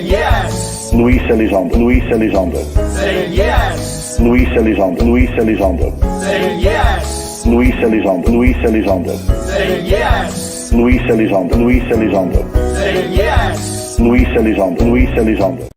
Yes. Luis Elizondo. Luis Elizondo. Say yes. Luis Elizondo. Luis Elizondo. Say yes. Luis Elizondo. Luis Elizondo. Say yes. Luis Elizondo. Luis Elizondo. Say yes. Luis Elizondo. Luis Elizondo.